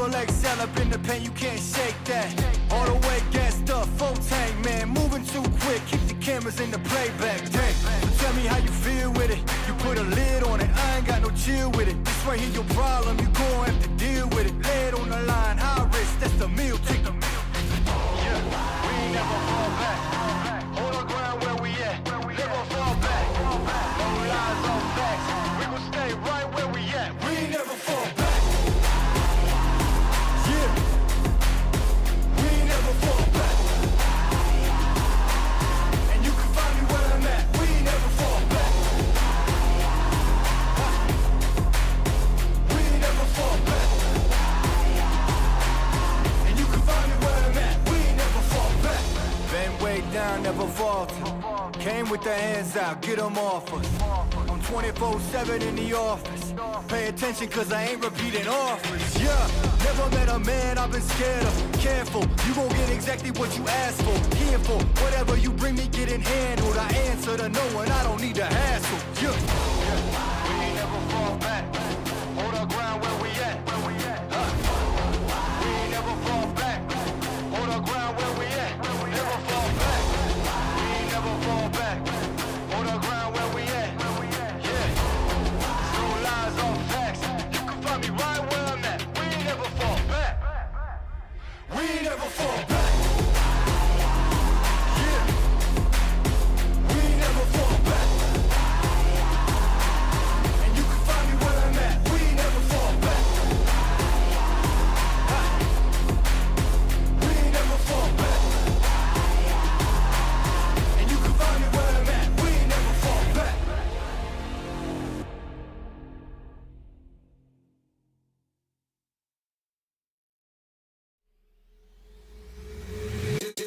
Triple XL up in the pen, you can't shake that. All the way gassed up, full tank, man. Moving too quick, keep the cameras in the playback. Dang, so tell me how you feel with it. You put a lid on it, I ain't got no chill with it. This right here your problem, you gon' have to deal with it. Lay it on the line, high risk, that's the meal ticket. Yeah, we ain't never fall back. Hold our ground where we at, never fall back. No lies, no facts, we gon' stay right where we at. We ain't never fall back. Yeah, we ain't never fall back. And you can find me where I'm at. We ain't never fall back. We ain't never fall back. And you can find me where I'm at. We ain't never fall back. Been way down, never falter. Came with the hands out, get them off us. I'm 24/7 in the office. Pay attention cause I ain't repeating offers. Yeah, never met a man I've been scared of. Careful, you gon' get exactly what you asked for. Careful, whatever you bring me getting handled. I answer to no one, I don't need the hassle. Yeah, we ain't never fall back. Hold our ground where we at. We ain't never fall back. Hold our ground where we at. Never fall back. We ain't never fall back. Hold our ground where we at. Yeah, no lies, all facts. You can find me right where I'm at. We ain't never fall back. We ain't never fall back. Yeah, we ain't never fall back. And you can find me where I'm at. We ain't never fall back. We ain't never fall back. And you can find me where I'm at. We ain't never fall back.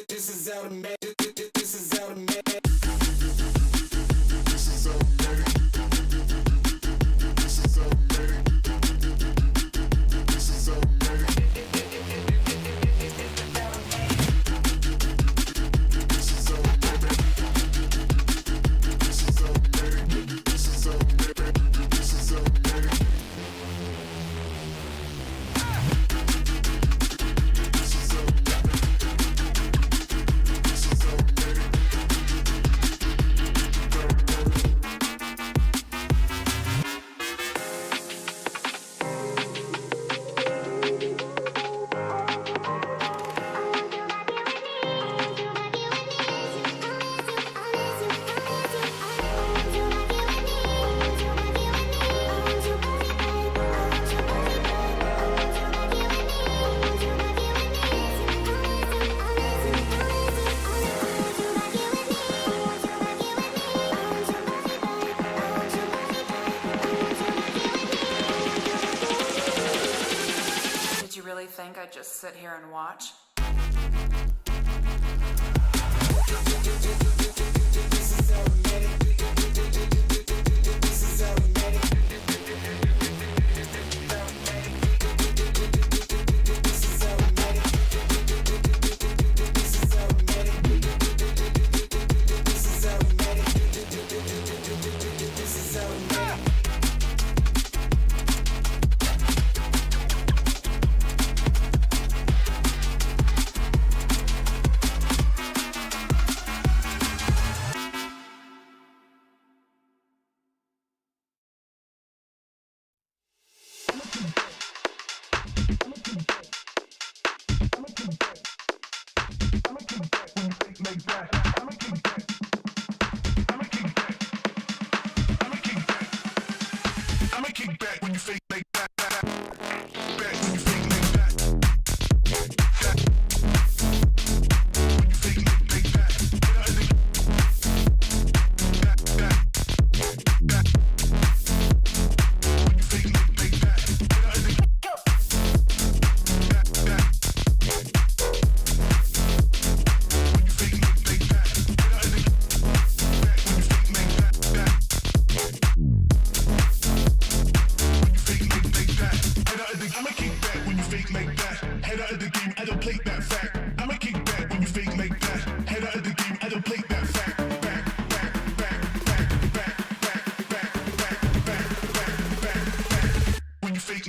This is automatic. This is automatic. This is automatic. This is automatic. This is automatic. This is automatic. This is automatic. This is automatic. This is automatic. Did you really think I'd just sit here and watch?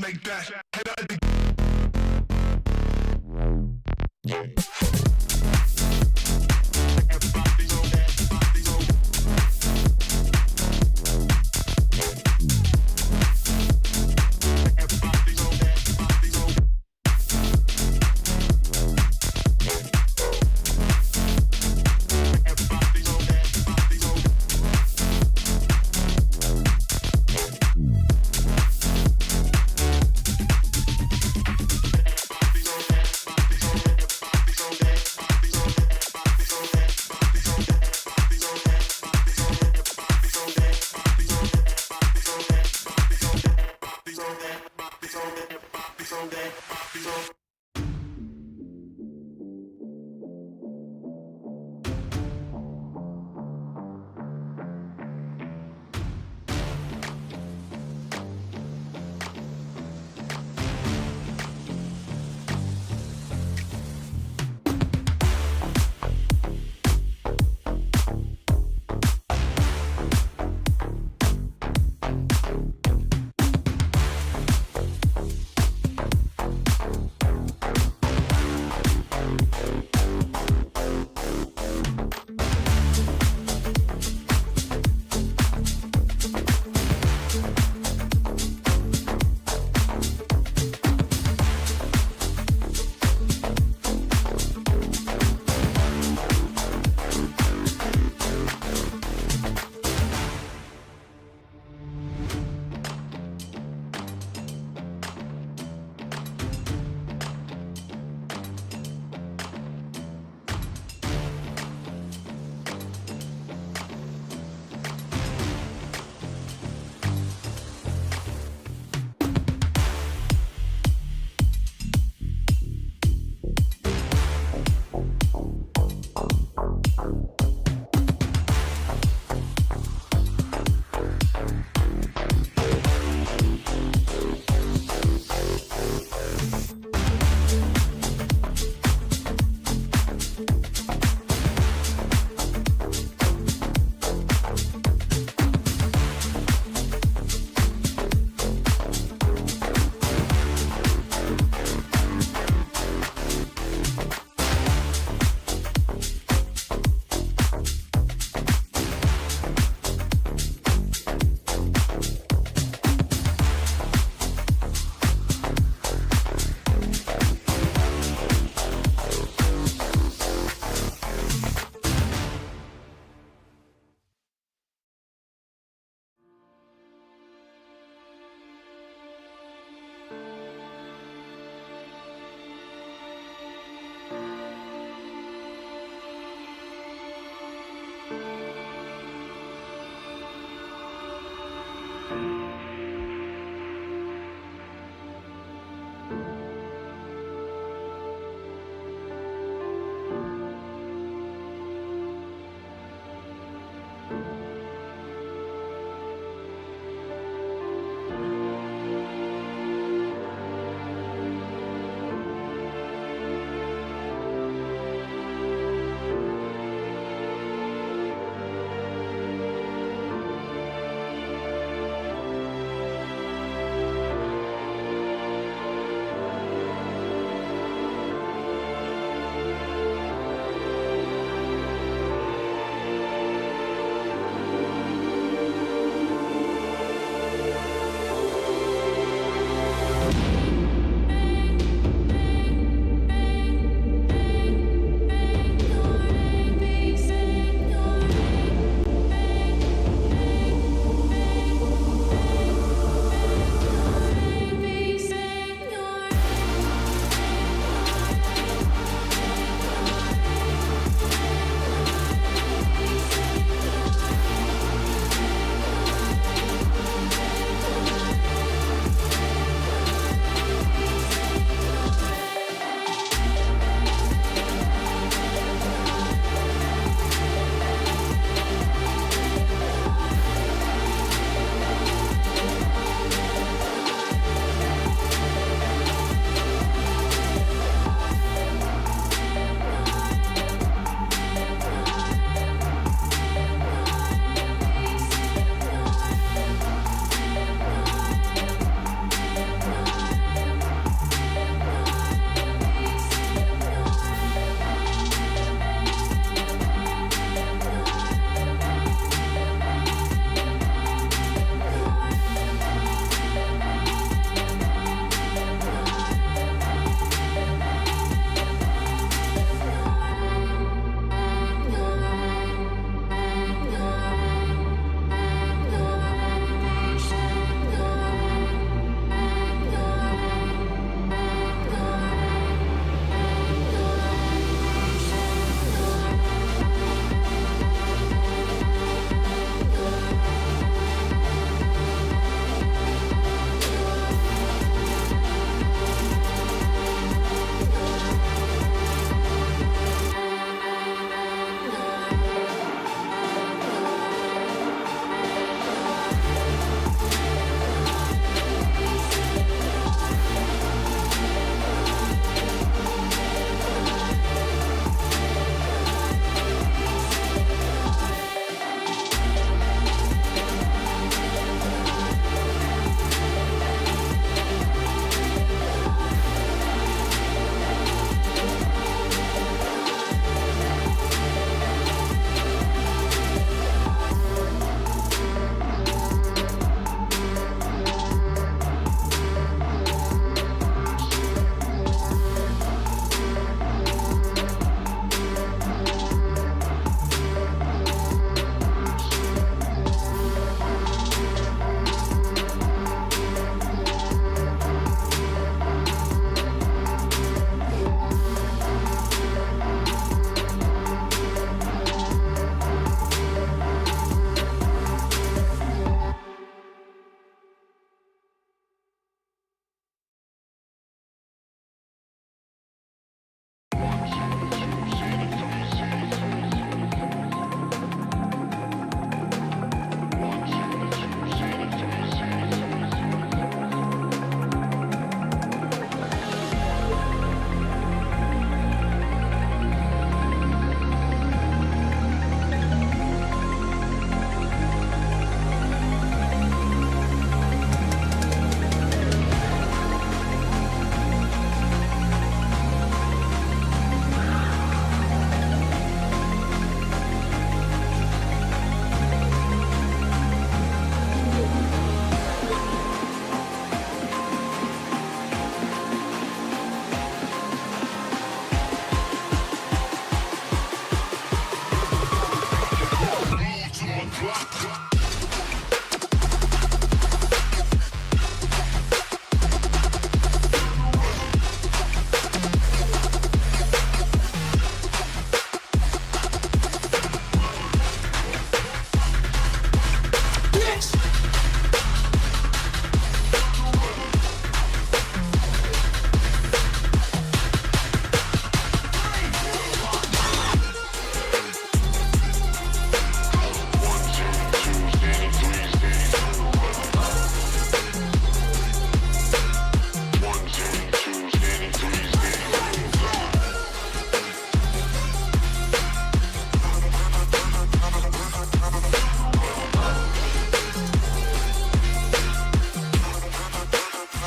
like that.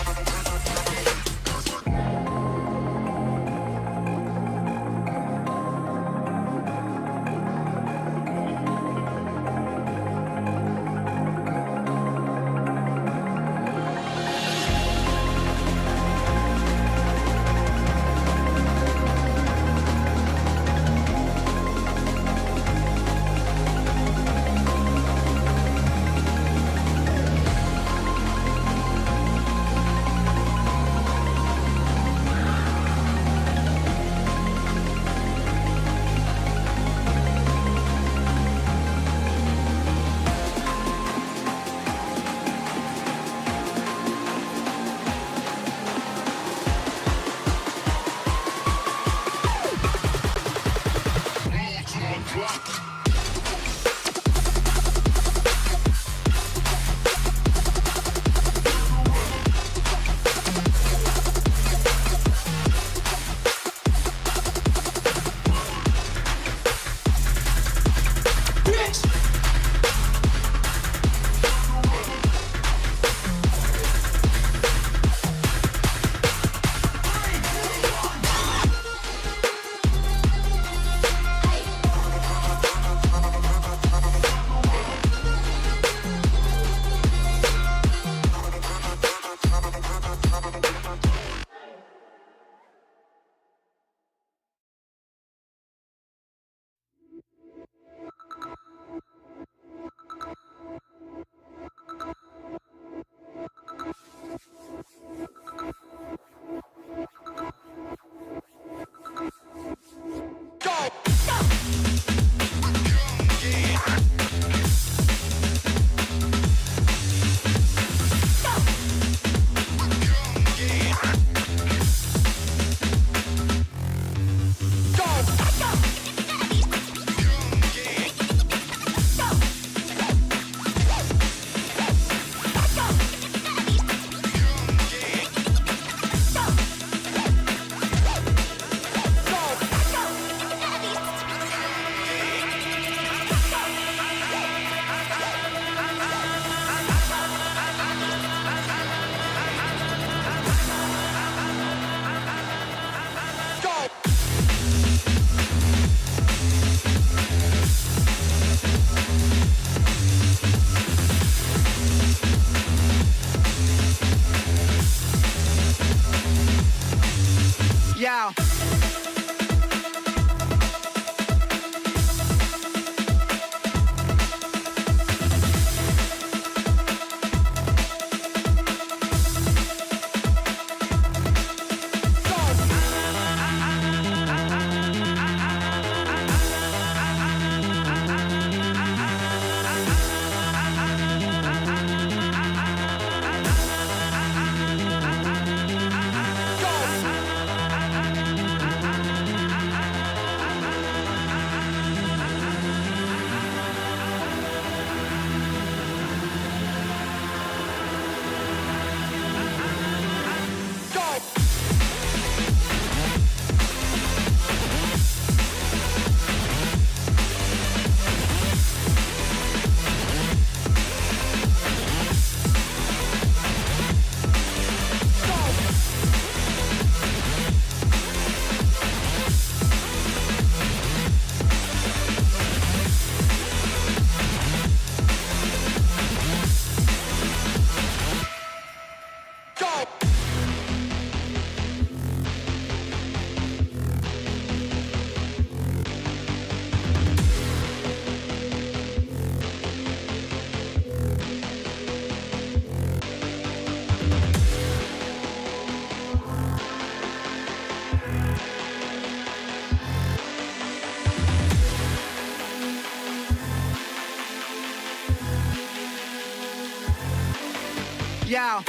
Yeah. Yeah.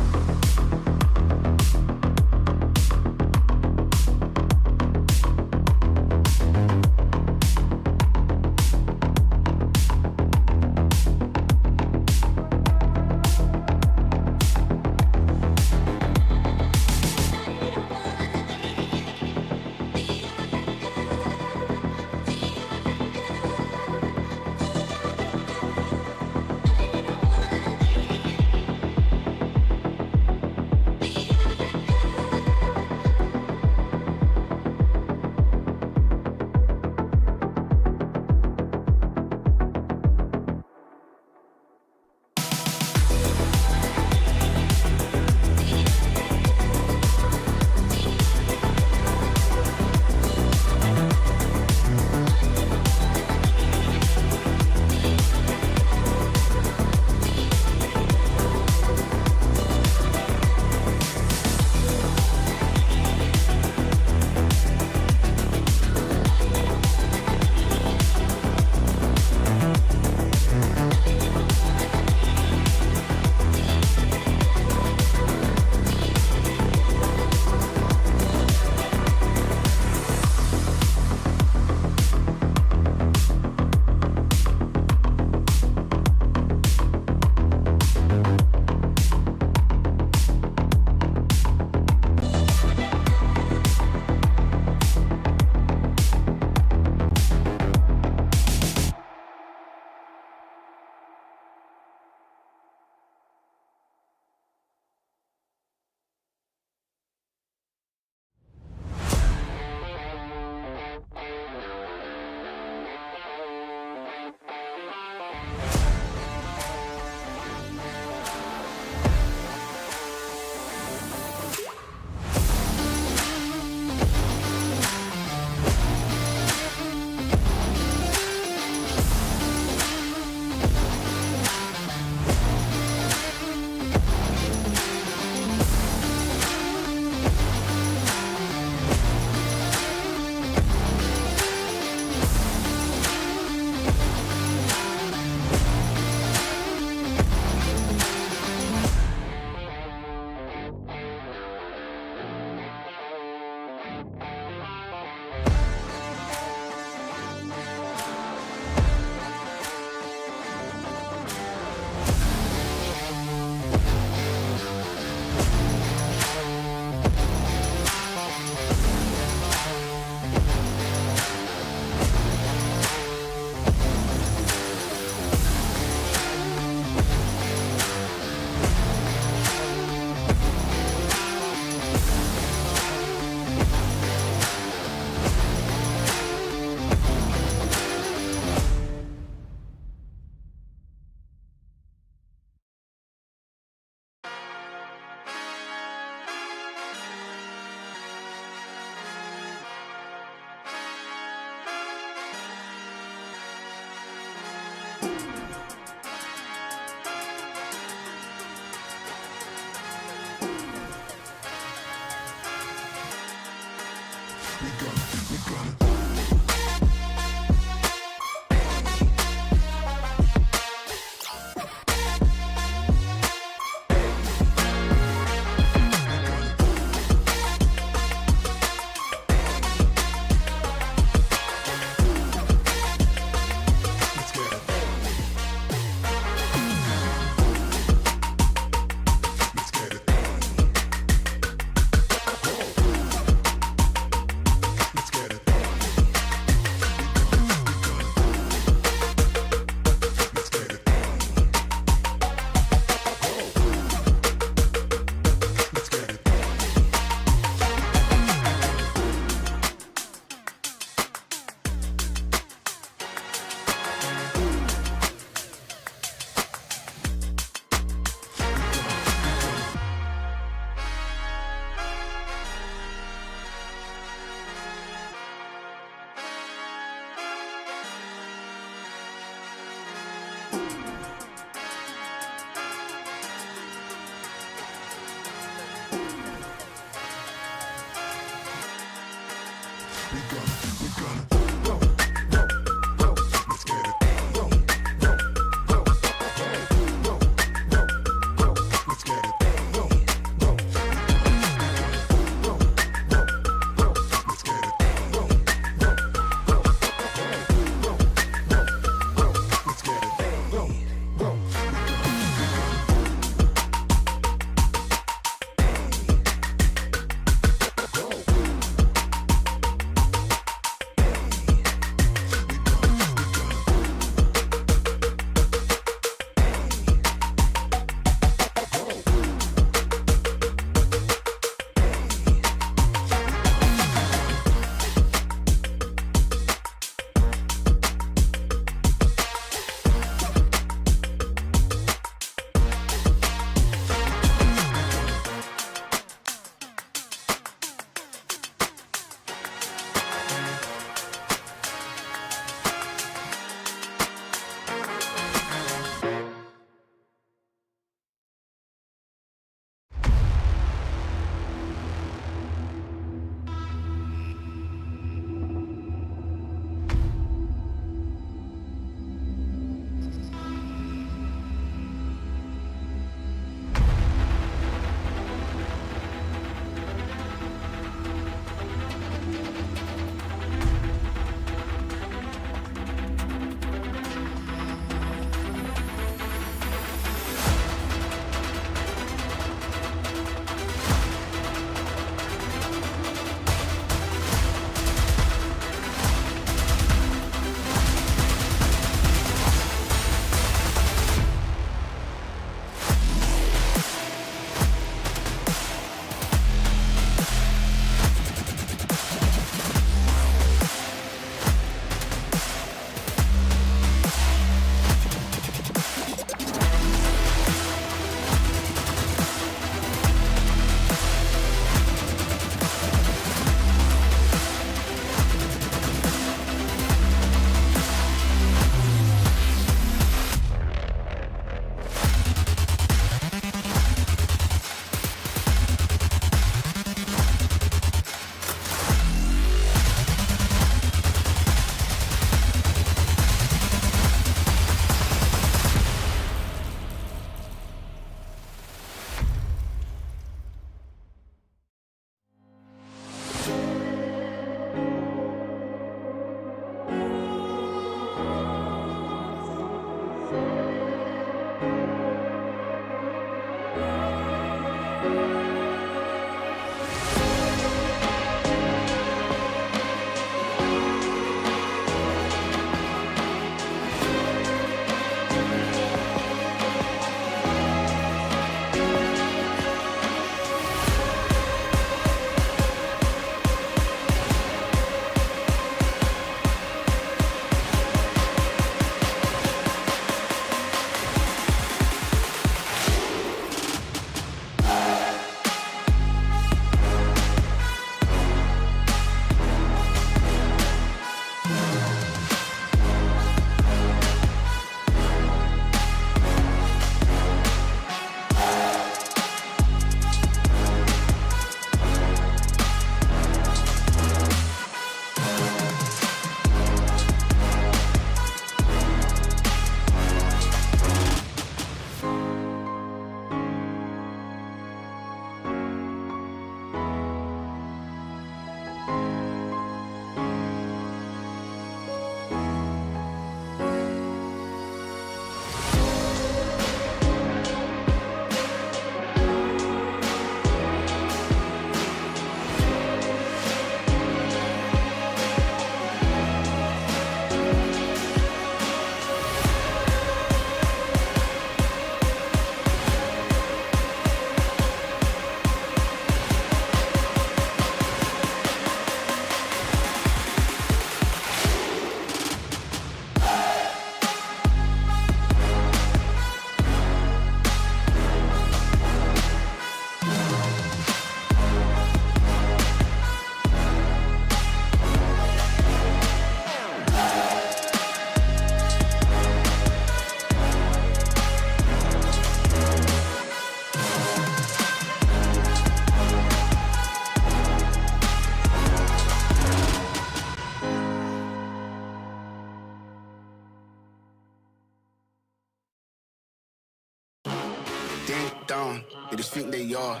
they just think they are.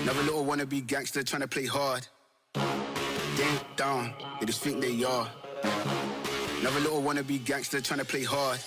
Another little wannabe gangster trying to play hard. Ding dong, they just think they are. Another little wannabe gangster trying to play hard.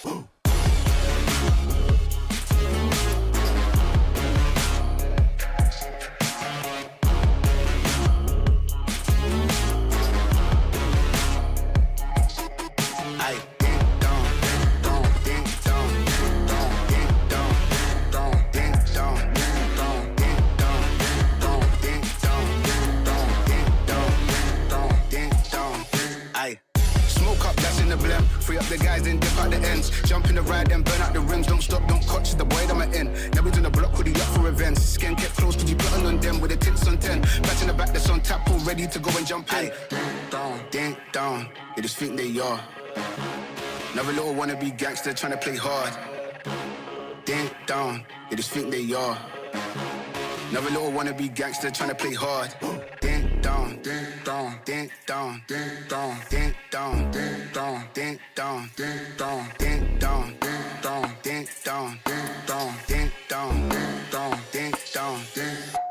Free up the guys, then dip out the ends. Jump in the ride, then burn out the rims. Don't stop, don't coach, the boy that I'm in. Now he's on the block with the up for events. Skin kept close, cause you plotting on them with the tits on 10. Back in the back, that's on tap, all ready to go and jump in. Ding down, they just think they are. Another little wannabe gangster trying to play hard. Ding down, they just think they are. Another little wannabe gangster trying to play hard. Ding dong, ding dong, ding dong, ding dong, ding dong, ding dong, ding dong, ding dong, ding dong, ding dong, ding dong, ding dong, ding dong, ding dong, ding dong, ding.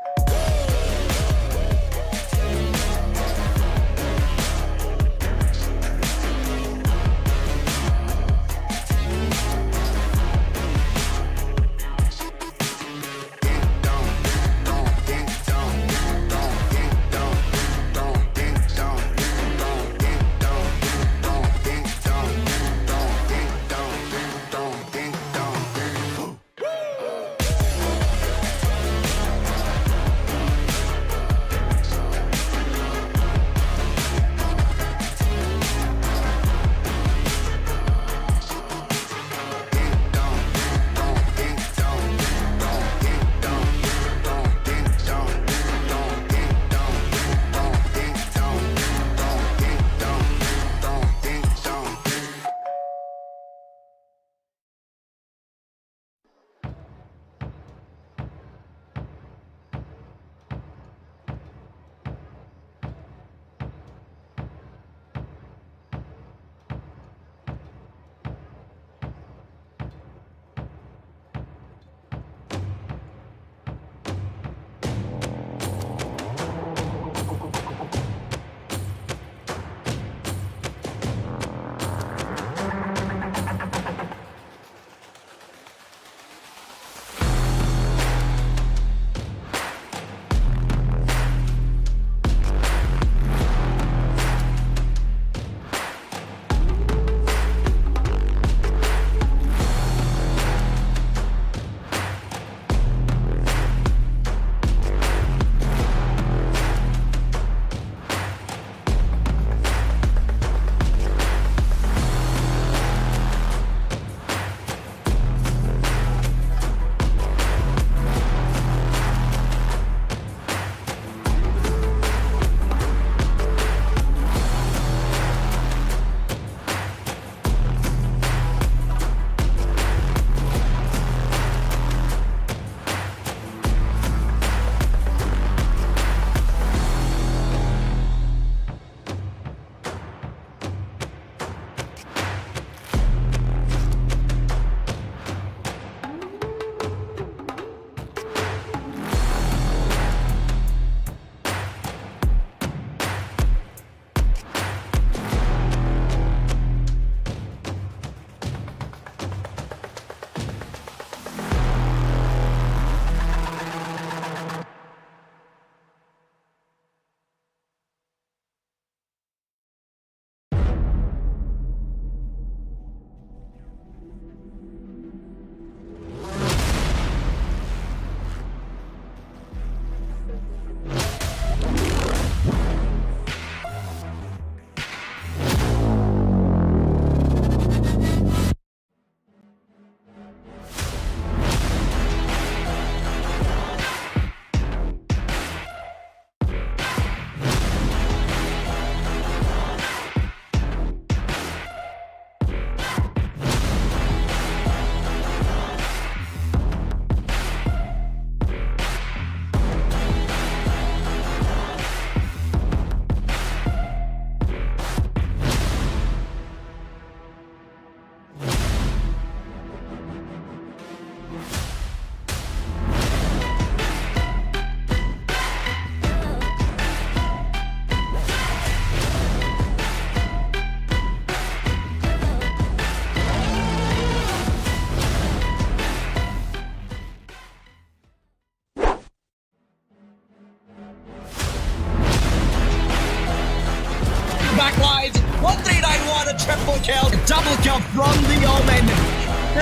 backlines. 1391, a triple kill, a double kill from the Omen.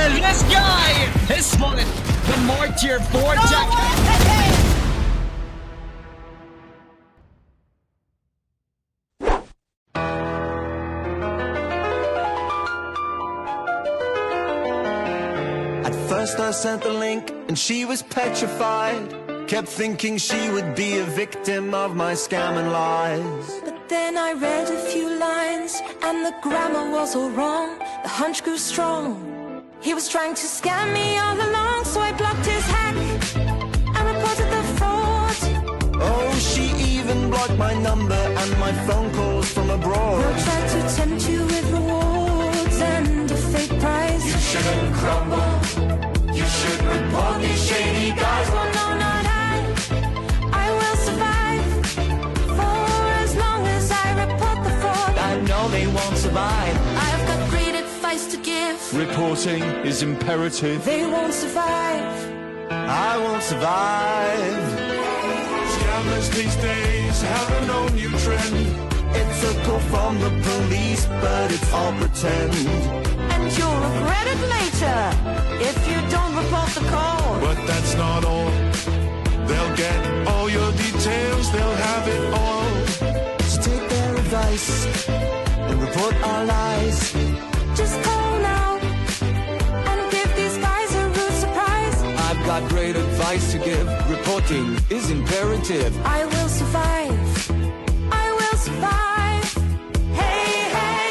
And this guy has spotted the Martyr 4 jacket. At first I sent the link and she was petrified. Kept thinking she would be a victim of my scam and lies. But then I read a few lines and the grammar was all wrong. The hunch grew strong. He was trying to scam me all along, so I blocked his hack and reported the fraud. Oh, she even blocked my number and my phone calls from abroad. They'll try to tempt you with rewards and a fake prize. You shouldn't crumble. You should report these shady guys. Well, no, not I will survive for as long as I report the fraud. I know they won't survive. I've got great advice to give. Reporting is imperative. They won't survive. I won't survive. Scammers these days have a no new trend. It's a call from the police, but it's all pretend. And you'll regret it later if you don't report the call. But that's not all. They'll get all your details, they'll have it all. So take their advice and report our lies. Just call now and give these guys a rude surprise. I've got great advice to give. Reporting is imperative. I will survive. I will survive. Hey, hey.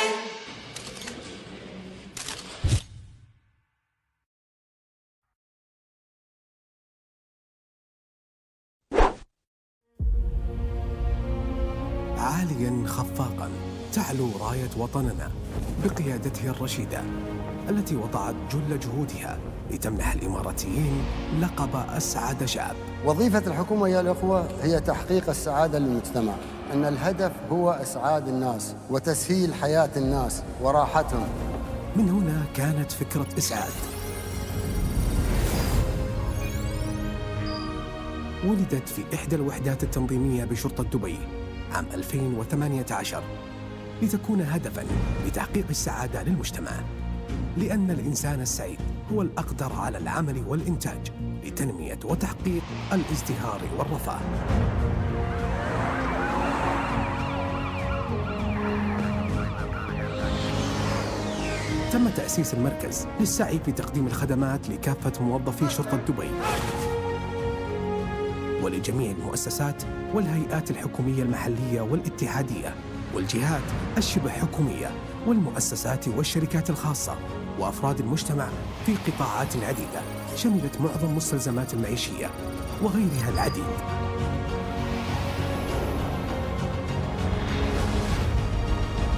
عاليا خفاقا تعلو راية وطننا بقيادته الرشيدة التي وضعت جل جهودها لتمنح الإماراتيين لقب أسعد شعب. وظيفة الحكومة يا الأخوة هي تحقيق السعادة للمجتمع، أن الهدف هو إسعاد الناس وتسهيل حياة الناس وراحتهم. من هنا كانت فكرة إسعاد. ولدت في إحدى الوحدات التنظيمية بشرطة دبي عام 2018 لتكون هدفاً لتحقيق السعادة للمجتمع، لأن الإنسان السعيد هو الأقدر على العمل والإنتاج لتنمية وتحقيق الازدهار والرفاه. تم تأسيس المركز للسعي في تقديم الخدمات لكافة موظفي شرطة دبي ولجميع المؤسسات والهيئات الحكومية المحلية والاتحادية والجهات الشبه حكومية والمؤسسات والشركات الخاصة وأفراد المجتمع في قطاعات عديدة شملت معظم مستلزمات المعيشية وغيرها العديد.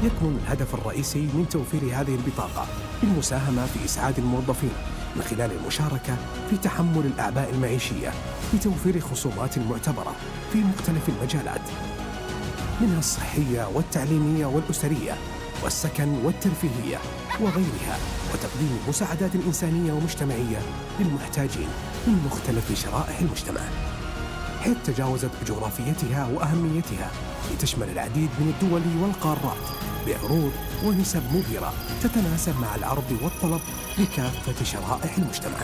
يكمن الهدف الرئيسي من توفير هذه البطاقة بالمساهمة في إسعاد الموظفين من خلال المشاركة في تحمل الأعباء المعيشية بتوفير خصومات معتبرة في مختلف المجالات منها الصحية والتعليمية والأسرية والسكن والترفيهية وغيرها، وتقديم مساعدات إنسانية ومجتمعية للمحتاجين من مختلف شرائح المجتمع، حيث تجاوزت بجغرافيتها وأهميتها لتشمل العديد من الدول والقارات بعروض ونسب مبهرة تتناسب مع العرض والطلب لكافة شرائح المجتمع.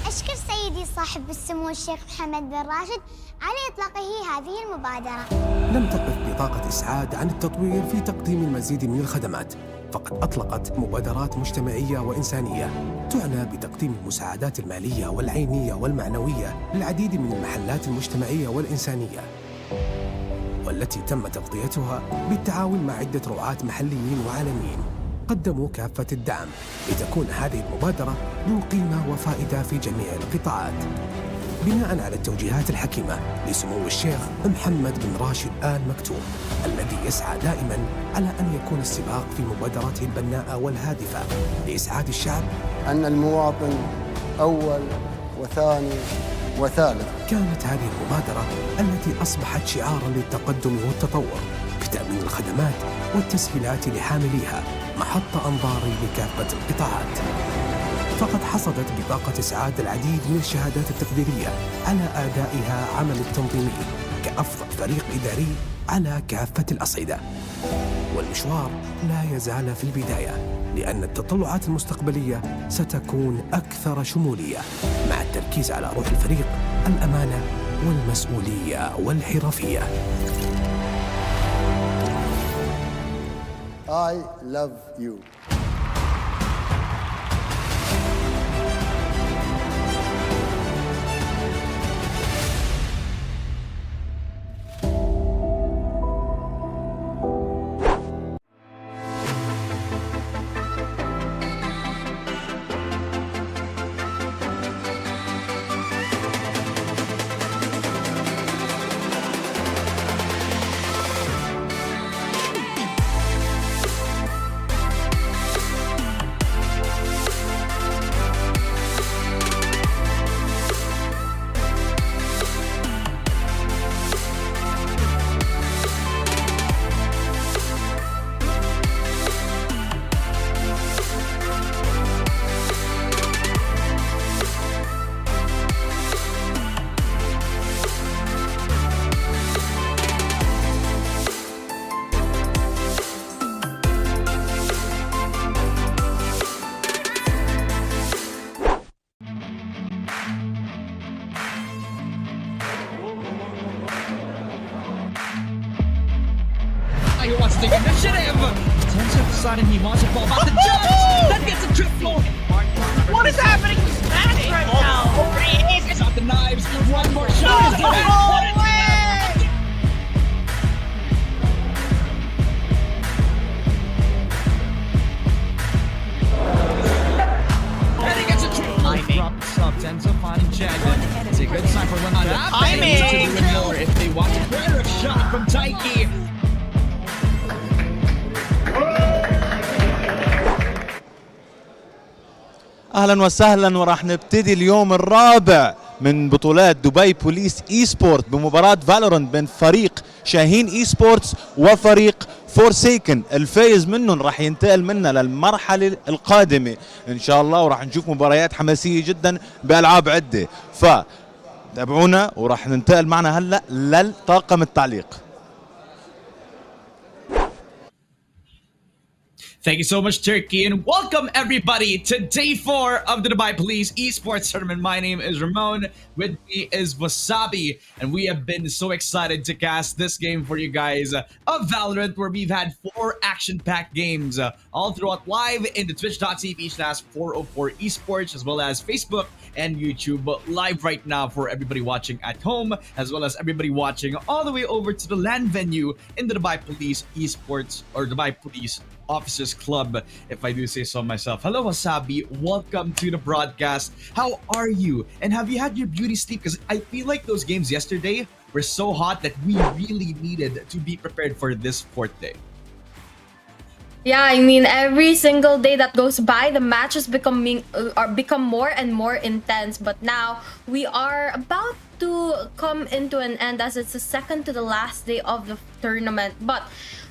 أشكر سيدي صاحب السمو الشيخ محمد بن راشد على إطلاقه هذه المبادرة. لم تقف بطاقة إسعاد عن التطوير في تقديم المزيد من الخدمات، فقد أطلقت مبادرات مجتمعية وإنسانية تعنى بتقديم المساعدات المالية والعينية والمعنوية للعديد من المحلات المجتمعية والإنسانية، والتي تم تغطيتها بالتعاون مع عدة رعاة محليين وعالميين قدموا كافة الدعم لتكون هذه المبادرة ذو قيمة وفائدة في جميع القطاعات، بناء على التوجيهات الحكيمة لسمو الشيخ محمد بن راشد آل مكتوم الذي يسعى دائما على أن يكون السباق في مبادراته البناءة والهادفة لإسعاد الشعب. أن المواطن أول وثاني وثالث. كانت هذه المبادرة التي أصبحت شعاراً للتقدم والتطور بتأمين الخدمات والتسهيلات لحامليها محط أنظار لكافة القطاعات، فقد حصدت بطاقة إسعاد العديد من الشهادات التقديرية على أدائها عمل التنظيمي كأفضل فريق إداري على كافة الأصعدة. والمشوار لا يزال في البداية، لأن التطلعات المستقبلية ستكون أكثر شمولية، مع التركيز على روح الفريق، الأمانة والمسؤولية والحرفية. I love you. He wants to take initiative. Tension deciding he wants to fall about the jump. That gets a triple. What is happening to Smash right now? He's got the knives. One more shot. And he gets a triple. Drops up. Tenso finding check. It's a good sign for them to timing. more if they want to clear a shot from Taiki. اهلا وسهلا، وراح نبتدي اليوم الرابع من بطولات دبي بوليس اي سبورت بمباراة فالورانت بين فريق شاهين اي سبورتس وفريق فورسيكن. الفايز منهم راح ينتقل منا للمرحلة القادمة ان شاء الله، وراح نشوف مباريات حماسية جدا بألعاب عدة. فتابعونا وراح ننتقل معنا هلا للطاقم التعليق. Thank you so much, Turkey, and welcome everybody to day 4 of the Dubai Police Esports Tournament. My name is Ramon, with me is Wasabi, and we have been so excited to cast this game for you guys of Valorant, where we've had 4 action-packed games all throughout live in the twitch.tv/404 Esports, as well as Facebook and YouTube live right now for everybody watching at home, as well as everybody watching all the way over to the LAN venue in the Dubai Police Esports, or Dubai Police Officers Club, if I do say so myself. Hello, Wasabi. Welcome to the broadcast. How are you? And have you had your beauty sleep? Because I feel like those games yesterday were so hot that we really needed to be prepared for this 4th day. Yeah, I mean, every single day that goes by, the matches become more and more intense. But now we are about to come into an end, as it's the second to the last day of the tournament. But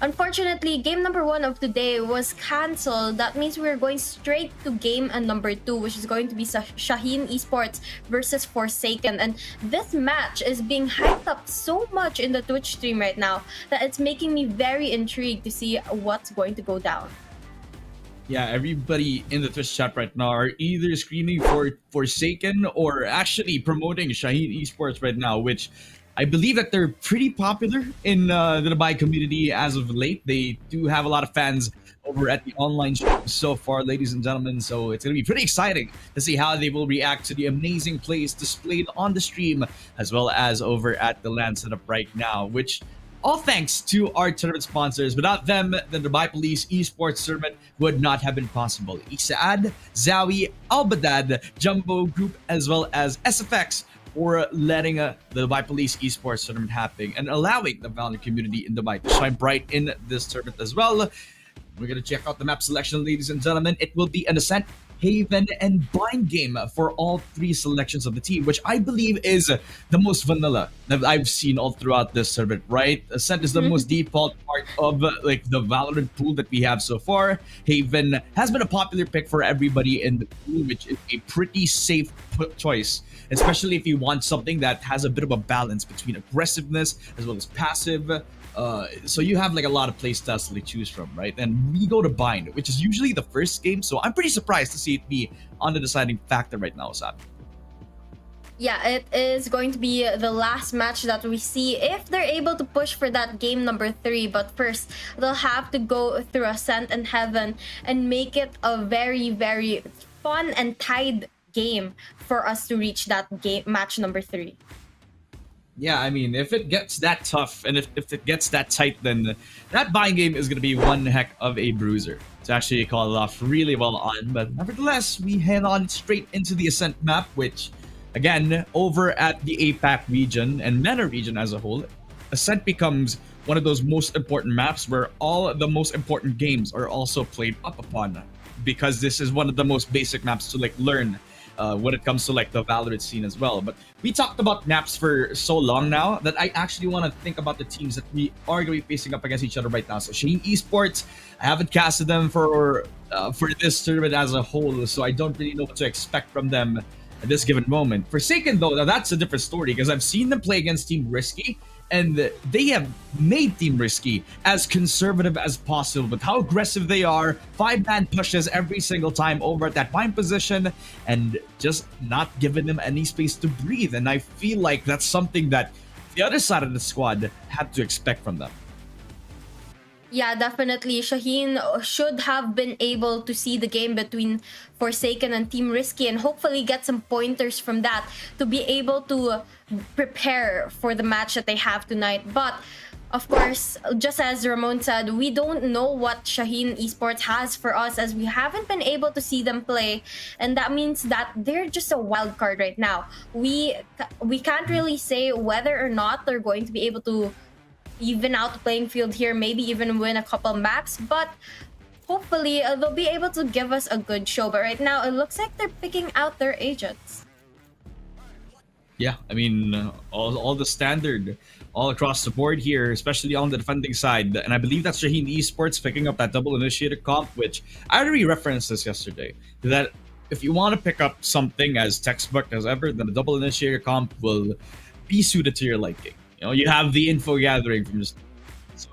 unfortunately, game number 1 of today was cancelled. That means we're going straight to game number 2, which is going to be Shaheen Esports versus Forsaken. And this match is being hyped up so much in the Twitch stream right now that it's making me very intrigued to see what's going to go down. Yeah, everybody in the Twitch chat right now are either screaming for Forsaken or actually promoting Shaheen Esports right now, which I believe that they're pretty popular in the Dubai community as of late. They do have a lot of fans over at the online stream so far, ladies and gentlemen. So it's going to be pretty exciting to see how they will react to the amazing plays displayed on the stream, as well as over at the LAN setup right now, which all thanks to our tournament sponsors. Without them, the Dubai Police Esports Tournament would not have been possible. Esaad, Zowie, Al Baddad, Jumbo Group, as well as SFX for letting the Dubai Police Esports Tournament happen and allowing the Valorant community in Dubai to shine bright in this tournament as well. We're going to check out the map selection, ladies and gentlemen. It will be an Ascent, Haven, and Bind game for all three selections of the team, which I believe is the most vanilla that I've seen all throughout this tournament, right? Ascent is the most default part of like the Valorant pool that we have so far. Haven has been a popular pick for everybody in the pool, which is a pretty safe choice, especially if you want something that has a bit of a balance between aggressiveness as well as passive. So you have like a lot of playstyles to choose from, right? And we go to Bind, which is usually the first game, so I'm pretty surprised to see it be on the deciding factor right now, Esaad. Yeah, it is going to be the last match that we see if they're able to push for that game number 3. But first, they'll have to go through Ascent and Heaven and make it a very, very fun and tied game for us to reach that game match number 3. Yeah, I mean, if it gets that tough and if it gets that tight, then that Bind game is going to be one heck of a bruiser to actually call it off really well on. But nevertheless, we head on straight into the Ascent map, which, again, over at the APAC region and MENA region as a whole, Ascent becomes one of those most important maps where all the most important games are also played up upon, because this is one of the most basic maps to like learn when it comes to like the Valorant scene as well. But we talked about maps for so long now that I actually want to think about the teams that we are going to be facing up against each other right now. So Shaheen Esports, I haven't casted them for this tournament as a whole, so I don't really know what to expect from them at this given moment. Forsaken though, now that's a different story because I've seen them play against Team Risky, and they have made Team Risky as conservative as possible with how aggressive they are. 5-man pushes every single time over at that bind position and just not giving them any space to breathe. And I feel like that's something that the other side of the squad had to expect from them. Yeah, definitely. Shaheen should have been able to see the game between Forsaken and Team Risky and hopefully get some pointers from that to be able to prepare for the match that they have tonight. But of course, just as Ramon said, we don't know what Shaheen Esports has for us as we haven't been able to see them play, and that means that they're just a wild card right now. We can't really say whether or not they're going to be able to even out the playing field here, maybe even win a couple maps, but hopefully they'll be able to give us a good show. But right now, it looks like they're picking out their agents. Yeah, I mean, all the standard, all across the board here, especially on the defending side. And I believe that's Shaheen Esports picking up that double initiator comp, which I already referenced this yesterday, that if you want to pick up something as textbook as ever, then the double initiator comp will be suited to your liking. You know, you have the info gathering from just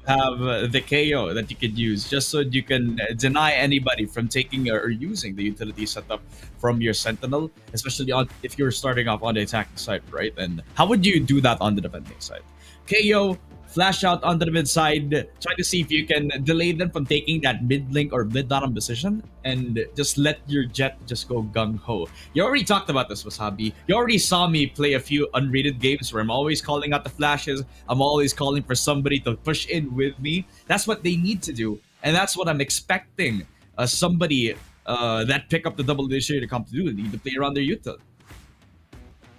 have the KO that you could use just so you can deny anybody from taking or using the utility setup from your Sentinel, especially if you're starting off on the attacking side, right? And how would you do that on the defending side? KO, flash out on the mid side, try to see if you can delay them from taking that mid link or mid bottom position and just let your jet just go gung-ho. You already talked about this, Wasabi. You already saw me play a few unrated games where I'm always calling out the flashes. I'm always calling for somebody to push in with me. That's what they need to do. And that's what I'm expecting somebody that pick up the double initiator comp to do. They need to play around their util.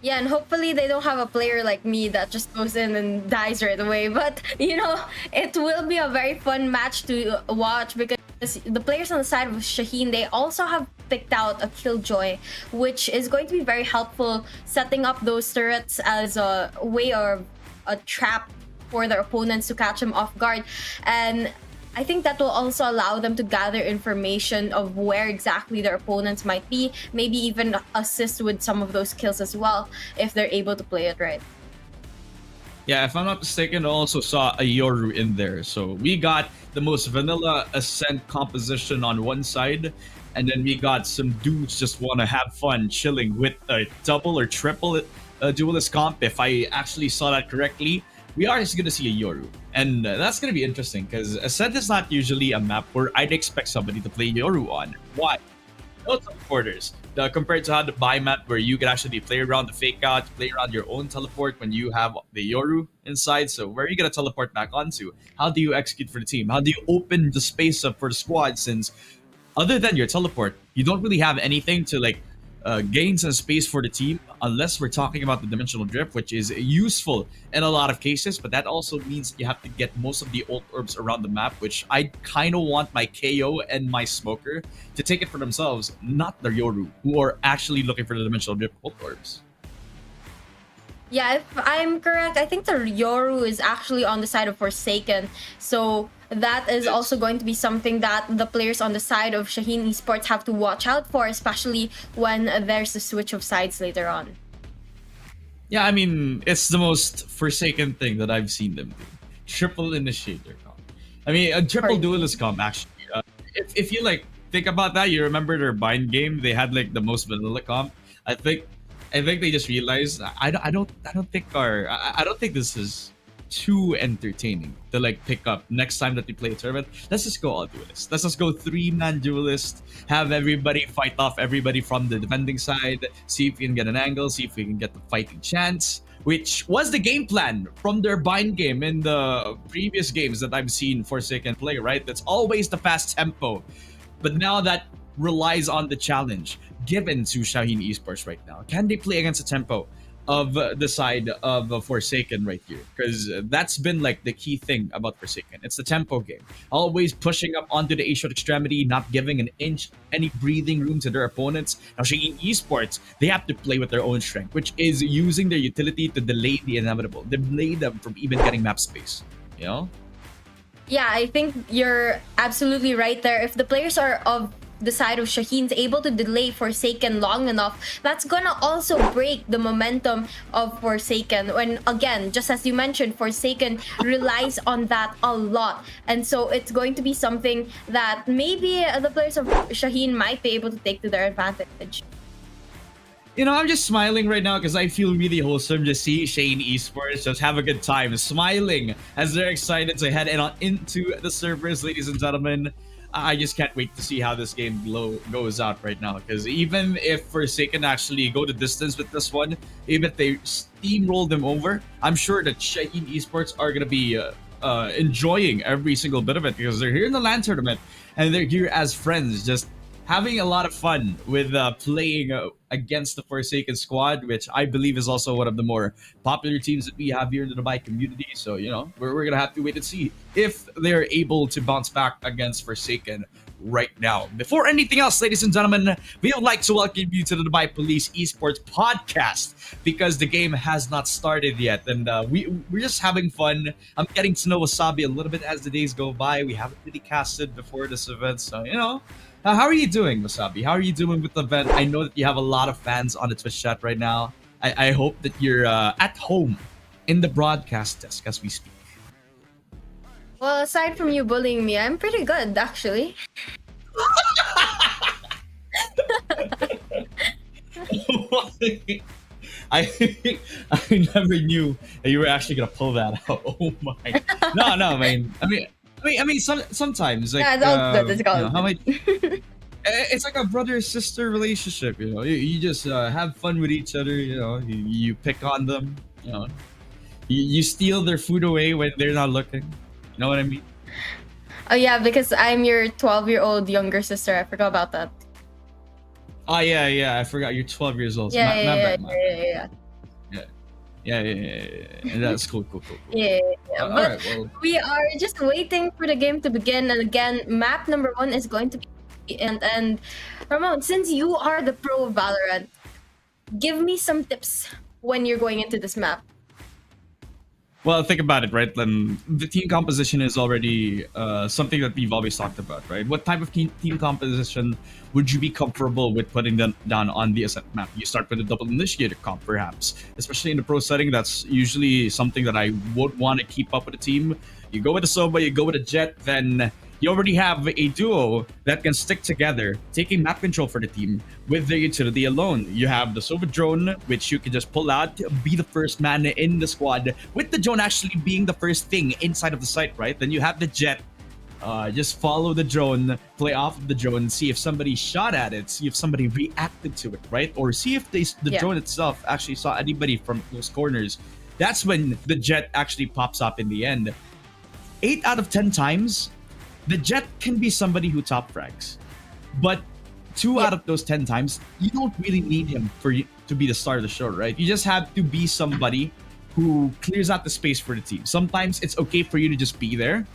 Yeah, and hopefully they don't have a player like me that just goes in and dies right away. But, you know, it will be a very fun match to watch because the players on the side of Shaheen, they also have picked out a Killjoy, which is going to be very helpful setting up those turrets as a way or a trap for their opponents to catch them off guard. And I think that will also allow them to gather information of where exactly their opponents might be, maybe even assist with some of those kills as well, if they're able to play it right. Yeah, if I'm not mistaken, I also saw a Yoru in there. So we got the most vanilla Ascent composition on one side, and then we got some dudes just want to have fun chilling with a double or triple duelist comp. If I actually saw that correctly, we are just going to see a Yoru. And that's going to be interesting because Ascent is not usually a map where I'd expect somebody to play Yoru on. Why? No teleporters. Compared to how the buy map where you can actually play around the fake out, play around your own teleport when you have the Yoru inside. So where are you going to teleport back onto? How do you execute for the team? How do you open the space up for the squad, since other than your teleport, you don't really have anything to like gain some space for the team, unless we're talking about the dimensional drift, which is useful in a lot of cases, but that also means you have to get most of the ult orbs around the map, which I kind of want my KO and my Smoker to take it for themselves, not the Yoru, who are actually looking for the dimensional drift ult orbs. Yeah, if I'm correct, I think the Yoru is actually on the side of Forsaken. So that is also going to be something that the players on the side of Shaheen Esports have to watch out for, especially when there's a switch of sides later on. Yeah, I mean, it's the most Forsaken thing that I've seen them do. Triple Initiator comp. I mean, a triple Duelist comp, actually. If you, like, think about that, you remember their Bind game? They had, like, the most vanilla comp. I think they just realized I don't think this is too entertaining to like pick up next time that we play a tournament. Let's just go all duelist. Let's just go 3-man duelist. Have everybody fight off everybody from the defending side. See if we can get an angle. See if we can get the fighting chance, which was the game plan from their Bind game in the previous games that I've seen Forsaken play. Right, that's always the fast tempo, but now that relies on the challenge given to Shaheen Esports right now. Can they play against the tempo of the side of Forsaken right here? Because that's been like the key thing about Forsaken. It's the tempo game. Always pushing up onto the A-shot extremity, not giving an inch any breathing room to their opponents. Now Shaheen Esports, they have to play with their own strength, which is using their utility to delay the inevitable. Delay them from even getting map space. You know? Yeah, I think you're absolutely right there. If the players are of the side of Shaheen's able to delay Forsaken long enough, that's gonna also break the momentum of Forsaken. When again, just as you mentioned, Forsaken relies on that a lot, and so it's going to be something that maybe the players of Shaheen might be able to take to their advantage. You know, I'm just smiling right now because I feel really wholesome just seeing Shaheen Esports just have a good time, smiling as they're excited to head into the servers, ladies and gentlemen. I just can't wait to see how this game goes out right now, because even if Forsaken actually go the distance with this one, even if they steamroll them over, I'm sure that Shaheen Esports are going to be enjoying every single bit of it, because they're here in the LAN tournament and they're here as friends, just having a lot of fun with playing against the Forsaken squad, which I believe is also one of the more popular teams that we have here in the Dubai community. So, you know, we're going to have to wait and see if they're able to bounce back against Forsaken right now. Before anything else, ladies and gentlemen, we would like to welcome you to the Dubai Police Esports podcast, because the game has not started yet, and we're just having fun. I'm getting to know Wasabi a little bit as the days go by. We haven't really casted before this event, so, you know. How are you doing, Wasabi? How are you doing with the event? I know that you have a lot of fans on the Twitch chat right now. I hope that you're at home in the broadcast desk as we speak. Well, aside from you bullying me, I'm pretty good, actually. I never knew that you were actually gonna pull that out. Oh my! No, man. I mean, sometimes like yeah, it's all good. It's all good. It's like a brother-sister relationship. You know, you just have fun with each other. You know, you pick on them. You know, you steal their food away when they're not looking. You know what I mean? Oh yeah, because I'm your 12-year-old younger sister. I forgot about that. Oh yeah. I forgot you're 12 years old. Yeah. That's cool. Yeah. All But right, well, we are just waiting for the game to begin, and again, map number 1 is going to be and Ramon, since you are the pro of Valorant, give me some tips when you're going into this map. well, think about it, right? Then the team composition is already something that we've always talked about, right? What type of team composition would you be comfortable with putting down on the Ascent map? You start with a double initiator comp, perhaps, especially in the pro setting. That's usually something that I would want to keep up with a team. You go with a Sova, you go with a Jet, then you already have a duo that can stick together, taking map control for the team with the utility alone. You have the Sova drone, which you can just pull out, be the first man in the squad, with the drone actually being the first thing inside of the site, right? Then you have the Jet. Just follow the drone, play off of the drone, see if somebody shot at it, see if somebody reacted to it, right? Or see if the drone itself actually saw anybody from those corners. That's when the Jet actually pops up in the end. 8 out of 10 times, the Jet can be somebody who top frags. But 2 out of those 10 times, you don't really need him for you to be the star of the show, right? You just have to be somebody who clears out the space for the team. Sometimes it's okay for you to just be there,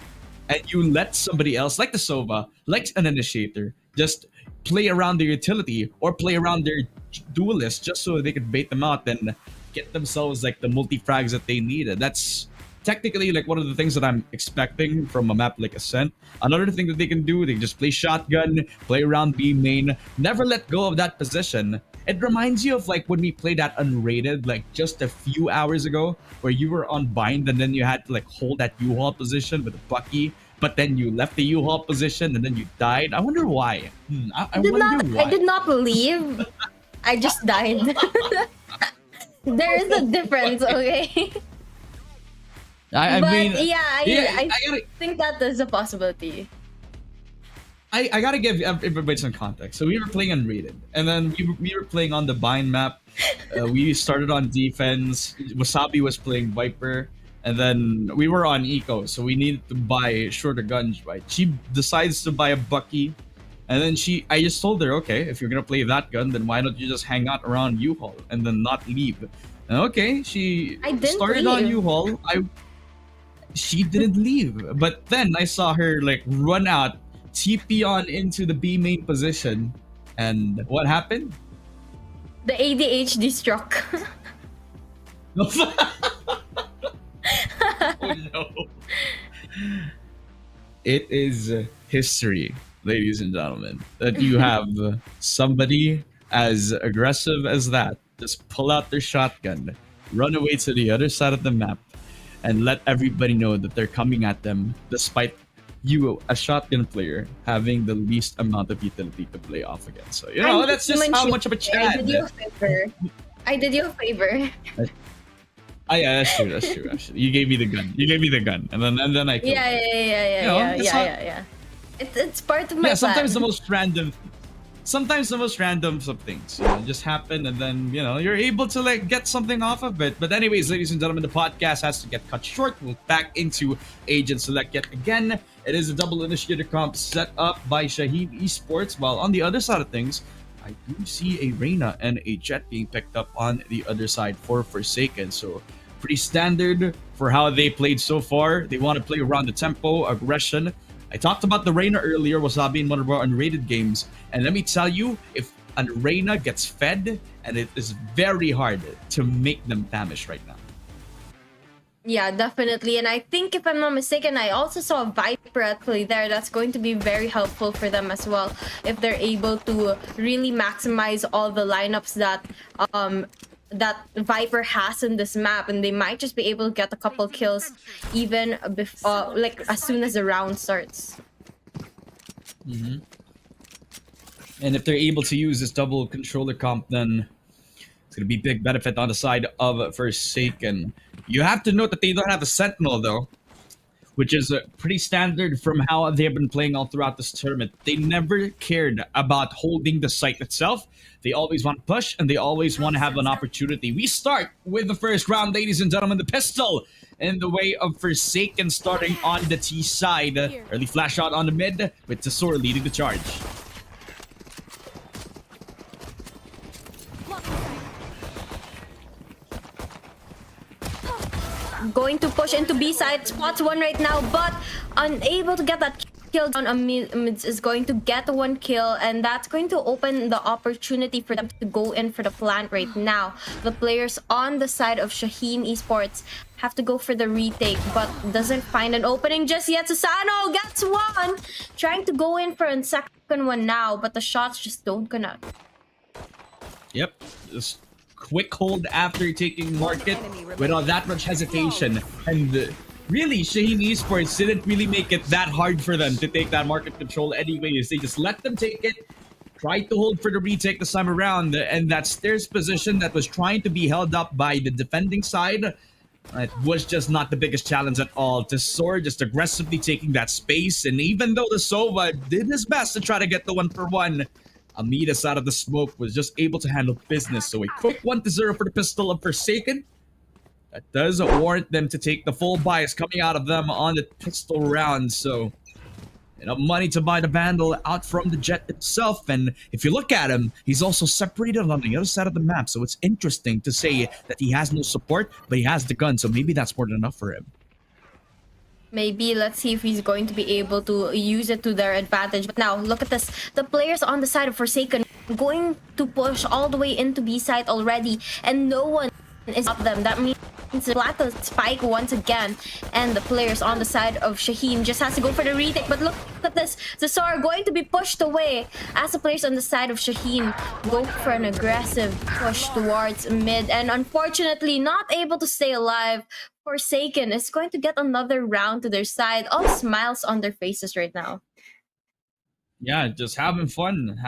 and you let somebody else, like the Sova, like an initiator, just play around their utility or play around their duelist just so they could bait them out and get themselves like the multi-frags that they needed. That's technically like one of the things that I'm expecting from a map like Ascent. Another thing that they can do, they can just play shotgun, play around B main, never let go of that position. It reminds you of like when we played that unrated like just a few hours ago, where you were on bind and then you had to like hold that U-Haul position with a Bucky, but then you left the U-Haul position and then you died. I wonder why. I wonder why. I did not leave. I just died. There is a difference, okay? I mean, I think that is a possibility. I gotta give everybody some context. So we were playing unrated, and then we were playing on the bind map. We started on defense. Wasabi was playing Viper, and then we were on eco. So we needed to buy shorter guns, right? She decides to buy a Bucky, and then I just told her, okay, if you're gonna play that gun, then why don't you just hang out around U-Haul and then not leave? And okay, she started on U-Haul. She didn't leave, but then I saw her like run out, TP on into the B main position, and what happened? The ADHD struck. Oh no. It is history, ladies and gentlemen, that you have somebody as aggressive as that just pull out their shotgun, run away to the other side of the map, and let everybody know that they're coming at them despite you, a shotgun player, having the least amount of utility to play off against. So, you know, that's just how much of a Chad. I did you a favor. I did you a favor. Yeah, that's true. Actually, you gave me the gun. And then I killed you. Yeah. It's part of my plan. Sometimes the most random of things, you know, just happen, and then, you know, you're able to like get something off of it. But anyways, ladies and gentlemen, the podcast has to get cut short. We'll back into Agent Select yet again. It is a double initiator comp set up by Shaheen Esports, while on the other side of things, I do see a Reyna and a Jet being picked up on the other side for Forsaken. So pretty standard for how they played so far. They want to play around the tempo, aggression. I talked about the Reyna earlier, Wasabi in one of our unrated games, and let me tell you, if a Reyna gets fed, and it is very hard to make them famish right now. Yeah, definitely. And I think, if I'm not mistaken, I also saw a Viper at play there. That's going to be very helpful for them as well, if they're able to really maximize all the lineups that Viper has in this map, and they might just be able to get a couple kills even before, like as soon as the round starts. And if they're able to use this double controller comp, then it's gonna be big benefit on the side of Forsaken. You have to note that they don't have a Sentinel though, which is pretty standard from how they've been playing all throughout this tournament. They never cared about holding the site itself. They always want to push, and they always want to have an opportunity. We start with the first round, ladies and gentlemen. The pistol in the way of Forsaken, starting on the T side. Early flash out on the mid, with Tesor leading the charge. Going to push into B side, spots one right now, but unable to get that kill down. Amid is going to get one kill, and that's going to open the opportunity for them to go in for the plant right now. The players on the side of Shaheen Esports have to go for the retake, but doesn't find an opening just yet. Susano gets one, trying to go in for a second one now, but the shots just don't connect. Yep, just quick hold after taking market without that much hesitation. And really, Shaheen Esports didn't really make it that hard for them to take that market control anyways. They just let them take it, tried to hold for the retake this time around, and that stairs position that was trying to be held up by the defending side, it was just not the biggest challenge at all. Tesor just aggressively taking that space, and even though the Sova did his best to try to get the 1-for-1, Amidas out of the smoke was just able to handle business. So a quick 1-0 for the pistol of Forsaken. That does warrant them to take the full bias coming out of them on the pistol round. So enough money to buy the Vandal out from the Jet itself. And if you look at him, he's also separated on the other side of the map. So it's interesting to say that he has no support, but he has the gun. So maybe that's more than enough for him. Maybe let's see if he's going to be able to use it to their advantage. But now look at this. The players on the side of Forsaken going to push all the way into B side already, and no one is up them. That means Plato spike once again, and the players on the side of Shaheen just has to go for the retake. But look at this. Zasar going to be pushed away as the players on the side of Shaheen go for an aggressive push towards mid, and unfortunately not able to stay alive. Forsaken is going to get another round to their side. All smiles on their faces right now. Yeah, just having fun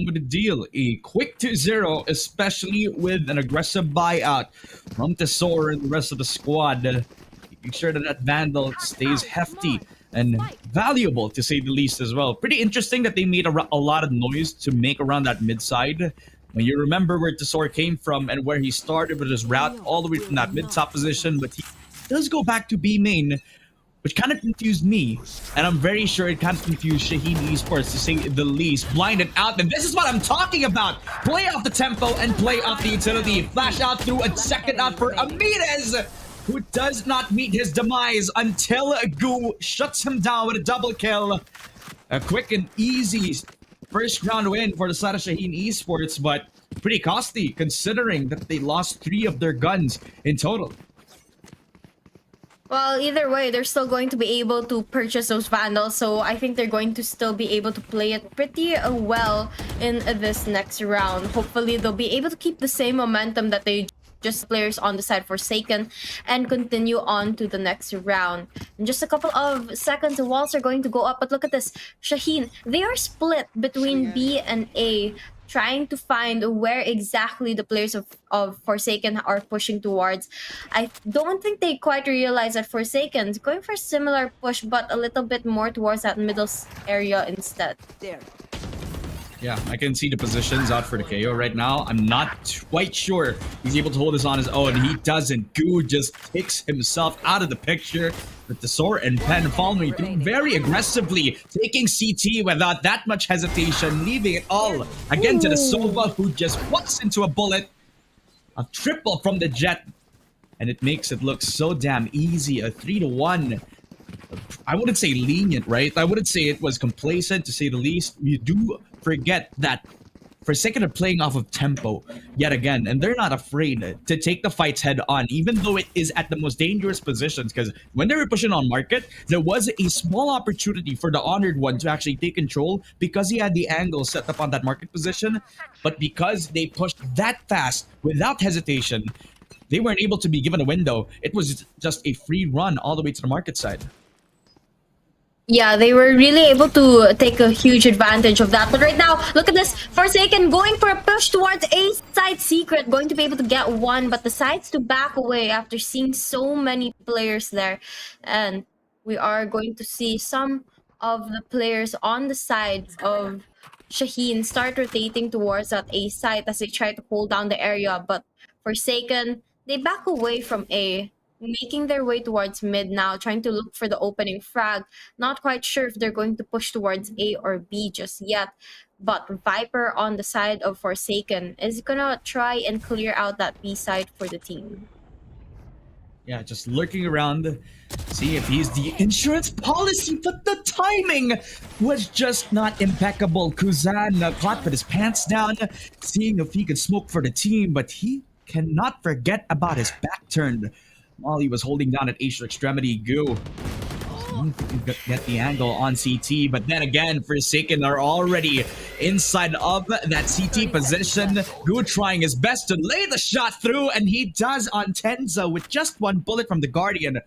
with the deal. A quick 2-0, especially with an aggressive buyout from Tesor and the rest of the squad, making sure that that Vandal stays hefty and valuable, to say the least, as well. Pretty interesting that they made a lot of noise to make around that mid side. When you remember where Tesor came from and where he started with his route all the way from that mid-top position, but he does go back to B main, which kind of confused me, and I'm very sure it kind of confused Shaheen Esports, to say the least. Blinded out, and this is what I'm talking about. Play off the tempo and play off the utility. Flash out through a second out for Amides, who does not meet his demise until Gu shuts him down with a double kill. A quick and easy first round win for the side of Shaheen Esports, but pretty costly considering that they lost 3 of their guns in total. Well, either way, they're still going to be able to purchase those Vandals, so I think they're going to still be able to play it pretty well in this next round. Hopefully, they'll be able to keep the same momentum that they just players on the side Forsaken and continue on to the next round. In just a couple of seconds, the walls are going to go up, but look at this. Shaheen, they are split between B and A, trying to find where exactly the players of Forsaken are pushing towards. I don't think they quite realize that Forsaken's going for a similar push, but a little bit more towards that middle area instead. There. Yeah, I can see the positions out for the KO right now. I'm not quite sure he's able to hold this on his own. He doesn't. Goo just kicks himself out of the picture with the sword and pen following through very aggressively, taking CT without that much hesitation, leaving it all again to the Sova, who just walks into a bullet. A triple from the Jet, and it makes it look so damn easy. A 3-1. I wouldn't say lenient, right? I wouldn't say it was complacent, to say the least. You do forget that Forsaken are playing off of tempo yet again, and they're not afraid to take the fights head on, even though it is at the most dangerous positions. Because when they were pushing on market, there was a small opportunity for the Honored One to actually take control because he had the angle set up on that market position. But because they pushed that fast without hesitation, they weren't able to be given a window. It was just a free run all the way to the market side. Yeah, they were really able to take a huge advantage of that. But right now, look at this. Forsaken going for a push towards A side. Secret going to be able to get one, but decides to back away after seeing so many players there. And we are going to see some of the players on the side of Shaheen start rotating towards that A side as they try to hold down the area. But Forsaken, they back away from A, making their way towards mid now, trying to look for the opening frag. Not quite sure if they're going to push towards A or B just yet, but Viper on the side of Forsaken is gonna try and clear out that B side for the team. Yeah, just lurking around, see if he's the insurance policy, but the timing was just not impeccable. Kuzan caught with his pants down, seeing if he could smoke for the team, but he cannot forget about his back turned while he was holding down at Acer Extremity. Goo get the angle on CT, but then again, Forsaken are already inside of that CT position. Goo trying his best to lay the shot through, and he does on Tenza with just one bullet from the Guardian.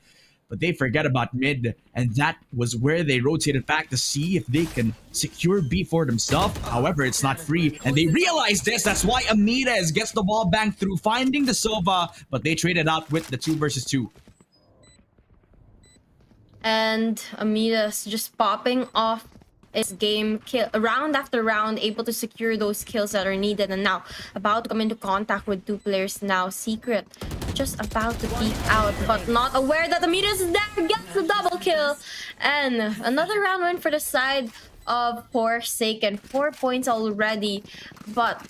But they forget about mid, and that was where they rotated back to see if they can secure B for themselves. However, it's not free, and they realize this. That's why Amides gets the ball banked through, finding the Sova, but they traded out with the 2 versus 2. And Amides just popping off his game, kill round after round, able to secure those kills that are needed, and now about to come into contact with 2 players now. Secret just about to peek out, but not aware that the Midas is there, gets the double kill. And another round win for the side of Forsaken. 4 points already, but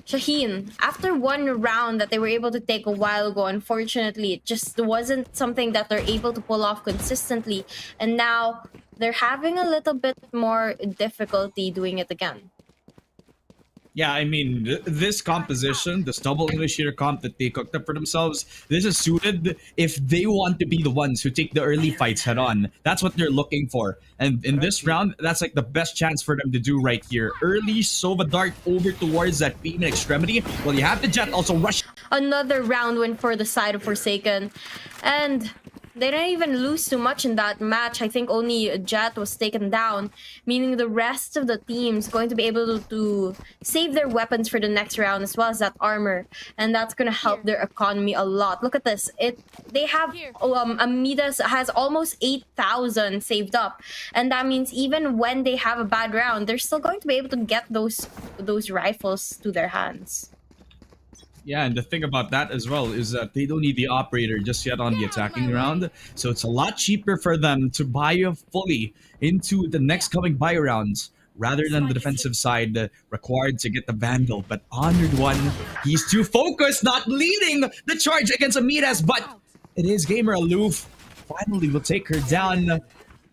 Shaheen, after one round that they were able to take a while ago, unfortunately, it just wasn't something that they're able to pull off consistently. And now they're having a little bit more difficulty doing it again. Yeah, I mean, this composition, this double initiator comp that they cooked up for themselves, this is suited if they want to be the ones who take the early fights head on. That's what they're looking for. And in this round, that's like the best chance for them to do right here. Early Sova Dart over towards that beam in extremity. Well, you have the Jet also rush. Another round win for the side of Forsaken. And they didn't even lose too much in that match. I think only Jet was taken down, meaning the rest of the team's going to be able to save their weapons for the next round as well as that armor, and that's going to help their economy a lot. Look at this. They have Amidas has almost 8,000 saved up, and that means even when they have a bad round, they're still going to be able to get those rifles to their hands. Yeah, and the thing about that as well is that they don't need the operator just yet on the attacking round. So it's a lot cheaper for them to buy fully into the next coming buy rounds rather than the defensive side required to get the Vandal. But Honored One, he's too focused, not leading the charge against Amidas, but it is Gamer aloof. Finally will take her down,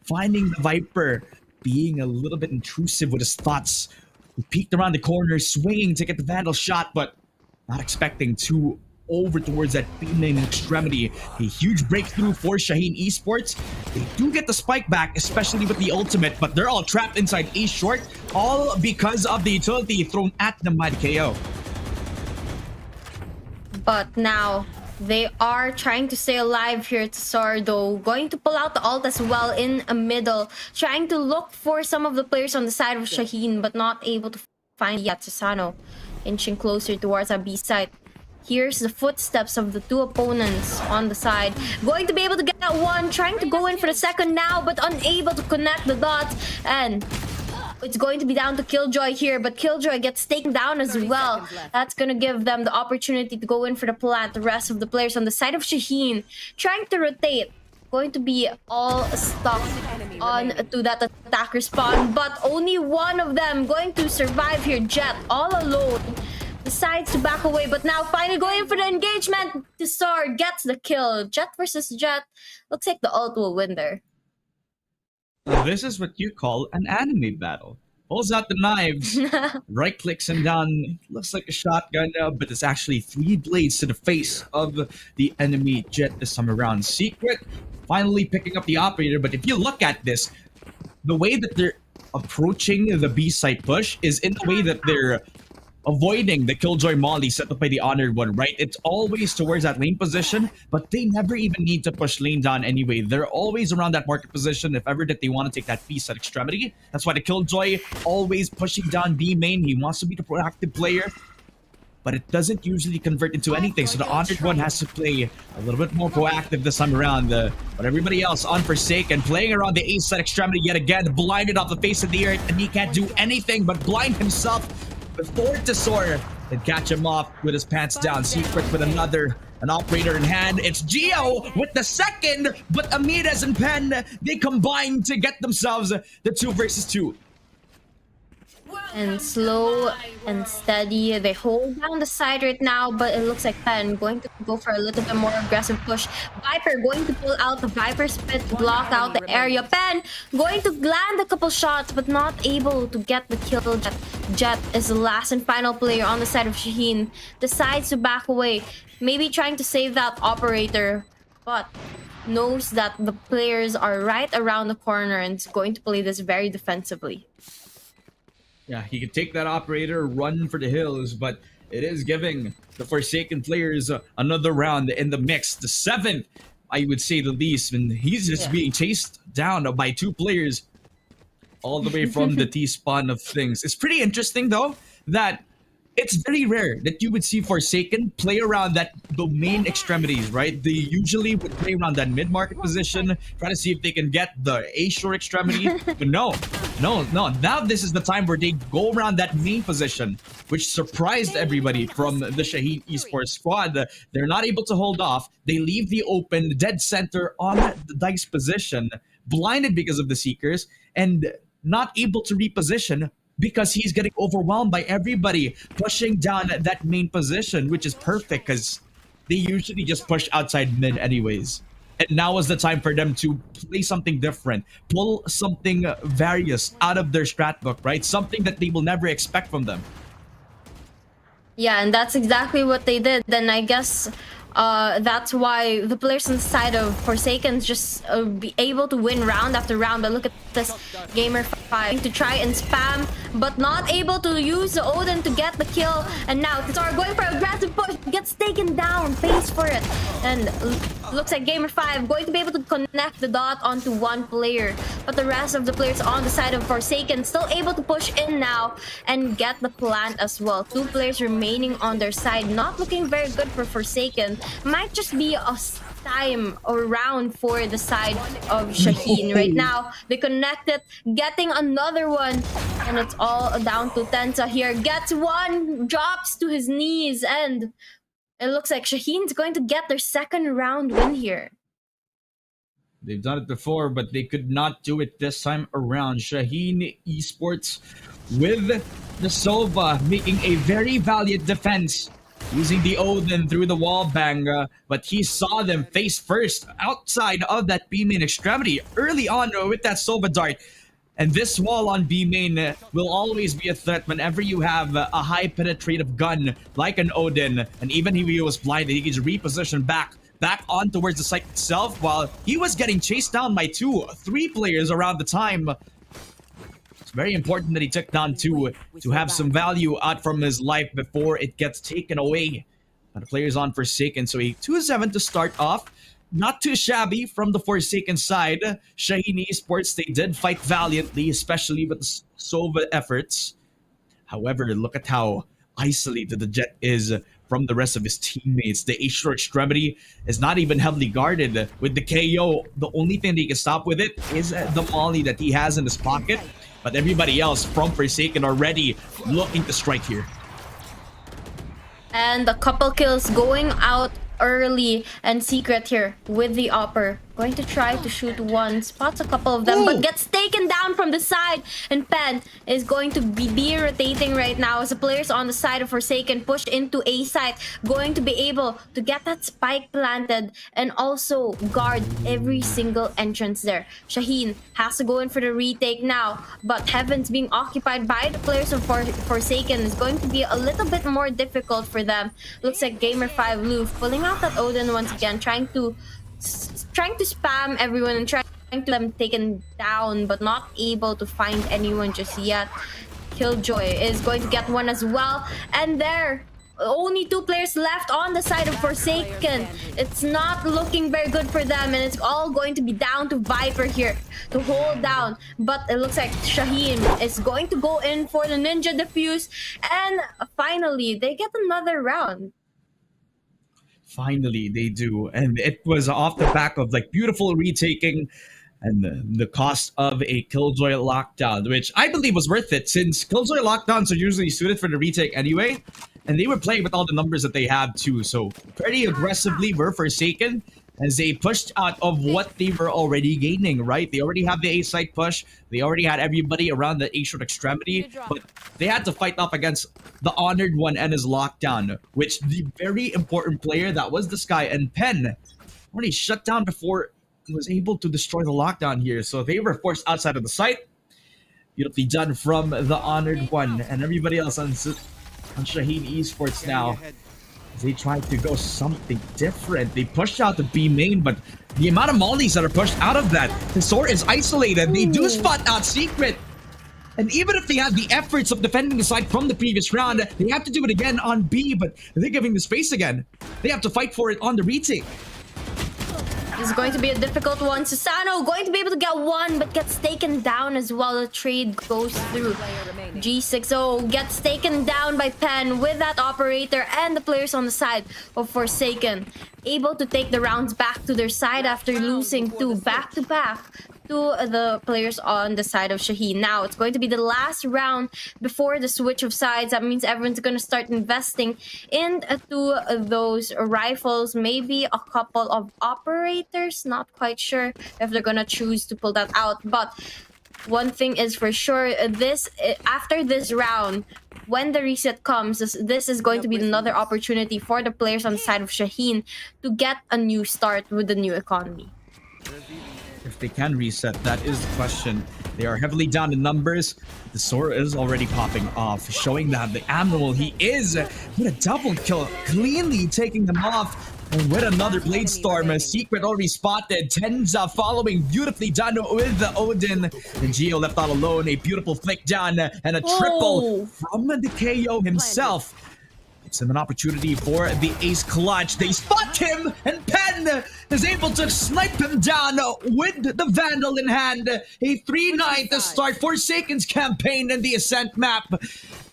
finding the Viper, being a little bit intrusive with his thoughts. He peeked around the corner, swinging to get the Vandal shot, but not expecting to over towards that beam in extremity. A huge breakthrough for Shaheen Esports. They do get the spike back, especially with the ultimate, but they're all trapped inside A short, all because of the utility thrown at them by the KO. But now they are trying to stay alive here at Sardo, going to pull out the ult as well in a middle, trying to look for some of the players on the side of Shaheen, but not able to find yet. Susano inching closer towards our B site. Here's the footsteps of the two opponents on the side. Going to be able to get that one, trying to go in for the second now, but unable to connect the dots. And it's going to be down to Killjoy here, but Killjoy gets taken down as well. That's going to give them the opportunity to go in for the plant. The rest of the players on the side of Shaheen trying to rotate. Going to be all stuck on to that attacker spawn, but only one of them going to survive here. Jet all alone decides to back away, but now finally going for the engagement. Tsar gets the kill. Jet versus Jet. Looks like the ult will win there. This is what you call an anime battle. Pulls out the knives, right clicks him down. Looks like a shotgun, but it's actually 3 blades to the face of the enemy Jet this time around. Secret finally picking up the operator, but if you look at this, the way that they're approaching the B site push is in the way that they're avoiding the Killjoy Molly set up by the Honored One, right? It's always towards that lane position, but they never even need to push lane down anyway. They're always around that market position if ever that they want to take that piece at extremity. That's why the Killjoy always pushing down B main. He wants to be the proactive player, but it doesn't usually convert into anything. So the Honored One has to play a little bit more proactive this time around. But everybody else on Forsaken playing around the A side extremity yet again, blinded off the face of the earth, and he can't do anything but blind himself before Tesor and catch him off with his pants down. Secret with an operator in hand. It's Geo with the second, but Amidas and Pen, they combine to get themselves the 2 versus 2. And slow and steady, they hold down the side right now, but it looks like Pen going to go for a little bit more aggressive push. Viper going to pull out the Viper spit to block out the area. Pen going to land a couple shots, but not able to get the kill. Jet is the last and final player on the side of Shaheen. Decides to back away, maybe trying to save that operator, but knows that the players are right around the corner and is going to play this very defensively. Yeah, he can take that operator, run for the hills, but it is giving the Forsaken players another round in the mix. The 7th, I would say the least, and he's just being chased down by 2 players all the way from the T-spawn of things. It's pretty interesting, though, that it's very rare that you would see Forsaken play around that domain extremities, right? They usually would play around that mid-market position, try to see if they can get the A-shore extremity. But no. Now this is the time where they go around that main position, which surprised everybody from the Shaheen Esports squad. They're not able to hold off. They leave the open dead center on the dice position, blinded because of the Seekers, and not able to reposition because he's getting overwhelmed by everybody pushing down that main position, which is perfect because they usually just push outside mid anyways. And now is the time for them to play something different, pull something various out of their strat book, right? Something that they will never expect from them. Yeah, and that's exactly what they did. And I guess that's why the players on the side of Forsaken just be able to win round after round. But look at this Gamer 5 to try and spam, but not able to use the Odin to get the kill. And now Tsar going for aggressive push, gets taken down, pays for it. And looks like Gamer 5 going to be able to connect the dot onto one player. But the rest of the players on the side of Forsaken still able to push in now and get the plant as well. 2 players remaining on their side, not looking very good for Forsaken. Might just be a time or round for the side of Shaheen. Right now, they connected, getting another one, and it's all down to Tensa here. Gets one, drops to his knees, and it looks like Shaheen's going to get their second round win here. They've done it before, but they could not do it this time around. Shaheen Esports with the Sova making a very valiant defense, using the Odin through the wall bang, but he saw them face first outside of that B main extremity early on with that Sova dart. And this wall on B main will always be a threat whenever you have a high penetrative gun like an Odin. And even if he was blinded, he gets repositioned back on towards the site itself while he was getting chased down by 2-3 players around the time. It's very important that he took down 2 to have some value out from his life before it gets taken away. But the players on Forsaken, so a 2-7 to start off. Not too shabby from the Forsaken side. Shaheen Esports, they did fight valiantly, especially with the Sova efforts. However, look at how isolated the Jet is from the rest of his teammates. The H-short extremity is not even heavily guarded. With the KO, the only thing that he can stop with it is the molly that he has in his pocket. But everybody else from Forsaken already looking to strike here. And a couple kills going out early, and Secret here with the upper. Going to try to shoot one, spots a couple of them, but gets taken down from the side. And Pen is going to be rotating right now as the players on the side of Forsaken push into A site, going to be able to get that spike planted and also guard every single entrance there. Shaheen has to go in for the retake now, but Heaven's being occupied by the players of Forsaken is going to be a little bit more difficult for them. Looks like Gamer 5 Loof pulling out that Odin once again, trying to spam everyone and trying to them taken down, but not able to find anyone just yet. Killjoy is going to get one as well, and there only 2 players left on the side of Forsaken. It's not looking very good for them, and it's all going to be down to Viper here to hold down. But it looks like Shaheen is going to go in for the Ninja Defuse, and finally they get another round. Finally, they do. And it was off the back of like beautiful retaking and the cost of a Killjoy lockdown, which I believe was worth it since Killjoy lockdowns are usually suited for the retake anyway. And they were playing with all the numbers that they have too. So pretty aggressively were Forsaken as they pushed out of what they were already gaining, right? They already have the A site push. They already had everybody around the A short extremity, but they had to fight off against the Honored One and his lockdown, which the very important player that was this guy and Pen already shut down before he was able to destroy the lockdown here. So they were forced outside of the site. Beautifully done from the Honored One and everybody else on Shaheen Esports now. They tried to go something different. They pushed out the B main, but the amount of mollies that are pushed out of that, Hisor is isolated. They do spot out Secret. And even if they have the efforts of defending the side from the previous round, they have to do it again on B, but they're giving the space again. They have to fight for it on the retake. This is going to be a difficult one. Susano going to be able to get one, but gets taken down as well. The trade goes through. G60 gets taken down by Pen with that operator and the players on the side of Forsaken. Able to take the rounds back to their side after losing two back-to-back to the players on the side of Shaheen. Now, it's going to be the last round before the switch of sides. That means everyone's going to start investing into those rifles. Maybe a couple of operators. Not quite sure if they're going to choose to pull that out. But one thing is for sure, after this round, when the reset comes, this is going to be another opportunity for the players on the side of Shaheen to get a new start with the new economy. If they can reset, that is the question. They are heavily down in numbers. The Sora is already popping off, showing that the Admiral, he is with a double kill, cleanly taking them off. And with another Blade Storm, a Secret already spotted. Tenza following, beautifully done with the Odin. The Geo left all alone, a beautiful flick down and a triple from the KO himself. It's an opportunity for the ace clutch. They spot him, and Pen is able to snipe him down with the Vandal in hand. A 3-9 to start Forsaken's campaign in the Ascent map.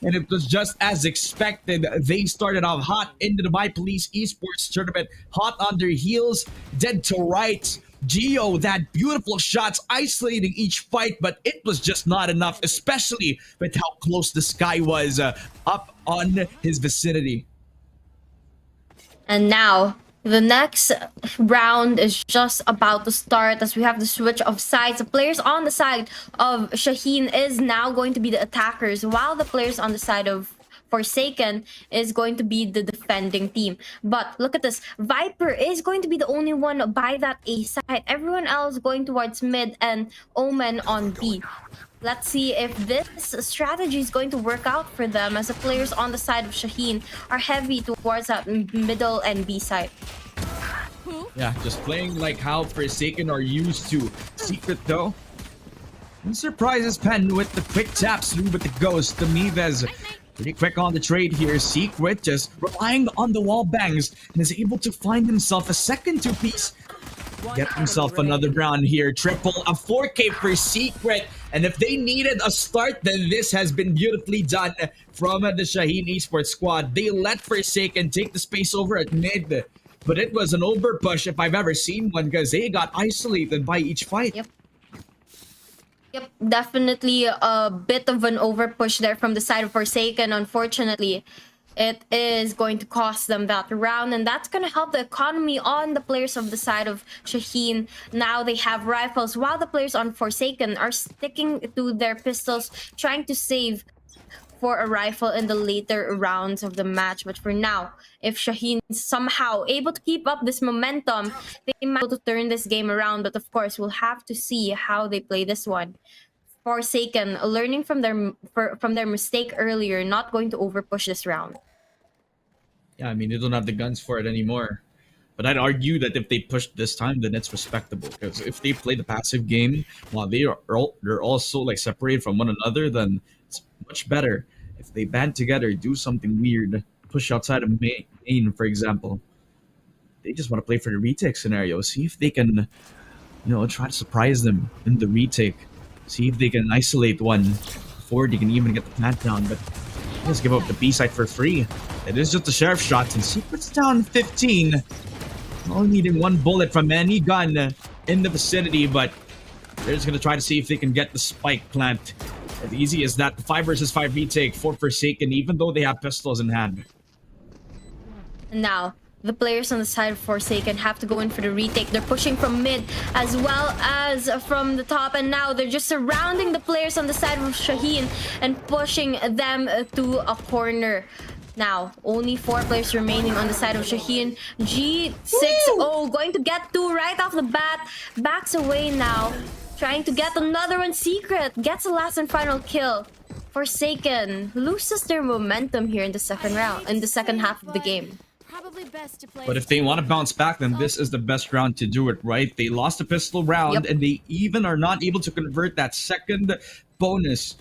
And it was just as expected. They started off hot in the Dubai Police Esports tournament. Hot on their heels, dead to rights. Geo, that beautiful shots isolating each fight, but it was just not enough, especially with how close the sky was up on his vicinity. And now, the next round is just about to start as we have the switch of sides. The players on the side of Shaheen is now going to be the attackers, while the players on the side of Forsaken is going to be the defending team. But look at this. Viper is going to be the only one by that A side. Everyone else going towards mid and Omen on B. Let's see if this strategy is going to work out for them as the players on the side of Shaheen are heavy towards that middle and B side. Yeah, just playing like how Forsaken are used to. Secret though, and surprises Pen with the quick taps through with the Ghost. The Mives pretty quick on the trade here. Secret just relying on the wall bangs and is able to find himself a second two-piece. Get himself another round here. Triple, a 4K for Secret. And if they needed a start, then this has been beautifully done from the Shaheen Esports squad. They let Forsaken take the space over at mid. But it was an overpush if I've ever seen one, because they got isolated by each fight. Yep, definitely a bit of an overpush there from the side of Forsaken. Unfortunately, it is going to cost them that round, and that's going to help the economy on the players of the side of Shaheen. Now they have rifles, while the players on Forsaken are sticking to their pistols, trying to save for a rifle in the later rounds of the match. But for now, if Shaheen is somehow able to keep up this momentum, they might be able to turn this game around. But of course, we'll have to see how they play this one. Forsaken, learning from their mistake earlier, not going to overpush this round. Yeah, I mean, they don't have the guns for it anymore. But I'd argue that if they push this time, then it's respectable. Because if they play the passive game while they're also like separated from one another, then it's much better. If they band together, do something weird, push outside of main, for example. They just want to play for the retake scenario. See if they can, try to surprise them in the retake. See if they can isolate one before they can even get the plant down. But just give up the B side for free. It is just a sheriff shot, and Secret's down 15. Only needing one bullet from any gun in the vicinity, but they're just going to try to see if they can get the spike plant. As easy as that, the 5 versus 5 retake for Forsaken, even though they have pistols in hand. Now, the players on the side of Forsaken have to go in for the retake. They're pushing from mid as well as from the top, and now they're just surrounding the players on the side of Shaheen and pushing them to a corner. Now, only 4 players remaining on the side of Shaheen. G60 going to get 2 right off the bat. Backs away now, trying to get another one. Secret gets the last and final kill. Forsaken loses their momentum here in the second half of the game. But if they want to bounce back, then this is the best round to do it, right? They lost a pistol round, and they even are not able to convert that second bonus.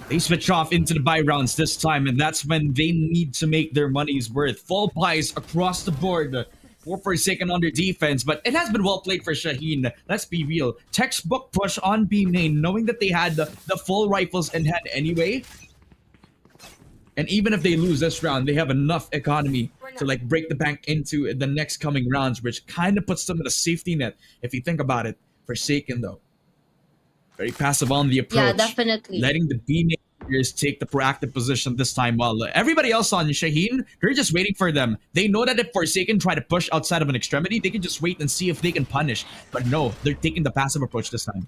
They switch off into the buy rounds this time, and that's when they need to make their money's worth. Full buys across the board for Forsaken on their defense, but it has been well played for Shaheen. Let's be real. Textbook push on B main, knowing that they had the full rifles in hand anyway. And even if they lose this round, they have enough economy to like break the bank into the next coming rounds, which kind of puts them in a safety net if you think about it. Forsaken though, very passive on the approach. Yeah, definitely. Letting the B main players take the proactive position this time, while everybody else on Shaheen, they're just waiting for them. They know that if Forsaken try to push outside of an extremity, they can just wait and see if they can punish. But no, they're taking the passive approach this time.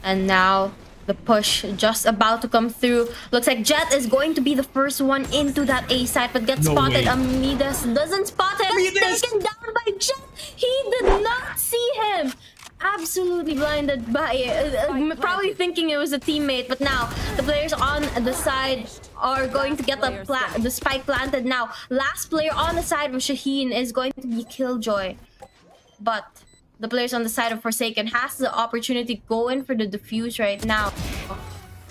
And now the push just about to come through. Looks like Jet is going to be the first one into that A site, but gets No spotted. way. Amidas doesn't spot him. Amidas! Taken down by Jet. He did not see him. Absolutely blinded by probably thinking it was a teammate, but now the players on the side are going to get the spike planted now. Last player on the side of Shaheen is going to be Killjoy, but the players on the side of Forsaken has the opportunity to go in for the defuse right now,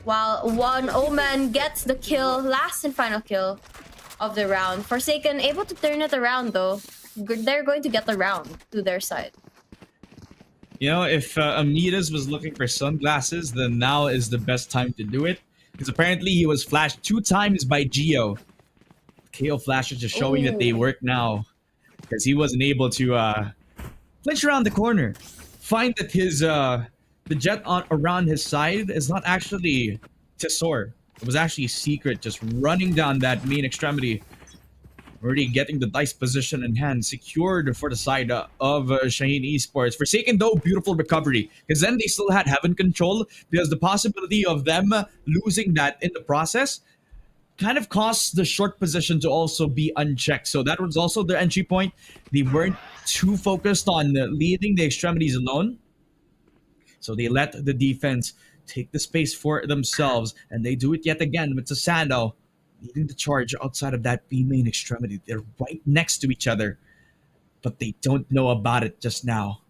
while one Omen gets the kill, last and final kill of the round. Forsaken able to turn it around though. They're going to get the round to their side. You know, if Amidas was looking for sunglasses, then now is the best time to do it. Because apparently he was flashed 2 times by Geo. KO flashes just showing that they work now. Because he wasn't able to flinch around the corner. Find that his the Jet around his side is not actually Tesor. It was actually Secret just running down that main extremity. Already getting the dice position in hand, secured for the side of Shaheen Esports. Forsaken though, beautiful recovery. Because then they still had Heaven control, because the possibility of them losing that in the process kind of caused the short position to also be unchecked. So that was also their entry point. They weren't too focused on leading the extremities alone. So they let the defense take the space for themselves. And they do it yet again with Sasano leading the charge outside of that B main extremity. They're right next to each other, but they don't know about it just now.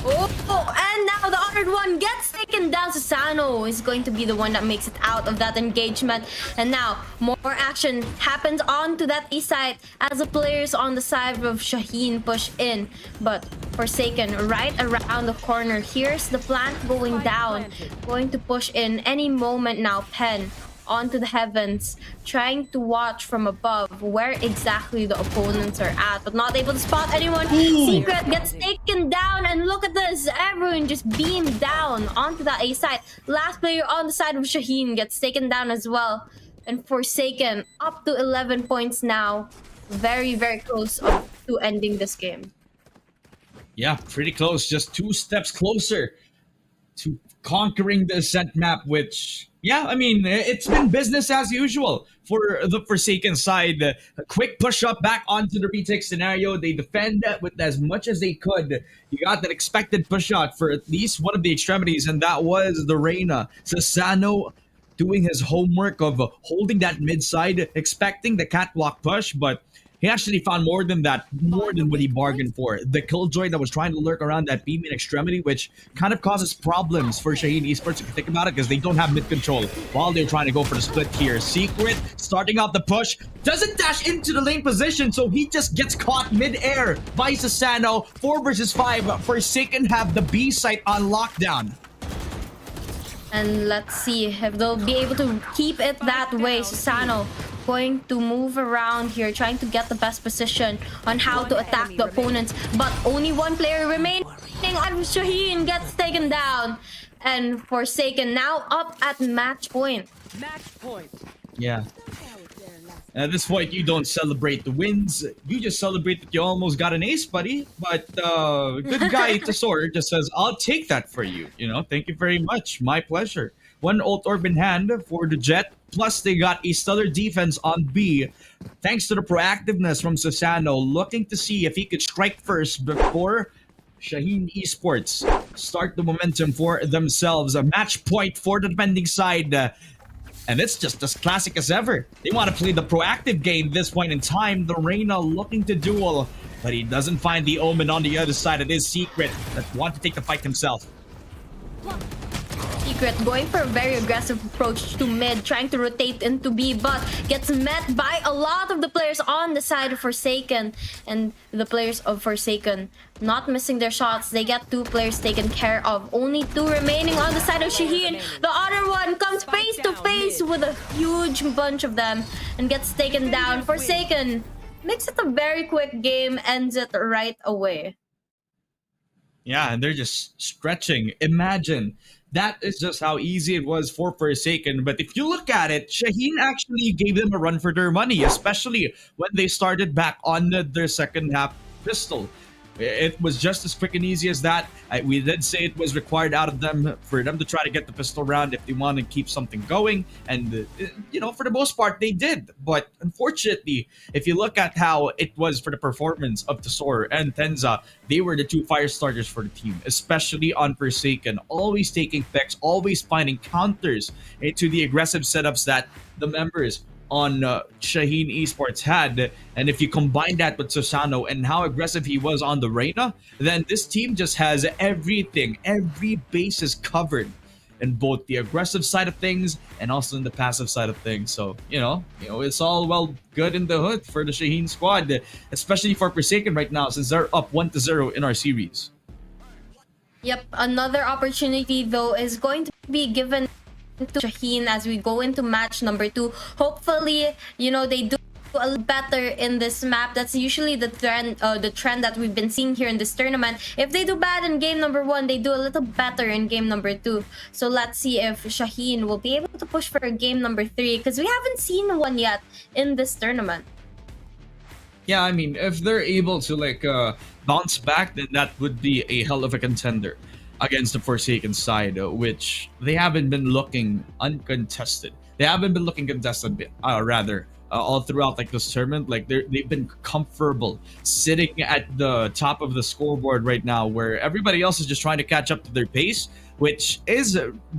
Oh, and now the honored one gets taken down. Sasano is going to be the one that makes it out of that engagement. And now more action happens onto that east side as the players on the side of Shaheen push in. But Forsaken right around the corner. Here's the plant going down. Going to push in any moment now. Pen onto the heavens, trying to watch from above where exactly the opponents are at, but not able to spot anyone. Secret gets taken down, and look at this, everyone just beamed down onto that A side. Last player on the side of Shaheen gets taken down as well, and Forsaken up to 11 points now, very close to ending this game. Yeah, pretty close, just 2 steps closer to conquering the Ascent map, which, yeah, I mean, it's been business as usual for the Forsaken side. A quick push up back onto the retake scenario. They defend with as much as they could. You got that expected push out for at least one of the extremities, and that was the Reyna. Sasano doing his homework of holding that mid side, expecting the catwalk push, but he actually found more than that, more than what he bargained for. The Killjoy that was trying to lurk around that B main extremity, which kind of causes problems for Shaheen Esports if you think about it, because they don't have mid control while they're trying to go for the split here. Secret starting off the push, doesn't dash into the lane position, so he just gets caught mid-air by Sasano. 4 versus 5. Forsaken have the B site on lockdown. And let's see if they'll be able to keep it that way. Sasano going to move around here, trying to get the best position on how to attack the opponents, but only one player remaining. Shaheen gets taken down, and Forsaken now up at match point. Yeah. At this point, you don't celebrate the wins. You just celebrate that you almost got an ace, buddy. But good guy Tesor just says, I'll take that for you. You know, thank you very much. My pleasure. 1 ult orb in hand for the Jet. Plus, they got a stellar defense on B. Thanks to the proactiveness from Sasano, looking to see if he could strike first before Shaheen Esports start the momentum for themselves. A match point for the defending side. And it's just as classic as ever. They want to play the proactive game this point in time. The Reyna looking to duel, but he doesn't find the Omen on the other side. It is Secret that want to take the fight himself. Secret going for a very aggressive approach to mid, trying to rotate into B, but gets met by a lot of the players on the side of Forsaken. And the players of Forsaken not missing their shots. They get 2 players taken care of. Only 2 remaining on the side of Shaheen. The other one comes face to face with a huge bunch of them and gets taken down. Forsaken makes it a very quick game, ends it right away. Yeah, and they're just stretching. Imagine. That is just how easy it was for Forsaken. But if you look at it, Shaheen actually gave them a run for their money, especially when they started back on their second half pistol. It was just as quick and easy as that. We did say it was required out of them for them to try to get the pistol round if they want to keep something going. And, for the most part, they did. But unfortunately, if you look at how it was for the performance of Tesor and Tenza, they were the 2 fire starters for the team, especially on Forsaken. Always taking picks, always finding counters into the aggressive setups that the members on Shaheen Esports had. And if you combine that with Susano and how aggressive he was on the Reyna, then this team just has everything. Every base is covered in both the aggressive side of things and also in the passive side of things. So, it's all well good in the hood for the Shaheen squad, especially for Forsaken right now since they're up 1-0 in our series. Yep, another opportunity though is going to be given to Shaheen as we go into match number 2. Hopefully, they do a little better in this map. That's usually the trend that we've been seeing here in this tournament. If they do bad in game number 1, they do a little better in game number 2. So let's see if Shaheen will be able to push for game number 3, because we haven't seen one yet in this tournament. Yeah, I mean, if they're able to bounce back, then that would be a hell of a contender against the Forsaken side, which they haven't been looking uncontested. They haven't been looking contested, all throughout this tournament. They've been comfortable sitting at the top of the scoreboard right now, where everybody else is just trying to catch up to their pace, which is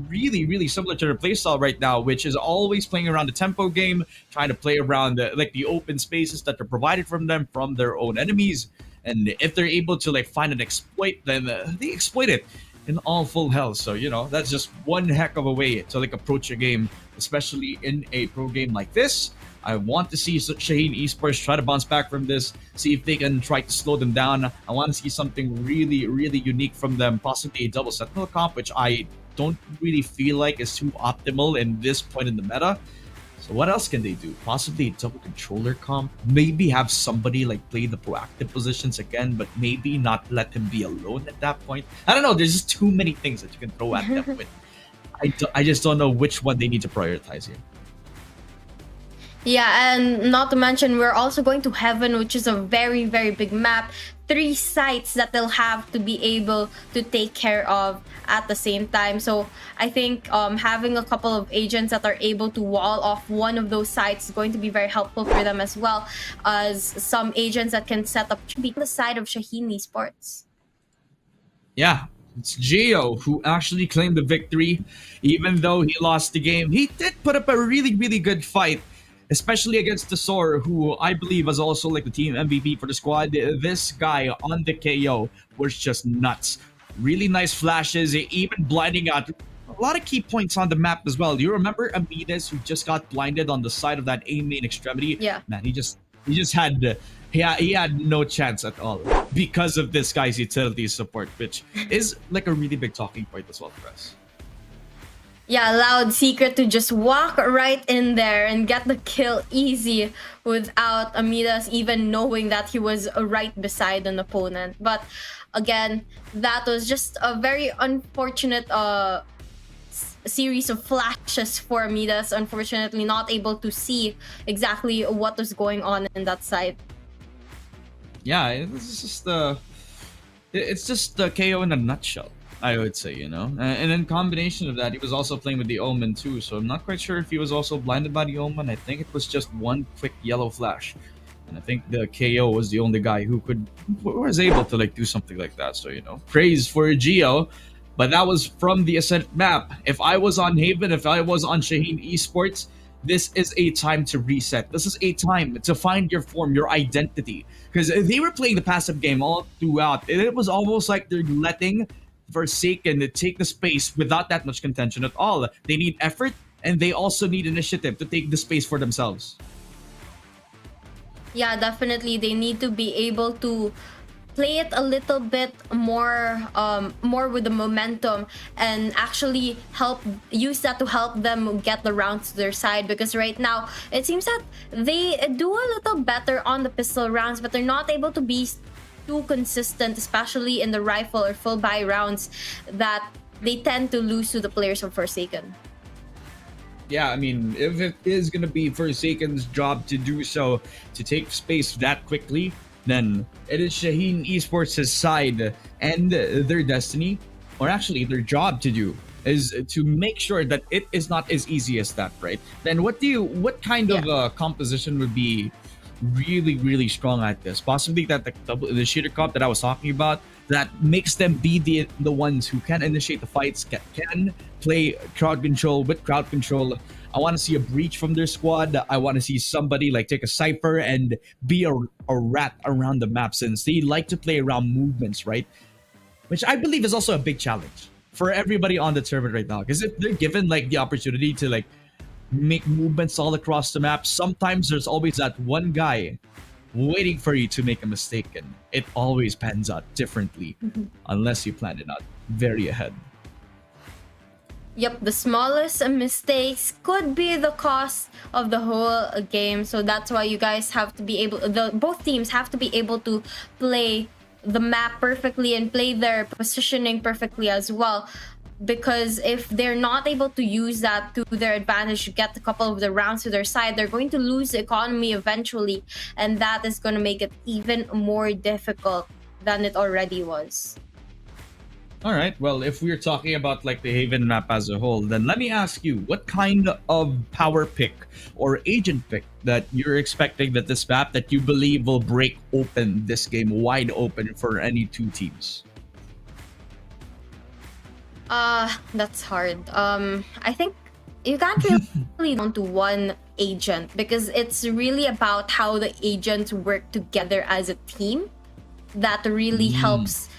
really, really similar to their playstyle right now, which is always playing around the tempo game, trying to play around the open spaces that are provided from them from their own enemies. And if they're able to find an exploit, then they exploit it in all full hell. So, that's just one heck of a way to approach a game, especially in a pro game like this. I want to see Shaheen Esports try to bounce back from this, see if they can try to slow them down. I want to see something really, really unique from them, possibly a double Sentinel comp, which I don't really feel like is too optimal in this point in the meta. So what else can they do? Possibly a double controller comp. Maybe have somebody play the proactive positions again, but maybe not let him be alone at that point. I don't know. There's just too many things that you can throw at them with. I just don't know which one they need to prioritize here. Yeah, and not to mention, we're also going to Heaven, which is a very, very big map. 3 sites that they'll have to be able to take care of at the same time. So I think having a couple of agents that are able to wall off one of those sites is going to be very helpful for them, as well as some agents that can set up to be on the side of Shaheen Esports. Yeah, it's Gio who actually claimed the victory. Even though he lost the game, he did put up a really, really good fight, especially against Tesor, who I believe was also the team MVP for the squad. This guy on the KO was just nuts. Really nice flashes, even blinding out a lot of key points on the map as well. Do you remember Amidas, who just got blinded on the side of that A main extremity? Yeah. Man, he had no chance at all because of this guy's utility support, which is a really big talking point as well for us. Yeah, allowed Secret to just walk right in there and get the kill easy without Amidas even knowing that he was right beside an opponent. But again, that was just a very unfortunate series of flashes for Amidas. Unfortunately, not able to see exactly what was going on in that side. Yeah, it's just the KO in a nutshell, I would say, And in combination of that, he was also playing with the Omen too, so I'm not quite sure if he was also blinded by the Omen. I think it was just one quick yellow flash. And I think the KO was the only guy who was able to do something like that. So, praise for Gio. But that was from the Ascent map. If I was on Haven, if I was on Shaheen Esports, this is a time to reset. This is a time to find your form, your identity. Because they were playing the passive game all throughout. It was almost like they're letting Forsaken to take the space without that much contention at all. They need effort, and they also need initiative to take the space for themselves. Yeah, definitely. They need to be able to play it a little bit more more with the momentum and actually use that to help them get the rounds to their side, because right now it seems that they do a little better on the pistol rounds, but they're not able to be too consistent, especially in the rifle or full buy rounds, that they tend to lose to the players of Forsaken. Yeah, I mean, if it is going to be Forsaken's job to do so, to take space that quickly, then it is Shaheen Esports' side and their destiny, or actually their job to do, is to make sure that it is not as easy as that, right? Then what kind of composition would be really, really strong at this? Possibly that the shooter comp that I was talking about, that makes them be the ones who can initiate the fights, can play crowd control with crowd control. I want to see a breach from their squad. I want to see somebody like take a cypher and be a rat around the map, since they like to play around movements, right? Which I believe is also a big challenge for everybody on the tournament right now, because if they're given like the opportunity to like make movements all across the map, sometimes there's always that one guy waiting for you to make a mistake, and it always pans out differently unless you plan it out very ahead. Yep, the smallest mistakes could be the cost of the whole game. So that's why you guys have to be able, both teams have to be able to play the map perfectly and play their positioning perfectly as well. Because if they're not able to use that to their advantage to get a couple of the rounds to their side, they're going to lose the economy eventually. And that is going to make it even more difficult than it already was. All right, well, if we're talking about like the Haven map as a whole, then let me ask you, what kind of power pick or agent pick that you're expecting that this map that you believe will break open this game wide open for any two teams? That's hard. I think you can't really down to one agent, because it's really about how the agents work together as a team that really helps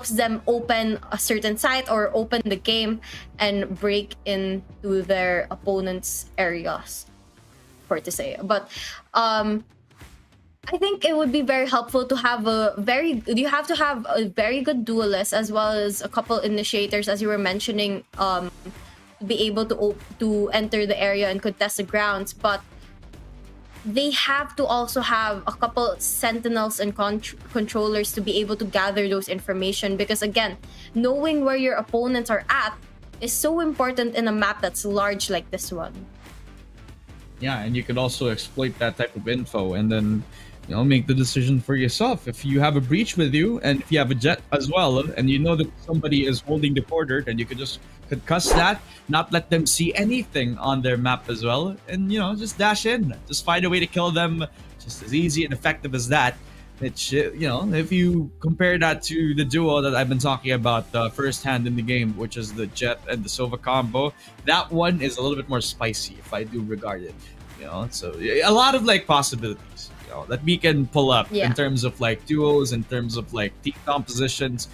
them open a certain site or open the game and break into their opponent's areas, for to say. But I think it would be very helpful to have you have to have a very good duelist as well as a couple initiators, as you were mentioning, to be able to enter the area and contest the grounds. But they have to also have a couple sentinels and controllers to be able to gather those information, because again, knowing where your opponents are at is so important in a map that's large like this one. Yeah, and you could also exploit that type of info and then, you know, make the decision for yourself. If you have a breach with you and if you have a jet as well, and you know that somebody is holding the quarter, then you could just concuss that, not let them see anything on their map as well, and, you know, just dash in, just find a way to kill them, just as easy and effective as that. Which, you know, if you compare that to the duo that I've been talking about firsthand in the game, which is the Jet and the Sova combo, that one is a little bit more spicy, if I do regard it. You know, so a lot of like possibilities, you know, that we can pull up in terms of like duos, in terms of like team compositions.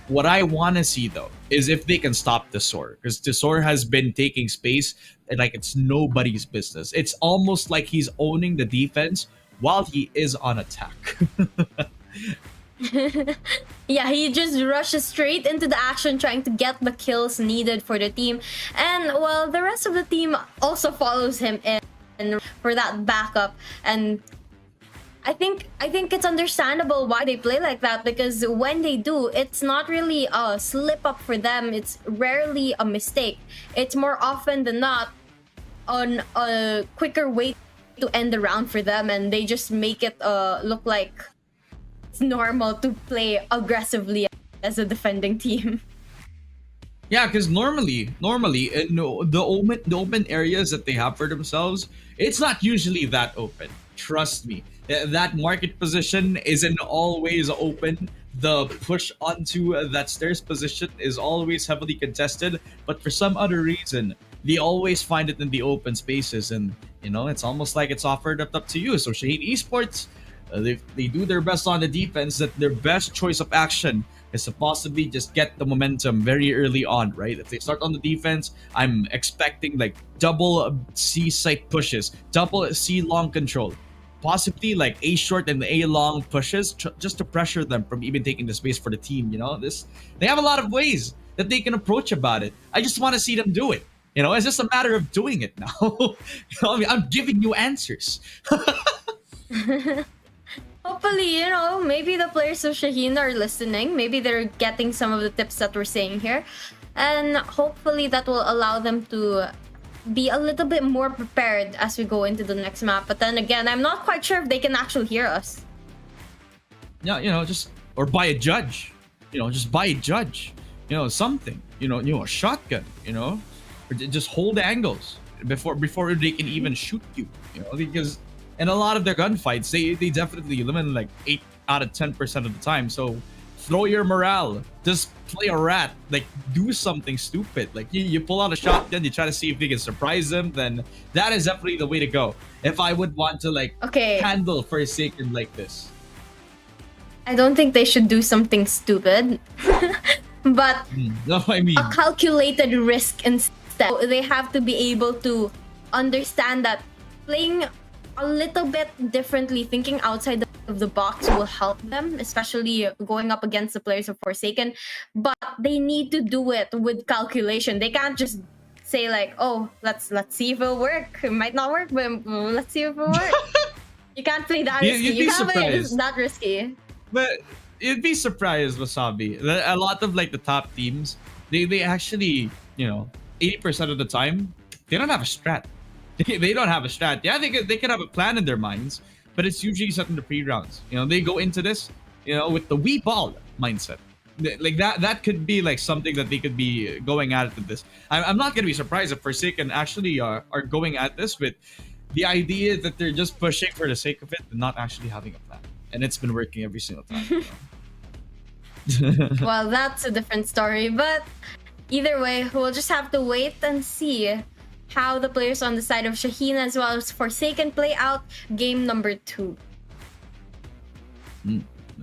What I want to see though is if they can stop Tesor, because Tesor has been taking space and like it's nobody's business. It's almost like he's owning the defense while he is on attack. Yeah, he just rushes straight into the action, trying to get the kills needed for the team, and well, the rest of the team also follows him in for that backup. And I think it's understandable why they play like that, because when they do, it's not really a slip up for them. It's rarely a mistake. It's more often than not on a quicker way to end the round for them, and they just make it look like it's normal to play aggressively as a defending team. Yeah, because normally, the open areas that they have for themselves, it's not usually that open. Trust me, that market position isn't always open. The push onto that stairs position is always heavily contested, but for some other reason, they always find it in the open spaces, and you know, it's almost like it's offered up to you. So Shaheen Esports, they do their best on the defense. That their best choice of action is to possibly just get the momentum very early on, right? If they start on the defense, I'm expecting like double C site pushes, double C long control, possibly like A short and A long pushes, just to pressure them from even taking the space for the team. You know, they have a lot of ways that they can approach about it. I just want to see them do it. You know, it's just a matter of doing it now. You know, I mean, I'm giving you answers. Hopefully, you know, maybe the players of Shaheen are listening. Maybe they're getting some of the tips that we're saying here. And hopefully that will allow them to be a little bit more prepared as we go into the next map. But then again, I'm not quite sure if they can actually hear us. Yeah, you know, or buy a judge. You know, just buy a judge. You know, something. You know, a shotgun. You know, or just hold angles before they can even shoot you. You know, because in a lot of their gunfights, they definitely eliminate like 8 out of 10% of the time. So throw your morale. Just play a rat. Like, do something stupid. Like, you pull out a shotgun, you try to see if you can surprise them, then that is definitely the way to go. If I would want to, like, handle Forsaken like this. I don't think they should do something stupid. But no, I mean, a calculated risk instead. They have to be able to understand that playing a little bit differently, thinking outside of the box will help them, especially going up against the players of Forsaken. But they need to do it with calculation. They can't just say like, "Oh, let's see if it'll work." It might not work, but let's see if it'll work. You can't play that risky. You'd be You can't play surprised. that risky. But you'd be surprised, Wasabi. A lot of like the top teams, they actually, you know, 80% of the time, they don't have a strat. They don't have a strat. Yeah, they could have a plan in their minds, but it's usually set in the pre-rounds. You know, they go into this, you know, with the we ball mindset. Like that could be like something that they could be going at with this. I'm not gonna be surprised if Forsaken actually are going at this with the idea that they're just pushing for the sake of it and not actually having a plan. And it's been working every single time. You know? Well, that's a different story, but either way, we'll just have to wait and see how the players on the side of Shaheen as well as Forsaken play out game number 2.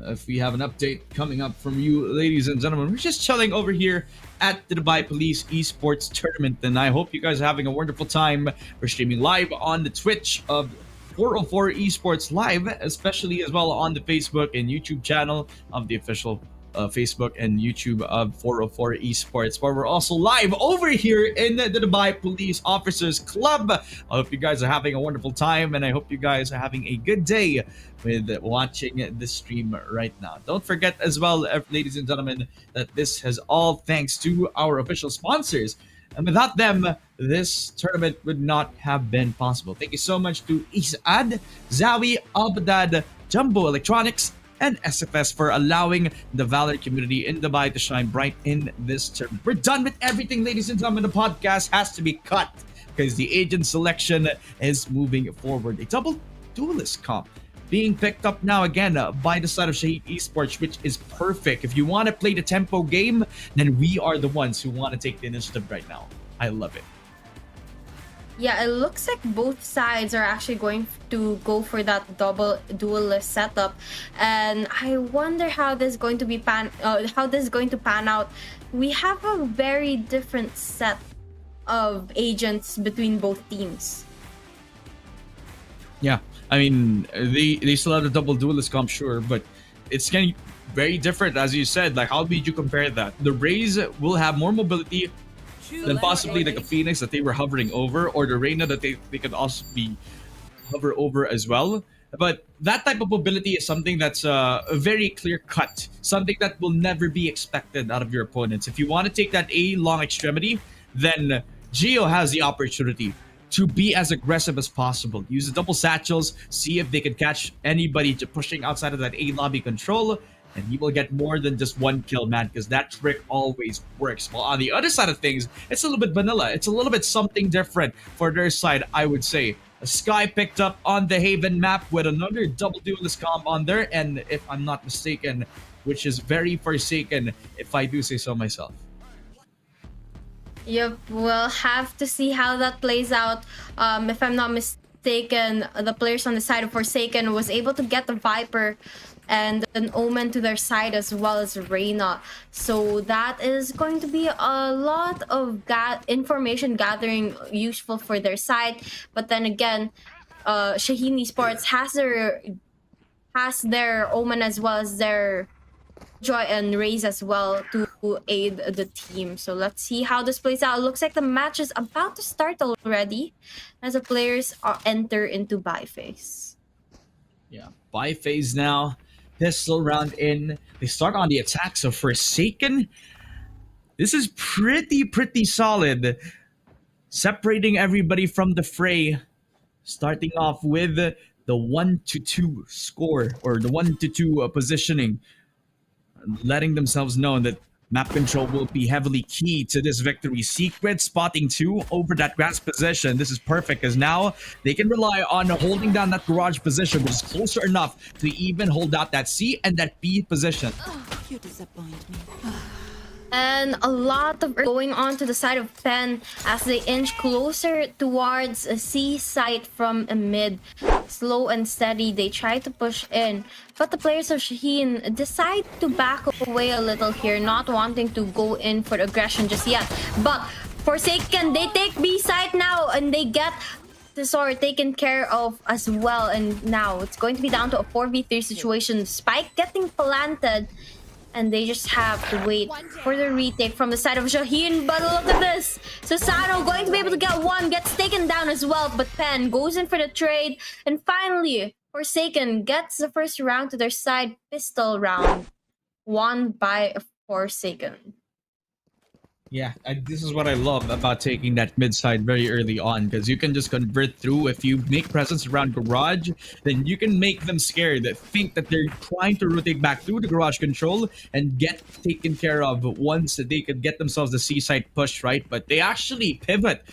If we have an update coming up from you, ladies and gentlemen, we're just chilling over here at the Dubai Police Esports Tournament, and I hope you guys are having a wonderful time. We're streaming live on the Twitch of 404 Esports Live, especially as well on the Facebook and YouTube channel of the official Facebook and YouTube of 404 Esports, where we're also live over here in the Dubai Police Officers Club. I hope you guys are having a wonderful time, and I hope you guys are having a good day with watching this stream right now. Don't forget as well, ladies and gentlemen, that this has all thanks to our official sponsors. And without them, this tournament would not have been possible. Thank you so much to Esaad, Zowie, Al Baddad, Jumbo Electronics, and SFS for allowing the Valorant community in Dubai to shine bright in this tournament. We're done with everything, ladies and gentlemen. The podcast has to be cut because the agent selection is moving forward. A double duelist comp being picked up now again by the side of Shaheen Esports, which is perfect. If you want to play the tempo game, then we are the ones who want to take the initiative right now. I love it. Yeah, it looks like both sides are actually going to go for that double duelist setup, and I wonder how this is going to be pan out. We have a very different set of agents between both teams. Yeah, I mean, they still have the double duelist comp, sure, but it's getting very different, as you said. Like, how did you compare that? The Raze will have more mobility than possibly like a Phoenix that they were hovering over, or the Reyna that they could also be hover over as well. But that type of mobility is something that's a very clear cut, something that will never be expected out of your opponents. If you want to take that A long extremity, then Geo has the opportunity to be as aggressive as possible. Use the double satchels, see if they can catch anybody pushing outside of that A lobby control, and he will get more than just one kill, man, because that trick always works. While on the other side of things, it's a little bit vanilla. It's a little bit something different for their side, I would say. A Sky picked up on the Haven map with another double duelist comp on there, and if I'm not mistaken, which is very Forsaken, if I do say so myself. Yep, we'll have to see how that plays out. If I'm not mistaken, the players on the side of Forsaken was able to get the Viper and an Omen to their side as well as Reyna. So that is going to be a lot of information gathering useful for their side. But then again, Shaheen Esports has their Omen as well as their Joy and Raze as well to aid the team. So let's see how this plays out. It looks like the match is about to start already as the players enter into buy phase. Yeah, buy phase now. Pistol round in. They start on the attack. So Forsaken, this is pretty solid. Separating everybody from the fray. Starting off with the 1-2 score, or the 1-2 positioning. Letting themselves know that map control will be heavily key to this victory. Secret spotting 2 over that grass position. This is perfect because now they can rely on holding down that garage position, which is closer enough to even hold out that C and that B position. You disappoint me. And a lot of going on to the side of Pen as they inch closer towards a C site from a mid. Slow and steady, they try to push in. But the players of Shaheen decide to back away a little here, not wanting to go in for the aggression just yet. But Forsaken, they take B site now and they get the sword taken care of as well. And now it's going to be down to a 4v3 situation. Spike getting planted. And they just have to wait for the retake from the side of Shaheen. But look at this. Susano going to be able to get one. Gets taken down as well. But Pen goes in for the trade. And finally, Forsaken gets the first round to their side. Pistol round. Won by Forsaken. Yeah, this is what I love about taking that mid side very early on, because you can just convert through. If you make presence around garage, then you can make them scared, think that they're trying to rotate back through the garage control and get taken care of once they could get themselves the C side push, right? But they actually pivot,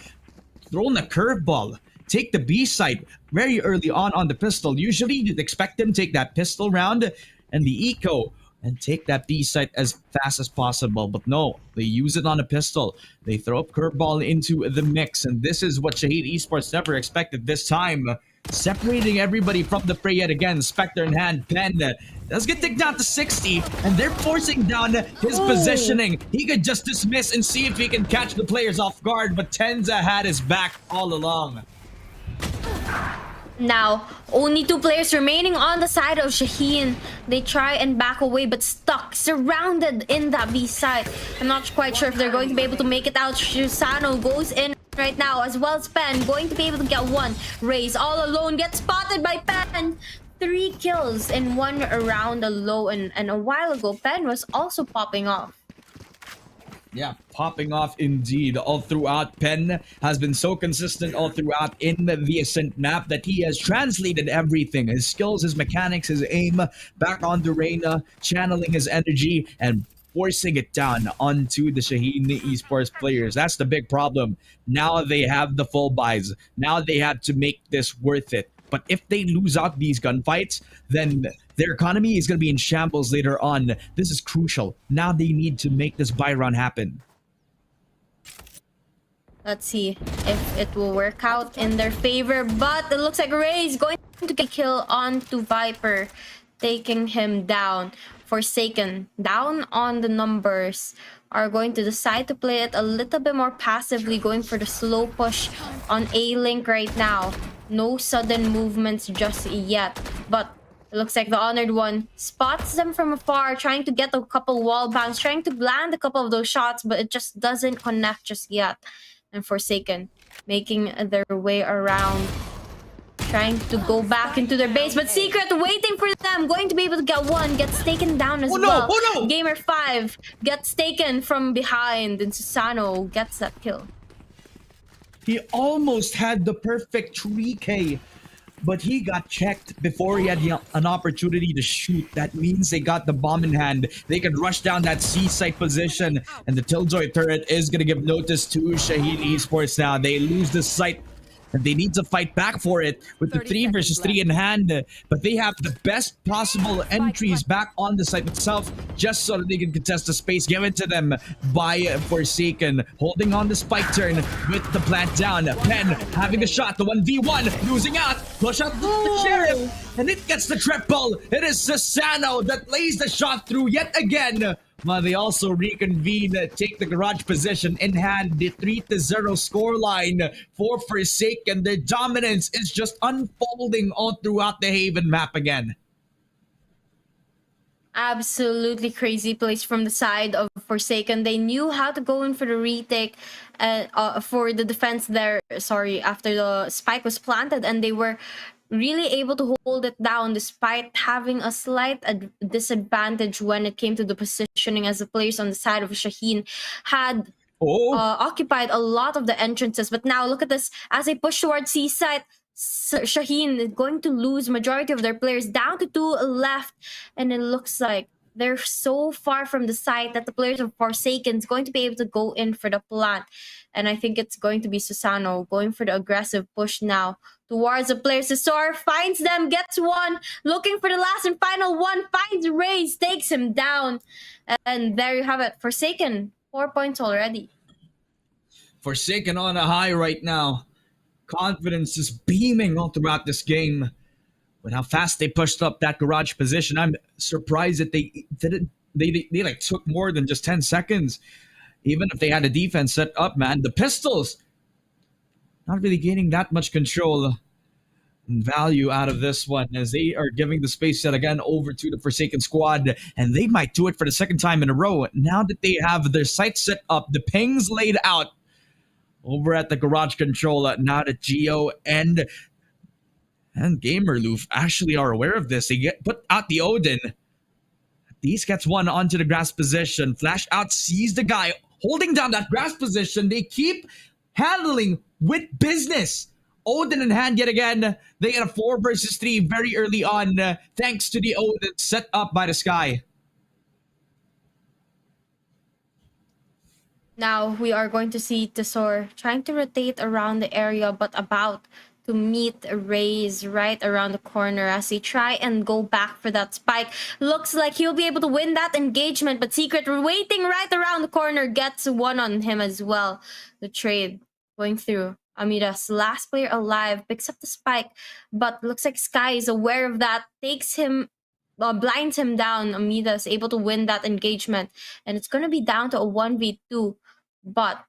throw in a curveball, take the B side very early on the pistol. Usually you'd expect them to take that pistol round and the eco and take that B site as fast as possible. But no, they use it on a pistol. They throw up curveball into the mix. And this is what Shaheen Esports never expected this time. Separating everybody from the fray yet again. Spectre in hand. Pen does get taken down to 60. And they're forcing down his positioning. He could just dismiss and see if he can catch the players off guard. But Tenza had his back all along. Now, only 2 players remaining on the side of Shaheen. They try and back away, but stuck, surrounded in that B side. I'm not quite sure if they're going to be able to make it out. Susano goes in right now, as well as Pen, going to be able to get one. Raze all alone, gets spotted by Pen. 3 kills in 1 round alone. And a while ago, Pen was also popping off. Yeah, popping off indeed all throughout. Pen has been so consistent all throughout in the Ascent map that he has translated everything. His skills, his mechanics, his aim back onto Reyna, channeling his energy and forcing it down onto the Shaheen Esports players. That's the big problem. Now they have the full buys. Now they have to make this worth it. But if they lose out these gunfights, then their economy is going to be in shambles later on. This is crucial. Now they need to make this buy run happen. Let's see if it will work out in their favor. But it looks like Ray is going to get a kill onto Viper, taking him down. Forsaken, down on the numbers, are going to decide to play it a little bit more passively, going for the slow push on A-Link right now. No sudden movements just yet, but it looks like the Honored One spots them from afar, trying to get a couple wall bangs, trying to land a couple of those shots, but it just doesn't connect just yet. And Forsaken making their way around, trying to go back into their base, but Secret waiting for them, going to be able to get one, gets taken down as well. Oh no! Gamer 5 gets taken from behind, and Susano gets that kill. He almost had the perfect 3K, but he got checked before he had an opportunity to shoot. That means they got the bomb in hand. They can rush down that C site position, and the Killjoy turret is going to give notice to Shaheen Esports now. They lose the site And they need to fight back for it with the 3 versus 3 in hand. But they have the best possible entries back on the site itself just so that they can contest the space given to them by Forsaken. Holding on the spike turn with the plant down. Pen having the shot, the 1v1, losing out. Push out the Sheriff, and it gets the triple. It is Susano that lays the shot through yet again. Well, they also reconvene, take the garage position in hand, the 3-0 scoreline for Forsaken. Their dominance is just unfolding all throughout the Haven map again. Absolutely crazy plays from the side of Forsaken. They knew how to go in for the retake for the defense there, after the spike was planted, and they were really able to hold it down despite having a slight disadvantage when it came to the positioning, as the players on the side of Shaheen had occupied a lot of the entrances. But now look at this, as they push towards C site, Shaheen is going to lose majority of their players down to 2 left, and it looks like they're so far from the site that the players of Forsaken is going to be able to go in for the plant. And I think it's going to be Susano going for the aggressive push now towards the players. Sisor finds them, gets one, looking for the last and final one, finds Raze, takes him down. And there you have it. Forsaken, 4 points already. Forsaken on a high right now. Confidence is beaming all throughout this game. With how fast they pushed up that garage position, I'm surprised that they didn't. They like took more than just 10 seconds. Even if they had a defense set up, man, the pistols not really gaining that much control and value out of this one, as they are giving the space set again over to the Forsaken squad, and they might do it for the second time in a row. Now that they have their sights set up, the pings laid out over at the garage control, now that Geo and Gamerloof actually are aware of this. They put out the Odin. These gets one onto the grass position. Flash out sees the guy holding down that grass position. They keep handling with business. Odin in hand yet again. They get a 4 versus 3 very early on, thanks to the Odin set up by the sky. Now we are going to see Tesor trying to rotate around the area, but about to meet Raze right around the corner as they try and go back for that spike. Looks like he'll be able to win that engagement, but Secret waiting right around the corner, gets one on him as well. The trade going through. Amidas, last player alive, picks up the spike, but looks like Sky is aware of that, takes him, blinds him down. Amidas able to win that engagement, and it's going to be down to a 1v2, but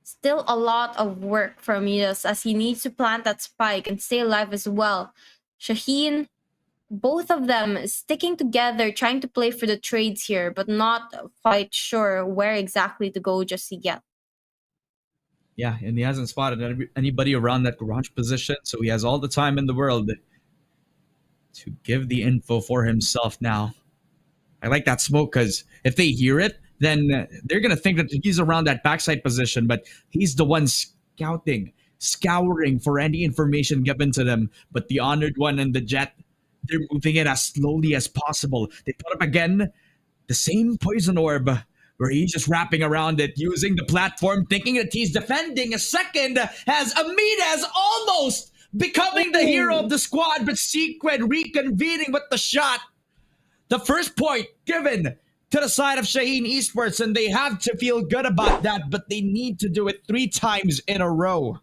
still a lot of work for Amidas as he needs to plant that spike and stay alive as well. Shaheen, both of them sticking together, trying to play for the trades here, but not quite sure where exactly to go just yet. Yeah, and he hasn't spotted anybody around that garage position, so he has all the time in the world to give the info for himself now. I like that smoke, because if they hear it, then they're going to think that he's around that backside position, but he's the one scouring for any information given to them. But the Honored One and the Jet, they're moving it as slowly as possible. They put up again the same poison orb, where he's just wrapping around it, using the platform, thinking that he's defending a second, as Amidas almost becoming the hero of the squad, but Secret reconvening with the shot. The first point given to the side of Shaheen Esports, and they have to feel good about that, but they need to do it 3 times in a row.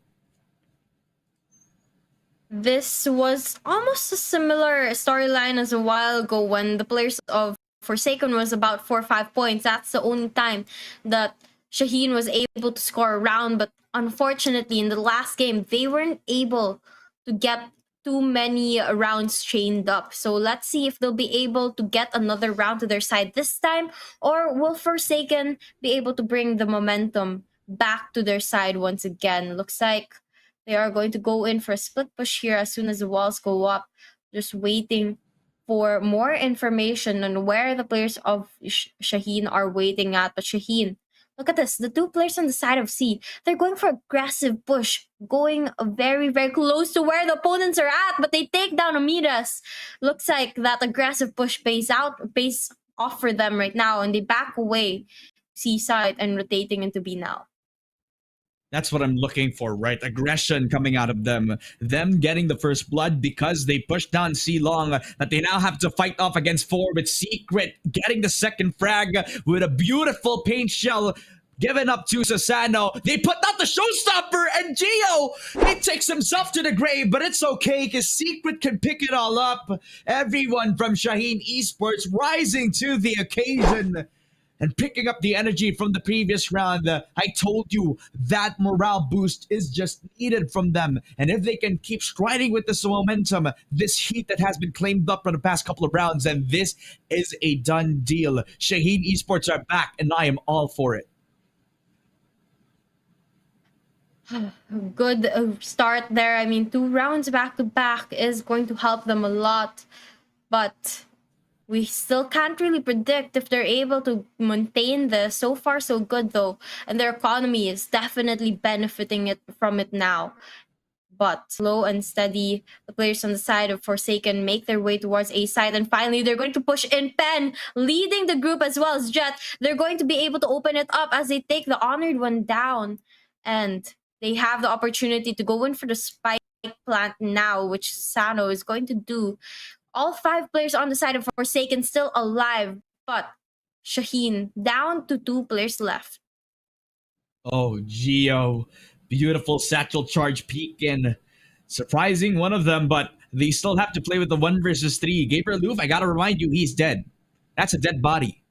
This was almost a similar storyline as a while ago when the players of Forsaken was about 4 or 5 points. That's the only time that Shaheen was able to score a round, but unfortunately in the last game they weren't able to get too many rounds chained up. So let's see if they'll be able to get another round to their side this time, or will Forsaken be able to bring the momentum back to their side once again. Looks like they are going to go in for a split push here as soon as the walls go up. Just waiting for more information on where the players of Shaheen are waiting at. But Shaheen, look at this. The 2 players on the side of C, they're going for aggressive push, going very, very close to where the opponents are at, but they take down Amidas. Looks like that aggressive push pays off for them right now, and they back away C side and rotating into B now. That's what I'm looking for, right? Aggression coming out of them. Them getting the first blood because they pushed down C Long, that they now have to fight off against 4 with Secret getting the second frag with a beautiful paint shell given up to Sasano. They put out the showstopper, and Gio, he takes himself to the grave, but it's okay because Secret can pick it all up. Everyone from Shaheen Esports rising to the occasion and picking up the energy from the previous round. I told you that morale boost is just needed from them. And if they can keep striding with this momentum, this heat that has been claimed up for the past couple of rounds, then this is a done deal. Shaheen Esports are back, and I am all for it. Good start there. I mean, 2 rounds back to back is going to help them a lot. But we still can't really predict if they're able to maintain this. So far, so good, though. And their economy is definitely benefiting from it now. But slow and steady, the players on the side of Forsaken make their way towards A side. And finally, they're going to push in Pen, leading the group as well as Jet. They're going to be able to open it up as they take the Honored one down. And they have the opportunity to go in for the spike plant now, which Sano is going to do. All 5 players on the side of Forsaken still alive, but Shaheen down to 2 players left. Oh, Gio. Beautiful satchel charge peek in. Surprising one of them, but they still have to play with the 1 versus 3. Gabriel Loof, I gotta remind you, he's dead. That's a dead body.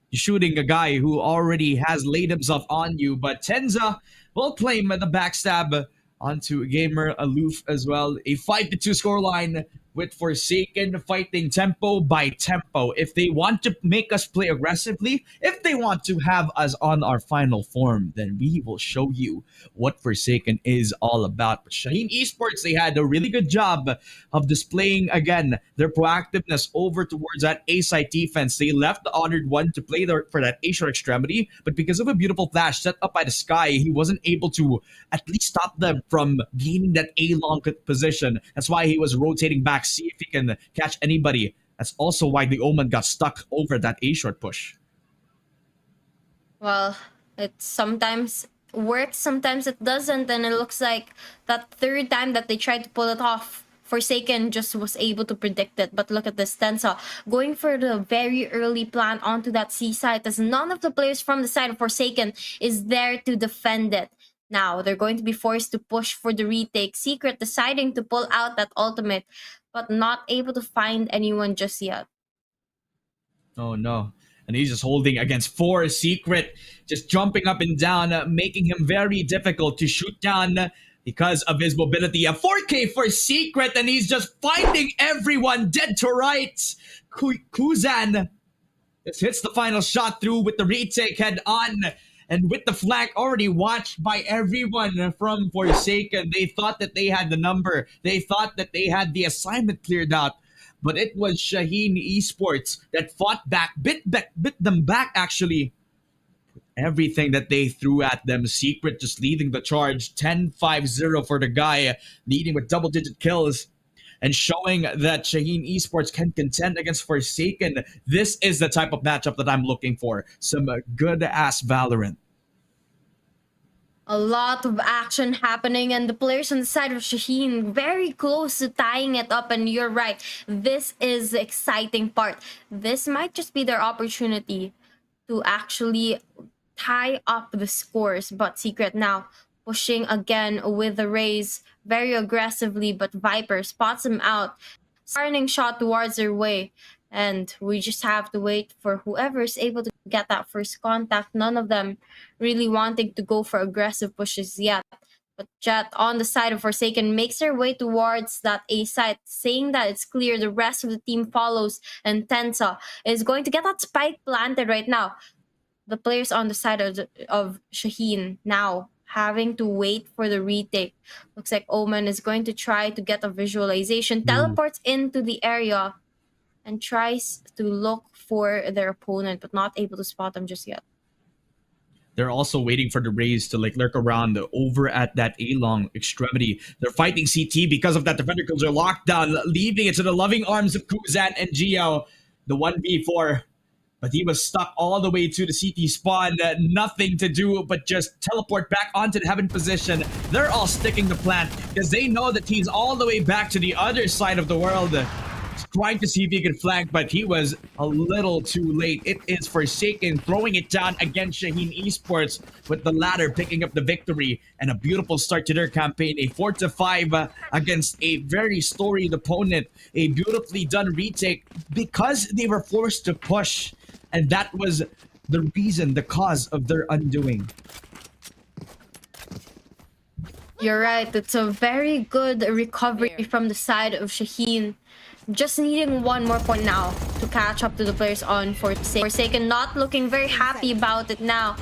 You're shooting a guy who already has laid himself on you, but Tenza will claim the backstab onto Gamer Aloof as well. A 5-2 scoreline with Forsaken fighting tempo by tempo. If they want to make us play aggressively, if they want to have us on our final form, then we will show you what Forsaken is all about. But Shaheen Esports, they had a really good job of displaying, again, their proactiveness over towards that A-side defense. They left the Honored one to play for that A-short extremity, but because of a beautiful flash set up by the Sky, he wasn't able to at least stop them from gaining that A-long position. That's why he was rotating back, see if he can catch anybody. That's also why the Omen got stuck over that A-short push. Well, it sometimes works, sometimes it doesn't, and it looks like that 3rd time that they tried to pull it off, Forsaken just was able to predict it. But look at this, Tensa going for the very early plant onto that C side, as none of the players from the side of Forsaken is there to defend it. Now, they're going to be forced to push for the retake. Secret deciding to pull out that ultimate, but not able to find anyone just yet. Oh no. And he's just holding against 4. Secret just jumping up and down, making him very difficult to shoot down because of his mobility. A 4K for Secret, and he's just finding everyone dead to rights. Kuzan just hits the final shot through with the retake head on. And with the flank already watched by everyone from Forsaken, they thought that they had the number. They thought that they had the assignment cleared out. But it was Shaheen Esports that fought back, bit them back actually. Everything that they threw at them. Secret just leading the charge. 10-5-0 for the guy, leading with double-digit kills. And showing that Shaheen Esports can contend against Forsaken. This is the type of matchup that I'm looking for. Some good-ass Valorant. A lot of action happening, and the players on the side of Shaheen very close to tying it up. And you're right, this is the exciting part. This might just be their opportunity to actually tie up the scores. But Secret now pushing again with the raise very aggressively, but Viper spots him out, starting shot towards their way. And we just have to wait for whoever is able to get that first contact. None of them really wanting to go for aggressive pushes yet. But Jet on the side of Forsaken makes their way towards that A site, saying that it's clear. The rest of the team follows, and Tensa is going to get that spike planted right now. The players on the side of Shaheen now having to wait for the retake. Looks like Omen is going to try to get a visualization, teleports into the area, and tries to look for their opponent, but not able to spot them just yet. They're also waiting for the Rays to lurk around over at that A-long extremity. They're fighting CT because of that. The Ventricles are locked down, leaving it to the loving arms of Kuzan and Gio. The 1v4. but he was stuck all the way to the CT spawn. Nothing to do but just teleport back onto the heaven position. They're all sticking the plant because they know that he's all the way back to the other side of the world. Trying to see if he could flank, but he was a little too late. It is Forsaken throwing it down against Shaheen Esports, with the latter picking up the victory and a beautiful start to their campaign. A 4-5 against a very storied opponent. A beautifully done retake because they were forced to push, and that was the reason, the cause of their undoing. You're right. It's a very good recovery from the side of Shaheen. Just needing one more point now to catch up to the players on Forsaken. Not looking very happy about it now.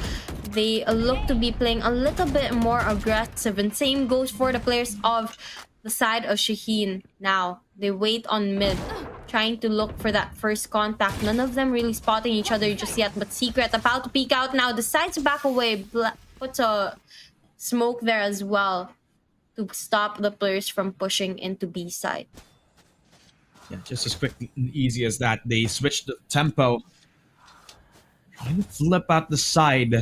They look to be playing a little bit more aggressive, and same goes for the players of the side of Shaheen. Now they wait on mid, trying to look for that first contact. None of them really spotting each other just yet, but Secret about to peek out now, decides to back away, puts a smoke there as well to stop the players from pushing into B side. Yeah, just as quick and easy as that. They switched the tempo. Trying to flip out the side.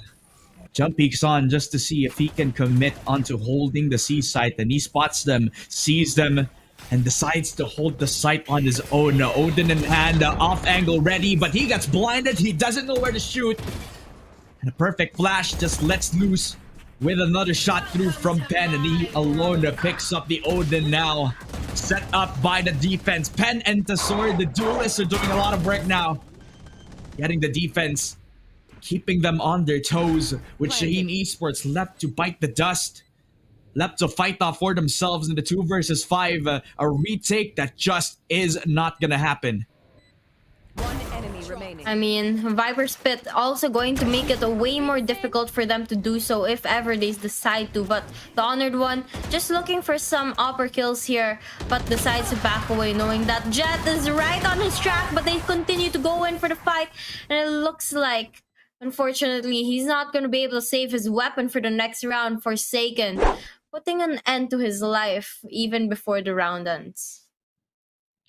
Jump peeks on just to see if he can commit onto holding the C site. And he spots them, sees them, and decides to hold the site on his own. Odin in hand, off angle ready, but he gets blinded. He doesn't know where to shoot. And a perfect flash just lets loose with another shot through from Pen, and he alone picks up the Odin now. Set up by the defense. Pen and Tesor, the duelists, are doing a lot of work now. Getting the defense, keeping them on their toes, with Shaheen Esports left to bite the dust. Left to fight off for themselves in the 2 versus 5. A retake that just is not gonna happen. I mean, Viper's Pit also going to make it way more difficult for them to do so if ever they decide to. But the Honored One just looking for some upper kills here, but decides to back away, knowing that Jet is right on his track, but they continue to go in for the fight. And it looks like, unfortunately, he's not going to be able to save his weapon for the next round. Forsaken, putting an end to his life even before the round ends.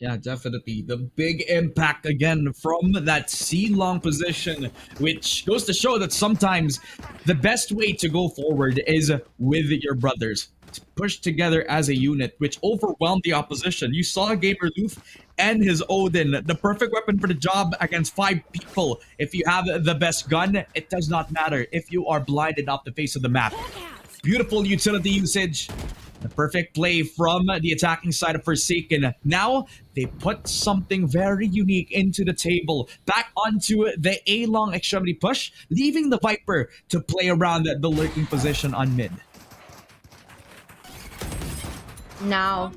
Yeah, definitely. The big impact again from that C-long position, which goes to show that sometimes the best way to go forward is with your brothers. To push together as a unit, which overwhelmed the opposition. You saw Gamer Loof and his Odin, the perfect weapon for the job against 5 people. If you have the best gun, it does not matter if you are blinded off the face of the map. Beautiful utility usage. The perfect play from the attacking side of Forsaken. Now, they put something very unique into the table. Back onto the A-long extremity push, leaving the Viper to play around the lurking position on mid. Now,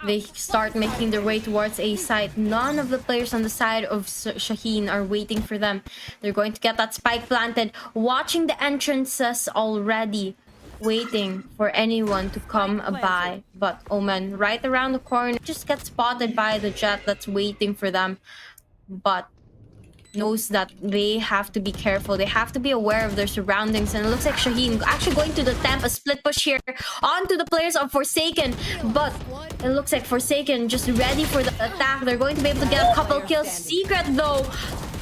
they start making their way towards A site. None of the players on the side of Shaheen are waiting for them. They're going to get that spike planted, watching the entrances already, waiting for anyone to come by. But Omen right around the corner just gets spotted by the Jet that's waiting for them, but knows that they have to be careful. They have to be aware of their surroundings. And it looks like Shaheen actually going to attempt a split push here onto the players of Forsaken, but it looks like Forsaken just ready for the attack. They're going to be able to get a couple kills. Secret though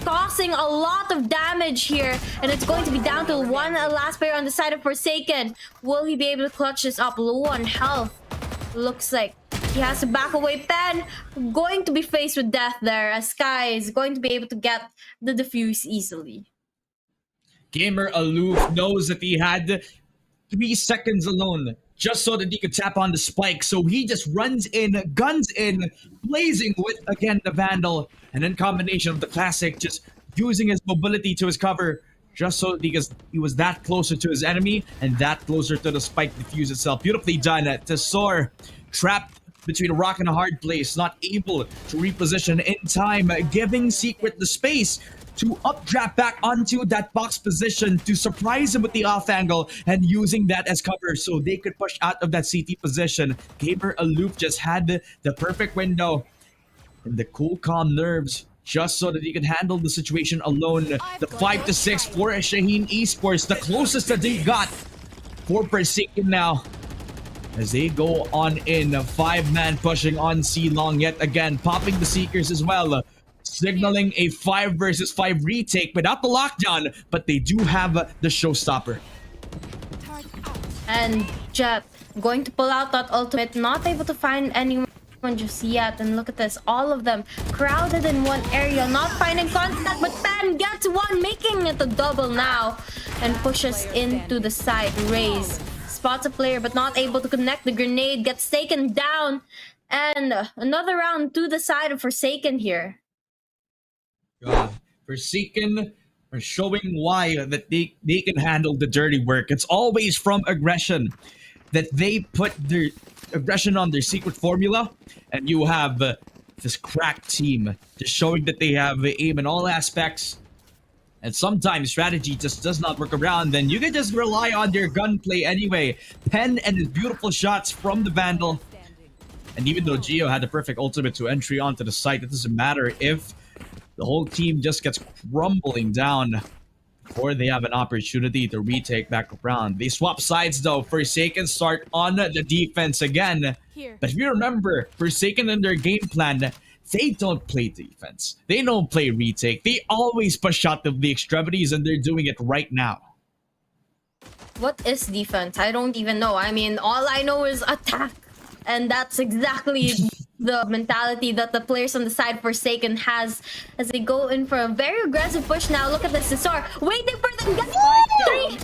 causing a lot of damage here, and it's going to be down to one last player on the side of Forsaken. Will he be able to clutch this up? Low on health. Looks like he has to back away. Pen going to be faced with death there, as Sky is going to be able to get the defuse easily. Gamer Aloof knows that he had 3 seconds alone just so that he could tap on the spike. So he just runs in, guns in, blazing with, again, the Vandal. And in combination of the Classic, just using his mobility to his cover, just so that he was that closer to his enemy and that closer to the spike defuse itself. Beautifully done. Tesor trapped between a rock and a hard place, not able to reposition in time, giving Secret the space to updraft back onto that box position to surprise him with the off angle and using that as cover so they could push out of that CT position. Gamer Aloof just had the perfect window and the cool, calm nerves just so that he could handle the situation alone. The 5-6 for Shaheen Esports, the closest that they got for Forsaken now, as they go on in, a 5-man pushing on C-Long yet again, popping the Seekers as well. signaling a 5 versus 5 retake without the lockdown, but they do have the showstopper. And Jet going to pull out that ultimate, not able to find anyone just yet. And look at this, all of them crowded in one area, not finding contact, but Pan gets one, making it a double now, and pushes into the side. Raze spots a player but not able to connect. The grenade gets taken down, and another round to the side of Forsaken here. God, Forsaken are showing why that they can handle the dirty work. It's always from aggression that they put their aggression on their secret formula, and you have this cracked team just showing that they have aim in all aspects. And sometimes strategy just does not work around, then you can just rely on their gunplay anyway. Pen and his beautiful shots from the Vandal. And even though Gio had the perfect ultimate to entry onto the site, it doesn't matter if the whole team just gets crumbling down before they have an opportunity to retake back around. They swap sides though. Forsaken start on the defense again. But if you remember, Forsaken in their game plan, they don't play defense. They don't play retake. They always push out the extremities, and they're doing it right now. What is defense? I don't even know. I mean, all I know is attack. And that's exactly the mentality that the players on the side Forsaken has as they go in for a very aggressive push now. Look at this, Cesar waiting for them, gets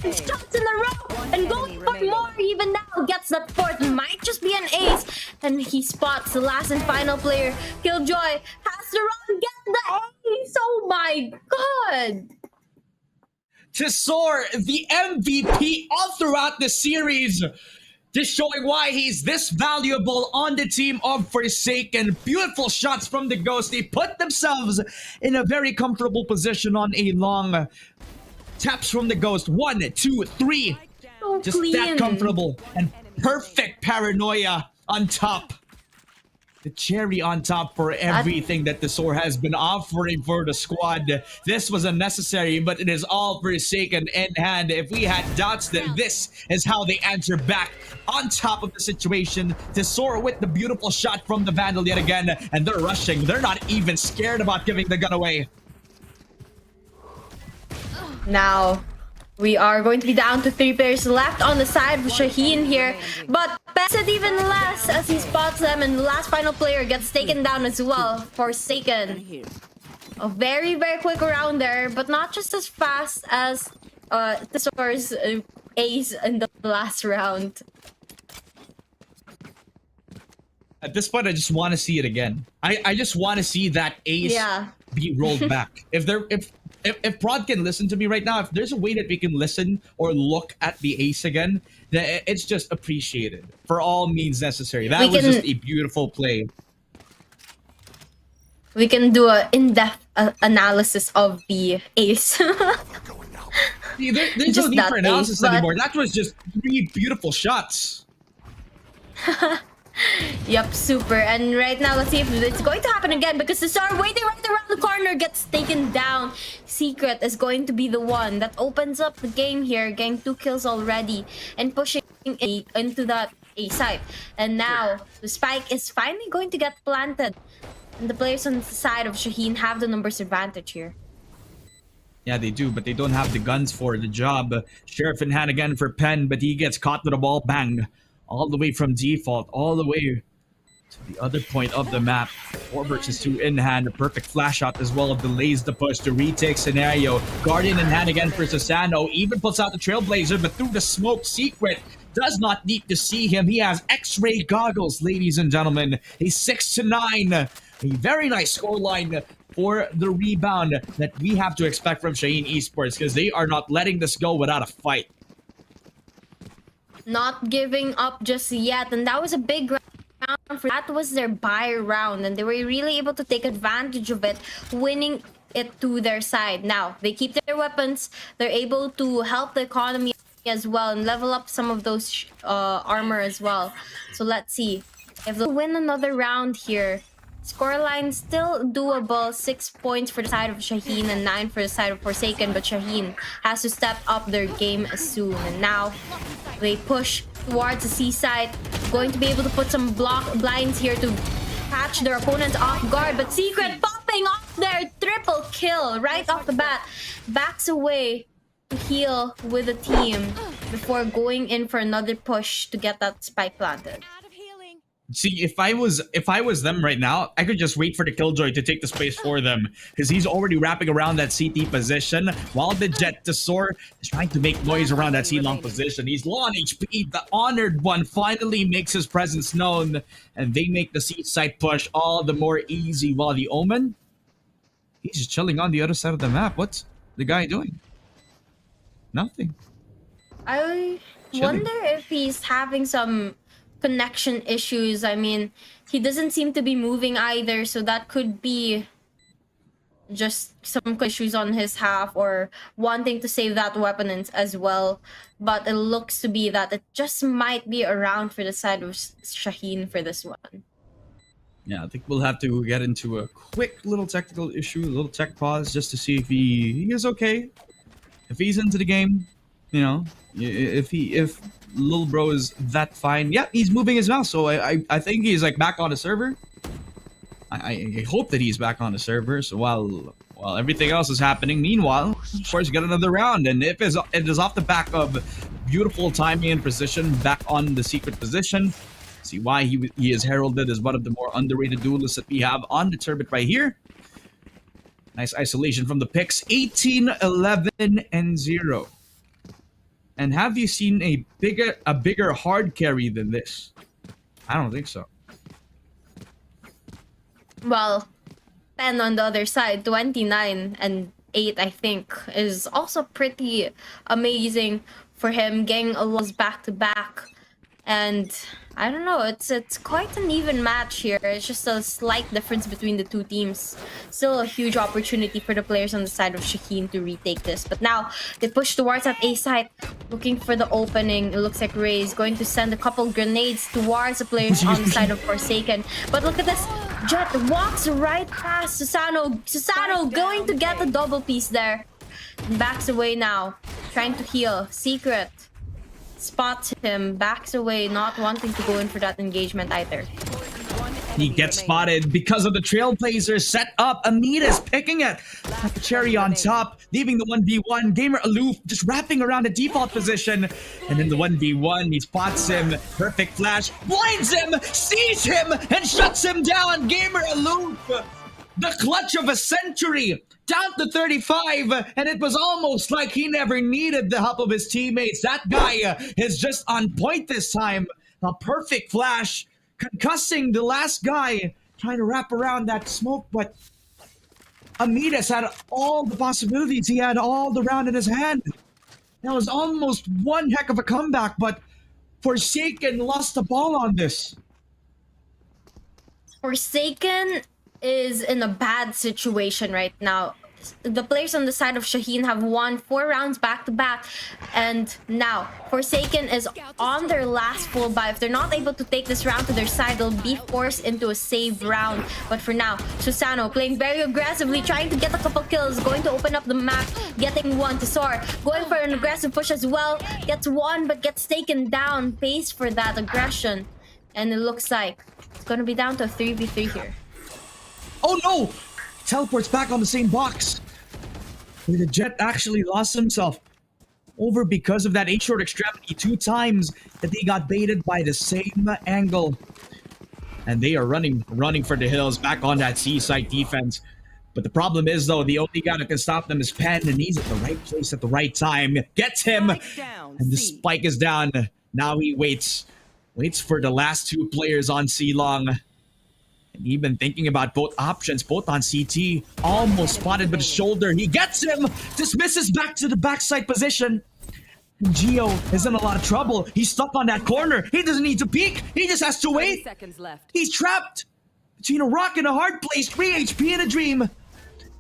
3 shots in a row and going for more even now. Gets that 4th, might just be an ace, and he spots the last and final player. Killjoy has to run, get the ace. Oh my god. Tesor, the MVP all throughout the series. Just showing why he's this valuable on the team of Forsaken. Beautiful shots from the Ghost. They put themselves in a very comfortable position on a long taps from the Ghost. 1, 2, 3. So just clean. that comfortable. And perfect paranoia on top. The cherry on top for everything that the Tesor has been offering for the squad. This was unnecessary, but it is all Forsaken in hand. If we had doubts, then this is how they answer back on top of the situation. Tesor with the beautiful shot from the Vandal yet again, and they're rushing. They're not even scared about giving the gun away. Now, we are going to be down to 3 players left on the side of Shaheen here, but Pesed even less as he spots them, and the last final player gets taken down as well. Forsaken. A very, very quick round there, but not just as fast as Tesor's ace in the last round. At this point, I just want to see it again. I just want to see that ace be rolled back. If Prod can listen to me right now, if there's a way that we can listen or look at the ace again, then it's just appreciated for all means necessary. That was just a beautiful play. We can do an in-depth analysis of the ace. See, there's no need for analysis anymore. That was just 3 beautiful shots. Yep, super. And right now, let's see if it's going to happen again, because the star waiting right around the corner gets taken down. Secret is going to be the one that opens up the game here, getting 2 kills already and pushing into that A site. And now the spike is finally going to get planted, and the players on the side of Shaheen have the numbers advantage here. Yeah, they do, but they don't have the guns for the job. Sheriff in hand again for Pen, but he gets caught with a ball. Bang. All the way from default, all the way to the other point of the map. 4 versus 2 in hand. A perfect flash shot as well delays the push to retake scenario. Guardian in hand again for Susano. Even puts out the Trailblazer, but through the smoke, Secret does not need to see him. He has X-ray goggles, ladies and gentlemen. A 6-9. A very nice scoreline for the rebound that we have to expect from Shaheen Esports, because they are not letting this go without a fight. Not giving up just yet, and that was a big round. That was their buy round, and they were really able to take advantage of it, winning it to their side. Now they keep their weapons, they're able to help the economy as well and level up some of those armor as well. So let's see if they'll win another round here. Scoreline still doable. 6 points for the side of Shaheen and 9 for the side of Forsaken, but Shaheen has to step up their game soon. And now they push towards the seaside, going to be able to put some blinds here to catch their opponents off guard, but Secret popping off there. Triple kill right off the bat. Backs away to heal with the team before going in for another push to get that spike planted. See, if I was them right now, I could just wait for the Killjoy to take the space for them, because he's already wrapping around that CT position, while the Jet to soar is trying to make noise around that C-long position. He's low on HP. The Honored One finally makes his presence known, and they make the C-side push all the more easy, while the Omen, he's just chilling on the other side of the map. What's the guy doing? Nothing. I wonder if he's having some connection issues. I mean, he doesn't seem to be moving either, so that could be just some issues on his half, or wanting to save that weapon as well. But it looks to be that it just might be around for the side of Shaheen for this one. Yeah, I think we'll have to get into a quick little technical issue, a little tech pause, just to see if he is okay, if he's into the game, you know, if Lil Bro is that fine. Yeah, he's moving his mouse, so I think he's like back on the server. I hope that he's back on the server. So while everything else is happening, meanwhile, of course, get another round, and if it is off the back of beautiful timing and precision, back on the secret position. See why he is heralded as one of the more underrated duelists that we have on the turbot right here. Nice isolation from the picks. 18, 11, and 0. And have you seen a bigger hard carry than this? I don't think so. Well, 10 on the other side, 29 and 8, I think, is also pretty amazing for him, getting a loss back to back. And I don't know, it's quite an even match here. It's just a slight difference between the two teams. Still a huge opportunity for the players on the side of Shaheen to retake this. But now they push towards that A site, looking for the opening. It looks like Ray is going to send a couple grenades towards the players on the side of Forsaken. But look at this, Jet walks right past Susano. Susano going to get a double piece there. Backs away now, trying to heal. Secret spots him, backs away, not wanting to go in for that engagement either. He gets spotted because of the Trailblazer set up. Amida's picking it like a cherry on top, leaving the 1v1. Gamer aloof, just wrapping around the default position. And in the 1v1, he spots him. Perfect flash, blinds him, sees him, and shuts him down. Gamer aloof, the clutch of a century. Down to 35, and it was almost like he never needed the help of his teammates. That guy is just on point this time. A perfect flash, concussing the last guy, trying to wrap around that smoke, but Amidas had all the possibilities. He had all the round in his hand. That was almost one heck of a comeback, but Forsaken lost the ball on this. Forsaken is in a bad situation right now. The players on the side of Shaheen have won 4 rounds back to back, and now Forsaken is on their last full buy. If they're not able to take this round to their side, they'll be forced into a save round. But for now, Susano playing very aggressively, trying to get a couple kills, going to open up the map, getting one to soar, going for an aggressive push as well, gets one but gets taken down. Pays for that aggression, and it looks like it's gonna be down to a 3v3 here. Oh no! Teleports back on the same box. The Jet actually lost himself over because of that A-short extremity 2 times that they got baited by the same angle. And they are running for the hills, back on that C-side defense. But the problem is, though, the only guy that can stop them is Pen, and he's at the right place at the right time. Gets him, and the spike is down. Now he waits for the last 2 players on C-Long. And even thinking about both options, both on CT, almost spotted with his shoulder. He gets him, just misses back to the backside position. And Geo is in a lot of trouble. He's stuck on that corner. He doesn't need to peek. He just has to wait. He's trapped between a rock and a hard place. 3 HP in a dream.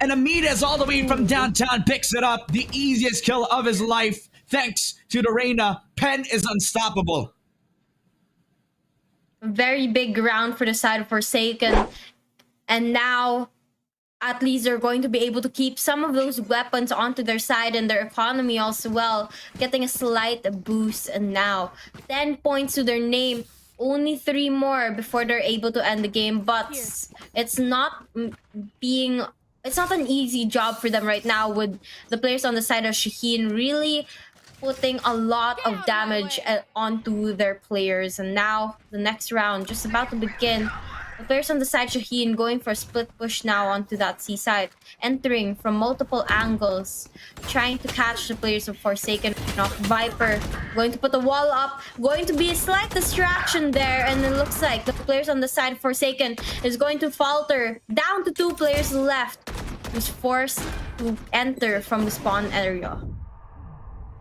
And Amidas all the way from downtown picks it up. The easiest kill of his life. Thanks to the Reyna. Pen is unstoppable. Very big round for the side of Forsaken, and now at least they're going to be able to keep some of those weapons onto their side and their economy also well, getting a slight boost. And now 10 points to their name, only 3 more before they're able to end the game. But it's not being it's not an easy job for them right now, with the players on the side of Shaheen really putting a lot of damage onto their players. And now the next round just about to begin. The players on the side Shaheen going for a split push now onto that C side, entering from multiple angles, trying to catch the players of Forsaken off. Viper going to put the wall up, going to be a slight distraction there, and it looks like the players on the side of Forsaken is going to falter. Down to 2 players left, who's forced to enter from the spawn area.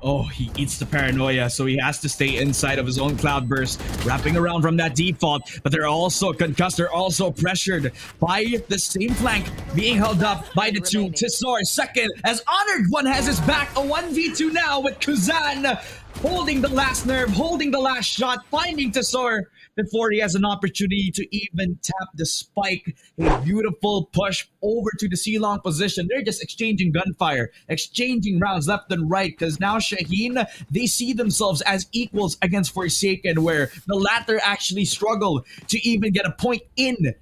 Oh, he eats the paranoia, so he has to stay inside of his own cloudburst, wrapping around from that default. But they're also concussed, they're also pressured by the same flank, being held up by the 2. Tisor second, as Honored One has his back. A 1v2 now with Kuzan holding the last nerve, holding the last shot, finding Tisor before he has an opportunity to even tap the spike. A beautiful push over to the C-long position. They're just exchanging gunfire, exchanging rounds left and right, because now Shaheen, they see themselves as equals against Forsaken, where the latter actually struggle to even get a point in.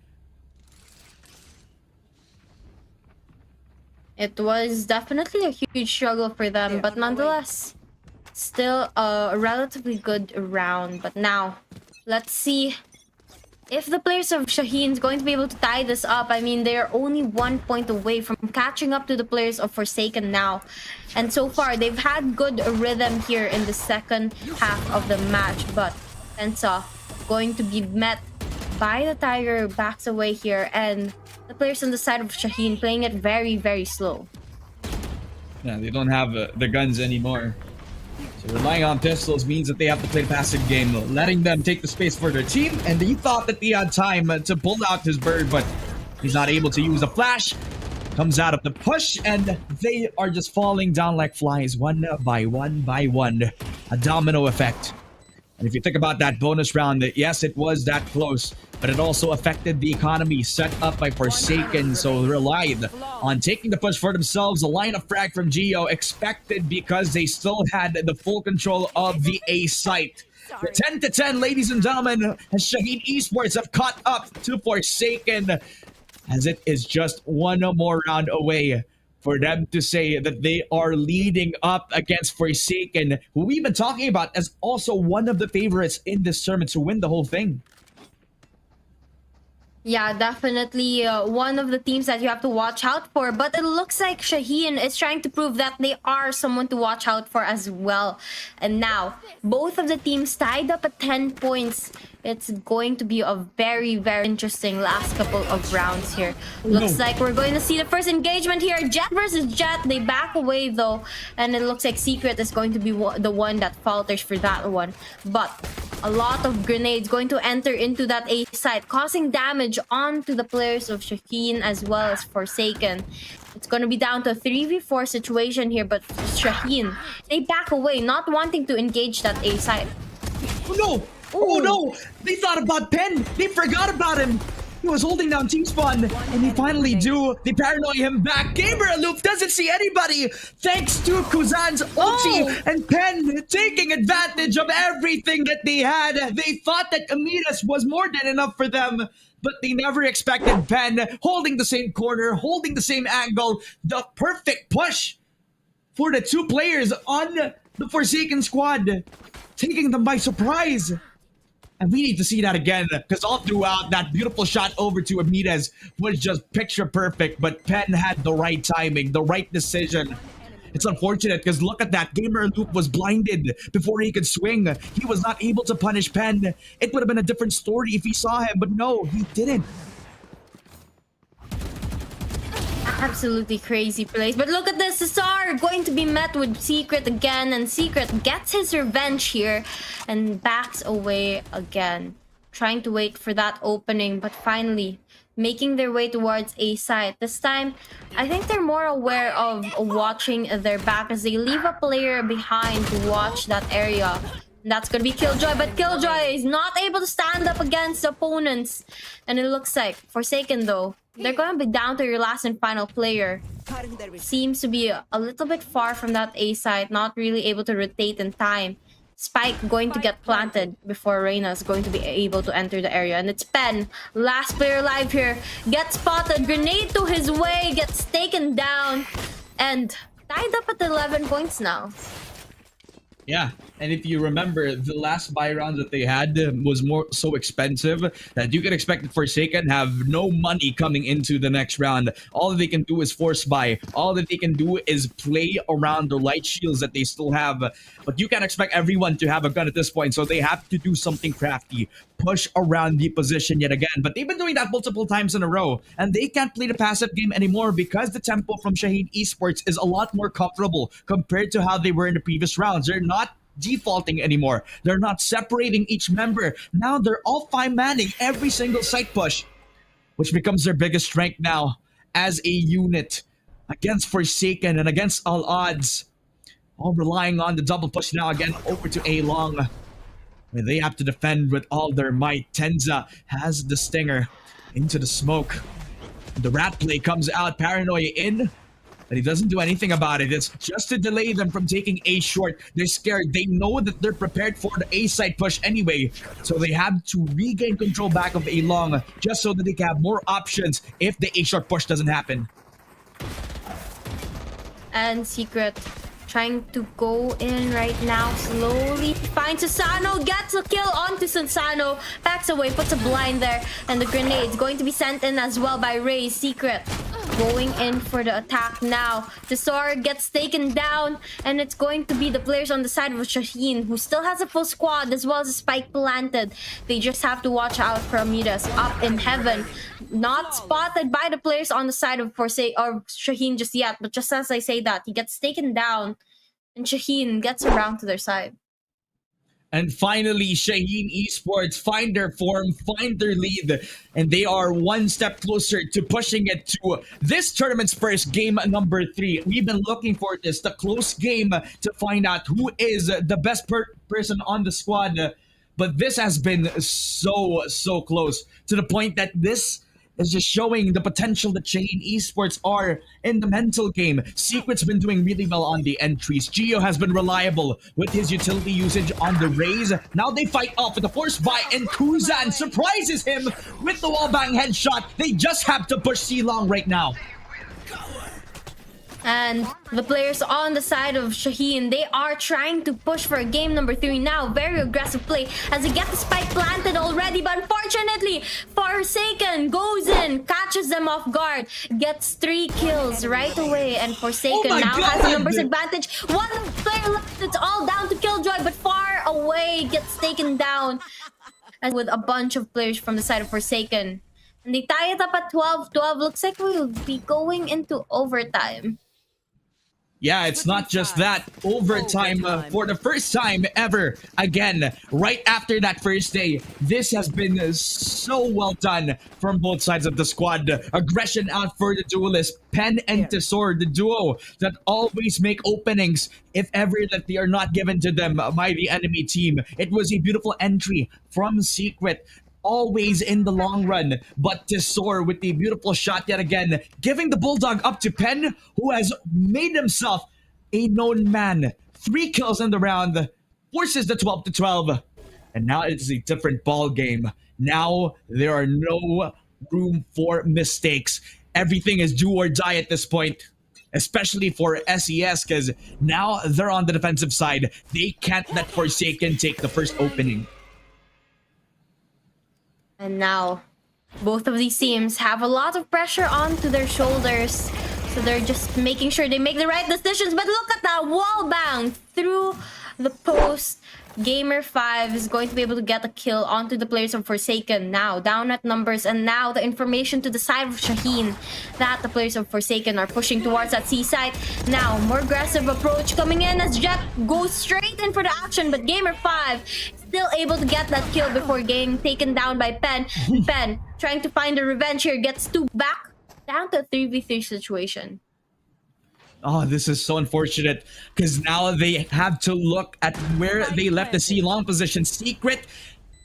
It was definitely a huge struggle for them, but nonetheless, still a relatively good round. But now, let's see if the players of Shaheen is going to be able to tie this up. I mean, they're only 1 point away from catching up to the players of Forsaken now. And so far, they've had good rhythm here in the second half of the match. But Pensa going to be met by the Tiger, backs away here. And the players on the side of Shaheen playing it very, very slow. Yeah, they don't have the guns anymore. So relying on pistols means that they have to play the passive game, letting them take the space for their team. And he thought that he had time to pull out his bird, but he's not able to use a flash. Comes out of the push, and they are just falling down like flies, one by one by one. A domino effect. And if you think about that bonus round, yes, it was that close, but it also affected the economy set up by Forsaken, so relied on taking the push for themselves. A line of frag from Geo expected because they still had the full control of the A site. The 10-10, ladies and gentlemen, as Shaheen Esports have caught up to Forsaken, as it is just one more round away for them to say that they are leading up against Forsaken, who we've been talking about as also one of the favorites in this tournament to win the whole thing. Yeah, definitely one of the teams that you have to watch out for. But it looks like Shaheen is trying to prove that they are someone to watch out for as well. And now, both of the teams tied up at 10 points. It's going to be a very, very interesting last couple of rounds here. Looks like we're going to see the first engagement here. Jet versus Jet. They back away though. And it looks like Secret is going to be the one that falters for that one. But a lot of grenades going to enter into that A site, causing damage onto the players of Shaheen as well as Forsaken. It's going to be down to a 3v4 situation here, but Shaheen, they back away, not wanting to engage that A site. Oh no! Oh no! They thought about Pen! They forgot about him! He was holding down Team Spawn, and they finally do. They paranoid him back. Gamer Aloof doesn't see anybody, thanks to Kuzan's ulti, and Pen taking advantage of everything that they had. They thought that Amidas was more than enough for them, but they never expected Pen holding the same corner, holding the same angle, the perfect push for the 2 players on the Forsaken squad, taking them by surprise. And we need to see that again, because all throughout, that beautiful shot over to Amidas was just picture perfect, but Pen had the right timing, the right decision. It's unfortunate, because look at that, Gamer Loop was blinded before he could swing. He was not able to punish Pen. It would have been a different story if he saw him, but no, he didn't. Absolutely crazy plays. But look at this, Cesar going to be met with Secret again, and Secret gets his revenge here and backs away again, trying to wait for that opening, but finally making their way towards A site. This time, I think they're more aware of watching their back as they leave a player behind to watch that area. And that's gonna be Killjoy, but Killjoy is not able to stand up against opponents. And it looks like Forsaken though, they're gonna be down to your last and final player. Seems to be a little bit far from that A site, not really able to rotate in time. spike going to get planted before Reyna's going to be able to enter the area. And it's Pen, last player alive here, gets spotted, grenade to his way, gets taken down, and tied up at 11 points now. Yeah, and if you remember, the last buy round that they had was so expensive that you can expect that Forsaken have no money coming into the next round. All that they can do is force buy. All that they can do is play around the light shields that they still have. But you can't expect everyone to have a gun at this point, so they have to do something crafty. Push around the position yet again. But they've been doing that multiple times in a row, and they can't play the passive game anymore because the tempo from Shaheen Esports is a lot more comfortable compared to how they were in the previous rounds. They're not defaulting anymore. They're not separating each member. Now they're all five-manning every single site push, which becomes their biggest strength now as a unit against Forsaken and against all odds. All relying on the double push now again over to A Long. Where they have to defend with all their might. Tenza has the stinger into the smoke. The rat play comes out, Paranoia in, but he doesn't do anything about it. It's just to delay them from taking A short. They're scared. They know that they're prepared for the A side push anyway, so they have to regain control back of A long just so that they can have more options if the A short push doesn't happen. And Secret trying to go in right now, slowly finds Susano, gets a kill onto Susano, backs away, puts a blind there, and the grenade's going to be sent in as well by Ray. Secret going in for the attack now. Tesor gets taken down, and it's going to be the players on the side of Shaheen, who still has a full squad as well as a spike planted. They just have to watch out for Amidas up in heaven. Not spotted by the players on the side of Shaheen just yet, but just as I say that, he gets taken down, and Shaheen gets around to their side. And finally, Shaheen Esports find their form, find their lead, and they are one step closer to pushing it to this tournament's first game number 3. We've been looking for this, the close game, to find out who is the best person on the squad. But this has been so close, to the point that this is just showing the potential that Shaheen Esports are in the mental game. Secret's been doing really well on the entries. Gio has been reliable with his utility usage on the Raze. Now they fight off with a force buy, and Kuzan surprises him with the wallbang headshot. They just have to push C-Long right now. And the players on the side of Shaheen, they are trying to push for game number 3 now. Very aggressive play as they get the spike planted already. But unfortunately, Forsaken goes in, catches them off guard, gets 3 kills right away. And Forsaken now has a numbers advantage. One player left, it's all down to Killjoy, but far away gets taken down. And with a bunch of players from the side of Forsaken. And they tie it up at 12-12. Looks like we'll be going into overtime. Yeah, it's not just that. Overtime for the first time ever. Again, right after that first day. This has been so well done from both sides of the squad. Aggression out for the duelists. Pen and Tesor, the duo that always make openings if ever that they are not given to them by the enemy team. It was a beautiful entry from Secret. Always in the long run, but Tesor with the beautiful shot yet again, giving the Bulldog up to Pen, who has made himself a known man. 3 kills in the round, forces the 12-12, and now it's a different ball game. Now there are no room for mistakes. Everything is do or die at this point, especially for SES, because now they're on the defensive side. They can't let Forsaken take the first opening. And now, both of these teams have a lot of pressure onto their shoulders. So they're just making sure they make the right decisions. But look at that wall bang through the post. Gamer 5 is going to be able to get a kill onto the players of Forsaken. Now, down at numbers. And now the information to the side of Shaheen that the players of Forsaken are pushing towards that C site. Now, more aggressive approach coming in as Jet goes straight in for the action. But Gamer 5 still able to get that kill before getting taken down by Pen. Pen trying to find the revenge here, gets 2 back, down to a 3v3 situation. Oh, this is so unfortunate because now they have to look at where they left the C-Long position. Secret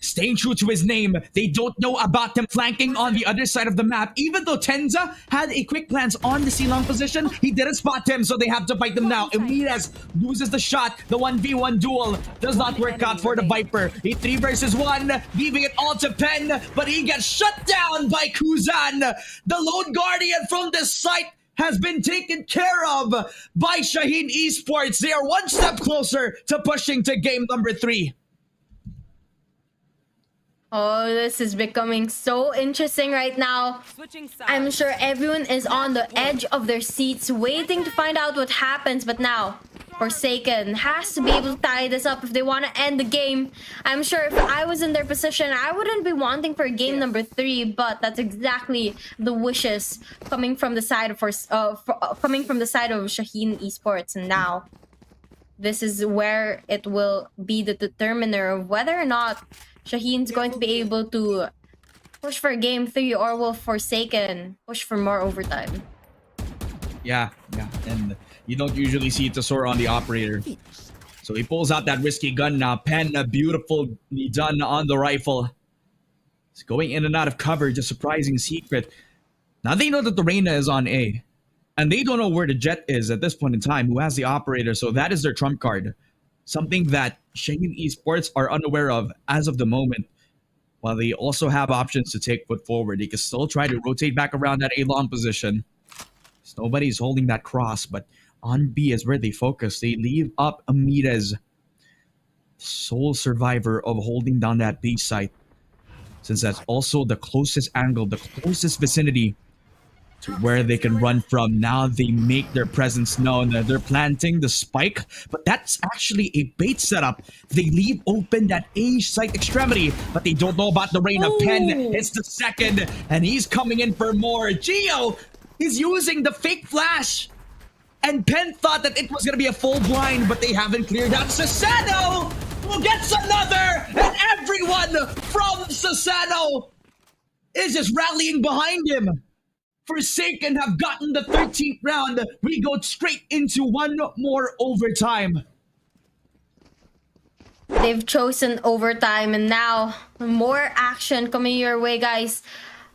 staying true to his name. They don't know about him flanking on the other side of the map. Even though Tenza had a quick glance on the C-long position, he didn't spot him, so they have to fight them now. Ramirez loses the shot. The 1v1 duel does not work out for the Viper. A 3 versus 1, leaving it all to Pen, but he gets shut down by Kuzan. The lone guardian from this site has been taken care of by Shaheen Esports. They are one step closer to pushing to game number 3. Oh, this is becoming so interesting right now. I'm sure everyone is on the edge of their seats waiting to find out what happens. But now, Forsaken has to be able to tie this up if they want to end the game. I'm sure if I was in their position, I wouldn't be wanting for game number 3. But that's exactly the wishes coming from the side of Shaheen Esports. And now, this is where it will be the determiner of whether or not Shaheen's going to be able to push for game 3, or will Forsaken push for more overtime. Yeah. And you don't usually see Tesoro on the operator. So he pulls out that risky gun now. Pen, beautifully done on the rifle. He's going in and out of cover, just surprising secret. Now they know that the Reyna is on A. And they don't know where the Jet is at this point in time, who has the operator. So that is their trump card. Something that Shaheen Esports are unaware of as of the moment. While they also have options to take foot forward, they can still try to rotate back around that A-long position. So nobody's holding that cross, but on B is where they focus. They leave up Ramirez, sole survivor of holding down that B site, since that's also the closest angle, the closest vicinity to where they can run from. Now they make their presence known. They're planting the spike, but that's actually a bait setup. They leave open that A site extremity, but they don't know about the Reyna. Pen hits the second, and he's coming in for more. Gio is using the fake flash, and Pen thought that it was going to be a full blind, but they haven't cleared out. Sasano will get another, and everyone from Sasano is just rallying behind him. Forsaken have gotten the 13th round. We go straight into one more overtime. They've chosen overtime, and now more action coming your way, guys.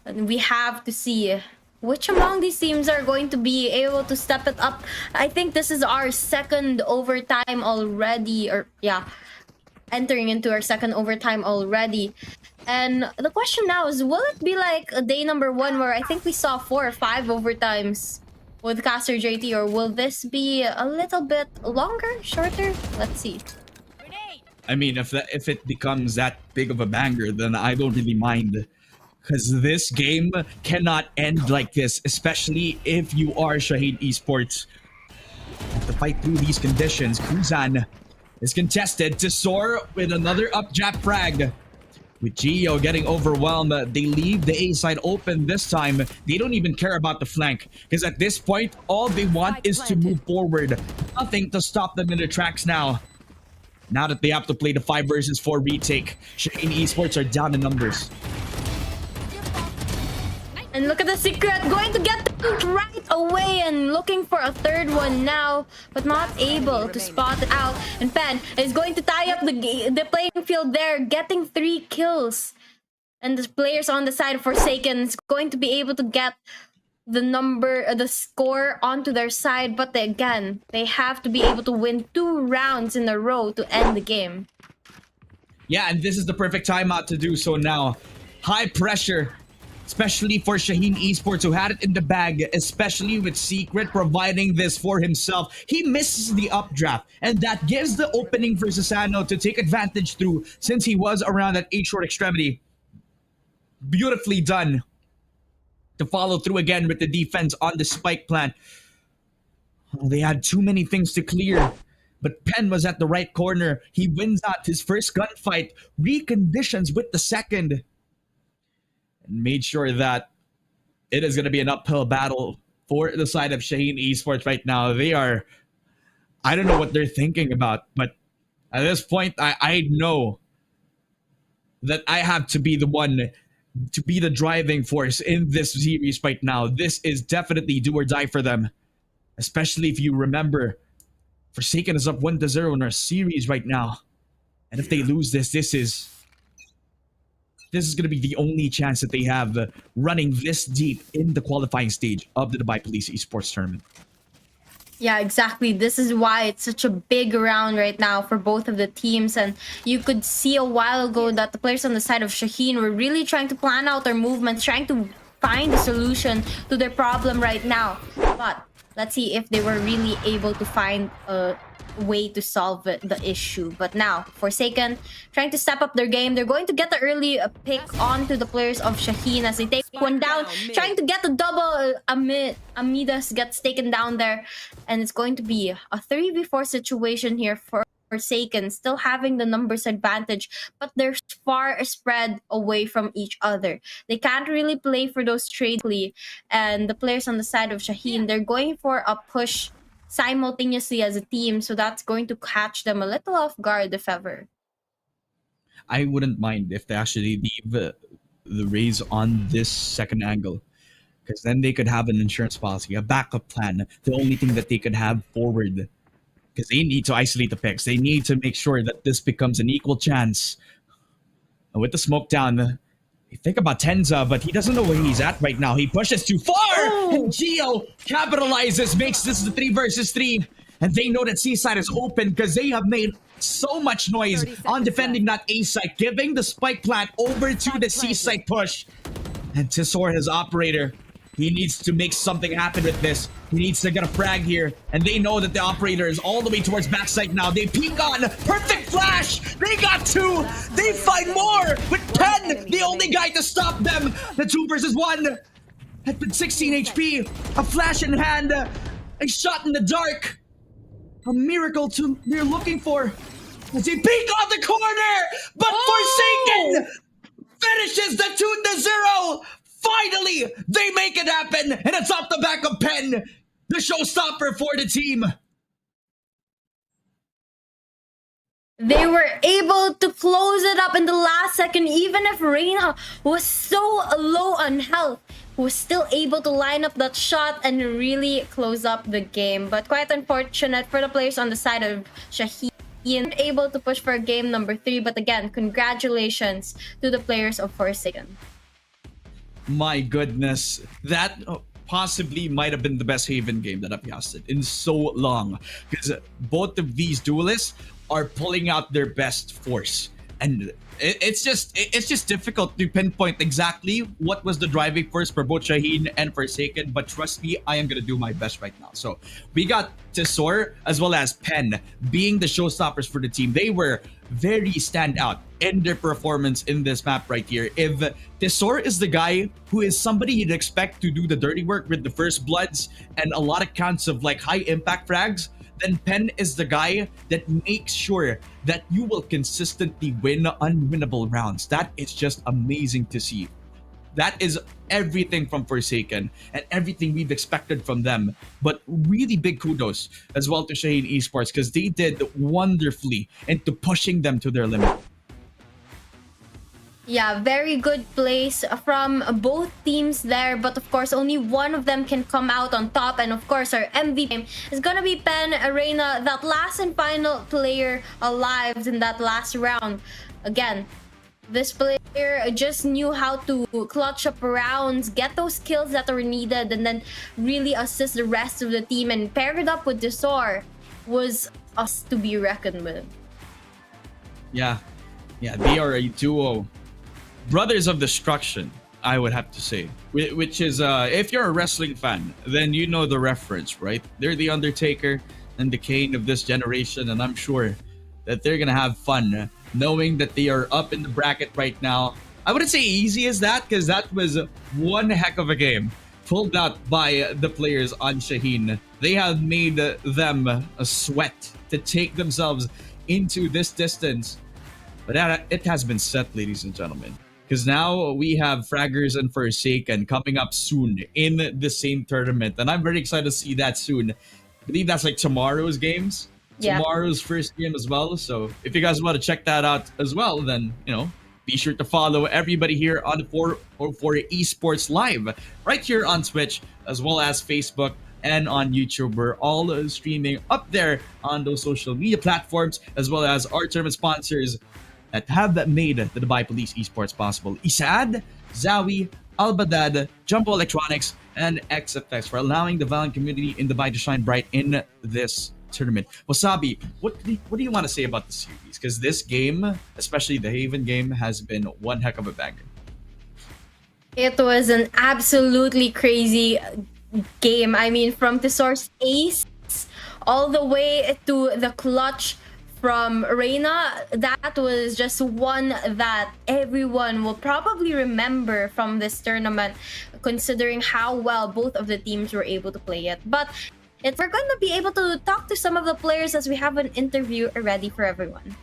And we have to see which among these teams are going to be able to step it up. I think this is our second overtime already, or yeah, entering into our second overtime already. And the question now is, will it be like a day number 1 where I think we saw 4 or 5 overtimes with Caster JT, or will this be a little bit longer, shorter? Let's see. I mean, if it becomes that big of a banger, then I don't really mind. Because this game cannot end like this, especially if you are Shaheen Esports. You have to fight through these conditions. Kuzan is contested to soar with another up jab frag. With Gio getting overwhelmed, they leave the A side open this time. They don't even care about the flank, because at this point, all they want is to move forward. Nothing to stop them in their tracks now. Now that they have to play the 5 versus 4 retake, Shaheen Esports are down in numbers. And look at the secret, going to get the ult right away and looking for a third one now, but not able to spot it out. And Pen is going to tie up the playing field there, getting 3 kills. And the players on the side of Forsaken is going to be able to get the score onto their side, but again, they have to be able to win 2 rounds in a row to end the game. Yeah, and this is the perfect timeout to do so now. High pressure, especially for Shaheen Esports, who had it in the bag, especially with Secret providing this for himself. He misses the updraft, and that gives the opening for Sasano to take advantage through, since he was around that A-short extremity. Beautifully done to follow through again with the defense on the spike plant. Oh, they had too many things to clear, but Pen was at the right corner. He wins out his first gunfight, reconditions with the second, and made sure that it is going to be an uphill battle for the side of Shaheen Esports right now. They are, I don't know what they're thinking about, but at this point, I know that I have to be the one to be the driving force in this series right now. This is definitely do or die for them, especially if you remember Forsaken is up 1-0 in our series right now. And if they lose this, this is this is going to be the only chance that they have running this deep in the qualifying stage of the Dubai Police Esports Tournament. Yeah, exactly. This is why it's such a big round right now for both of the teams. And you could see a while ago that the players on the side of Shaheen were really trying to plan out their movements, trying to find a solution to their problem right now. But let's see if they were really able to find a way to solve the issue. But now, Forsaken trying to step up their game. They're going to get the early pick onto the players of Shaheen as they take one down, trying to get the double. Amidas gets taken down there, and it's going to be a 3v4 situation here for Forsaken, still having the numbers advantage, but they're far spread away from each other. They can't really play for those trades, and the players on the side of Shaheen, they're going for a push simultaneously as a team, so that's going to catch them a little off guard if ever. I wouldn't mind if they actually leave the Rays on this second angle, because then they could have an insurance policy, a backup plan, the only thing that they could have forward, because they need to isolate the picks. They need to make sure that this becomes an equal chance. And with the smoke down, you think about Tenza, but he doesn't know where he's at right now. He pushes too far! And Geo capitalizes, makes this the 3 versus 3. And they know that Seaside is open because they have made so much noise on defending that A site, giving the spike plant over to the C site push. And Tisor, his operator, he needs to make something happen with this. He needs to get a frag here. And they know that the operator is all the way towards backside now. They peek on. Perfect flash. They got 2. They find more with Pen, the only guy to stop them. The 2 versus 1. At 16 HP. A flash in hand. A shot in the dark. A miracle they're looking for. As they peek on the corner. But Forsaken finishes the 2-0. Finally, they make it happen, and it's off the back of Pen, the showstopper for the team. They were able to close it up in the last second, even if Reina was so low on health, was still able to line up that shot and really close up the game. But quite unfortunate for the players on the side of Shaheen, able to push for game number 3. But again, congratulations to the players of Forsaken. My goodness, that possibly might have been the best Haven game that I've casted in so long, because both of these duelists are pulling out their best force, and it's just difficult to pinpoint exactly what was the driving force for both Shaheen and Forsaken, but trust me, I am gonna do my best right now. So we got Tisor as well as Pen being the showstoppers for the team. They were very standout in their performance in this map right here. If Tisor is the guy who is somebody you'd expect to do the dirty work with the first bloods and a lot of counts of like high impact frags, then Pen is the guy that makes sure that you will consistently win unwinnable rounds. That is just amazing to see. That is everything from Forsaken and everything we've expected from them. But really big kudos as well to Shaheen Esports, because they did wonderfully into pushing them to their limit. Yeah, very good plays from both teams there, but of course only one of them can come out on top. And of course our MVP is gonna be Pen Arena, that last and final player alive in that last round. Again, this player just knew how to clutch up rounds, get those kills that were needed, and then really assist the rest of the team. And paired up with Desor was us to be reckoned with. Yeah, they are a duo. Brothers of Destruction, I would have to say. Which is, if you're a wrestling fan, then you know the reference, right? They're the Undertaker and the Kane of this generation, and I'm sure that they're gonna have fun knowing that they are up in the bracket right now. I wouldn't say easy as that, because that was one heck of a game pulled out by the players on Shaheen. They have made them a sweat to take themselves into this distance. But it has been set, ladies and gentlemen. Because now we have Fraggers and Forsaken coming up soon in the same tournament. And I'm very excited to see that soon. I believe that's like tomorrow's games. Yeah. Tomorrow's first game as well. So if you guys want to check that out as well, then, you know, be sure to follow everybody here on the 404 Esports Live. Right here on Twitch, as well as Facebook and on YouTube. We're all streaming up there on those social media platforms, as well as our tournament sponsors, that have made the Dubai Police Esports possible. Esaad, Zowie, Al Baddad, Jumbo Electronics, and XFX for allowing the Valorant community in Dubai to shine bright in this tournament. Wasabi, what do you want to say about the series? Because this game, especially the Haven game, has been one heck of a banger. It was an absolutely crazy game. I mean, from the source ace all the way to the clutch from Reina, that was just one that everyone will probably remember from this tournament, considering how well both of the teams were able to play it. But we're going to be able to talk to some of the players as we have an interview already for everyone.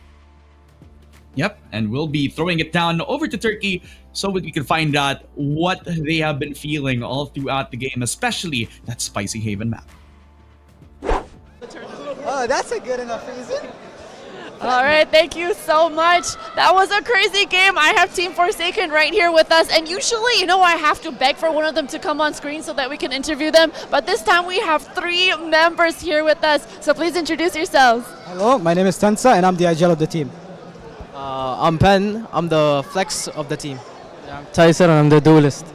Yep, and we'll be throwing it down over to Turkey so we can find out what they have been feeling all throughout the game, especially that spicy Haven map. Oh, that's a good enough reason. All right, thank you so much. That was a crazy game. I have Team Forsaken right here with us, and usually, you know, I have to beg for one of them to come on screen so that we can interview them, but this time we have 3 members here with us, so please introduce yourselves. Hello, my name is Tansa and I'm the IGL of the team. I'm Pen, I'm the flex of the team. Tyson, I'm the duelist.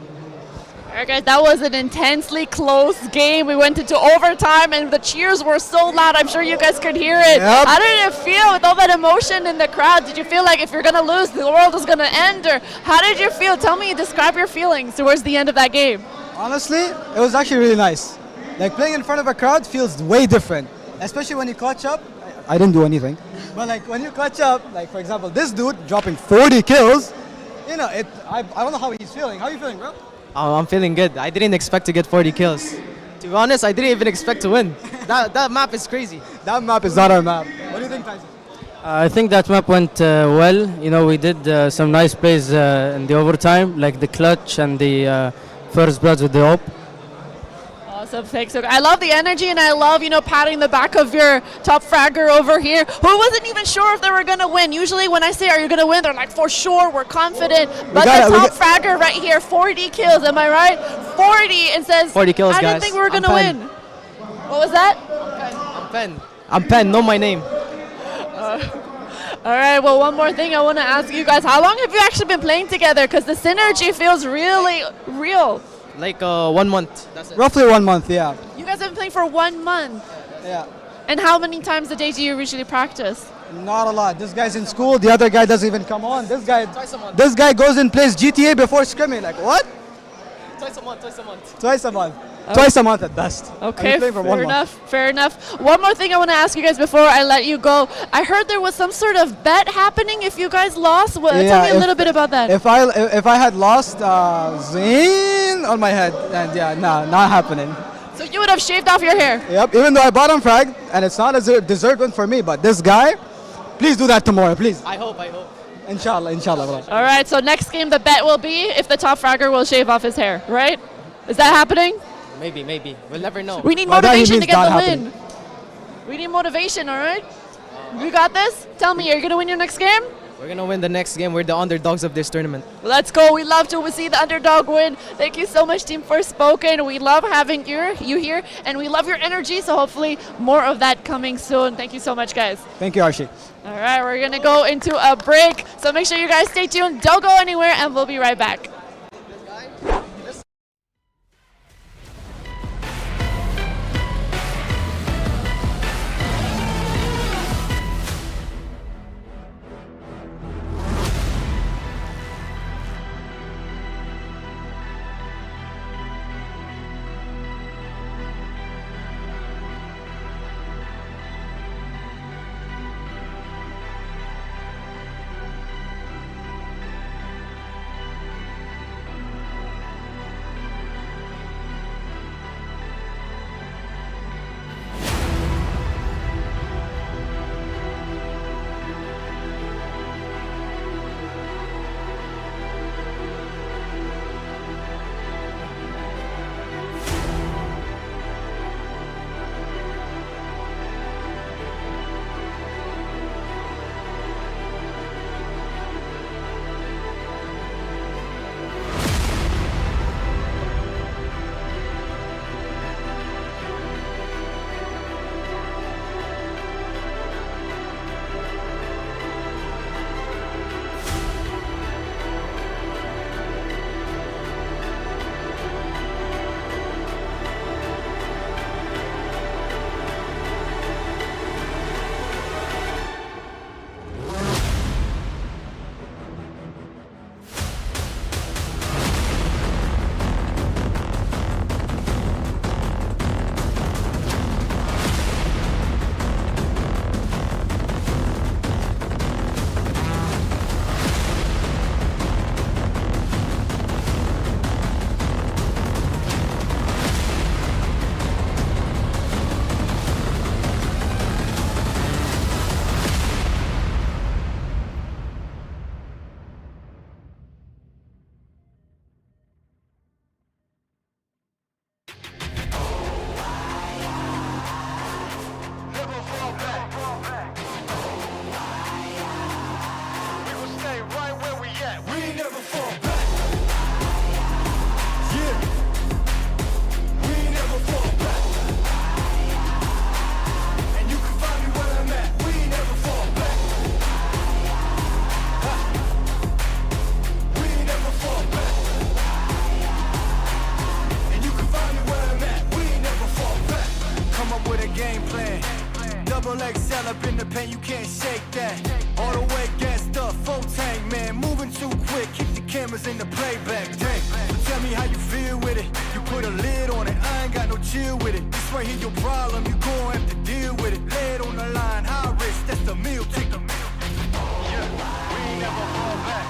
Alright guys, that was an intensely close game. We went into overtime and the cheers were so loud, I'm sure you guys could hear it. Yep. How did it feel with all that emotion in the crowd? Did you feel like if you're gonna lose, the world is gonna end? Or how did you feel? Tell me, describe your feelings towards the end of that game. Honestly, it was actually really nice. Like playing in front of a crowd feels way different, especially when you clutch up. I didn't do anything, but like when you clutch up, like for example, this dude dropping 40 kills, you know, I don't know how he's feeling. How are you feeling, bro? I'm feeling good. I didn't expect to get 40 kills. To be honest, I didn't even expect to win. That map is crazy. That map is not our map. What do you think, Tyson? I think that map went well. You know, we did some nice plays in the overtime, like the clutch and the first bloods with the op. Awesome, thanks. So I love the energy and I love, you know, patting the back of your top fragger over here who wasn't even sure if they were going to win. Usually when I say, are you going to win? They're like, for sure, we're confident. But the top fragger right here, 40 kills, am I right? 40 and says, 40 kills, I didn't guys. think we were going to win. What was that? I'm Pen. I'm Pen, know my name. All right, well, one more thing I want to ask you guys. How long have you actually been playing together? Because the synergy feels really real. Like 1 month. That's it. Roughly 1 month, yeah. You guys have been playing for 1 month. Yeah. And how many times a day do you usually practice? Not a lot. This guy's in school. The other guy doesn't even come on. This guy goes and plays GTA before scrimming. Like what? Twice a month. Twice a month. Twice a month. Twice a month at best. Okay, fair enough, fair enough. One more thing I want to ask you guys before I let you go. I heard there was some sort of bet happening if you guys lost. Tell me a little bit about that. If I had lost, Zayn on my head, and yeah, no, not happening. So you would have shaved off your hair? Yep, even though I bottom frag, and it's not a deserved one for me, but this guy, please do that tomorrow, please. I hope. Inshallah, inshallah. All right, so next game the bet will be if the top fragger will shave off his hair, right? Is that happening? Maybe. We'll never know. We need motivation to get the win. We need motivation, all right? You got this? Tell me, are you going to win your next game? We're going to win the next game. We're the underdogs of this tournament. Let's go. We love to see the underdog win. Thank you so much, Team Forspoken. We love having you here, and we love your energy, so hopefully more of that coming soon. Thank you so much, guys. Thank you, Archie. All right, we're going to go into a break, so make sure you guys stay tuned. Don't go anywhere, and we'll be right back. cameras in the playback. Dang, so tell me how you feel with it. You put a lid on it, I ain't got no chill with it. This right here your problem, you gon' have to deal with it. Lay it on the line, high risk, that's the meal ticket. Yeah, we ain't never fall back.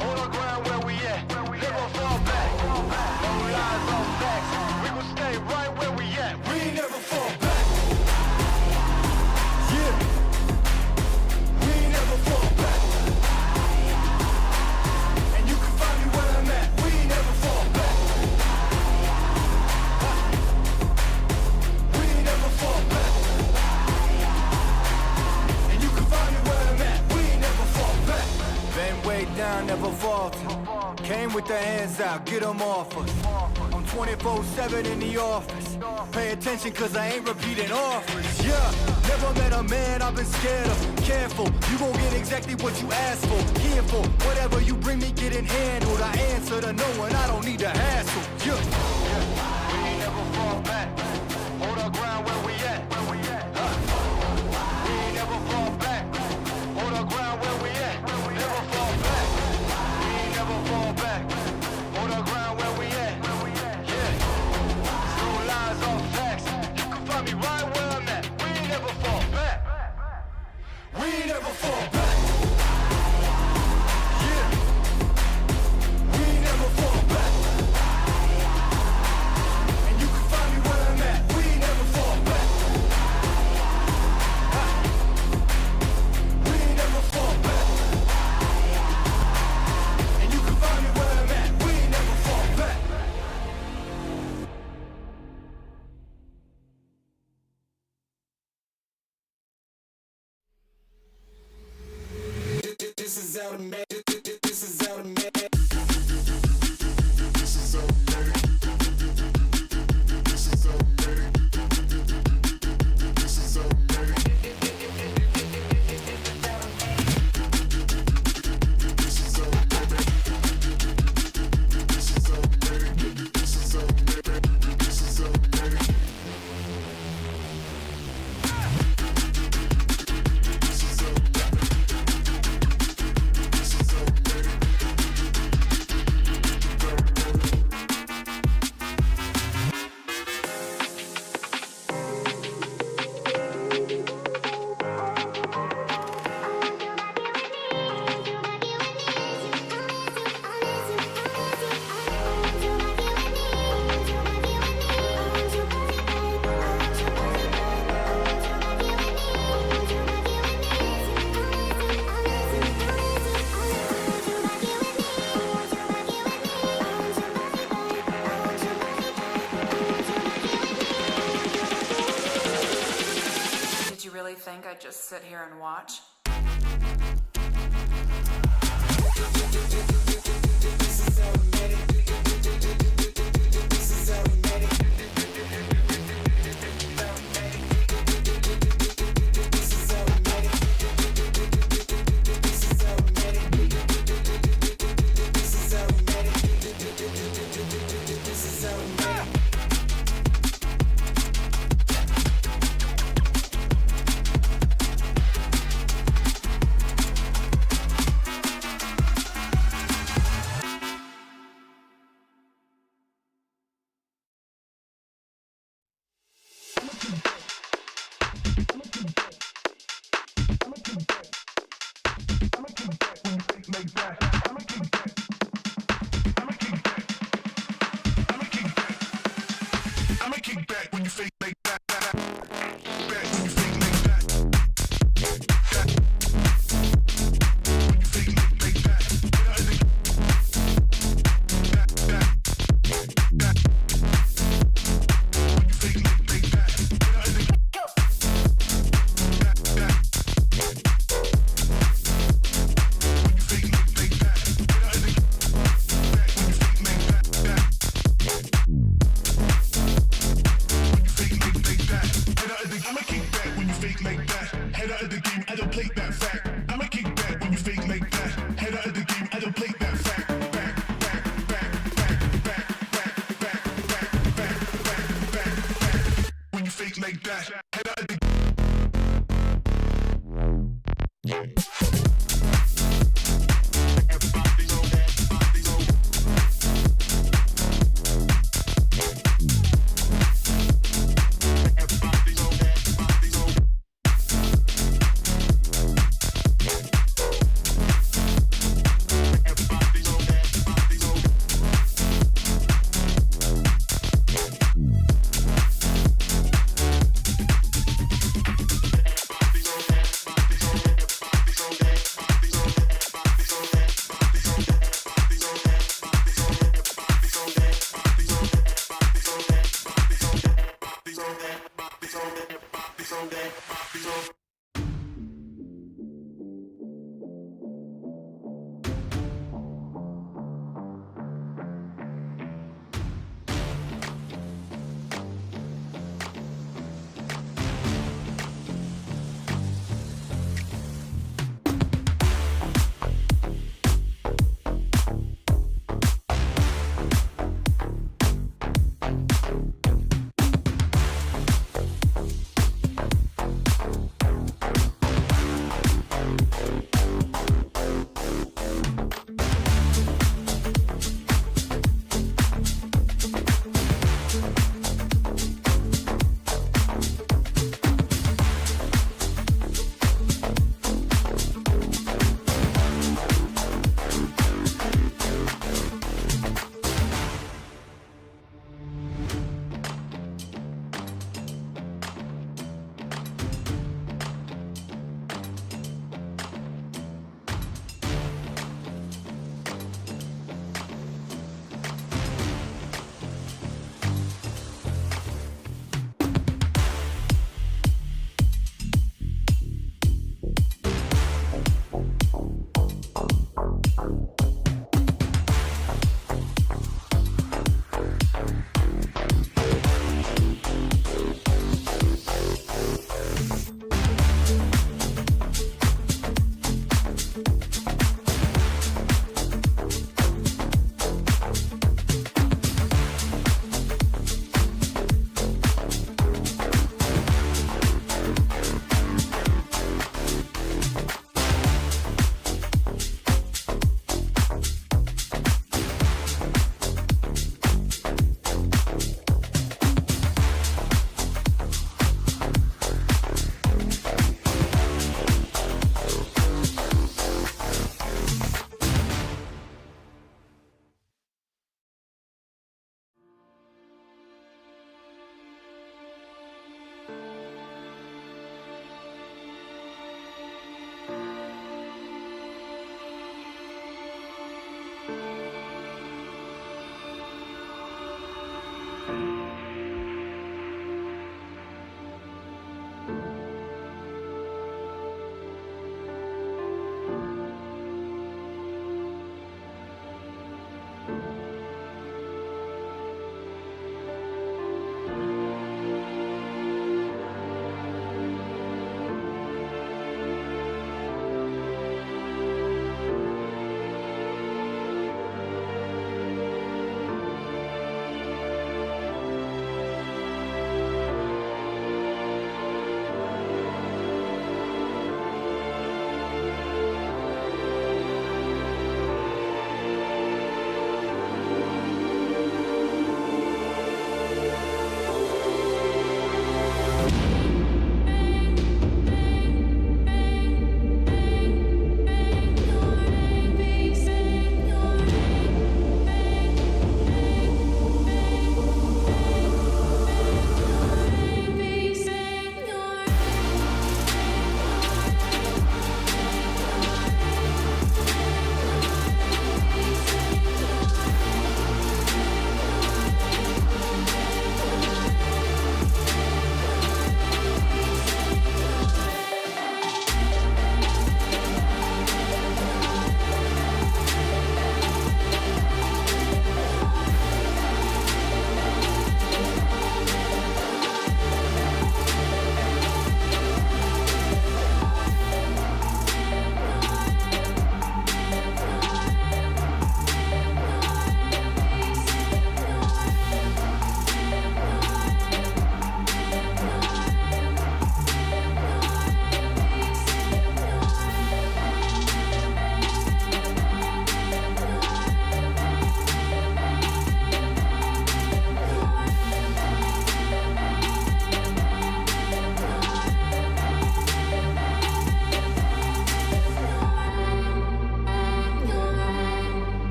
Hold our ground where we at. Never fall back. No lies, no facts. We gon' stay right where we at. We ain't never fall back. Yeah, we ain't never fall back. And you can find me where I'm at. We ain't never fall back. We ain't never fall back. And you can find me where I'm at. We ain't never fall back. Been way down, never falter. Came with the hands out, get them off us. I'm 24/7 in the office. Pay attention cause I ain't repeating offers. Yeah, never met a man I've been scared of. Careful, you gon' get exactly what you asked for. Here for whatever you bring me, getting handled. I answer to no one, I don't need the hassle. Yeah, we ain't never fall back. Hold our ground where we at. We ain't never fall back. Hold our ground where we at. Never fall back. We ain't never fall back. Hold our ground where we at. Yeah. No lies, all facts. You can find me right where I'm at. We ain't never fall back. We ain't never fall back. Yeah. We ain't never fall back. And you can find me where I'm at. We ain't never fall back. We ain't never fall back. And you can find me where I'm at. We ain't never fall back. This is automatic. This is automatic. This is automatic. This is automatic. This is automatic. This is automatic. This is automatic. This is automatic. This is automatic. Did you really think I'd just sit here and watch?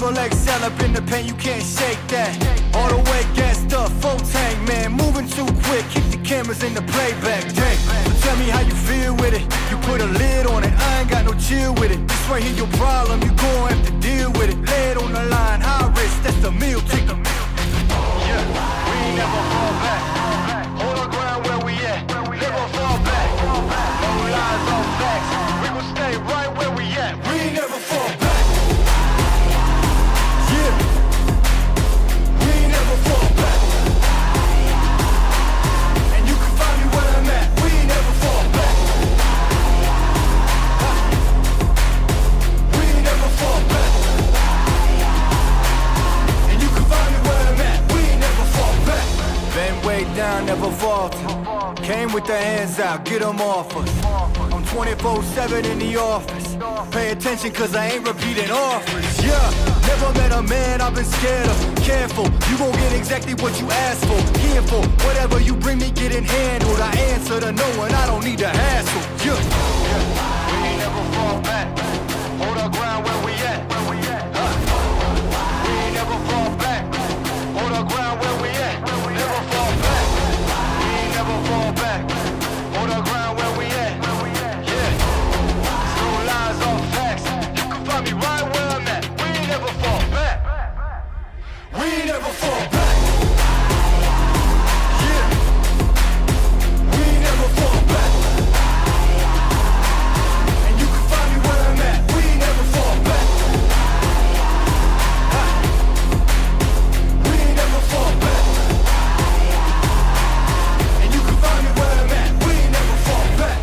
Triple XL up in the paint, you can't shake that. All the way gassed up, full tank, man. Moving too quick, keep the cameras in the playback. Dang, so tell me how you feel with it. You put a lid on it, I ain't got no chill with it. This right here your problem, you gon' have to deal with it. Lay it on the line, high risk, that's the meal ticket. Yeah, we ain't never fall back. Hold our ground where we at. Never fall back. No lies, no facts. We gon' stay right where we at. We ain't never fall back. Yeah, we ain't never fall back. And you can find me where I'm at. We ain't never fall back. We ain't never fall back. And you can find me where I'm at. We ain't never fall back. Been way down, never falter. Came with the hands out, get them off us. I'm 24/7 in the office. Pay attention cause I ain't repeating offers. Yeah, never met a man I've been scared of. Careful, you gon' get exactly what you asked for. Here for whatever you bring me, getting handled. I answer to no one, I don't need the hassle. Yeah, we ain't never fall back. Hold our ground where we at. We ain't never fall back. Hold our ground where we at. Never fall back. We ain't never fall back. Hold our ground where we at. Yeah. No lies, all facts. You can find me right where I'm at. We ain't never fall back. We ain't never fall back. Yeah. We ain't never fall back. And you can find me where I'm at. We ain't never fall back. We ain't never fall back. And you can find me where I'm at. We ain't never fall back.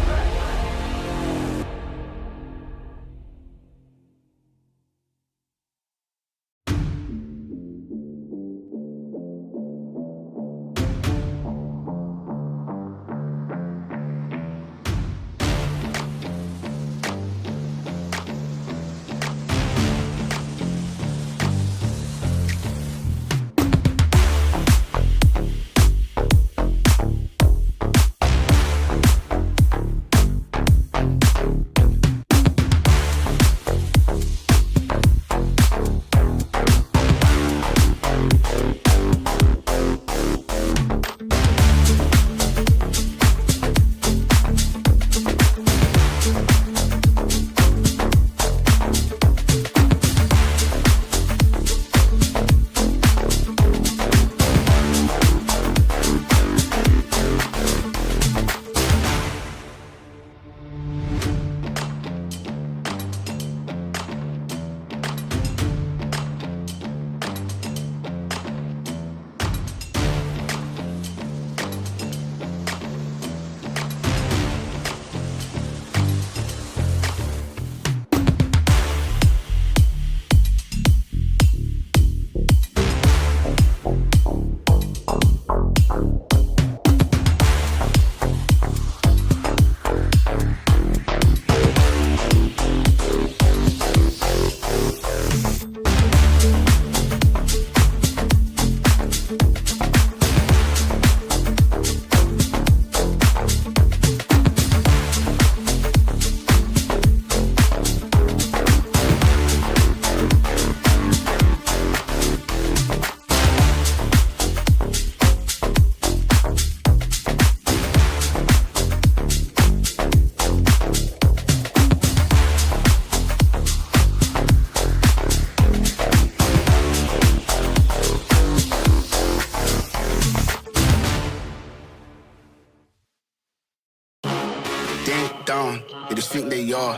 Down, they just think they are.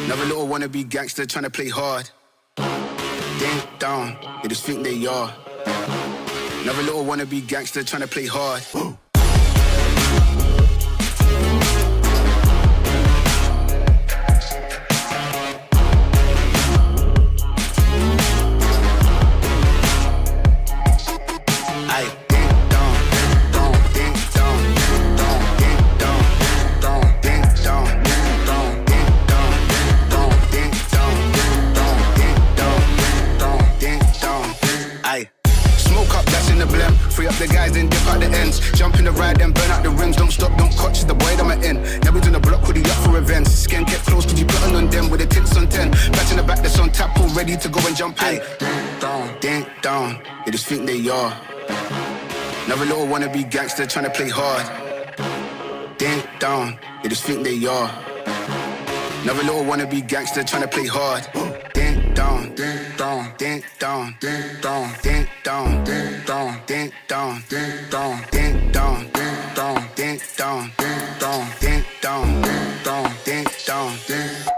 Another little wannabe gangster trying to play hard. Ding down, they just think they are. Another little wannabe gangster trying to play hard. The guys then dip out the ends, jumping Skin kept close, cause you plotting on them with the tits on 10. Batch in the back that's on tap, all ready to go and jump in. Ding down, they just think they are. Another little wannabe gangster trying to play hard. Ding down, they just think they are. Another little wannabe gangster trying to play hard. Ding down, ding down, ding down, ding down, ding down, ding down, ding down, ding down, ding down, ding down, ding down, ding down, ding down, ding down, ding down, ding.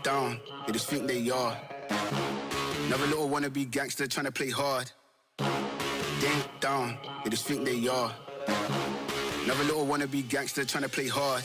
down, they just think they are. Another little wannabe gangster trying to play hard. Ding down, they just think they are. Another little wannabe gangster trying to play hard.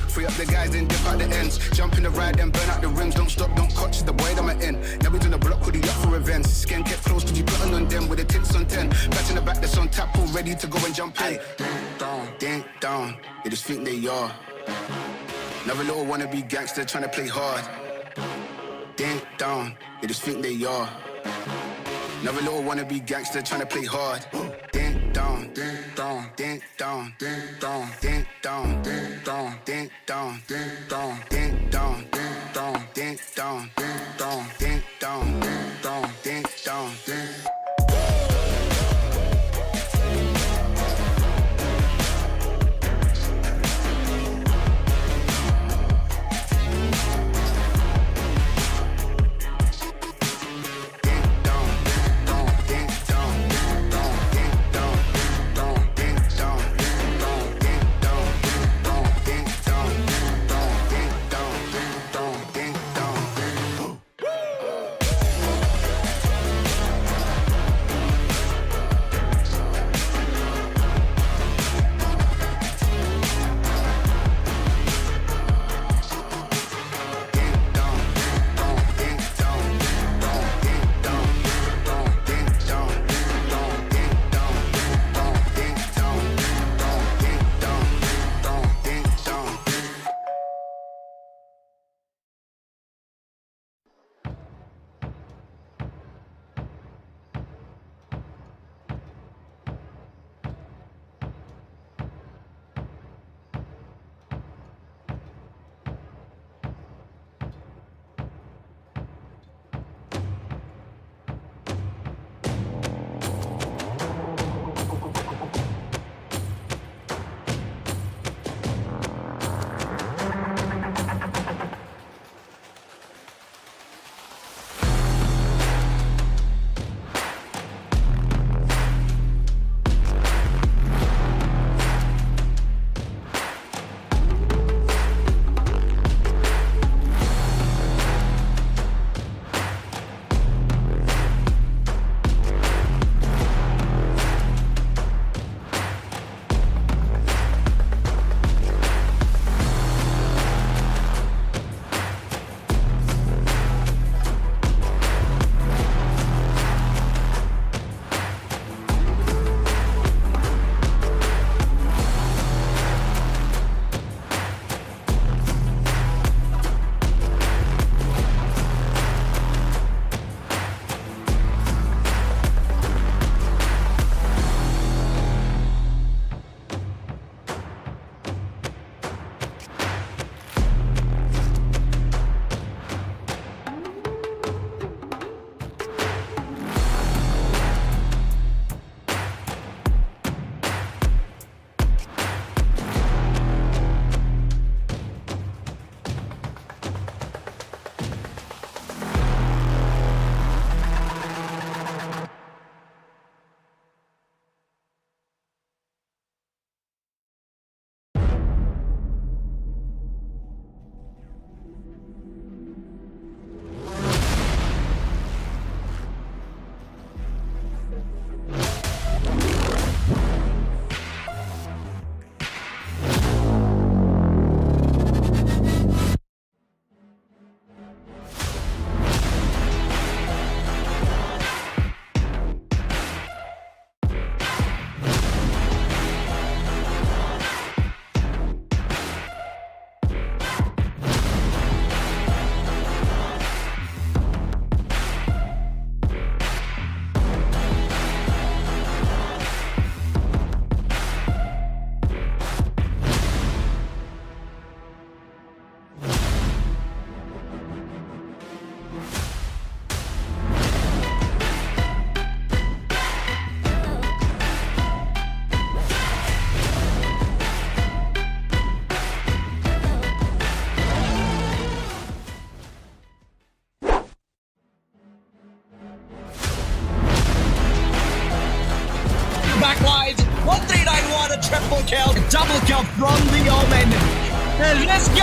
Free up the guys, then dip out the ends. Jump in the ride, then burn out the rims. Don't stop, don't catch the boy that I'm in. Now we in the block with the up for events. Skin kept close, cause you plotting on them with the tips on 10. Back in the back, that's on tap, all ready to go and jump in. Ding down, they just think they are. Another little wannabe gangster trying to play hard. Ding down, they just think they are. Another little wannabe gangster trying to play hard. Ding down, ding down, ding down, ding down, ding down, ding down, ding down, ding down, ding down, ding down, ding down, ding down, ding down, ding down, ding down, ding.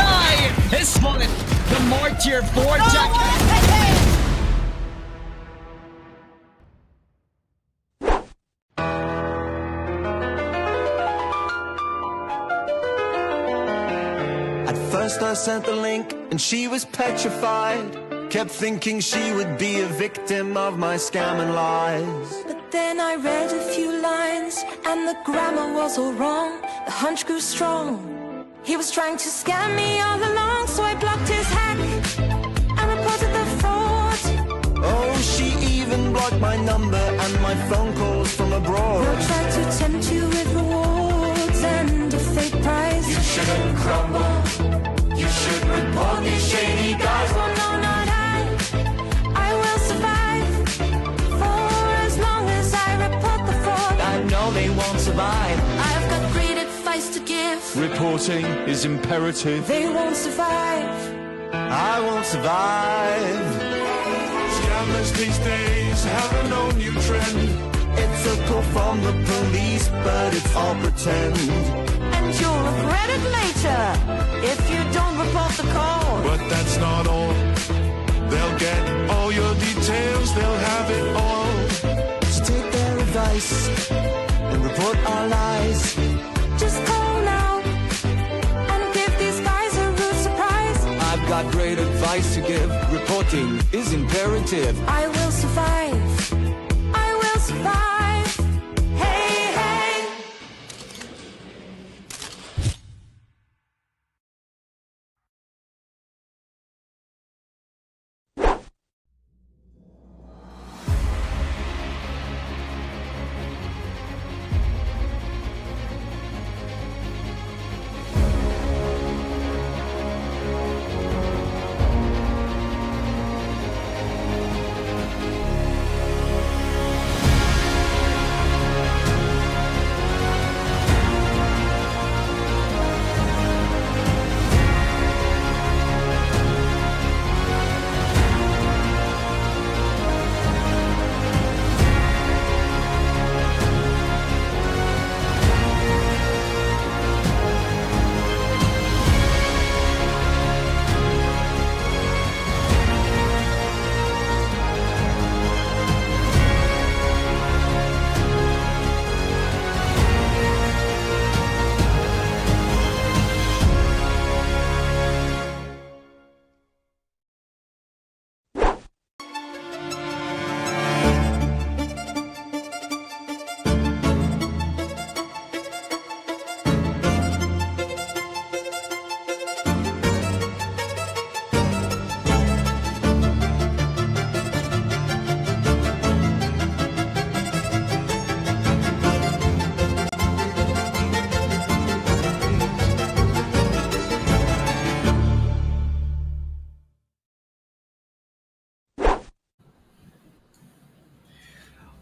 guy has spotted the more tier 4 jack. At first I sent the link and she was petrified. Kept thinking she would be a victim of my scam and lies. But then I read a few lines and the grammar was all wrong. The hunch grew strong. He was trying to scam me all along, so I blocked his hack and reported the fraud. Oh, she even blocked my number and my phone calls from abroad. They'll try to tempt you with rewards and a fake prize. You shouldn't crumble. You should report these shady guys. Well, no, not I will survive for as long as I report the fraud. I know they won't survive. I've got great advice to give. Reporting is imperative. They won't survive. I won't survive. Scammers these days have a no new trend. It's a call from the police, but it's all pretend. And you'll regret it later if you don't report the call. But that's not all. They'll get all your details, they'll have it all. So take their advice and report our lies. Just call now and give these guys a rude surprise. I've got great advice to give. Reporting is imperative. I will survive. I will survive. Hey, hey.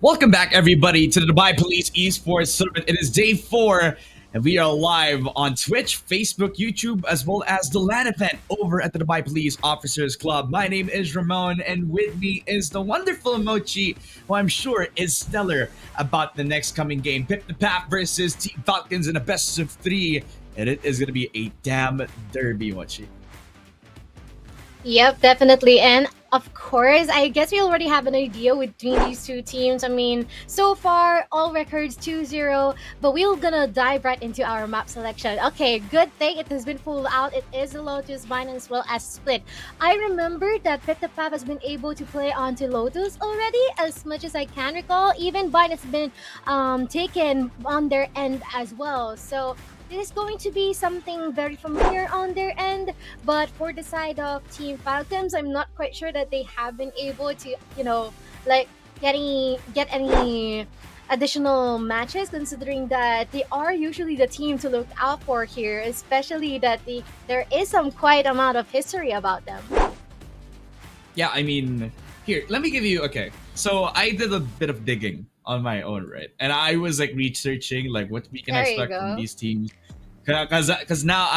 Welcome back, everybody, to the Dubai Police Esports Tournament. It is day 4, and we are live on Twitch, Facebook, YouTube, as well as the LAN event over at the Dubai Police Officers Club. My name is Ramon, and with me is the wonderful Mochi, who I'm sure is stellar about the next coming game. Pip the Pap versus Team Falcons in a best of 3, and it is going to be a damn derby, Mochi. Yep, definitely. And of course, I guess we already have an idea between these two teams. I mean, so far, all records 2-0, but we're gonna dive right into our map selection. Okay, good thing it has been pulled out. It is the Lotus Vine as well as Split. I remember that Petapap has been able to play onto Lotus already, as much as I can recall. Even Vine has been taken on their end as well. So this is going to be something very familiar on their end, but for the side of Team Falcons, I'm not quite sure that they have been able to, you know, like get any additional matches, considering that they are usually the team to look out for here, especially that there is some quite amount of history about them. Yeah, I mean, here, let me give you, okay. So I did a bit of digging on my own, right? And I was like researching like what we can There you expect go. from these teams. Because now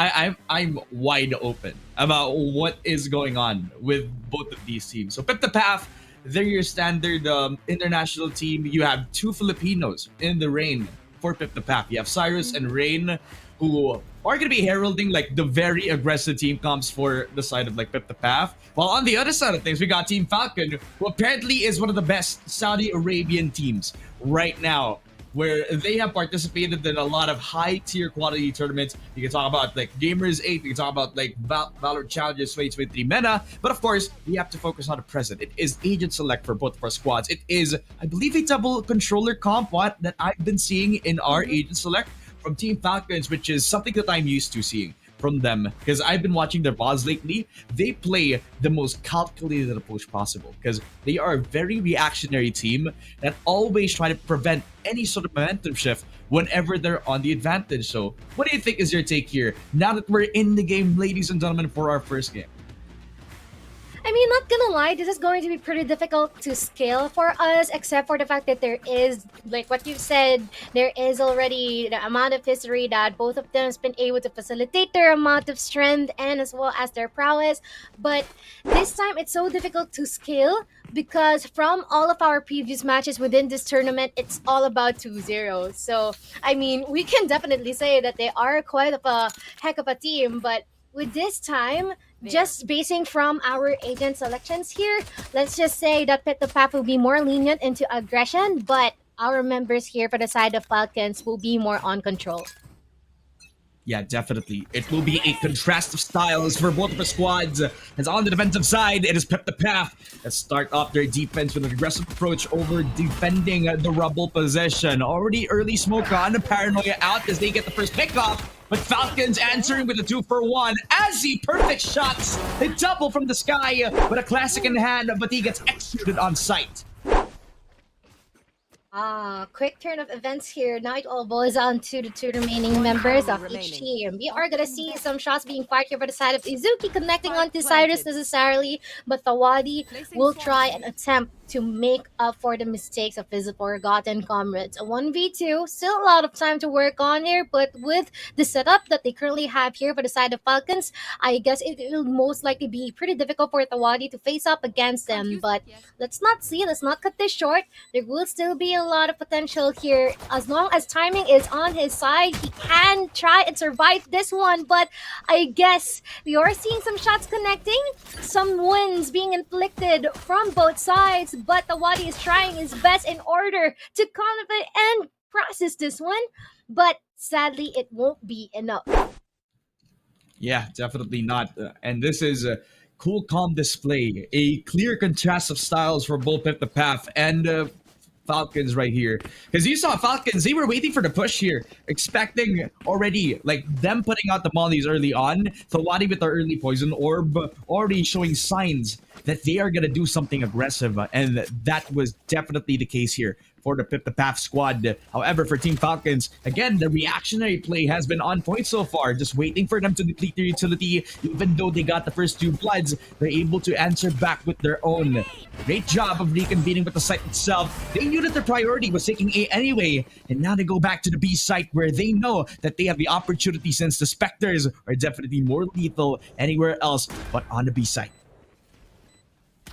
I'm wide open about what is going on with both of these teams. So Pep the Path, they're your standard international team. You have 2 Filipinos in the rain for Pep the Path. You have Cyrus and Rain, who are going to be heralding like the very aggressive team comes for the side of like Pip the Path. While on the other side of things, we got Team Falcon, who apparently is one of the best Saudi Arabian teams right now, where they have participated in a lot of high-tier quality tournaments. You can talk about like Gamers 8, you can talk about like Valorant Challengers 2023 Meta, but of course, we have to focus on the present. It is Agent Select for both of our squads. It is, I believe, a double controller comp that I've been seeing in our Agent Select from Team Falcons, which is something that I'm used to seeing from them, because I've been watching their VODs lately. They play the most calculated approach possible, because they are a very reactionary team that always try to prevent any sort of momentum shift whenever they're on the advantage. So what do you think is your take here, now that we're in the game, ladies and gentlemen, for our first game? I mean, not gonna lie, this is going to be pretty difficult to scale for us, except for the fact that there is, like what you said, there is already the amount of history that both of them has been able to facilitate their amount of strength and as well as their prowess. But this time, it's so difficult to scale because from all of our previous matches within this tournament, it's all about 2-0. So, I mean, we can definitely say that they are quite of a heck of a team, but with this time, just basing from our agent selections here, let's just say that Pit the Path will be more lenient into aggression, but our members here for the side of Falcons will be more on control. Yeah, definitely. It will be a contrast of styles for both of the squads. As on the defensive side, it is Pip the Path that start off their defense with an aggressive approach over defending the rubble position. Already early smoke on, Paranoia out as they get the first pickoff. But Falcons answering with a 2-for-1. Azzy, perfect shots. They double from the sky with a classic in hand, but he gets executed on sight. Quick turn of events here. Now it all boils down to the two remaining members of each team. We are gonna see some shots being fired here by the side of Izuki connecting onto Cyrus necessarily, but Thawadi will try and attempt to make up for the mistakes of his forgotten comrades. A 1v2, still a lot of time to work on here, but with the setup that they currently have here for the side of Falcons, I guess it will most likely be pretty difficult for Thawadi to face up against them. But let's not cut this short. There will still be a lot of potential here. As long as timing is on his side, he can try and survive this one, but I guess we are seeing some shots connecting, some wins being inflicted from both sides, but Thawadi is trying his best in order to counter and process this one, but sadly it won't be enough. Yeah, definitely not. And this is a cool, calm display. A clear contrast of styles for both Pip the Path and Falcons right here. Because you saw Falcons, they were waiting for the push here, expecting already, like, them putting out the mollies early on. Thawadi with the early poison orb, already showing signs that they are going to do something aggressive. And that was definitely the case here for the Pip the Path squad. However, for Team Falcons, again, the reactionary play has been on point so far. Just waiting for them to deplete their utility. Even though they got the first two bloods, they're able to answer back with their own. Great job of reconvening with the site itself. They knew that their priority was taking A anyway, and now they go back to the B site where they know that they have the opportunity since the Spectres are definitely more lethal anywhere else but on the B site.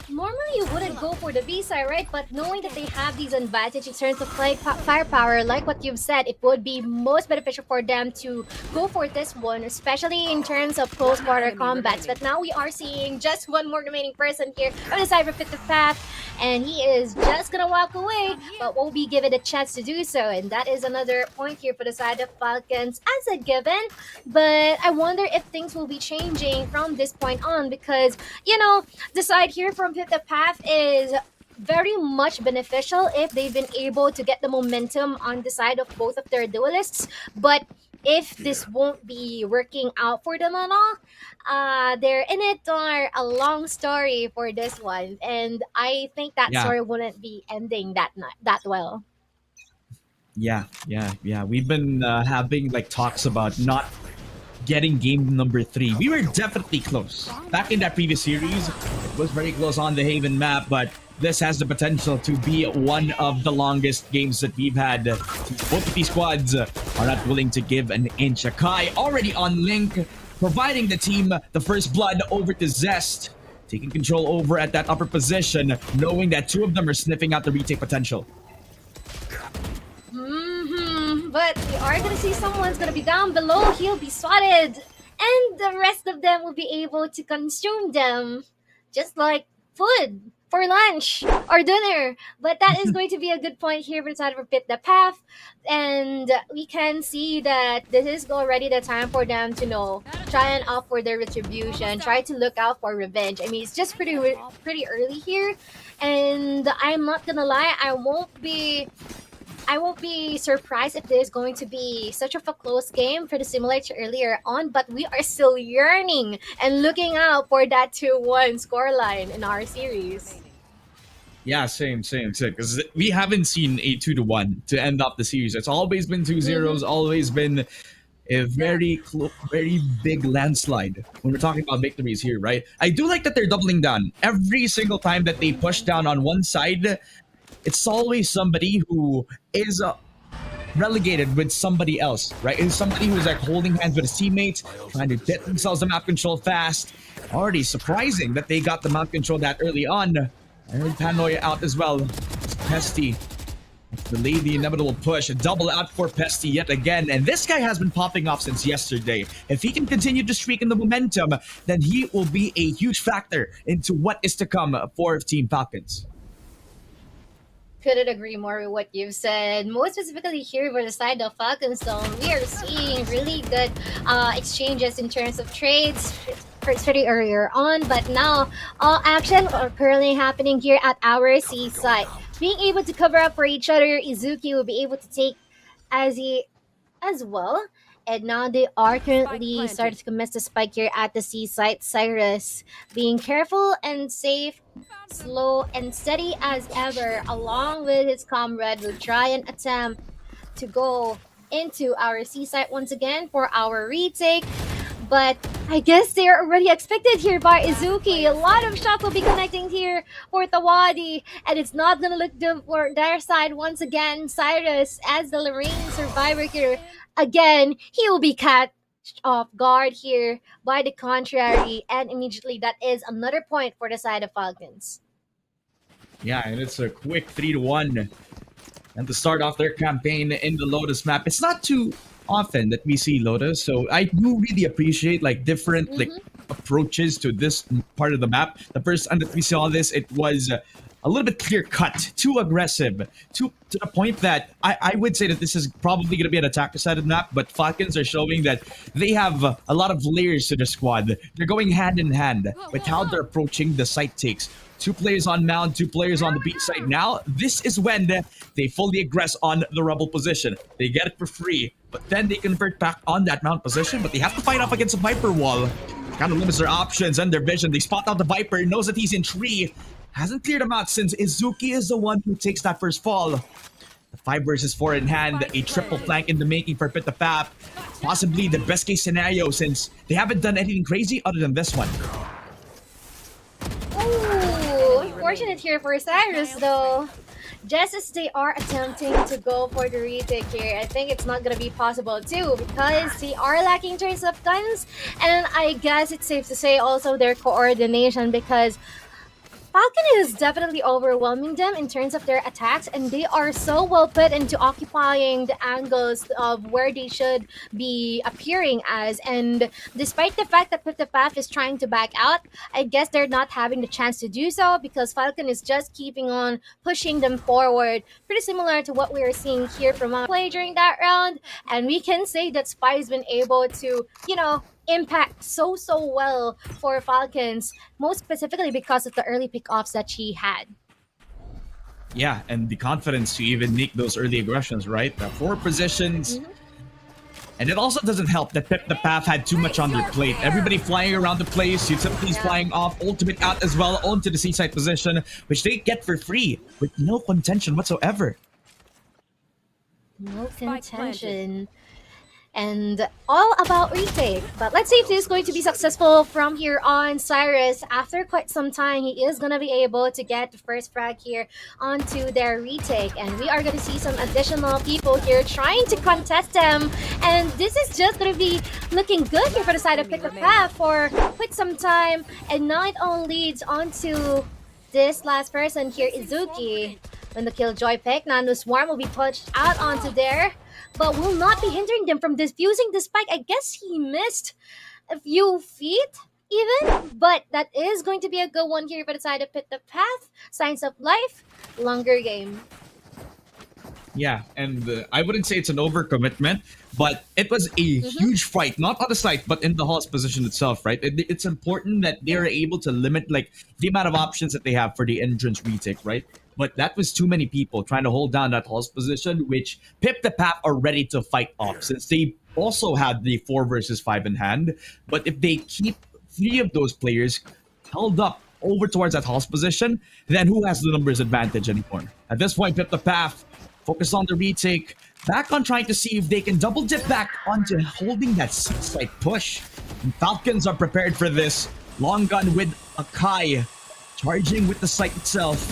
Normally you wouldn't go for the B side, right? But knowing that they have these advantages in terms of firepower, like what you've said, it would be most beneficial for them to go for this one, especially in terms of close quarter combats. But now we are seeing just one more remaining person here on the side of Pip the Path, and he is just gonna walk away, but won't be given a chance to do so. And that is another point here for the side of Falcons as a given. But I wonder if things will be changing from this point on, because, you know, the side here from Pip the Path is very much beneficial if they've been able to get the momentum on the side of both of their duelists. But if this won't be working out for them at all, they're in it for a long story for this one, and I think that story wouldn't be ending that well. Yeah. We've been having like talks about not getting game number 3. We were definitely close. Back in that previous series, it was very close on the Haven map, but this has the potential to be one of the longest games that we've had. Both of these squads are not willing to give an inch. Akai already on Link, providing the team the first blood over to Zest, taking control over at that upper position, knowing that two of them are sniffing out the retake potential. but we are gonna see someone's gonna be down below. He'll be swatted, and the rest of them will be able to consume them, just like food for lunch or dinner. But that is going to be a good point here for the side of Pit the Path, and we can see that this is already the time for them to try and opt for their retribution, try to look out for revenge. I mean, it's just pretty early here, and I'm not gonna lie, I won't be surprised if there's going to be such of a close game for the similar to earlier on, but we are still yearning and looking out for that 2-1 scoreline in our series. Yeah, same. Because we haven't seen a 2-1 to end up the series. It's always been 2-0s, always been a very big landslide when we're talking about victories here, right? I do like that they're doubling down. Every single time that they push down on one side, it's always somebody who is relegated with somebody else, right? It's somebody who's like holding hands with his teammates, trying to get themselves the map control fast. Already surprising that they got the map control that early on. And Panoy out as well. Pesty delayed the inevitable push. A double out for Pesty yet again. And this guy has been popping off since yesterday. If he can continue to streak in the momentum, then he will be a huge factor into what is to come for Team Falcons. Couldn't agree more with what you've said. Most specifically here for the side of Falcons, we are seeing really good exchanges in terms of trades. Pretty earlier on, but now all action are currently happening here at our C site. Being able to cover up for each other, Izuki will be able to take Azzy as well. And now they are currently starting to commence the spike here at the C site. Cyrus being careful and safe, slow and steady as ever, along with his comrade, will try and attempt to go into our C site once again for our retake. But I guess they're already expected here by Izuki. A lot of shots will be connecting here for Tawadi, and it's not gonna look good for their side once again. Cyrus, as the Lorraine survivor here, again, he will be caught off guard here by the contrary, and immediately that is another point for the side of Falcons. Yeah, and it's a quick 3-1. And to start off their campaign in the Lotus map, it's not too often that we see Lotus, so I do really appreciate like different approaches to this part of the map. The first time that we saw this, it was a little bit clear cut, too aggressive, to the point that I would say that this is probably going to be an attacker side of the map, but Falcons are showing that they have a lot of layers to their squad. They're going hand in hand with how they're approaching the site takes. 2 players on mound, 2 players on the beat side. Now, this is when they fully aggress on the rebel position. They get it for free, but then they convert back on that mount position, but they have to fight off against a Viper wall. Kind of limits their options and their vision. They spot out the Viper, knows that he's in tree. Hasn't cleared him out since Izuki is the one who takes that first fall. The 5 versus 4 in hand, a triple flank in the making for Pit the Path. Possibly the best case scenario since they haven't done anything crazy other than this one. Ooh, unfortunate here for Cyrus though. Just as they are attempting to go for the retake here, I think it's not going to be possible too because they are lacking in terms of guns, and I guess it's safe to say also their coordination, because Falcon is definitely overwhelming them in terms of their attacks, and they are so well put into occupying the angles of where they should be appearing as. And despite the fact that Pit the Path is trying to back out, I guess they're not having the chance to do so because Falcon is just keeping on pushing them forward. Pretty similar to what we are seeing here from our play during that round. And we can say that Spy's been able to, impact so well for Falcons, most specifically because of the early pickoffs that she had. Yeah, and the confidence to even make those early aggressions, right? The 4 positions. And it also doesn't help that Pit the Path had too much on their plate. Everybody flying around the place, utilities flying off, ultimate out as well onto the seaside position, which they get for free with no contention whatsoever. No contention. And all about retake. But let's see if this is going to be successful from here on. Cyrus, after quite some time, he is going to be able to get the first frag here onto their retake. And we are going to see some additional people here trying to contest them. And this is just going to be looking good here for the side of Pit the Path for quite some time. And now it all leads onto this last person here, Izuki. When the Killjoy pick, Nano's Swarm will be pushed out onto there. but will not be hindering them from defusing the spike. I guess he missed a few feet even, but that is going to be a good one here for the side of Pit the Path. Signs of life, longer game. Yeah, and I wouldn't say it's an overcommitment, but it was a huge fight, not on the site, but in the host position itself, right? It's important that they're able to limit like the amount of options that they have for the entrance retake, right? But that was too many people trying to hold down that host position, which Pip the Pap are ready to fight off since they also had the 4 versus 5 in hand. But if they keep 3 of those players held up over towards that host position, then who has the numbers advantage anymore? At this point, Pip the Path focus on the retake, back on trying to see if they can double dip back onto holding that side push. And Falcons are prepared for this. Long gun with Akai, charging with the site itself.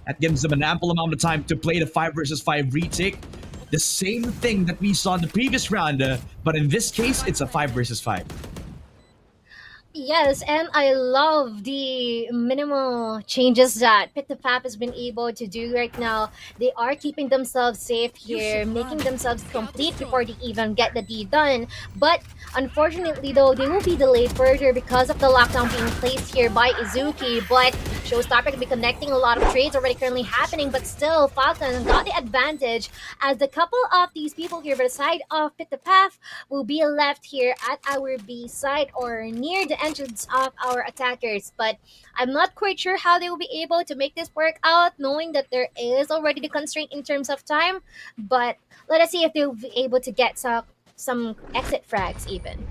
That gives them an ample amount of time to play the 5 versus 5 retake. The same thing that we saw in the previous round, but in this case, it's a 5 versus 5. Yes, and I love the minimal changes that Pit the Pap has been able to do right now. They are keeping themselves safe here, making themselves complete before they even get the D done. But unfortunately though, they will be delayed further because of the lockdown being placed here by Izuki. But Showstopper can be connecting a lot of trades already currently happening, but still Falcon got the advantage as the couple of these people here by the side of Pit the Path will be left here at our B side or near the entrance of our attackers. But I'm not quite sure how they will be able to make this work out, knowing that there is already the constraint in terms of time. But let us see if they'll be able to get some exit frags even.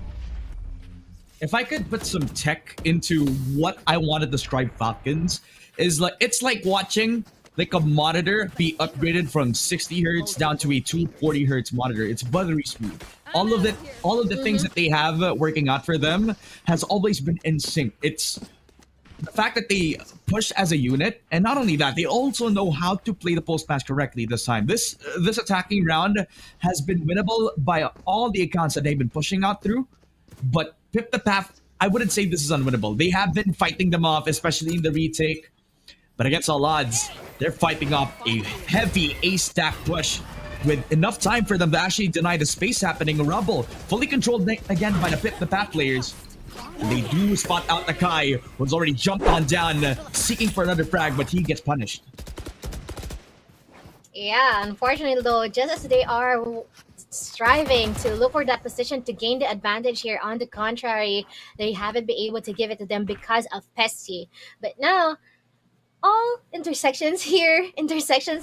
If I could put some tech into what I want to describe Falcons, is like it's like watching like a monitor be upgraded from 60 hertz down to a 240 hertz monitor. It's buttery smooth. All of the things that they have working out for them has always been in sync. It's the fact that they push as a unit, and not only that, they also know how to play the post match correctly this time. This attacking round has been winnable by all the accounts that they've been pushing out through, but Pip the Path, I wouldn't say this is unwinnable. They have been fighting them off, especially in the retake. But against all odds, they're fighting off a heavy A-stack push with enough time for them to actually deny the space happening. Rumble, fully controlled again by the Pip the Path players. And they do spot out Nakai, who's already jumped on down, seeking for another frag, but he gets punished. Yeah, unfortunately though, just as they are striving to look for that position to gain the advantage here, on the contrary, they haven't been able to give it to them because of Pesty. But now, all intersections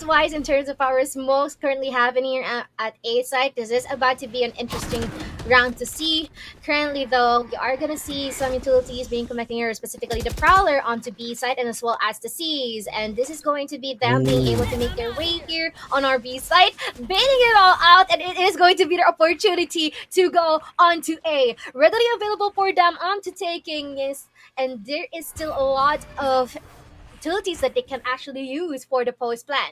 wise in terms of our smokes currently happening here at A site. This is about to be an interesting round to see. Currently though, you are gonna see some utilities being connected here, specifically the Prowler onto B site and as well as the C's, and this is going to be them being able to make their way here on our B site, baiting it all out, and it is going to be their opportunity to go onto A. Readily available for them onto taking this, and there is still a lot of utilities that they can actually use for the post plan.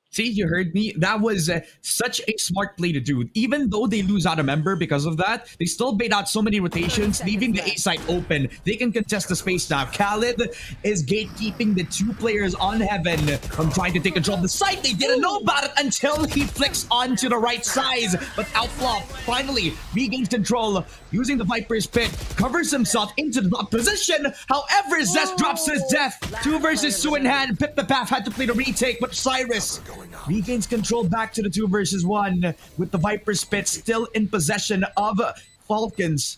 See, you heard me. That was such a smart play to do. Even though they lose out a member because of that, they still bait out so many rotations, leaving the A site open. They can contest the space now. Khaled is gatekeeping the 2 players on Heaven from trying to take control of the site. They didn't know about it until he flicks onto the right side. But Outlaw finally regains control using the Viper's Pit, covers himself into the top position. However, Zest drops his death. 2 versus 2 in hand. Pip the Path had to play the retake, but Cyrus regains control back to the 2 versus 1 with the Viper's Pit still in possession of Falcons.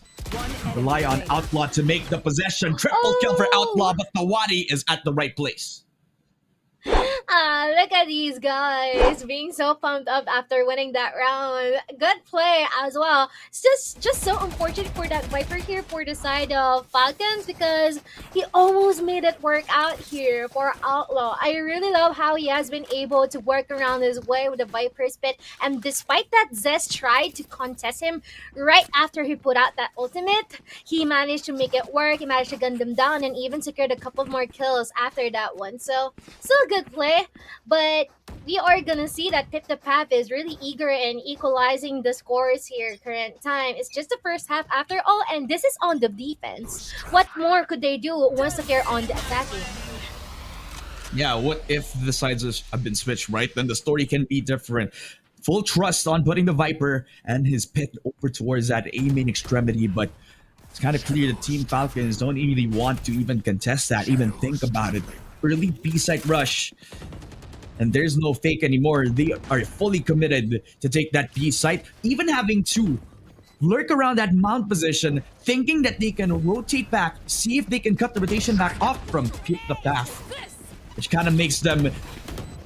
Rely on Outlaw to make the possession. Triple kill for Outlaw, but Nawadi is at the right place. Look at these guys being so pumped up after winning that round. Good play as well. It's just so unfortunate for that Viper here for the side of Falcons, because he almost made it work out here for Outlaw. I really love how he has been able to work around his way with the Viper's Pit, and despite that Zest tried to contest him right after he put out that ultimate, he managed to make it work. He managed to gun them down and even secured a couple more kills after that one. So still a good play, but we are gonna see that Pip the Path is really eager in equalizing the scores here current time. It's just the first half after all, and this is on the defense. What more could they do once they're on the attacking? Yeah, what if the sides have been switched, right? Then the story can be different. full trust on putting the Viper and his pit over towards that A main extremity, but it's kind of clear the Team Falcons don't really want to even contest that, even think about it. Early B-site rush, and there's no fake anymore. They are fully committed to take that B-site, even having to lurk around that mount position, thinking that they can rotate back, see if they can cut the rotation back off from the path, which kind of makes them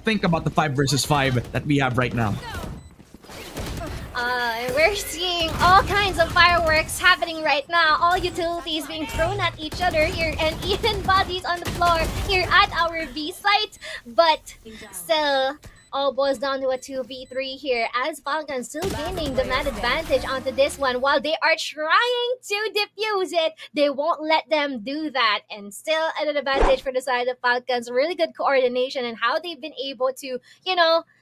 think about the 5 versus 5 that we have right now. We're seeing all kinds of fireworks happening right now. All utilities being thrown at each other here, and even bodies on the floor here at our B site. But still, all boils down to a 2v3 here, as Falcons still gaining the man advantage onto this one. While they are trying to defuse it, they won't let them do that. And still an advantage for the side of Falcons. Really good coordination and how they've been able to,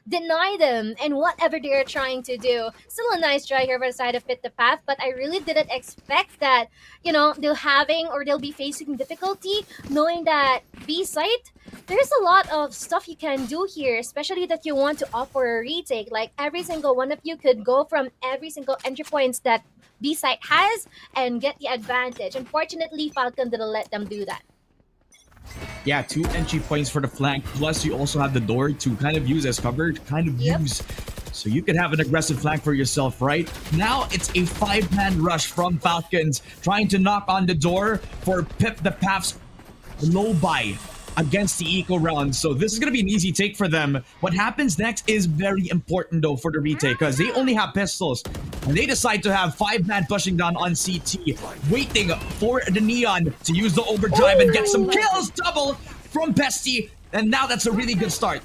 deny them and whatever they're trying to do. Still a nice try here for the side of Fit the Path, but I really didn't expect that, they'll be facing difficulty knowing that B site, there's a lot of stuff you can do here, especially that you want to offer a retake. Like every single one of you could go from every single entry points that B site has and get the advantage. Unfortunately, Falcon didn't let them do that. Yeah, 2 entry points for the flank, plus you also have the door to kind of use as cover, use. So you can have an aggressive flank for yourself, right? Now it's a 5-man rush from Falcons, trying to knock on the door for Pip the Path's low buy against the eco round. So this is going to be an easy take for them. What happens next is very important though for the retake, because they only have pistols and they decide to have 5-man pushing down on CT, waiting for the Neon to use the overdrive and get some kills. Double from Pesty, and now that's a really good start.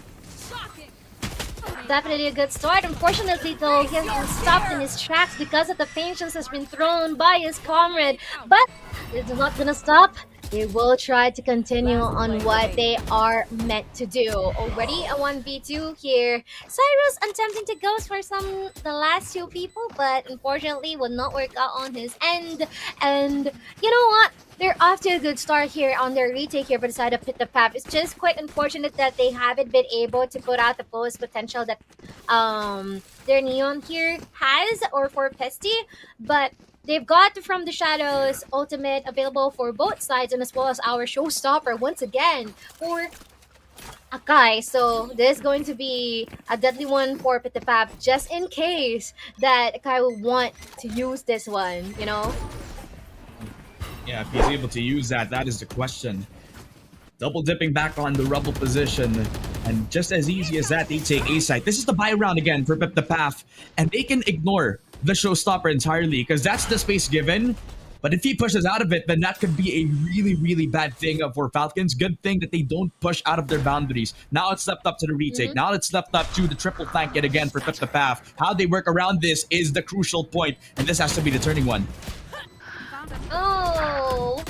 Definitely a good start. Unfortunately, though, he has been stopped in his tracks because of the patience has been thrown by his comrade. But it's not gonna stop. They will try to continue on what they are meant to do. Already a 1v2 here. Cyrus attempting to ghost for the last 2 people, but unfortunately will not work out on his end. And you know what? They're off to a good start here on their retake here for the side of Pit the Path. It's just quite unfortunate that they haven't been able to put out the fullest potential that their Neon here has, or for Pesty, but they've got From the Shadows ultimate available for both sides, and as well as our showstopper once again for Akai. So this is going to be a deadly one for Pit the Path, just in case that Akai will want to use this one, Yeah, if he's able to use that, that is the question. Double dipping back on the rubble position, and just as easy as that, they take A site. This is the buy round again for Pip the Path, and they can ignore the showstopper entirely because that's the space given. But if he pushes out of it, then that could be a really, really bad thing for Falcons. Good thing that they don't push out of their boundaries. Now it's left up to the retake. Now it's left up to the triple flank yet again for Pip the Path. How they work around this is the crucial point, and this has to be the turning one. Oh,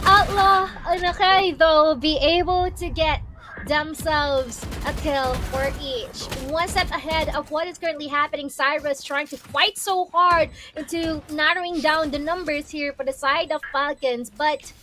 Outlaw and Akai, though, be able to get themselves a kill for each. One step ahead of what is currently happening. Cyrus trying to fight so hard into narrowing down the numbers here for the side of Falcons, but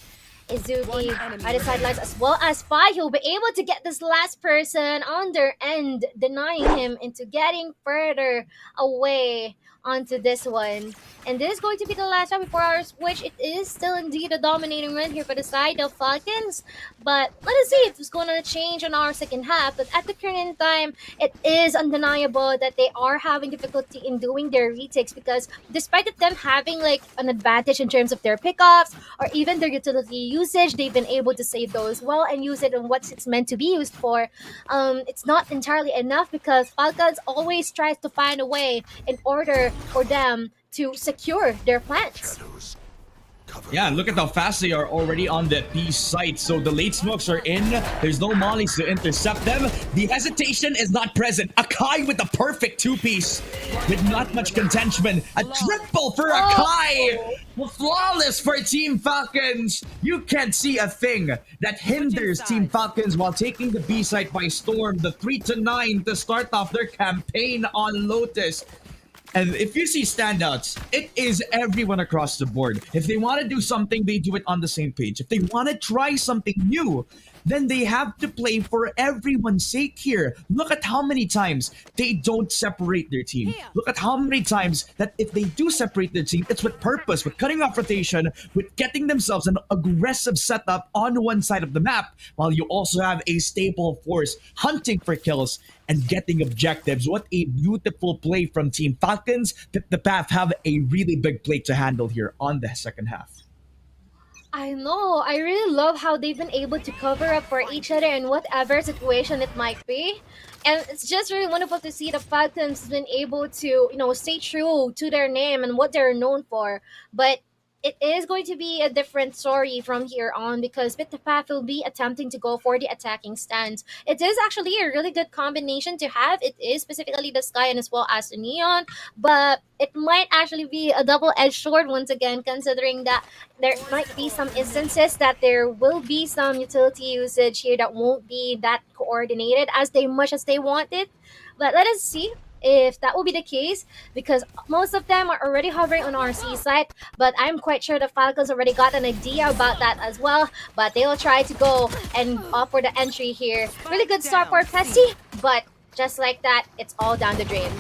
Izuki at the sidelines, as well as Pai, he'll be able to get this last person on their end, denying him into getting further away onto this one. And this is going to be the last time before our switch. It is still indeed a dominating run here for the side of Falcons, but let us see if it's going to change on our second half. But at the current time, it is undeniable that they are having difficulty in doing their retakes, because despite of them having like an advantage in terms of their pickups or even their utility usage, they've been able to save those well and use it on what it's meant to be used for. It's not entirely enough, because Falcons always tries to find a way in order for them to secure their plants. Yeah, look at how fast they are already on that B site. So the late smokes are in. There's no mollies to intercept them. The hesitation is not present. Akai with the perfect 2-piece with not much contention. A triple for Akai. Flawless for Team Falcons. You can't see a thing that hinders Team Falcons while taking the B site by storm. The 3-9 to start off their campaign on Lotus. And if you see standouts, it is everyone across the board. If they want to do something, they do it on the same page. If they want to try something new, then they have to play for everyone's sake here. Look at how many times they don't separate their team. Look at how many times that if they do separate their team, it's with purpose, with cutting off rotation, with getting themselves an aggressive setup on one side of the map, while you also have a stable force hunting for kills and getting objectives. What a beautiful play from Team Falcons. The Path have a really big play to handle here on the second half. I know. I really love how they've been able to cover up for each other in whatever situation it might be. And it's just really wonderful to see the Falcons been able to, stay true to their name and what they're known for. But it is going to be a different story from here on because Path will be attempting to go for the attacking stance. It is actually a really good combination to have. It is specifically the Sky and as well as the Neon, but it might actually be a double-edged sword once again, considering that there might be some instances that there will be some utility usage here that won't be that coordinated as much as they want it. But let us see if that will be the case, because most of them are already hovering on RC side, but I'm quite sure the Falcons already got an idea about that as well, but they'll try to go and offer the entry here. Really good start for Pesty, but just like that, it's all down the drain.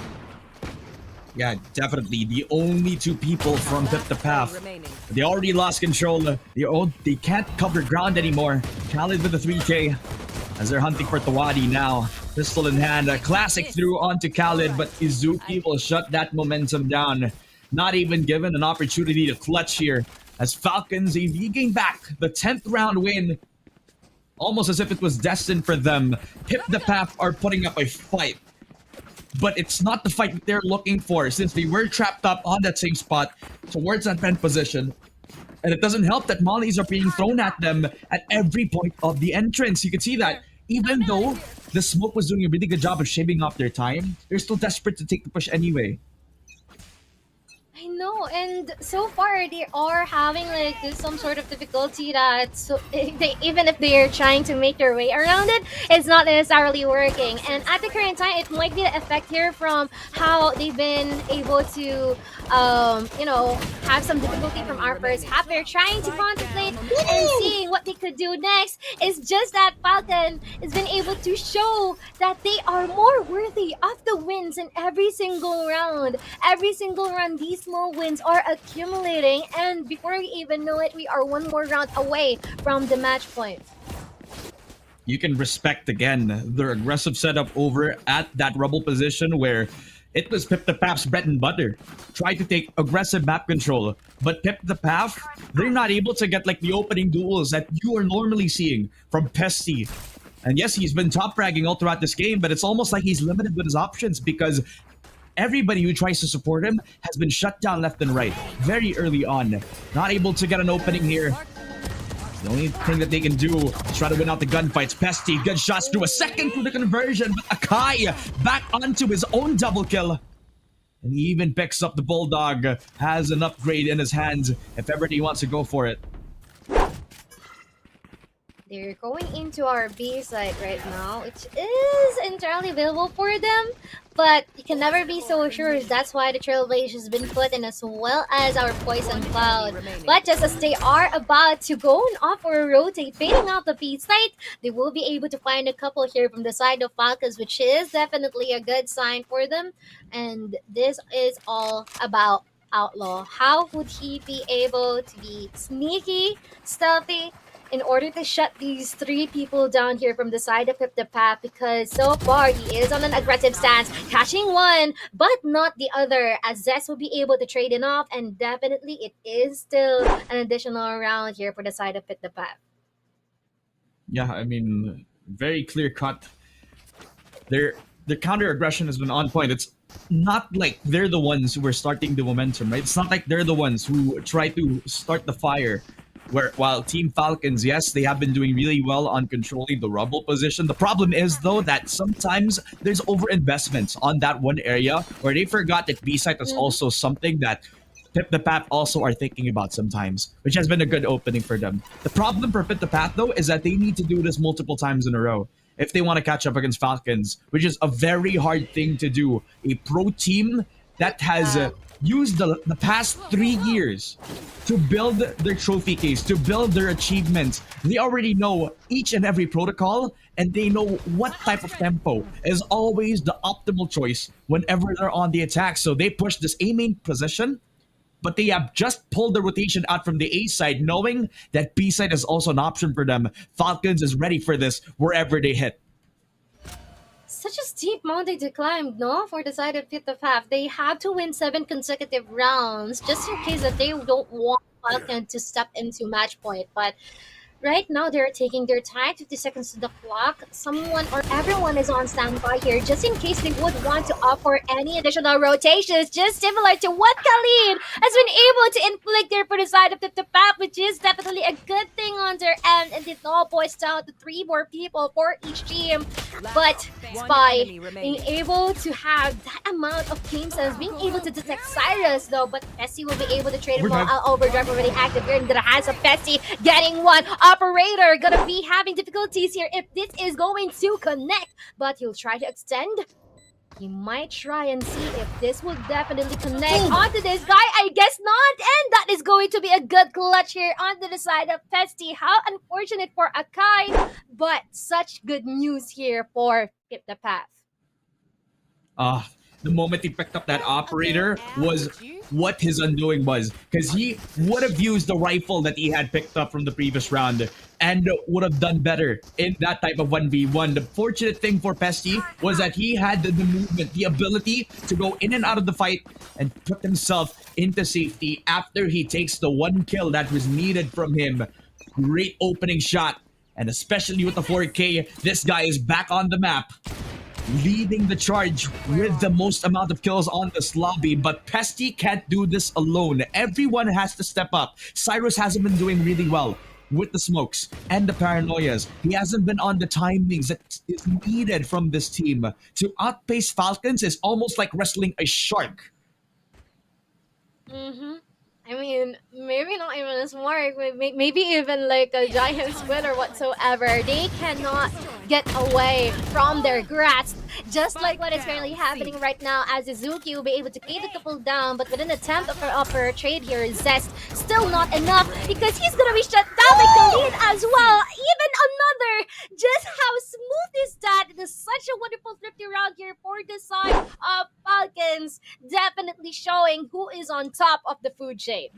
Yeah, definitely. The only two people from the Path. They already lost control. They can't cover ground anymore. Khaled with the 3K as they're hunting for Tawadi now. Pistol in hand. A classic through onto Khaled, but Izuki will shut that momentum down. Not even given an opportunity to clutch here as Falcons gain back the 10th round win. Almost as if it was destined for them. the Path are putting up a fight. But it's not the fight that they're looking for since they were trapped up on that same spot towards that vent position. And it doesn't help that mollies are being thrown at them at every point of the entrance. You can see that even though the smoke was doing a really good job of shaving off their time, they're still desperate to take the push anyway. I know, and so far they are having some sort of difficulty that even if they're trying to make their way around it, it's not necessarily working. And at the current time, it might be the effect here from how they've been able to, have some difficulty from our first half. They're trying to contemplate and seeing what they could do next. It's just that Falcon has been able to show that they are more worthy of the wins in every single round. Every single round, these small wins are accumulating, and before we even know it, we are one more round away from the match point. You can respect again their aggressive setup over at that rubble position where it was the Path's bread and butter. Try to take aggressive map control, but the Path, they're not able to get the opening duels that you are normally seeing from Pesty. And yes, he's been top fragging all throughout this game, but it's almost like he's limited with his options because everybody who tries to support him has been shut down left and right very early on. Not able to get an opening here. The only thing that they can do is try to win out the gunfights. Pesty, good shots through a second through the conversion, but Akai back onto his own double kill. And he even picks up the Bulldog, has an upgrade in his hands if ever he wants to go for it. They're going into our B site right now, which is entirely available for them, but you can never be so sure. That's why the Trailblaze has been put in, as well as our Poison Cloud. But just as they are about to go off or rotate, fading out the B site, they will be able to find a couple here from the side of Falcons, which is definitely a good sign for them. And this is all about Outlaw. How would he be able to be sneaky, stealthy, in order to shut these three people down here from the side of the Path, because so far he is on an aggressive stance, catching one, but not the other, as Zess will be able to trade it off, and definitely it is still an additional round here for the side of the Path. Yeah, I mean, very clear cut. Their counter aggression has been on point. It's not like they're the ones who are starting the momentum, right? It's not like they're the ones who try to start the fire. While Team Falcons, yes, they have been doing really well on controlling the rubble position. The problem is, though, that sometimes there's overinvestments on that one area where they forgot that B-site is also something that the Path also are thinking about sometimes, which has been a good opening for them. The problem for the Path, though, is that they need to do this multiple times in a row if they want to catch up against Falcons, which is a very hard thing to do. A pro team that has used the past 3 years to build their trophy case, to build their achievements. They already know each and every protocol, and they know what type of tempo is always the optimal choice whenever they're on the attack. So they push this A main position, but they have just pulled the rotation out from the A side, knowing that B side is also an option for them. Falcons is ready for this wherever they hit. Such a steep mountain to climb, no? For the side of Fifth of Half. They have to win 7 consecutive rounds just in case that they don't want Falcon to step into match point. But right now, they're taking their time, 50 seconds to the clock. Someone or everyone is on standby here just in case they would want to offer any additional rotations, just similar to what Khalid has been able to inflict there for the side of the pack, which is definitely a good thing on their end. And it all boils down to 3 more people for each team. But Spy being able to have that amount of game sense, being able to detect Cyrus though, but Pessi will be able to trade him all. Overdrive already active here into the hands of Pessi, getting one. Operator gonna be having difficulties here if this is going to connect, but he'll try to extend. He might try and see if this will definitely connect onto this guy. I guess not, and that is going to be a good clutch here onto the side of Pesty. How unfortunate for Akai, but such good news here for Pip the Path. The moment he picked up that operator was what his undoing was, because he would have used the rifle that he had picked up from the previous round and would have done better in that type of 1v1. The fortunate thing for Pesty was that he had the movement, the ability to go in and out of the fight and put himself into safety after he takes the 1 kill that was needed from him. Great opening shot, and especially with the 4K, this guy is back on the map, leading the charge with the most amount of kills on this lobby. But Pesty can't do this alone. Everyone has to step up. Cyrus hasn't been doing really well with the smokes and the paranoias. He hasn't been on the timings that is needed from this team. To outpace Falcons is almost like wrestling a shark. I mean, maybe not even a smart, maybe even like a giant squid or whatsoever. They cannot get away from their grasp, just like what is currently happening right now, as Izuki will be able to get a couple down, but with an attempt for a trade here, Zest still not enough because he's gonna be shut down by Khalid as well. Even another, just how smooth is that? It is such a wonderful thrifty round here for the side of Falcons, definitely showing who is on top of the food chain.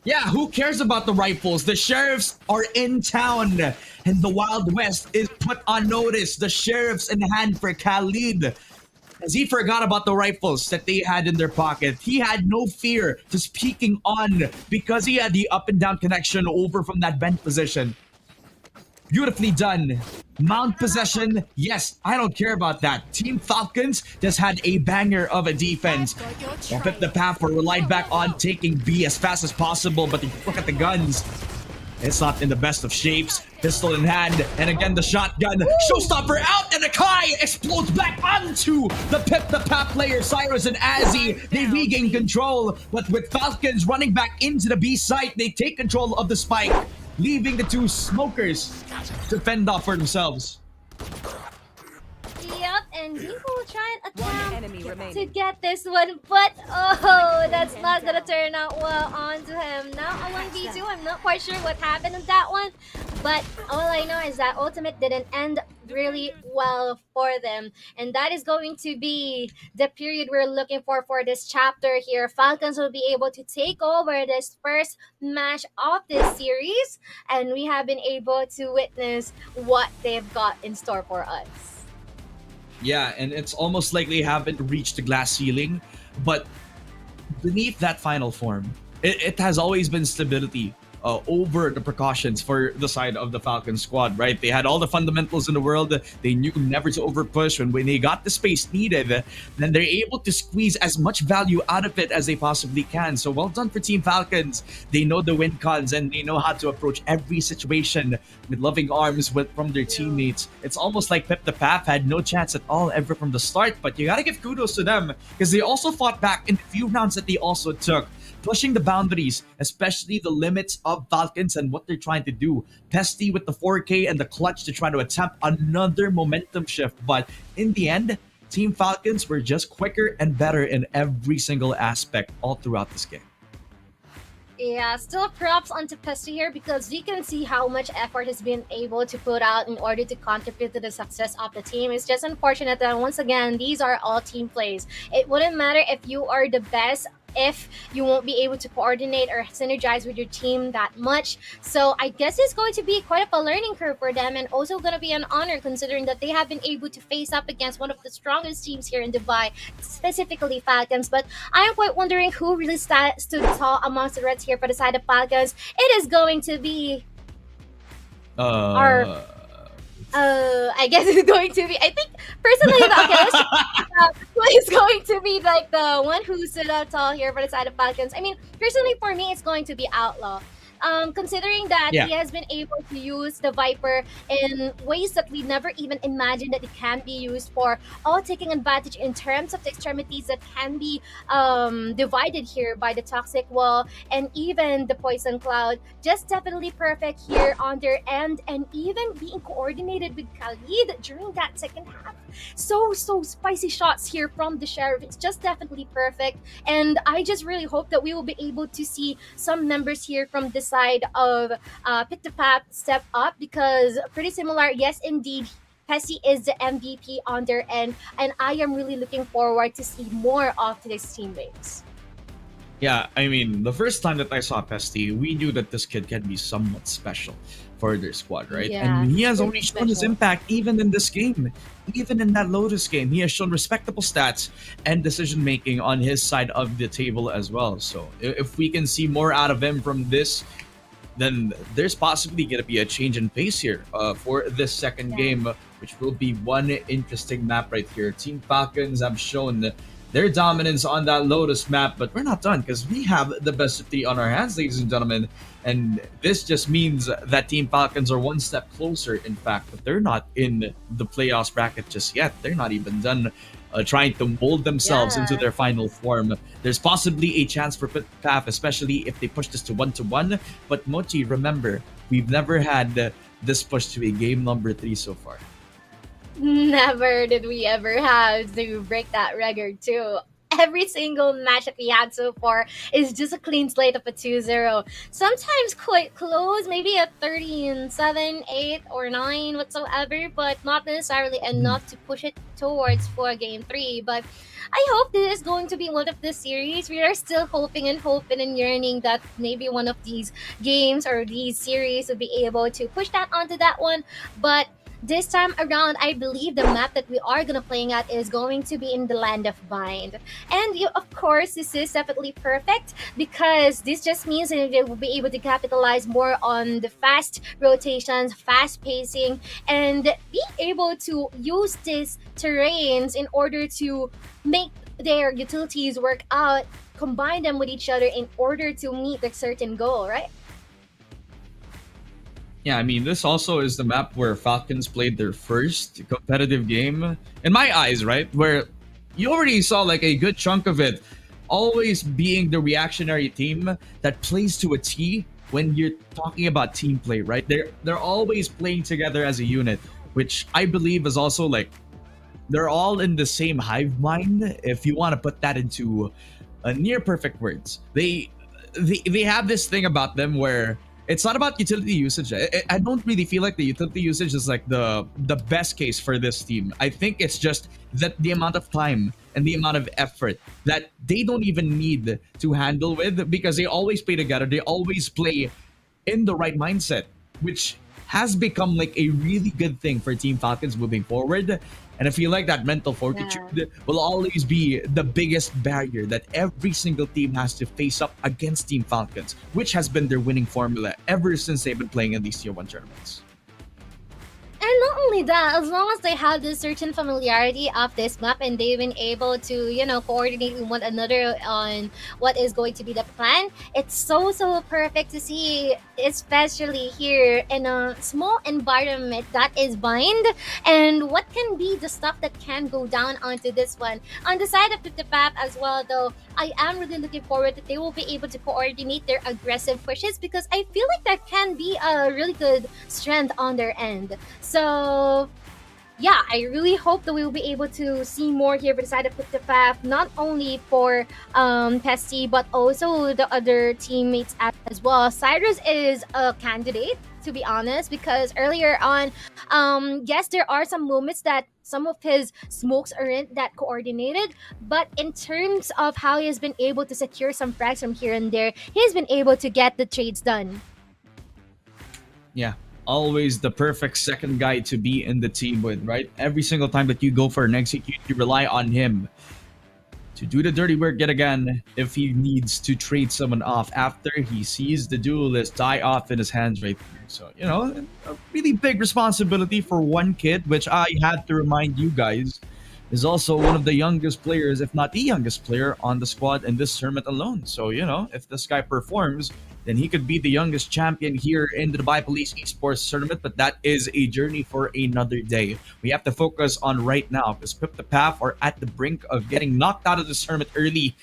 Yeah, who cares about the rifles? The sheriffs are in town, and the Wild West is put on notice. The sheriff's in hand for Khalid, as he forgot about the rifles that they had in their pocket. He had no fear to speaking on because he had the up and down connection over from that vent position. Beautifully done. Mount possession, yes, I don't care about that. Team Falcons just had a banger of a defense. They'll pip the path or relied back on taking B as fast as possible, but if you look at the guns, it's not in the best of shapes. Pistol in hand, and again the shotgun. Showstopper out, and Akai explodes back onto the Pip the Path player, Cyrus and Azzy. They regain control, but with Falcons running back into the B site, they take control of the spike, leaving the 2 smokers to fend off for themselves. Yep, and he will try and attempt to get this one, but oh, that's not gonna turn out well onto him. Now a 1v2, I'm not quite sure what happened on that one, but all I know is that ultimate didn't end really well for them, and that is going to be the period we're looking for this chapter here. Falcons will be able to take over this first match of this series, and we have been able to witness what they've got in store for us. Yeah, and it's almost like they haven't reached the glass ceiling, but beneath that final form, it has always been stability over the precautions for the side of the Falcon squad, right? They had all the fundamentals in the world. They knew never to overpush. When they got the space needed, then they're able to squeeze as much value out of it as they possibly can. So well done for Team Falcons. They know the win cons, and they know how to approach every situation with loving arms from their teammates. It's almost like Pip the Path had no chance at all ever from the start, but you gotta give kudos to them because they also fought back in the few rounds that they also took, pushing the boundaries, especially the limits of Falcons and what they're trying to do. Pesty with the 4K and the clutch to try to attempt another momentum shift, but in the end, Team Falcons were just quicker and better in every single aspect all throughout this game. Yeah, still props onto Pesty here because you can see how much effort has been able to put out in order to contribute to the success of the team. It's just unfortunate that once again, these are all team plays. It wouldn't matter if you are the best if you won't be able to coordinate or synergize with your team that much. So I guess it's going to be quite of a learning curve for them, and also going to be an honor considering that they have been able to face up against one of the strongest teams here in Dubai, specifically Falcons. But I am quite wondering who really stood tall amongst the Reds here for the side of Falcons. It is going to be our I guess it's going to be. I think personally, it's going to be like the one who stood out tall here for the side of Falcons. I mean, personally, for me, it's going to be Outlaw. Considering that he has been able to use the Viper in ways that we never even imagined that it can be used for, all taking advantage in terms of the extremities that can be divided here by the Toxic Wall and even the Poison Cloud. Just definitely perfect here on their end, and even being coordinated with Khalid during that second half. So spicy shots here from the Sheriff. It's just definitely perfect, and I just really hope that we will be able to see some members here from the side of Pick the Path step up, because pretty similar. Yes, indeed, Pesty is the MVP on their end, and I am really looking forward to see more of these teammates. Yeah, I mean, the first time that I saw Pesty, we knew that this kid can be somewhat special for their squad, right? Yeah, and he has pretty only shown his special. impact even in this game. Even in that Lotus game, he has shown respectable stats and decision-making on his side of the table as well. So if we can see more out of him from this, then there's possibly going to be a change in pace here for this second game, which will be one interesting map right here. Team Falcons have shown their dominance on that Lotus map, but we're not done because we have the best of 3 on our hands, ladies and gentlemen. And this just means that Team Falcons are one step closer, in fact, but they're not in the playoffs bracket just yet. They're not even done trying to mold themselves into their final form. There's possibly a chance for PAF, especially if they push this to 1-1. But Mochi, remember, we've never had this push to a game number 3 so far. Never did we ever have to break that record too. Every single match that we had so far is just a clean slate of a 2-0. Sometimes quite close, maybe a 13-7, 8, or 9 whatsoever, but not necessarily enough to push it towards for game 3. But I hope this is going to be one of the series. We are still hoping and yearning that maybe one of these games or these series will be able to push that onto that one. But this time around, I believe the map that we are gonna playing at is going to be in the Land of Bind. And of course, this is definitely perfect because this just means that they will be able to capitalize more on the fast rotations, fast pacing, and being able to use these terrains in order to make their utilities work out, combine them with each other in order to meet a certain goal, right? Yeah, I mean, this also is the map where Falcons played their first competitive game, in my eyes, right? Where you already saw like a good chunk of it always being the reactionary team that plays to a T when you're talking about team play, right? They're always playing together as a unit, which I believe is also like they're all in the same hive mind, if you want to put that into near perfect words. They have this thing about them where it's not about utility usage. I don't really feel like the utility usage is like the best case for this team. I think it's just that the amount of time and the amount of effort that they don't even need to handle with, because they always play together. They always play in the right mindset, which has become like a really good thing for Team Falcons moving forward. And I feel like that mental fortitude will always be the biggest barrier that every single team has to face up against Team Falcons, which has been their winning formula ever since they've been playing in these Tier 1 tournaments. And not only that, as long as they have this certain familiarity of this map and they've been able to, coordinate with one another on what is going to be the plan, it's so perfect to see, especially here in a small environment that is Bind, and what can be the stuff that can go down onto this one. On the side of the map as well, though, I am really looking forward that they will be able to coordinate their aggressive pushes, because I feel like that can be a really good strength on their end. So yeah, I really hope that we'll be able to see more here for the side of the path, not only for Pesty, but also the other teammates as well. Cyrus is a candidate, to be honest, because earlier on, yes, there are some moments that some of his smokes aren't that coordinated, but in terms of how he has been able to secure some frags from here and there, he's been able to get the trades done. Yeah, always the perfect second guy to be in the team with, right? Every single time that you go for an execute, you rely on him to do the dirty work yet again if he needs to trade someone off after he sees the duelist die off in his hands right there. So, you know, a really big responsibility for one kid, which I had to remind you guys is also one of the youngest players, if not the youngest player on the squad in this tournament alone. So, you know, if this guy performs, then he could be the youngest champion here in the Dubai Police Esports tournament, but that is a journey for another day. We have to focus on right now because Pip the Path are at the brink of getting knocked out of this tournament early,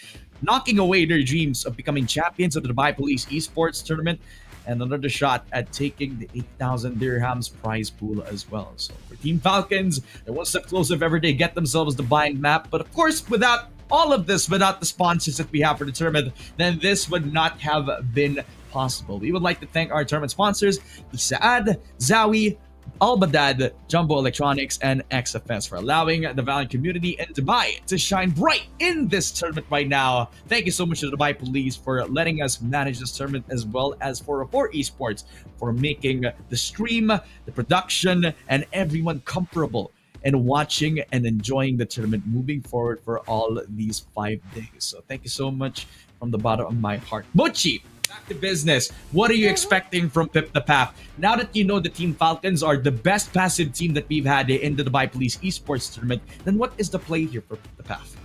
knocking away their dreams of becoming champions of the Dubai Police Esports tournament, and another shot at taking the 8,000 dirhams prize pool as well. So for Team Falcons, they're one step closer if ever they get themselves the buying map. But of course, without all of this, without the sponsors that we have for the tournament, then this would not have been possible. We would like to thank our tournament sponsors, Esaad, Zowie, Al Baddad, Jumbo Electronics, and XFS for allowing the Valorant community in Dubai to shine bright in this tournament right now. Thank you so much to the Dubai Police for letting us manage this tournament, as well as for Esports for making the stream, the production, and everyone comfortable and watching and enjoying the tournament moving forward for all these 5 days. So thank you so much from the bottom of my heart. Mochi, back to business. What are you expecting from Pip the Path? Now that you know the Team Falcons are the best passive team that we've had in the Dubai Police Esports tournament, then what is the play here for Pip the Path?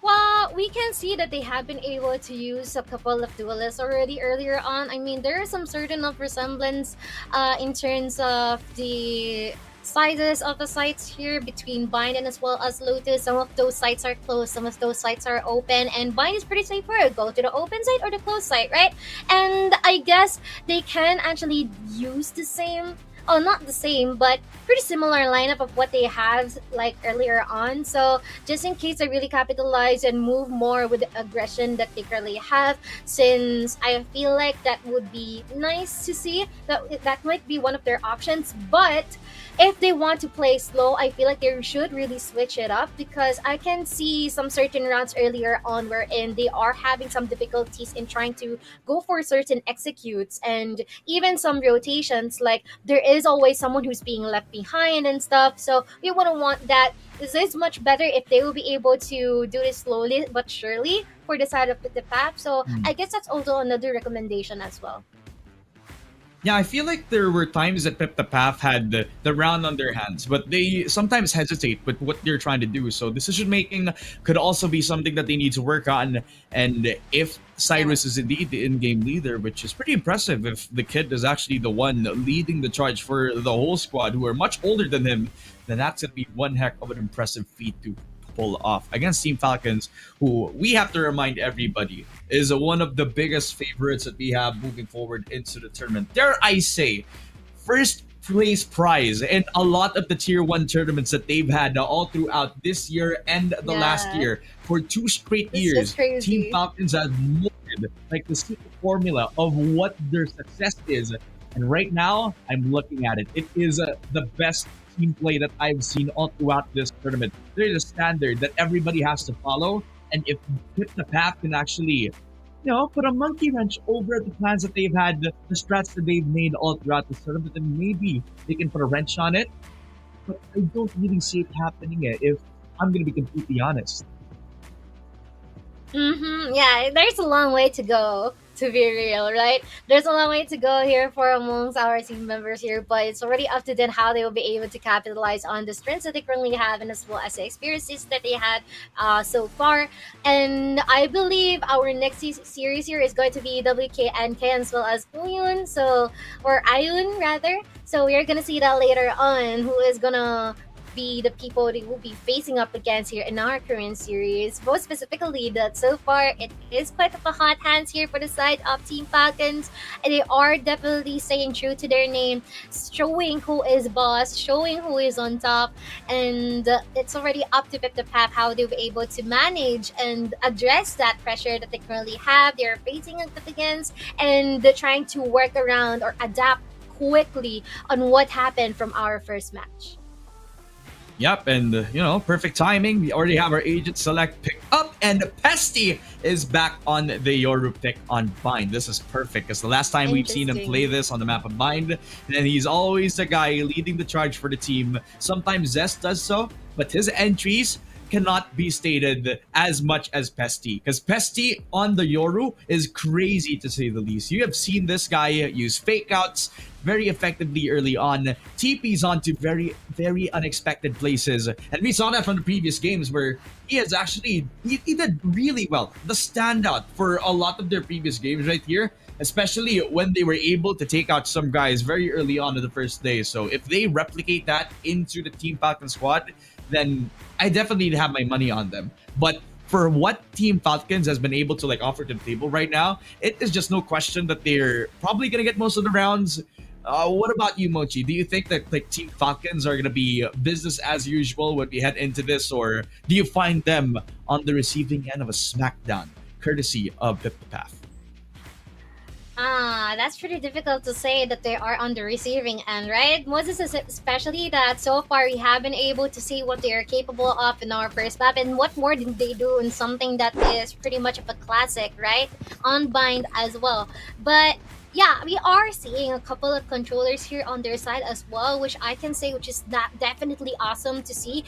Well, we can see that they have been able to use a couple of duelists already earlier on. I mean, there is some certain of resemblance in terms of the sizes of the sites here between Bind and as well as Lotus. Some of those sites are closed, some of those sites are open, and Bind is pretty straightforward. Go to the open site or the closed site, right? And I guess they can actually use the same, oh, not the same, but pretty similar lineup of what they have like earlier on. So just in case they really capitalize and move more with the aggression that they currently have, since I feel like that would be nice to see, that might be one of their options. But if they want to play slow, I feel like they should really switch it up, because I can see some certain rounds earlier on wherein they are having some difficulties in trying to go for certain executes and even some rotations. Like there is always someone who's being left behind and stuff. So we wouldn't want that. This is much better if they will be able to do this slowly but surely for the side of the path. So I guess that's also another recommendation as well. Yeah, I feel like there were times that Pip the Path had the round on their hands, but they sometimes hesitate with what they're trying to do. So decision making could also be something that they need to work on. And if Cyrus is indeed the in-game leader, which is pretty impressive if the kid is actually the one leading the charge for the whole squad who are much older than him, then that's going to be one heck of an impressive feat to pull off against Team Falcons, who we have to remind everybody is one of the biggest favorites that we have moving forward into the tournament. Dare I say, first place prize in a lot of the tier 1 tournaments that they've had all throughout this year and the last year. For 2 straight years, Team Falcons have molded like the secret formula of what their success is. And right now, I'm looking at it. It is the best team play that I've seen all throughout this tournament. There's a standard that everybody has to follow, and if Pip the Path can actually, put a monkey wrench over the plans that they've had, the strats that they've made all throughout this tournament, then maybe they can put a wrench on it. But I don't really see it happening if I'm going to be completely honest. Yeah, there's a long way to go, to be real, right? There's a long way to go here for amongst our team members here, but it's already up to them how they will be able to capitalize on the strengths that they currently have and as well as the experiences that they had so far. And I believe our next series here is going to be WKNK as well as Uyun, or Ayun rather. So we're gonna see that later on, who is gonna be the people they will be facing up against here in our current series. Most specifically, that so far it is quite of a hot hands here for the side of Team Falcons. And they are definitely staying true to their name, showing who is boss, showing who is on top, and it's already up to PipThePath how they'll be able to manage and address that pressure that they currently have. They're facing up against, and they're trying to work around or adapt quickly on what happened from our first match. Yep, and perfect timing. We already have our agent select pick up, and Pesty is back on the Yoru pick on Bind. This is perfect because the last time we've seen him play this on the map of Bind, and he's always the guy leading the charge for the team. Sometimes Zest does so, but his entries cannot be stated as much as Pesty, because Pesty on the Yoru is crazy to say the least. You have seen this guy use fake outs very effectively early on, TPs onto very, very unexpected places, and we saw that from the previous games where he has actually he did really well. The standout for a lot of their previous games right here, especially when they were able to take out some guys very early on in the first day. So if they replicate that into the Team Falcon squad, then I definitely have my money on them. But for what Team Falcons has been able to offer to the table right now, it is just no question that they're probably gonna get most of the rounds. What about you, Mochi? Do you think that Team Falcons are gonna be business as usual when we head into this, or do you find them on the receiving end of a smackdown, courtesy of PipThePath? That's pretty difficult to say that they are on the receiving end, right? Most especially that so far we have been able to see what they are capable of in our first map, and what more did they do in something that is pretty much of a classic, right? On Bind as well. But yeah, we are seeing a couple of controllers here on their side as well, which I can say, which is definitely awesome to see.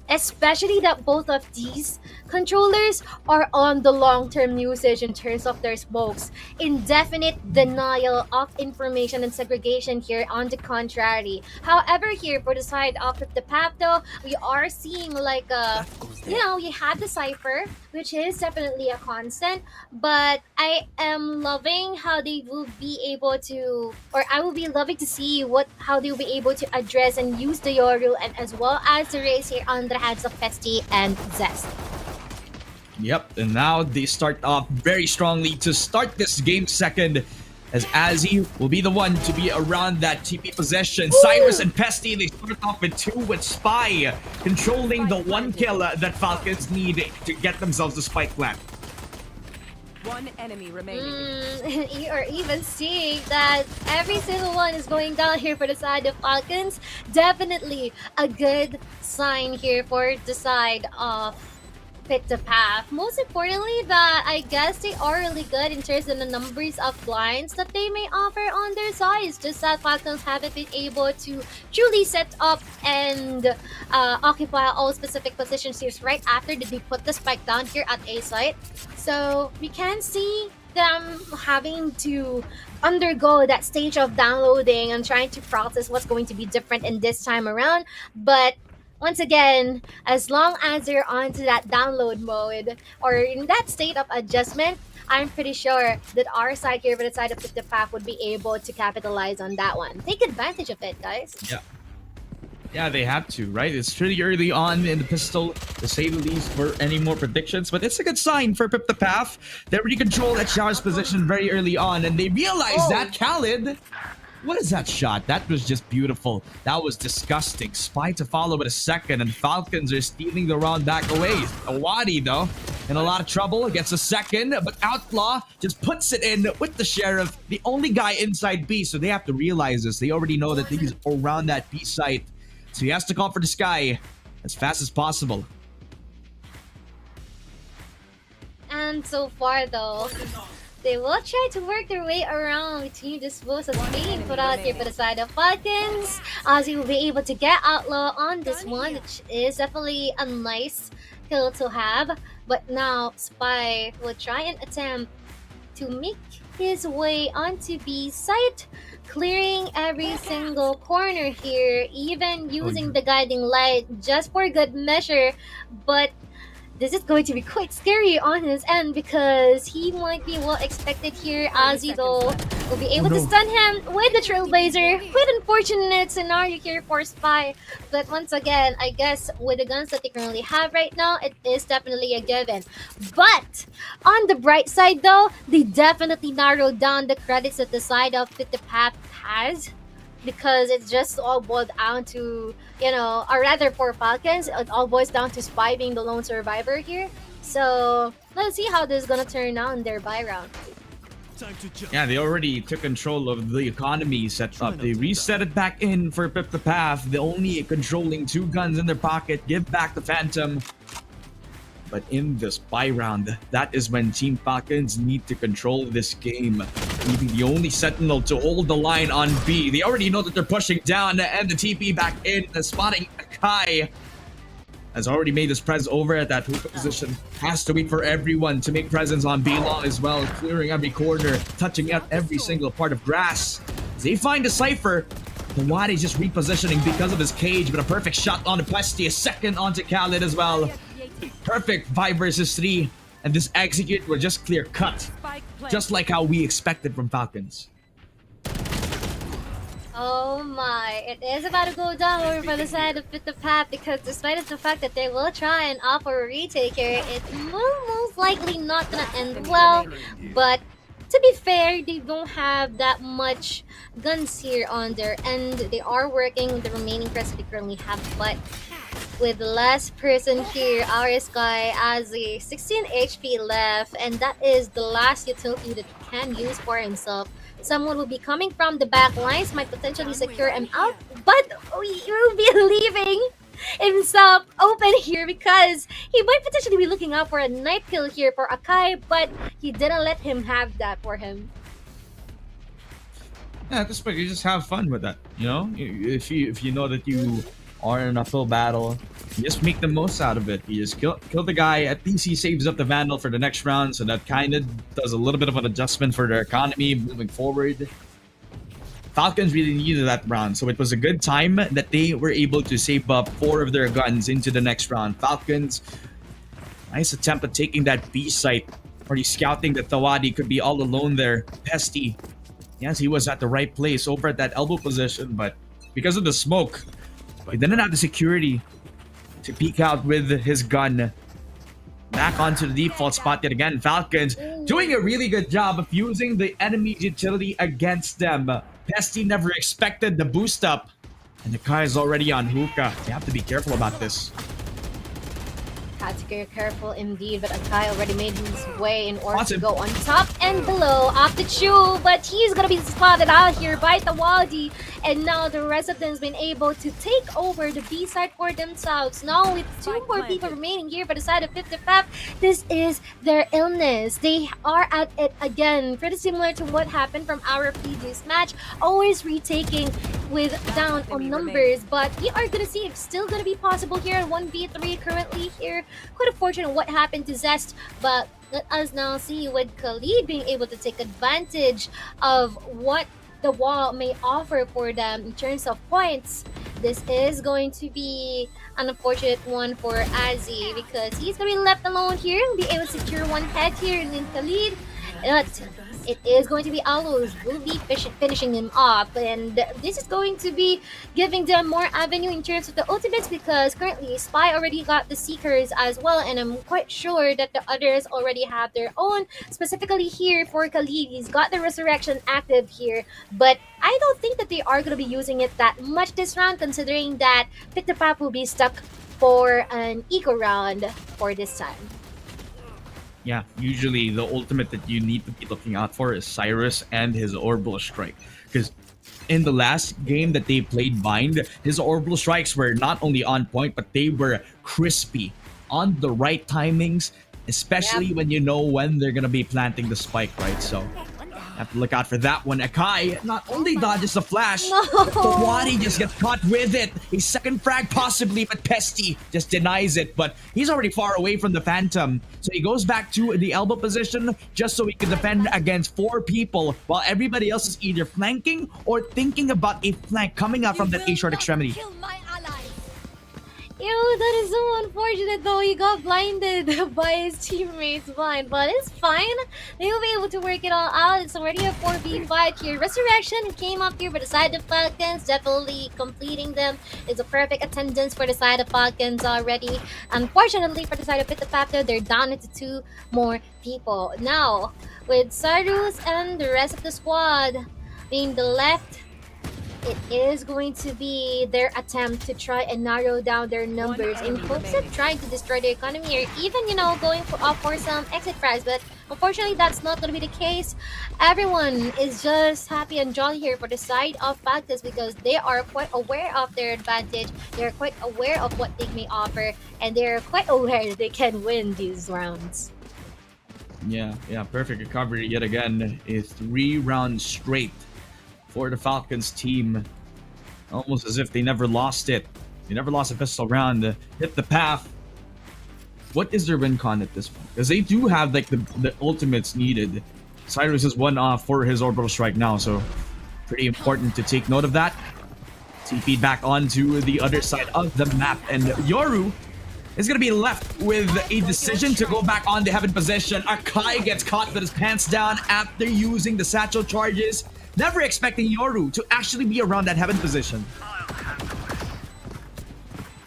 Especially that both of these controllers are on the long-term usage in terms of their smokes. Indefinite denial of information and segregation here on the contrary. However, here for the side of PipThePath though, we are seeing we have the Cypher, which is definitely a constant, but I am loving how they will be able to, or I will be loving to see how they will be able to address and use the Yoru, and as well as the race here on the hands of Pesty and Zest. Yep, and now they start off very strongly to start this game second, as Azzy will be the one to be around that TP possession. Ooh. Cyrus and Pesty, they start off with 2 with Spy, controlling the 1 kill that Falcons need to get themselves the spike plant. 1 enemy remaining. You are even seeing that every single one is going down here for the side of Falcons. Definitely a good sign here for the side of PipThePath. Most importantly, that I guess they are really good in terms of the numbers of blinds that they may offer on their side. It's just that Falcons haven't been able to truly set up and occupy all specific positions here right after they put the spike down here at A site. So we can see them having to undergo that stage of downloading and trying to process what's going to be different in this time around. But once again, as long as they're onto that download mode or in that state of adjustment, I'm pretty sure that our side here, for the side of PipThePath, would be able to capitalize on that one. Take advantage of it, guys. Yeah, they have to, right? It's pretty early on in the pistol, to say the least, for any more predictions, but it's a good sign for PipThePath. They already control that Shower's position very early on, and they realize that Khaled... What is that shot? That was just beautiful. That was disgusting. Spy to follow with a second, and Falcons are stealing the round back away. Awadi, though, in a lot of trouble, gets a second, but Outlaw just puts it in with the Sheriff, the only guy inside B, so they have to realize this. They already know that he's around that B site, so he has to call for the sky as fast as possible. And so far, though, they will try to work their way around between this boost that's being put out here for the side of Falcons. Ozzy will be able to get Outlaw on this one, which is definitely a nice kill to have. But now Spy will try and attempt to make his way onto B site, clearing every single corner here, even using the guiding light just for good measure. But this is going to be quite scary on his end because he might be well expected here. Ozzy though will be able to stun him with the Trailblazer. Quite unfortunate scenario here for Spy, but once again, I guess with the guns that they currently have right now, it is definitely a given. But on the bright side though, they definitely narrowed down the credits that the side of Fit the Path has, because it's just all boiled down to, or rather for Falcons, it all boils down to Spy being the lone survivor here. So let's see how this is gonna turn out in their buy round. Yeah, they already took control of the economy setup. They reset it back in for Pip the Path. They only controlling 2 guns in their pocket. Give back the Phantom. But in this buy round, that is when Team Falcons need to control this game. Leaving the only Sentinel to hold the line on B. They already know that they're pushing down and the TP back in. Spotting Akai has already made his presence over at that hookah position. Has to wait for everyone to make presence on B long as well. Clearing every corner, touching out every single part of grass. As they find a Cypher, Tawadi's just repositioning because of his cage, but a perfect shot on Pesty, a second onto Khaled as well. Perfect 5 versus 3, and this execute were just clear cut, just like how we expected from Falcons. Oh my, it is about to go down over by the side of Fit the Path, because despite of the fact that they will try and offer a retake here, it's most likely not gonna end well. But to be fair, they don't have that much guns here on their end. They are working with the remaining press that they currently have, but with the last person here, our Sky has a 16 HP left, and that is the last utility that he can use for himself. Someone will be coming from the back lines, might potentially secure him out, but he will be leaving himself open here because he might potentially be looking out for a knife kill here for Akai, but he didn't let him have that for him. Yeah, at this point, you just have fun with that, If you know that you are in a full battle, you just make the most out of it. You just kill the guy. At least he saves up the Vandal for the next round, so that kind of does a little bit of an adjustment for their economy moving forward. Falcons really needed that round, so it was a good time that they were able to save up 4 of their guns into the next round. Falcons, nice attempt at taking that B site. Already scouting that Tawadi could be all alone there. Pesty, yes, he was at the right place over at that elbow position, but because of the smoke, he didn't have the security to peek out with his gun. Back onto the default spot yet again. Falcons doing a really good job of using the enemy's utility against them. Pesty never expected the boost up, and the Kai is already on hookah. You have to be careful about this. Had to get careful indeed, but Akai already made his way in order to go on top and below off the Chu, but he's gonna be spotted out here by Tawadi, and now the rest of them has been able to take over the B side for themselves. Now with 2 more people remaining here by the side of 55, this is their illness. They are at it again, pretty similar to what happened from our previous match, always retaking with down on numbers, but we are gonna see if it's still gonna be possible here. 1v3 currently here. Quite unfortunate what happened to Zest, but let us now see with Khalid being able to take advantage of what the wall may offer for them in terms of points. This is going to be an unfortunate one for Azzy because he's gonna be left alone here and be able to secure 1 head here in Khalid. But it is going to be Aloes will be finishing him off, and this is going to be giving them more avenue in terms of the ultimates because currently Spy already got the Seekers as well, and I'm quite sure that the others already have their own. Specifically here for Khalid, he's got the Resurrection active here, but I don't think that they are going to be using it that much this round considering that Pick the Pap will be stuck for an eco round for this time. Yeah, usually the ultimate that you need to be looking out for is Cyrus and his Orbital Strike. Because in the last game that they played Bind, his Orbital Strikes were not only on point, but they were crispy, on the right timings, especially when you know when they're going to be planting the spike, right? So have to look out for that one. Akai not only dodges the flash, but Wadi just gets caught with it. A second frag possibly, but Pesty just denies it. But he's already far away from the Phantom. So he goes back to the elbow position just so he can defend against 4 people while everybody else is either flanking or thinking about a flank coming out from that A-short extremity. Ew, that is so unfortunate though. He got blinded by his teammates blind, but it's fine. They will be able to work it all out. It's already a 4v5 here. Resurrection came up here by the side of Falcons, definitely completing them. It's a perfect attendance for the side of Falcons already. Unfortunately for the side of Pitapapto, they're down into 2 more people. Now, with Sarus and the rest of the squad being the left, it is going to be their attempt to try and narrow down their numbers in hopes of trying to destroy the economy, or even, you know, going for some exit frags. But unfortunately, that's not going to be the case. Everyone is just happy and jolly here for the side of Falcons because they are quite aware of their advantage. They're quite aware of what they may offer, and they're quite aware that they can win these rounds. Yeah, perfect recovery yet again. A 3 rounds straight for the Falcons team. Almost as if they never lost it. They never lost a pistol round. Hit the path. What is their win con at this point? Because they do have like the ultimates needed. Cyrus is 1 off for his orbital strike now, so pretty important to take note of that. TP back onto the other side of the map, and Yoru is going to be left with a decision to go back on the heaven position. Akai gets caught with his pants down after using the satchel charges. Never expecting Yoru to actually be around that heaven position.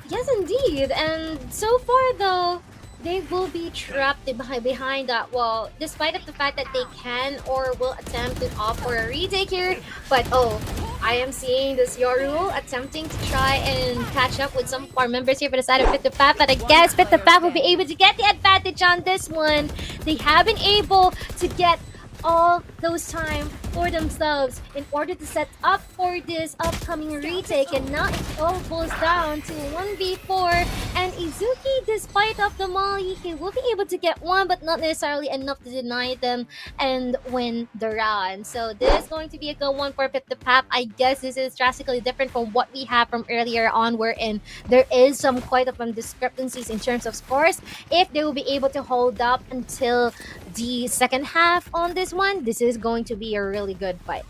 Yes, indeed. And so far, though, they will be trapped behind that wall, despite of the fact that they can or will attempt to offer a retake here. But oh, I am seeing this Yoru attempting to try and catch up with some of our members here for the side of Pitapap, but I guess Pitapap will be able to get the advantage on this one. They have been able to get all those time for themselves in order to set up for this upcoming retake, and now it all boils down to 1v4, and Izuki, despite of the molly, he will be able to get one, but not necessarily enough to deny them and win the round. So this is going to be a good one for Pitapap. I guess this is drastically different from what we have from earlier on, wherein there is some quite of discrepancies in terms of scores. If they will be able to hold up until the second half on this one, this is going to be a really good fight.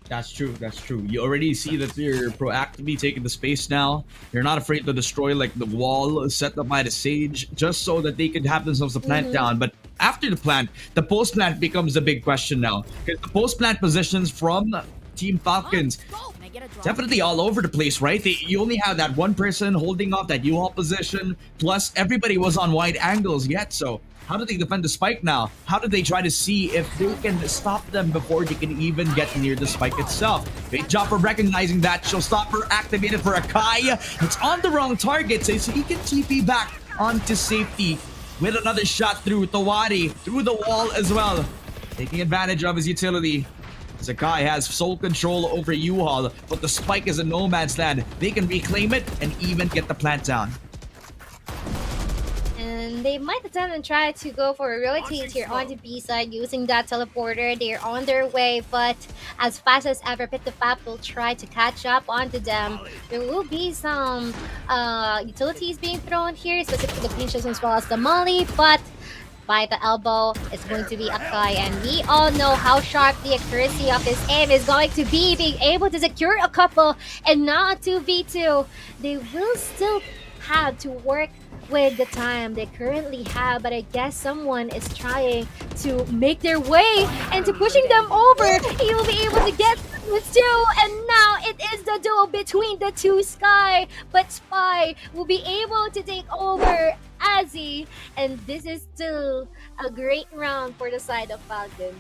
That's true. You already see that they're proactively taking the space now. They're not afraid to destroy like the wall set up by the Sage just so that they could have themselves a plant down. But after the plant, the post plant becomes a big question now, because the post plant positions from Team Falcons definitely all over the place, right? You only have that one person holding off that U-Haul position, plus everybody was on wide angles yet. So how do they defend the spike now? How do they try to see if they can stop them before they can even get near the spike itself? Great job for recognizing that. Showstopper activated for Akai. It's on the wrong target, so he can TP back onto safety with another shot through Tawari, through the wall as well. Taking advantage of his utility. Zakai has sole control over U-Haul, but the spike is a no man's land. They can reclaim it and even get the plant down. And they might attempt and try to go for a rotate here on the B side using that teleporter. They're on their way, but as fast as ever, Pitapap will try to catch up onto them. There will be some utilities being thrown here, specifically the pinches as well as the molly, but by the elbow, it's going to be Akai, and we all know how sharp the accuracy of his aim is going to be, being able to secure a couple and now a 2v2. They will still have to work with the time they currently have, but I guess someone is trying to make their way into pushing them over. He will be able to get with 2, and now it is the duel between the two Sky, but Spy will be able to take over Azzy, and this is still a great round for the side of Falcons.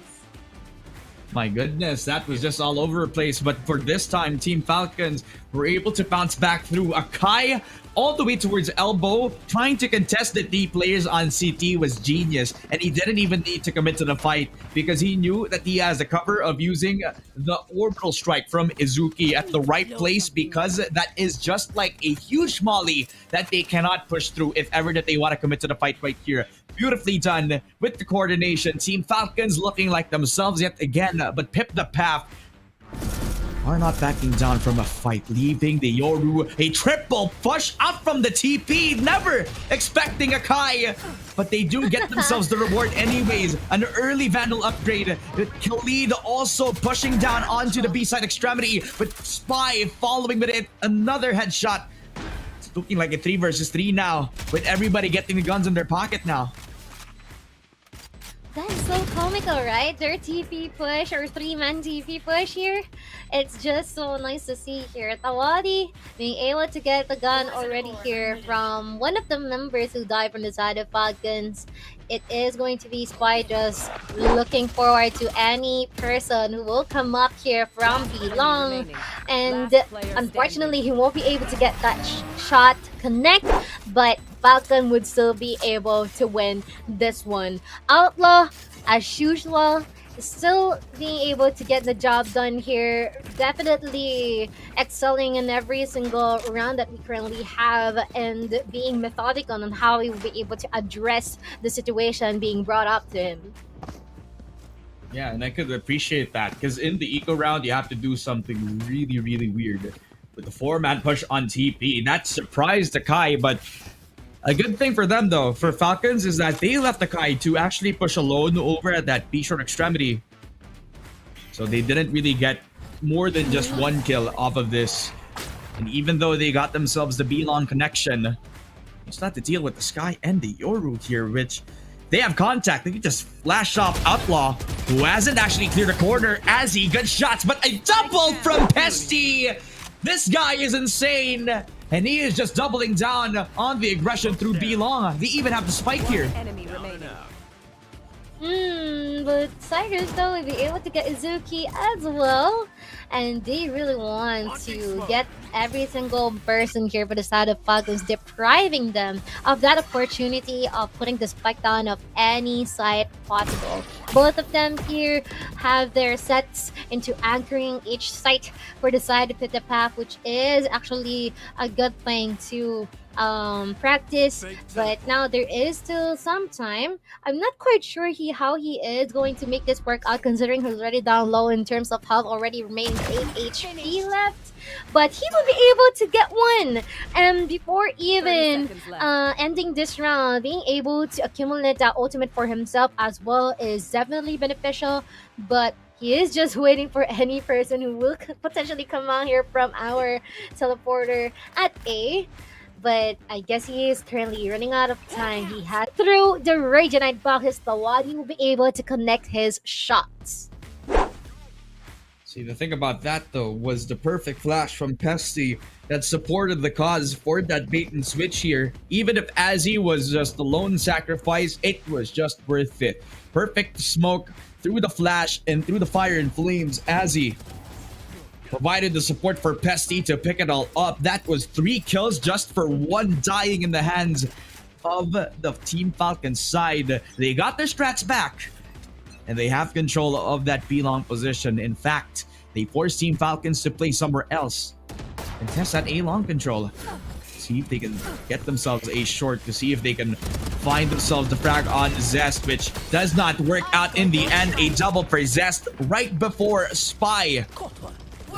My goodness, that was just all over the place. But for this time, Team Falcons were able to bounce back through. Akai all the way towards elbow, trying to contest the D players on CT was genius. And he didn't even need to commit to the fight because he knew that he has the cover of using the orbital strike from Izuki at the right place, because that is just like a huge molly that they cannot push through if ever that they want to commit to the fight right here. Beautifully done with the coordination. Team Falcons looking like themselves yet again, but Pip the Path are not backing down from a fight, leaving the Yoru a triple push out from the TP. Never expecting a Kai, but they do get themselves the reward anyways. An early Vandal upgrade. Khalid also pushing down onto the B-side extremity, but Spy following with it. Another headshot. looking like a 3 versus 3 now, with everybody getting the guns in their pocket now. That is so comical, right? Their TP push or 3-man TP push here. It's just so nice to see here. Tawadi being able to get the gun already here from one of the members who died from the side of Falcons. It is going to be Spy just looking forward to any person who will come up here from Belong. And unfortunately, he won't be able to get that shot connect, but Falcon would still be able to win this one. Outlaw, as usual, still being able to get the job done here. Definitely excelling in every single round that we currently have and being methodical on how he will be able to address the situation being brought up to him. Yeah, and I could appreciate that because in the eco round, you have to do something really, really weird with the 4-man push on TP. That surprised Akai, but a good thing for them, though, for Falcons, is that they left Akai to actually push alone over at that B-short extremity. So they didn't really get more than just 1 kill off of this. And even though they got themselves the B-long connection, it's not to deal with the Sky and the Yoru here, which they have contact. They can just flash off Outlaw, who hasn't actually cleared a corner as he good shots, but a double from Pesty! This guy is insane! And he is just doubling down on the aggression through B-long. They even have the spike here. But Cyrus though will be able to get Izuki as well. And they really want to get every single person here for the side of Falcons, depriving them of that opportunity of putting the spike down of any site possible. Both of them here have their sets into anchoring each site for the side of the path, which is actually a good thing to practice, but now there is still some time. I'm not quite sure how he is going to make this work out, considering he's already down low in terms of health, already remaining 8 HP left, but he will be able to get one. And before even ending this round, being able to accumulate that ultimate for himself as well is definitely beneficial, but he is just waiting for any person who will potentially come out here from our teleporter at A. But I guess he is currently running out of time. He has through the Radiant boxes, Tawadi will be able to connect his shots. See, the thing about that, though, was the perfect flash from Pesty that supported the cause for that bait and switch here. Even if Azzy was just the lone sacrifice, it was just worth it. Perfect smoke through the flash and through the fire and flames. Azzy provided the support for Pesty to pick it all up. That was 3 kills just for 1 dying in the hands of the Team Falcons side. They got their strats back, and they have control of that B-long position. In fact, they forced Team Falcons to play somewhere else and test that A-long control. See if they can get themselves a short, to see if they can find themselves the frag on Zest, which does not work out in the end. A double for Zest right before Spy.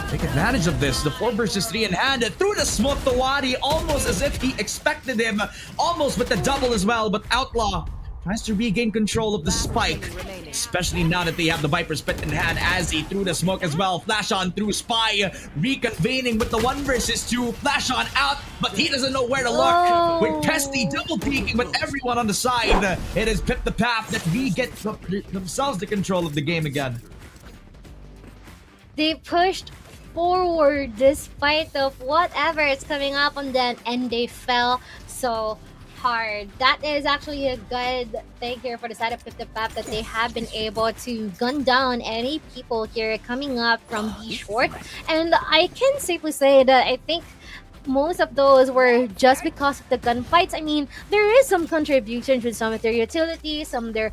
Take advantage of this. The 4 versus 3 in hand. Through the smoke, Tawadi, almost as if he expected him. Almost with the double as well, but Outlaw tries to regain control of the spike, especially now that they have the Viper Spit in hand. As he threw the smoke as well. Flash on through Spy, reconvening with the 1 versus 2. Flash on out, but he doesn't know where to look. With Pesty double peeking with everyone on the side. It has picked the path that we get themselves the control of the game again. They pushed forward despite of whatever is coming up on them, and they fell so hard. That is actually a good thing here for the side of the path, that they have been able to gun down any people here coming up from the short. And I can safely say that I think most of those were just because of the gunfights. I mean, there is some contributions with some of their utilities, some of their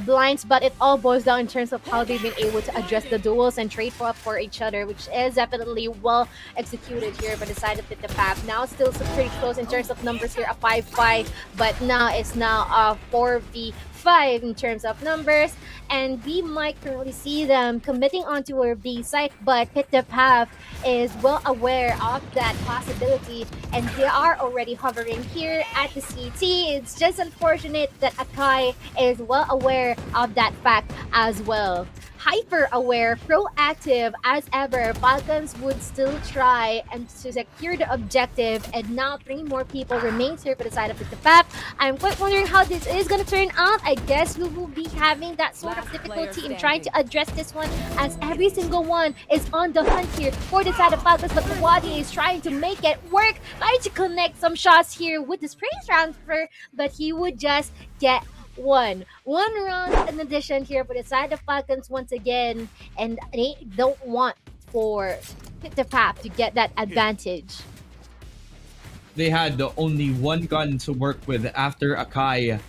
blinds, but it all boils down in terms of how they've been able to address the duels and trade for each other, which is definitely well executed here by the side of the path. Now still pretty close in terms of numbers here, a 5-5, but now it's now a 4v5 in terms of numbers, and we might currently see them committing onto a B site, but Pit the Path is well aware of that possibility, and they are already hovering here at the CT. It's just unfortunate that Akai is well aware of that fact as well. hyper aware, proactive as ever. Falcons would still try and to secure the objective, and now 3 more people remain here for the side of the path. I'm quite wondering how this is going to turn out. I guess we will be having that sort of difficulty in trying to address this one, as every single one is on the hunt here for the side of Falcons, but Kawadi is trying to make it work, trying to connect some shots here with the spring transfer, but he would just get one round in addition here for the side of Falcons once again, and they don't want for the path to get that advantage. They had only one gun to work with after Akai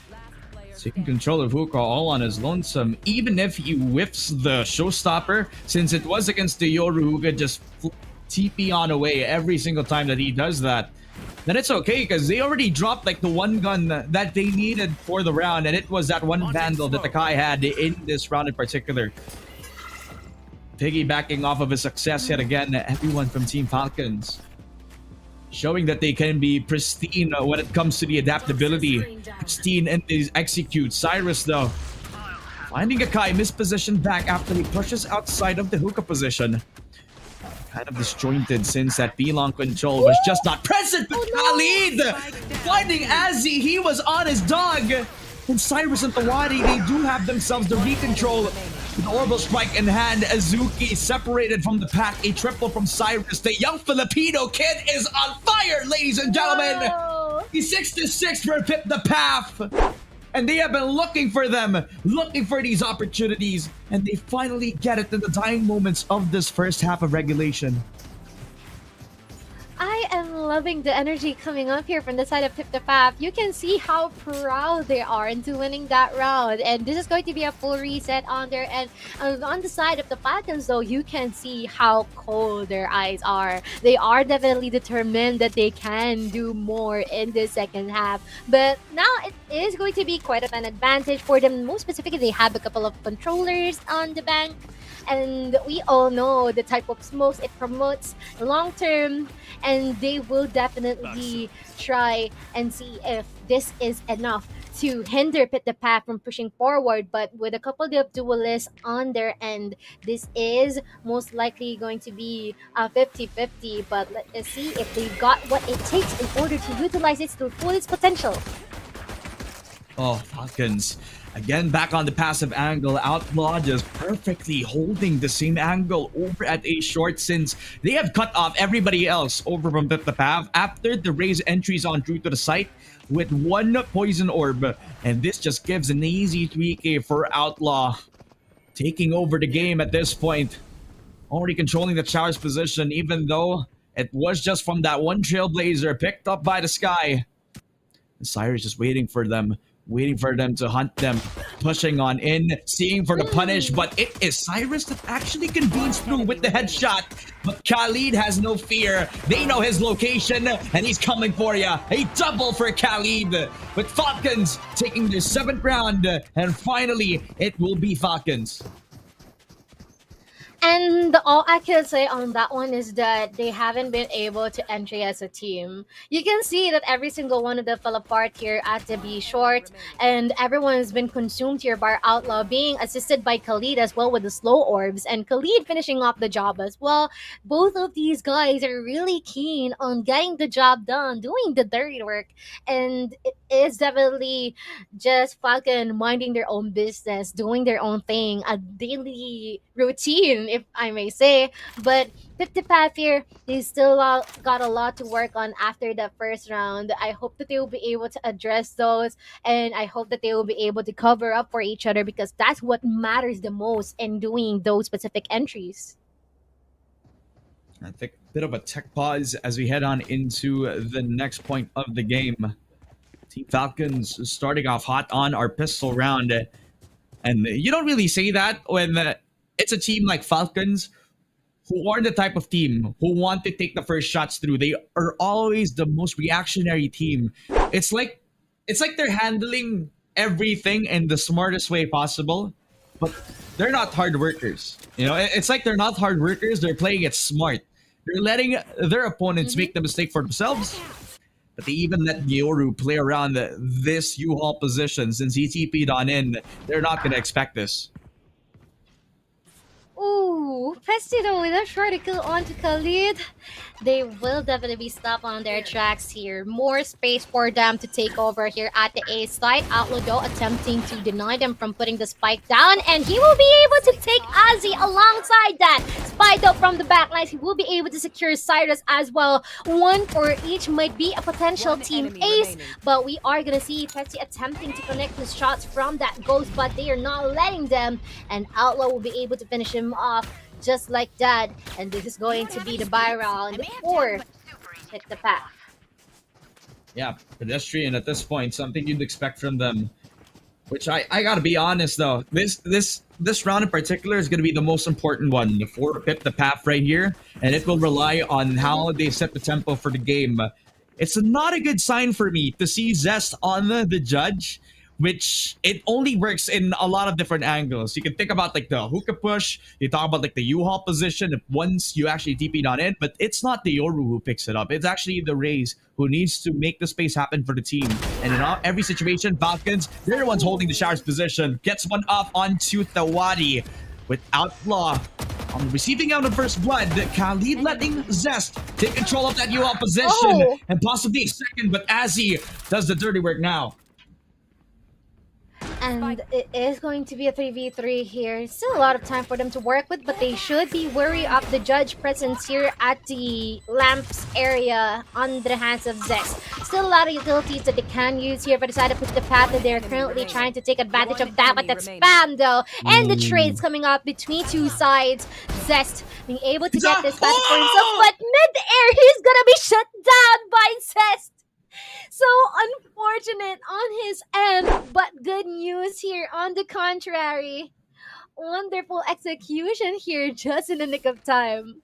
taking control of Hookah all on his lonesome. Even if he whiffs the showstopper, since it was against the Yoru who could just TP on away every single time that he does that, then it's okay, because they already dropped like the one gun that they needed for the round, and it was that one Vandal that Akai had in this round in particular. Piggybacking off of his success yet again, everyone from Team Falcons showing that they can be pristine when it comes to the adaptability. Pristine in these execute. Cyrus though, finding Akai mispositioned back after he pushes outside of the hookah position. Kind of disjointed since that B-long control was just not present. But Khalid finding Azzy, he was on his dog. And Cyrus and Tawadi, they do have themselves the recontrol. The orbital strike in hand. Azuki separated from the pack. A triple from Cyrus. The young Filipino kid is on fire, ladies and gentlemen. Whoa. He's 6-6 for Pip the Path. And they have been looking for them, looking for these opportunities, and they finally get it in the dying moments of this first half of regulation. I am loving the energy coming up here from the side of Pip the Path. You can see how proud they are into winning that round. And this is going to be a full reset on their end. On the side of the Falcons, though, you can see how cold their eyes are. They are definitely determined that they can do more in the second half. But now it is going to be quite an advantage for them. Most specifically, they have a couple of controllers on the bank. And we all know the type of smokes it promotes long term, and they will definitely try and see if this is enough to hinder Pit the Path from pushing forward. But with a couple of duelists on their end, this is most likely going to be a 50-50. But let's see if they've got what it takes in order to utilize it to full its potential. Oh, Falcons. Again, back on the passive angle. Outlaw just perfectly holding the same angle over at A short, since they have cut off everybody else over from the path after the raise entries on through to the site with one poison orb. And this just gives an easy 3k for Outlaw, taking over the game at this point. Already controlling the tower's position, even though it was just from that one Trailblazer picked up by the sky. And Cyrus just waiting for them to hunt them, pushing on in, seeing for the punish, but it is Cyrus that actually convenes through with the headshot. But Khalid has no fear. They know his location, and he's coming for you. A double for Khalid, with Falcons taking their 7th round, and finally, it will be Falcons. And all I can say on that one is that they haven't been able to entry as a team. You can see that every single one of them fell apart here at the B short, and everyone has been consumed here by Outlaw, being assisted by Khalid as well with the slow orbs, and Khalid finishing off the job as well. Both of these guys are really keen on getting the job done, doing the dirty work, and it is definitely just Falcon minding their own business, doing their own thing, a daily routine, if I may say. But 50 Path here, they still got a lot to work on after the first round. I hope that they will be able to address those, and I hope that they will be able to cover up for each other, because that's what matters the most in doing those specific entries. I think a bit of a tech pause as we head on into the next point of the game. Team Falcons starting off hot on our pistol round. And you don't really say that when it's a team like Falcons, who are the type of team who want to take the first shots through. They are always the most reactionary team. It's like they're handling everything in the smartest way possible, but they're not hard workers. You know, it's like they're not hard workers. They're playing it smart. They're letting their opponents make the mistake for themselves. But they even let Yoru play around this U-Haul position since he TP'd on in. They're not going to expect this. Ooh, Prestido with a short kill onto Khalid. They will definitely be stopped on their tracks here. More space for them to take over here at the A side. Outlaw though attempting to deny them from putting the spike down, and he will be able to take Ozzy alongside that. Spike though from the backlines, he will be able to secure Cyrus as well. One for each might be a potential team ace, but we are gonna see Petsy attempting to connect his shots from that ghost, but they are not letting them, and Outlaw will be able to finish him off just like that. And this is going to be the buy round for Hit the Path. Yeah, pedestrian at this point, something you'd expect from them. Which I gotta be honest though, this round in particular is gonna be the most important one for Pip the Path right here, and it will rely on how they set the tempo for the game. It's not a good sign for me to see Zest on the judge, which it only works in a lot of different angles. You can think about like the hookah push, you talk about like the U-Haul position if once you actually TP'd on it, but it's not the Yoru who picks it up. It's actually the Raze who needs to make the space happen for the team. And in every situation, Falcons, they're the ones holding the Shower's position. Gets one off onto Thawadi with Outlaw on the receiving out of first blood. Khalid letting Zest take control of that U-Haul position and possibly second, but Azzy does the dirty work now. And it is going to be a 3v3 here. Still a lot of time for them to work with, but they should be wary of the judge presence here at the lamps area on the hands of Zex. Still a lot of utilities that they can use here, but decided to put the path that they're currently trying to take advantage of that, but that's spam though. And the trades coming up between two sides. Zest being able to get this path for himself, but mid-air he's gonna be shut down by Zest. So unfortunate on his end, but good news here on the contrary. Wonderful execution here just in the nick of time.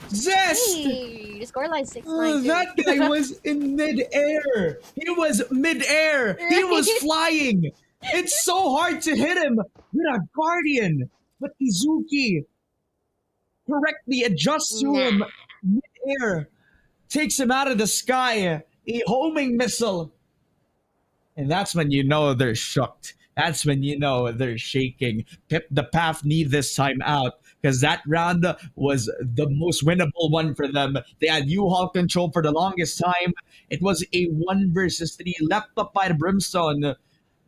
Zest! Hey, the scoreline 6-9. That guy was in mid-air. He was mid-air. He was flying. It's so hard to hit him with a Guardian. But Izuki correctly adjusts to him mid-air. Takes him out of the sky, a homing missile. And that's when you know they're shocked. That's when you know they're shaking. Pip the Path need this time out because that round was the most winnable one for them. They had U-Haul control for the longest time. It was a 1 versus 3 left up by the Brimstone.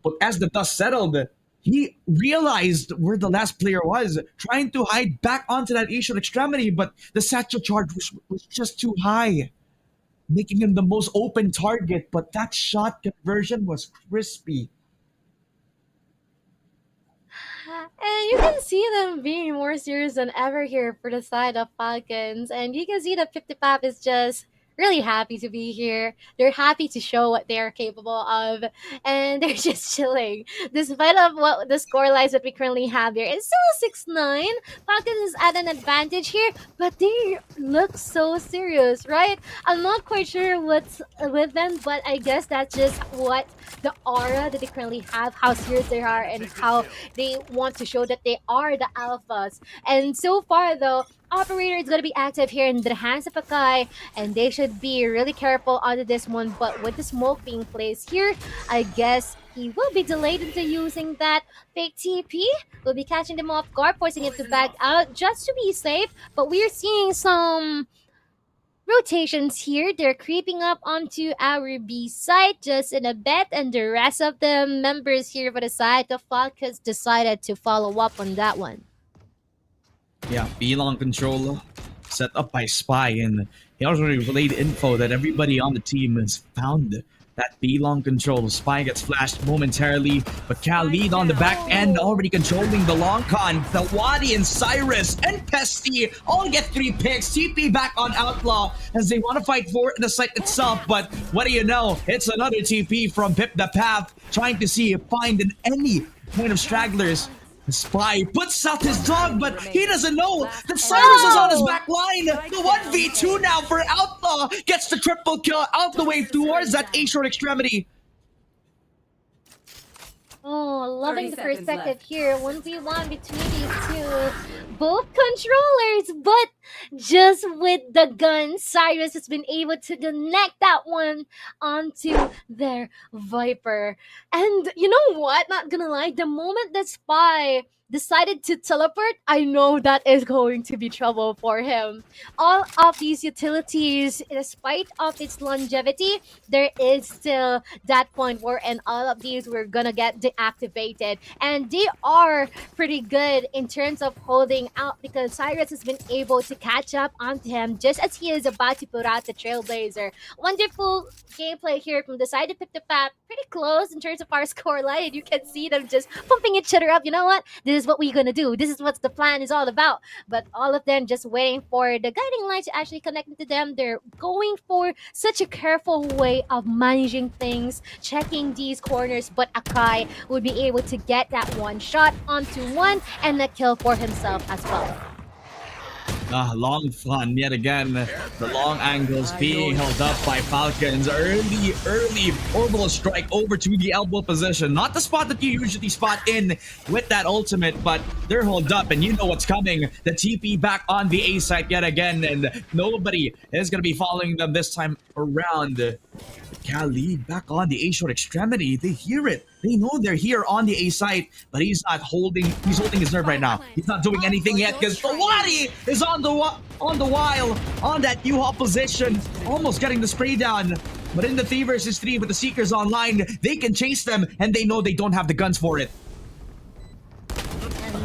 But as the dust settled, he realized where the last player was, trying to hide back onto that Asian extremity, but the satchel charge was just too high, making him the most open target, but that shot conversion was crispy. And you can see them being more serious than ever here for the side of Falcons. And you can see that 50pap is just really happy to be here. They're happy to show what they are capable of, and they're just chilling. Despite of what the score lines that we currently have here, it's still 6-9. Falcons is at an advantage here, but they look so serious, right? I'm not quite sure what's with them, but I guess that's just what the aura that they currently have, how serious they are, and how they want to show that they are the alphas. And so far, though, Operator is going to be active here in the hands of Akai, and they should be really careful onto this one. But with the smoke being placed here, I guess he will be delayed into using that fake TP. We'll be catching them off guard, forcing him to back out just to be safe. But we're seeing some rotations here. They're creeping up onto our B side just in a bit, and the rest of the members here for the side of Falcons decided to follow up on that one. Yeah, B-Long control set up by Spy, and he also relayed info that everybody on the team has found that B-Long control. Spy gets flashed momentarily, but Khalid on the back end already controlling the long con. The Wadi and Cyrus and Pesty all get 3 picks. TP back on Outlaw as they want to fight for the site itself, but what do you know? It's another TP from Pip the Path, trying to see if find any point of stragglers. Spy puts out his dog, but he doesn't know that Cyrus is on his back line. The 1v2 now for Outlaw gets the triple kill out the way towards that A-short extremity. Oh, loving the perspective here. 1v1 between these two. Both controllers, but just with the gun, Cyrus has been able to connect that one onto their Viper. And you know what? Not gonna lie, the moment that Spy decided to teleport, I know that is going to be trouble for him. All of these utilities, despite of its longevity, there is still that point wherein all of these were gonna get deactivated. And they are pretty good in terms of holding out because Cyrus has been able to catch up onto him just as he is about to put out the Trailblazer. Wonderful gameplay here from the side of Pip the Pap. Pretty close in terms of our scoreline, and you can see them just pumping each other up. You know what? This is what we're gonna do. This is what the plan is all about. But all of them just waiting for the guiding light to actually connect to them. They're going for such a careful way of managing things, checking these corners, but Akai would be able to get that one shot onto one and the kill for himself as well. Long fun yet again. The long angles being held up by Falcons. Early orbital strike over to the elbow position. Not the spot that you usually spot in with that ultimate, but they're held up and you know what's coming. The TP back on the A site yet again, and nobody is going to be following them this time around. Khalid back on the A short extremity. They hear it. They know they're here on the A site, but he's holding his nerve right now. He's not doing anything yet because Tawari is on the while on that U-Haul position, almost getting the spray down. But in the 3 versus 3 with the Seekers online, they can chase them and they know they don't have the guns for it.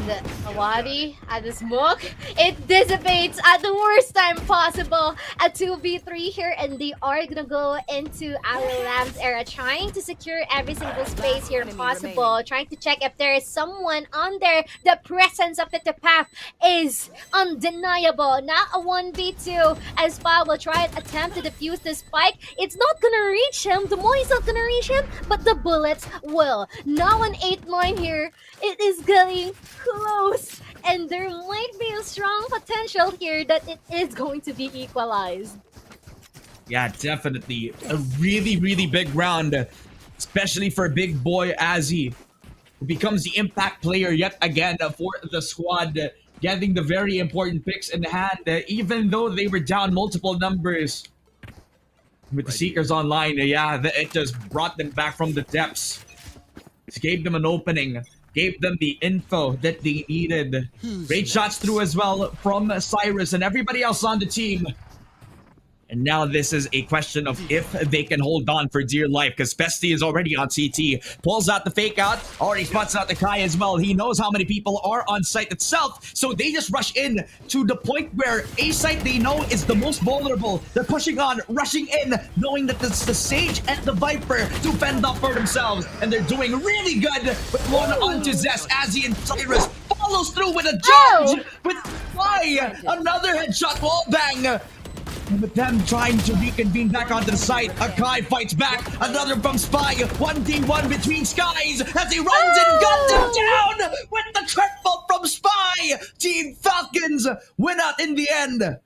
And Awadi at the smoke, it dissipates at the worst time possible. A 2v3 here, and they are gonna go into our Lambs era, trying to secure every single space here possible, trying to check if there is someone on there. The presence of the path is undeniable. Now a 1v2 as Fa will try and attempt to defuse the spike. It's not gonna reach him. The Moi's not gonna reach him, but the bullets will. Now an 8-9 here. It is getting close, and there might be a strong potential here that it is going to be equalized. Yeah, definitely. A really big round, especially for big boy Azzy, who becomes the impact player yet again for the squad, getting the very important picks in hand, even though they were down multiple numbers. With the Seekers online, yeah, it just brought them back from the depths. It gave them an opening. Gave them the info that they needed. Great shots through as well from Cyrus and everybody else on the team. And now this is a question of if they can hold on for dear life, because Pesty is already on CT. Pulls out the fake out, already spots out the Kai as well. He knows how many people are on site itself, so they just rush in to the point where A site they know is the most vulnerable. They're pushing on, rushing in, knowing that it's the Sage and the Viper to fend off for themselves. And they're doing really good with one onto Zest. Azzy and Cyrus follows through with a charge with Fly. Another headshot wall bang. And with them trying to reconvene back onto the site, Akai fights back. Another from Spy. 1v1 between skies as he runs and guns him down with the triple from Spy. Team Falcons win out in the end.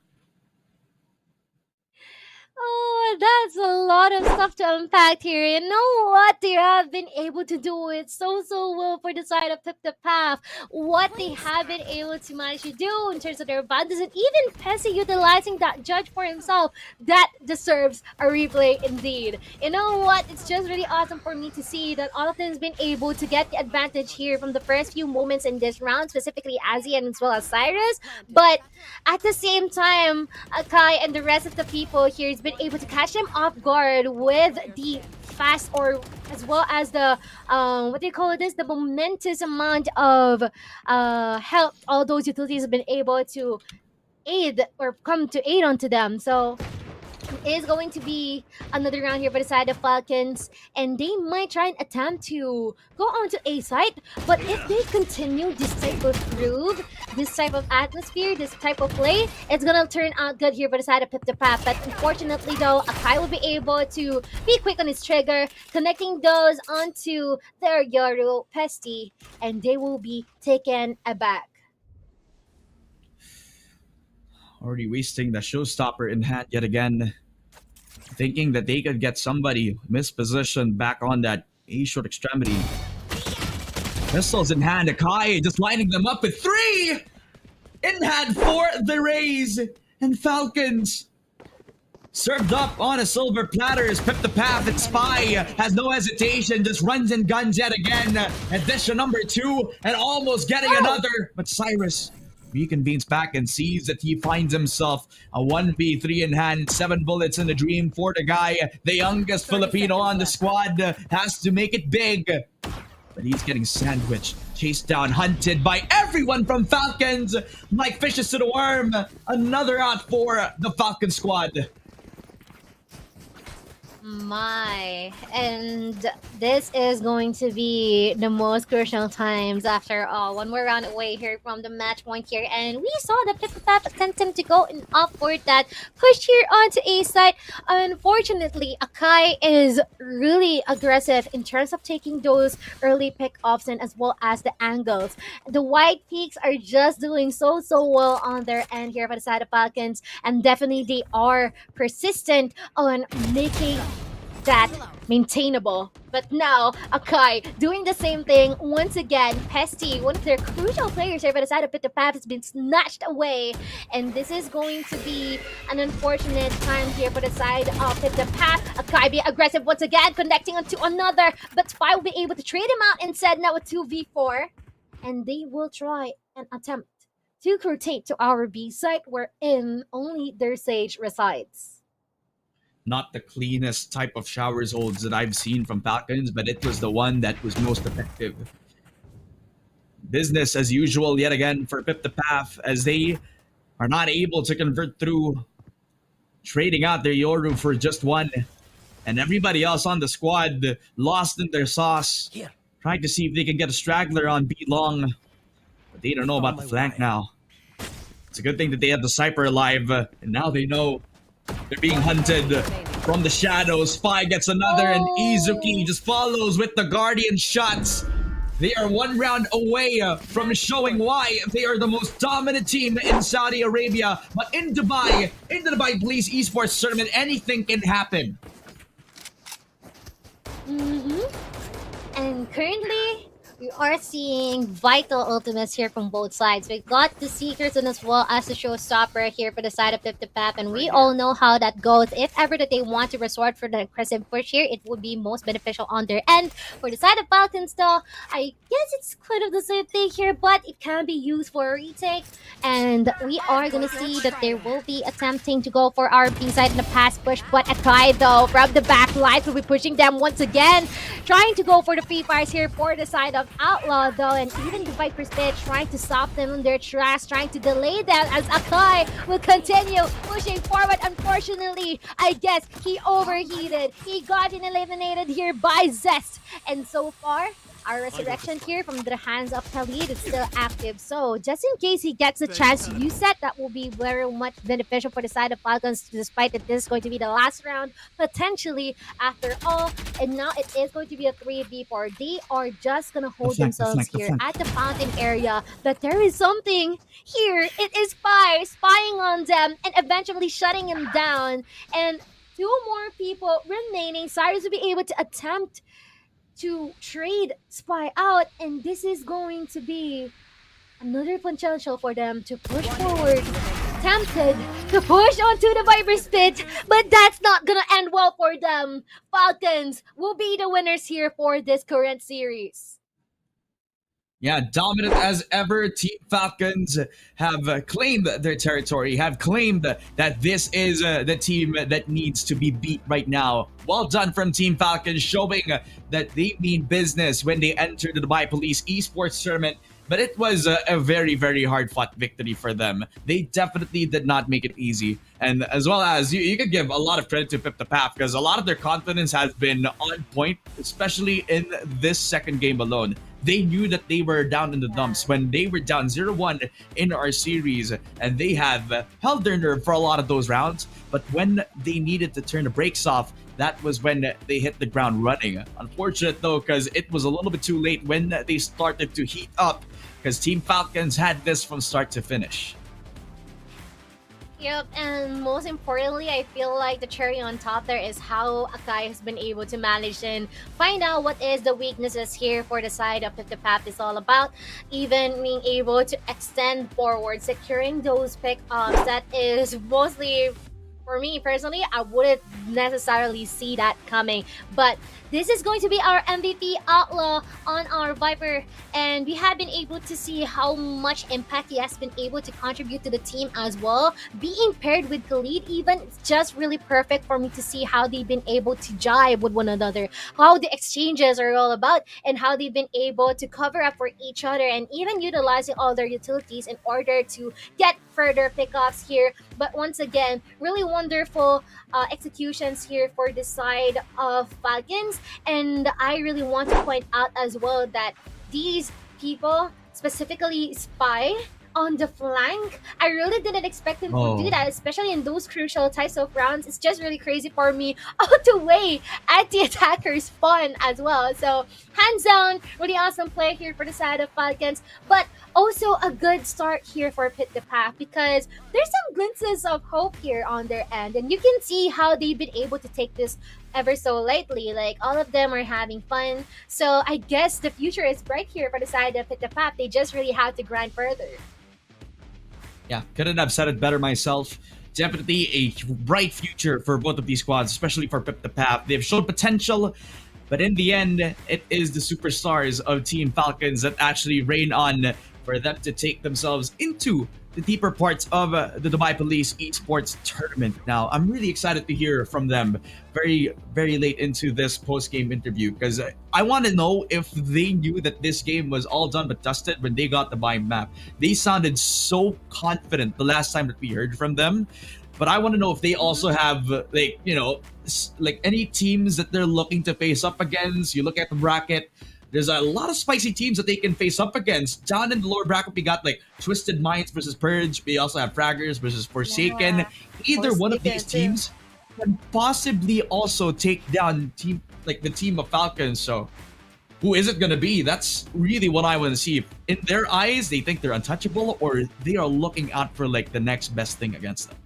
Oh, that's a lot of stuff to unpack here. You know what? They have been able to do it so well for the side of Pip the Path. What they have been able to manage to do in terms of their abundance, and even Pessy utilizing that judge for himself, that deserves a replay indeed. You know what? It's just really awesome for me to see that all of them has been able to get the advantage here from the first few moments in this round, specifically Azzy and as well as Cyrus. But at the same time, Akai and the rest of the people here has been able to catch them off guard with the fast, or as well as the what do you call this, the momentous amount of help all those utilities have been able to aid or come to aid onto them. So it is going to be another round here for the side of Falcons, and they might try and attempt to go on to A site, but if they continue this type of groove, this type of atmosphere, this type of play, it's gonna turn out good here for the side of Pip the Path. But unfortunately though, Akai will be able to be quick on his trigger, connecting those onto their Yoru Pesty, and they will be taken aback. Already wasting the showstopper in hand yet again. Thinking that they could get somebody mispositioned back on that A short extremity. Pistols in hand, Akai just lining them up with 3 in hand for the Rays and Falcons. Served up on a silver platter is Pip the Path, and Spy has no hesitation, just runs and guns yet again. Addition number 2 and almost getting another, but Cyrus reconvenes back and sees that he finds himself a 1v3 in hand, 7 bullets in the dream for the guy. The youngest Filipino on the squad has to make it big. But he's getting sandwiched, chased down, hunted by everyone from Falcons like fishes to the worm. Another out for the Falcon squad. My, and this is going to be the most crucial times after all. One more round away here from the match point here, and we saw the Pip the Path attempting to go and upward that push here onto Esaad. Unfortunately, Akai is really aggressive in terms of taking those early pick-offs and as well as the angles. The White Peaks are just doing so well on their end here for the side of Falcons, and definitely they are persistent on making that maintainable. But now Akai doing the same thing once again. Pesty, one of their crucial players here by the side of Pip the Path, has been snatched away, and this is going to be an unfortunate time here for the side of Pip the Path. Akai be aggressive once again, connecting onto another, but Spy will be able to trade him out instead. Now a 2v4, and they will try and attempt to rotate to our B site wherein only their Sage resides. Not the cleanest type of showers holds that I've seen from Falcons, but it was the one that was most effective. Business as usual yet again for Pip the Path, as they are not able to convert through, trading out their Yoru for just one, and everybody else on the squad lost in their sauce, trying to see if they can get a straggler on B long, but they don't know about the flank now. It's a good thing that they have the Cypher alive, and now they know they're being hunted from the shadows. Spy gets another, and Izuki just follows with the Guardian shots. They are 1 round away from showing why they are the most dominant team in Saudi Arabia. But in the Dubai Police Esports Tournament, anything can happen. And currently, we are seeing vital ultimates here from both sides. We got the Seekers and as well as the Showstopper here for the side of Pip the Path, and we all know how that goes. If ever that they want to resort for the aggressive push here, it would be most beneficial on their end. For the side of Falcons though, I guess it's kind of the same thing here, but it can be used for a retake. And we are going to see that they will be attempting to go for our B side in the pass push, but Akai though, from the back lines, will be pushing them once again, trying to go for the free fires here for the side of Outlaw though, and even the Viper's Pit trying to stop them in their tracks, trying to delay them as Akai will continue pushing forward. Unfortunately, I guess he overheated. He got eliminated here by Zest, and so far our resurrection here from the hands of Khalid is still active. So just in case he gets a chance to use that will be very much beneficial for the side of Falcons, despite that this is going to be the last round, potentially, after all. And now it is going to be a 3v4. They are just going to hold themselves here at the fountain area. But there is something here. It is Spy spying on them and eventually shutting him down. And 2 more people remaining. Cyrus will be able to attempt to trade Spy out, and this is going to be another potential for them to push forward. Tempted to push onto the Viper's Pit, but that's not gonna end well for them. Falcons will be the winners here for this current series. Yeah, dominant as ever. Team Falcons have claimed their territory, have claimed that this is the team that needs to be beat right now. Well done from Team Falcons, showing that they mean business when they enter the Dubai Police Esports Tournament. But it was a very, very hard-fought victory for them. They definitely did not make it easy. And as well as, you could give a lot of credit to Pip the Path, because a lot of their confidence has been on point, especially in this second game alone. They knew that they were down in the dumps when they were down 0-1 in our series, and they have held their nerve for a lot of those rounds. But when they needed to turn the brakes off, that was when they hit the ground running. Unfortunate though, because it was a little bit too late when they started to heat up, because Team Falcons had this from start to finish. Yep, and most importantly, I feel like the cherry on top there is how Akai has been able to manage and find out what is the weaknesses here for the side of the path is all about. Even being able to extend forward, securing those pickups, that is mostly for me personally, I wouldn't necessarily see that coming. But this is going to be our MVP Outlaw on our Viper, and we have been able to see how much impact he has been able to contribute to the team as well. Being paired with Khalid even, it's just really perfect for me to see how they've been able to jive with one another, how the exchanges are all about, and how they've been able to cover up for each other and even utilizing all their utilities in order to get further pickoffs here. But once again, really wonderful executions here for the side of Falcons. And I really want to point out as well that these people, specifically Spy on the flank, I really didn't expect him to do that, especially in those crucial types of rounds. It's just really crazy for me all the way at the attacker's fun as well. So hands down, really awesome play here for the side of Falcons, but also a good start here for Pit the Path, because there's some glimpses of hope here on their end, and you can see how they've been able to take this ever so lightly. Like, all of them are having fun. So I guess the future is bright here for the side of Pit the Path. They just really have to grind further. Yeah, couldn't have said it better myself. Definitely a bright future for both of these squads, especially for Pip the Path. They've shown potential, but in the end, it is the superstars of Team Falcons that actually reign on for them to take themselves into the deeper parts of the Dubai Police Esports tournament. Now, I'm really excited to hear from them very, very late into this post-game interview, because I want to know if they knew that this game was all done but dusted when they got the mind map. They sounded so confident the last time that we heard from them, but I want to know if they also have, like, you know, like any teams that they're looking to face up against. You look at the bracket, there's a lot of spicy teams that they can face up against. Down in the lower bracket, we got like Twisted Minds versus Purge. We also have Fraggers versus Forsaken. Yeah. Either one of these teams can possibly also take down the team of Falcons. So who is it going to be? That's really what I want to see. In their eyes, they think they're untouchable, or they are looking out for like the next best thing against them.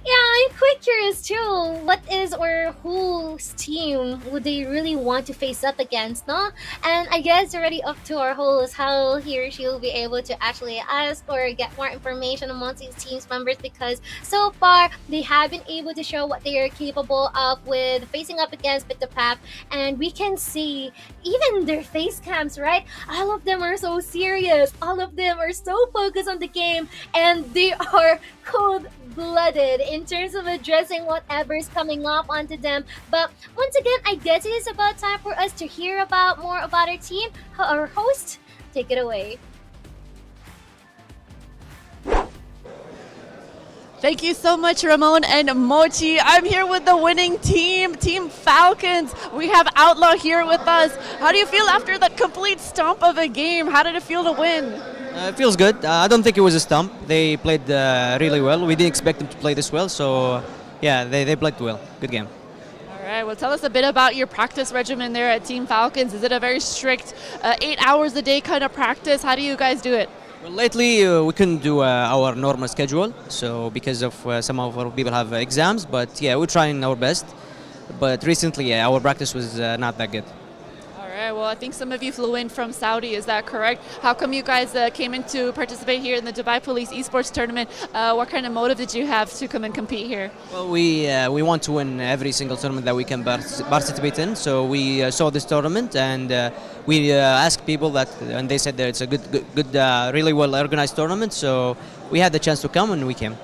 Yeah, I'm quite curious too. What is or whose team would they really want to face up against, no? And I guess already up to our host how he or she will be able to actually ask or get more information amongst these teams members, because so far they have been able to show what they are capable of with facing up against Pit the Path, and we can see even their face cams, right? All of them are so serious. All of them are so focused on the game, and they are cold-blooded in terms of addressing whatever's coming up onto them. But once again, I guess it is about time for us to hear about more about our team. Our host, take it away. Thank you so much, Ramon and Mochi. I'm here with the winning team, Team Falcons. We have Outlaw here with us. How do you feel after that complete stomp of a game? How did it feel to win? It feels good. I don't think it was a stump. They played really well. We didn't expect them to play this well, so yeah, they played well. Good game. All right, well, tell us a bit about your practice regimen there at Team Falcons. Is it a very strict 8 hours a day kind of practice? How do you guys do it? Well, lately we couldn't do our normal schedule, so because of some of our people have exams, but yeah, we're trying our best. But recently, yeah, our practice was not that good. All right, well, I think some of you flew in from Saudi, is that correct? How come you guys came in to participate here in the Dubai Police Esports tournament? What kind of motive did you have to come and compete here? Well, we want to win every single tournament that we can participate in, so we saw this tournament and we asked people that, and they said that it's a good really well organized tournament, so we had the chance to come and we came.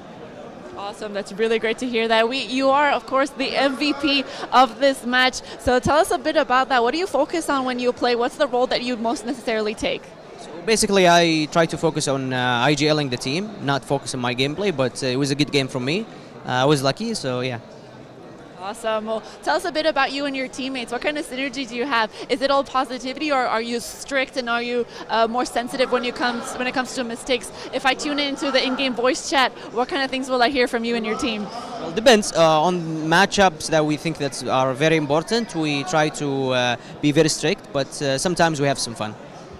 Awesome, that's really great to hear that. You are, of course, the MVP of this match. So tell us a bit about that. What do you focus on when you play? What's the role that you most necessarily take? So basically, I try to focus on IGLing the team, not focus on my gameplay, but it was a good game from me. I was lucky, so yeah. Awesome. Well, tell us a bit about you and your teammates. What kind of synergy do you have? Is it all positivity, or are you strict, and are you more sensitive when it comes to mistakes? If I tune into the in-game voice chat, what kind of things will I hear from you and your team? Well, depends on matchups that we think that are very important. We try to be very strict, but sometimes we have some fun.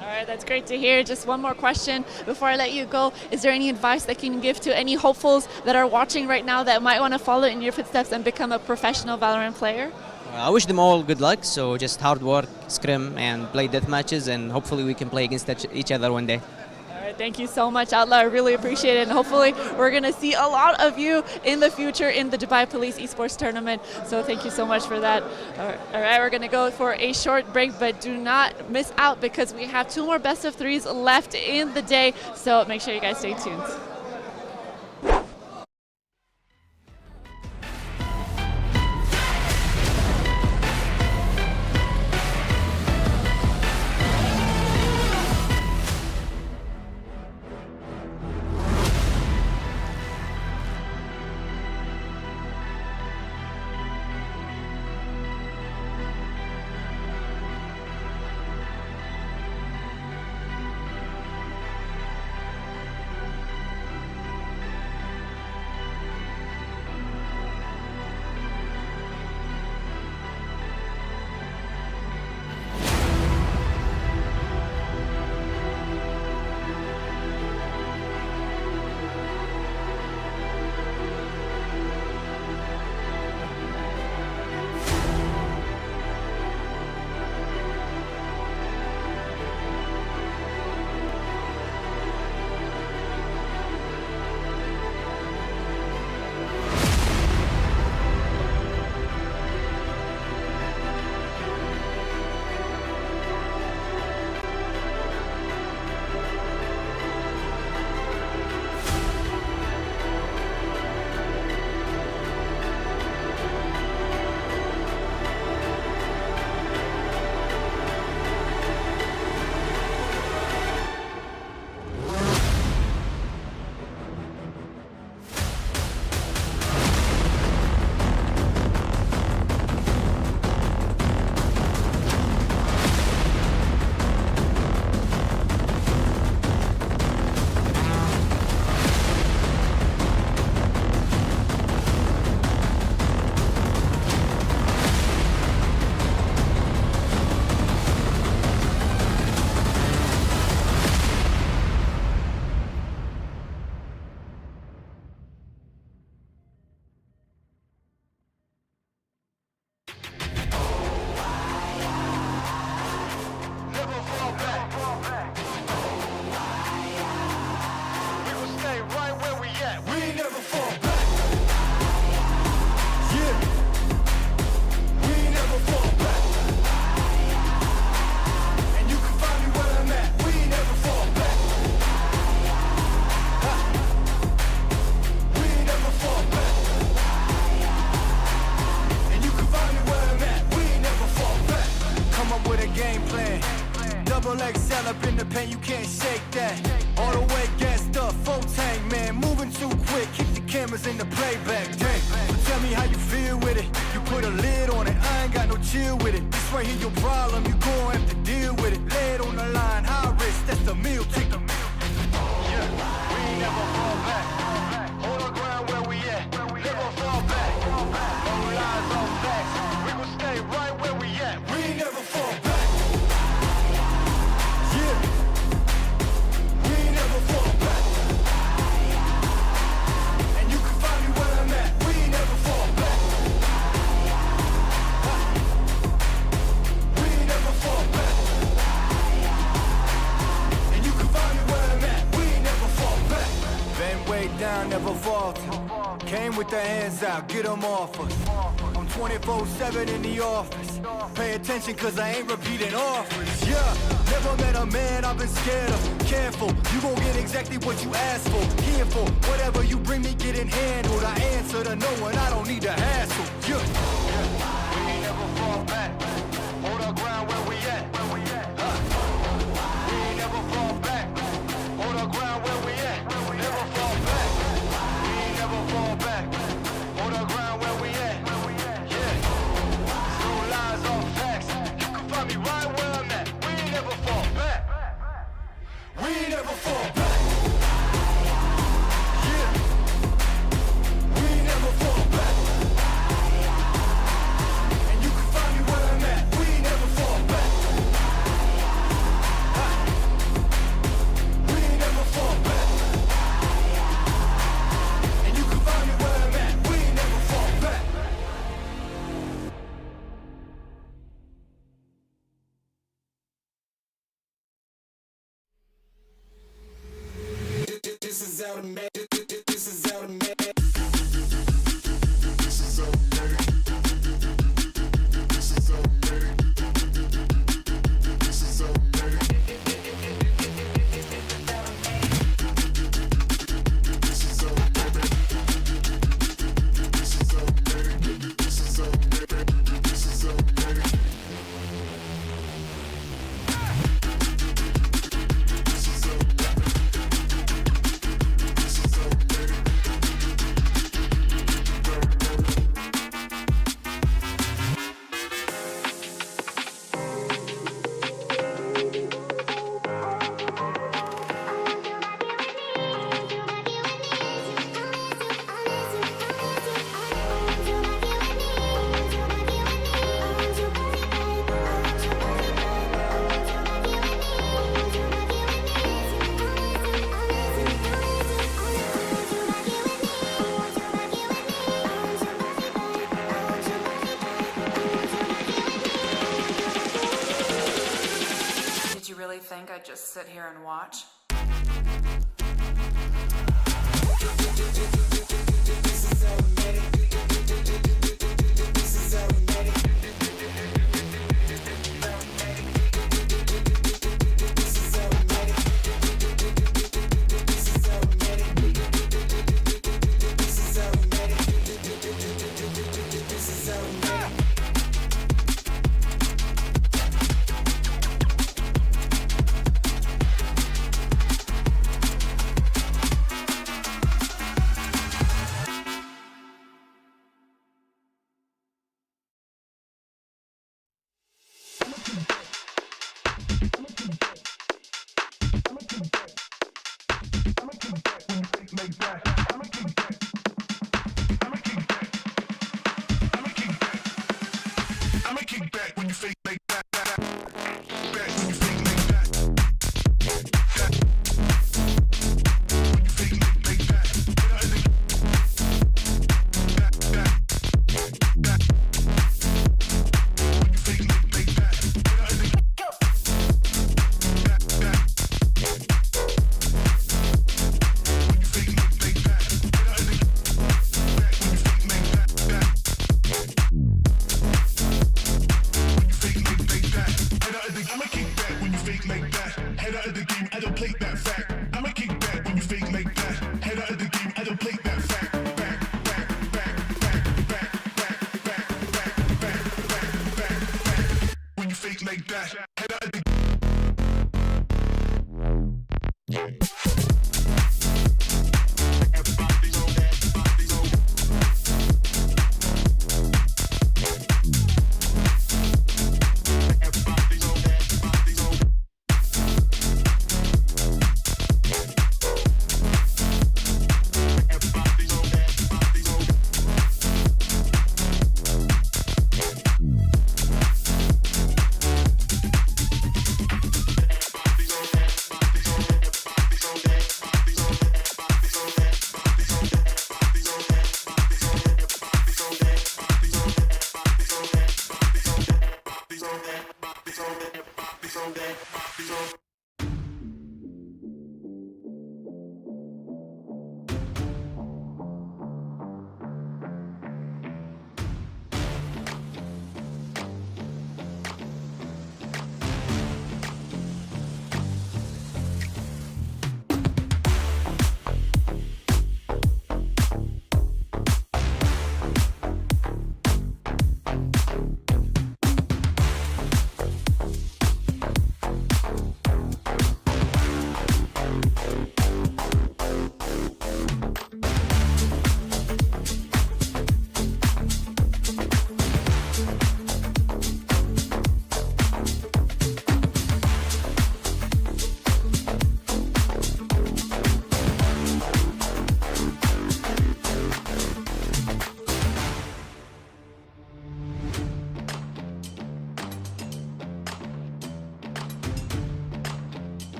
All right, that's great to hear. Just one more question before I let you go. Is there any advice that you can give to any hopefuls that are watching right now that might want to follow in your footsteps and become a professional Valorant player? I wish them all good luck. So just hard work, scrim, and play death matches, and hopefully we can play against each other one day. All right, thank you so much, Outlaw. I really appreciate it. And hopefully we're going to see a lot of you in the future in the Dubai Police Esports Tournament. So thank you so much for that. All right, we're going to go for a short break, but do not miss out because we have 2 more best of 3s left in the day. So make sure you guys stay tuned. XL up in the paint, you can't shake that. All the way gassed up, full tank, man. Moving too quick, keep the cameras in the playback. Dang, so tell me how you feel with it. You put a lid on it, I ain't got no chill with it. This right here your problem, you gon' have to deal with it. Lay it on the line, high risk, that's the meal ticket. Yeah, we ain't never fall back. Hold our ground where we at, never fall back. No lies, no facts, we gon' stay right where we at. We ain't never fall back. Down, never falter. Came with the hands out, get them off us. I'm 24/7 in the office. Pay attention cause I ain't repeating offers. Yeah, never met a man I've been scared of. Careful, you gon' get exactly what you asked for. Here for whatever you bring me getting handled. I answer to no one, I don't need the hassle. Yeah, we ain't never fall back. Hold our ground where we at. We ain't never fall back. Hold our ground where we at. Never fall back. We ain't never fall back. Hold our ground where we at. Yeah. No lies, all facts. You can find me right where I'm at. We ain't never fall back. We ain't never fall back. Yeah. We ain't never fall back. And you can find me where I'm is automatic. This is automatic. This is automatic. This is automatic. This is automatic. This is automatic. This is automatic. This is automatic. This is automatic. Did you really think I'd just sit here and watch?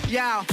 Yeah.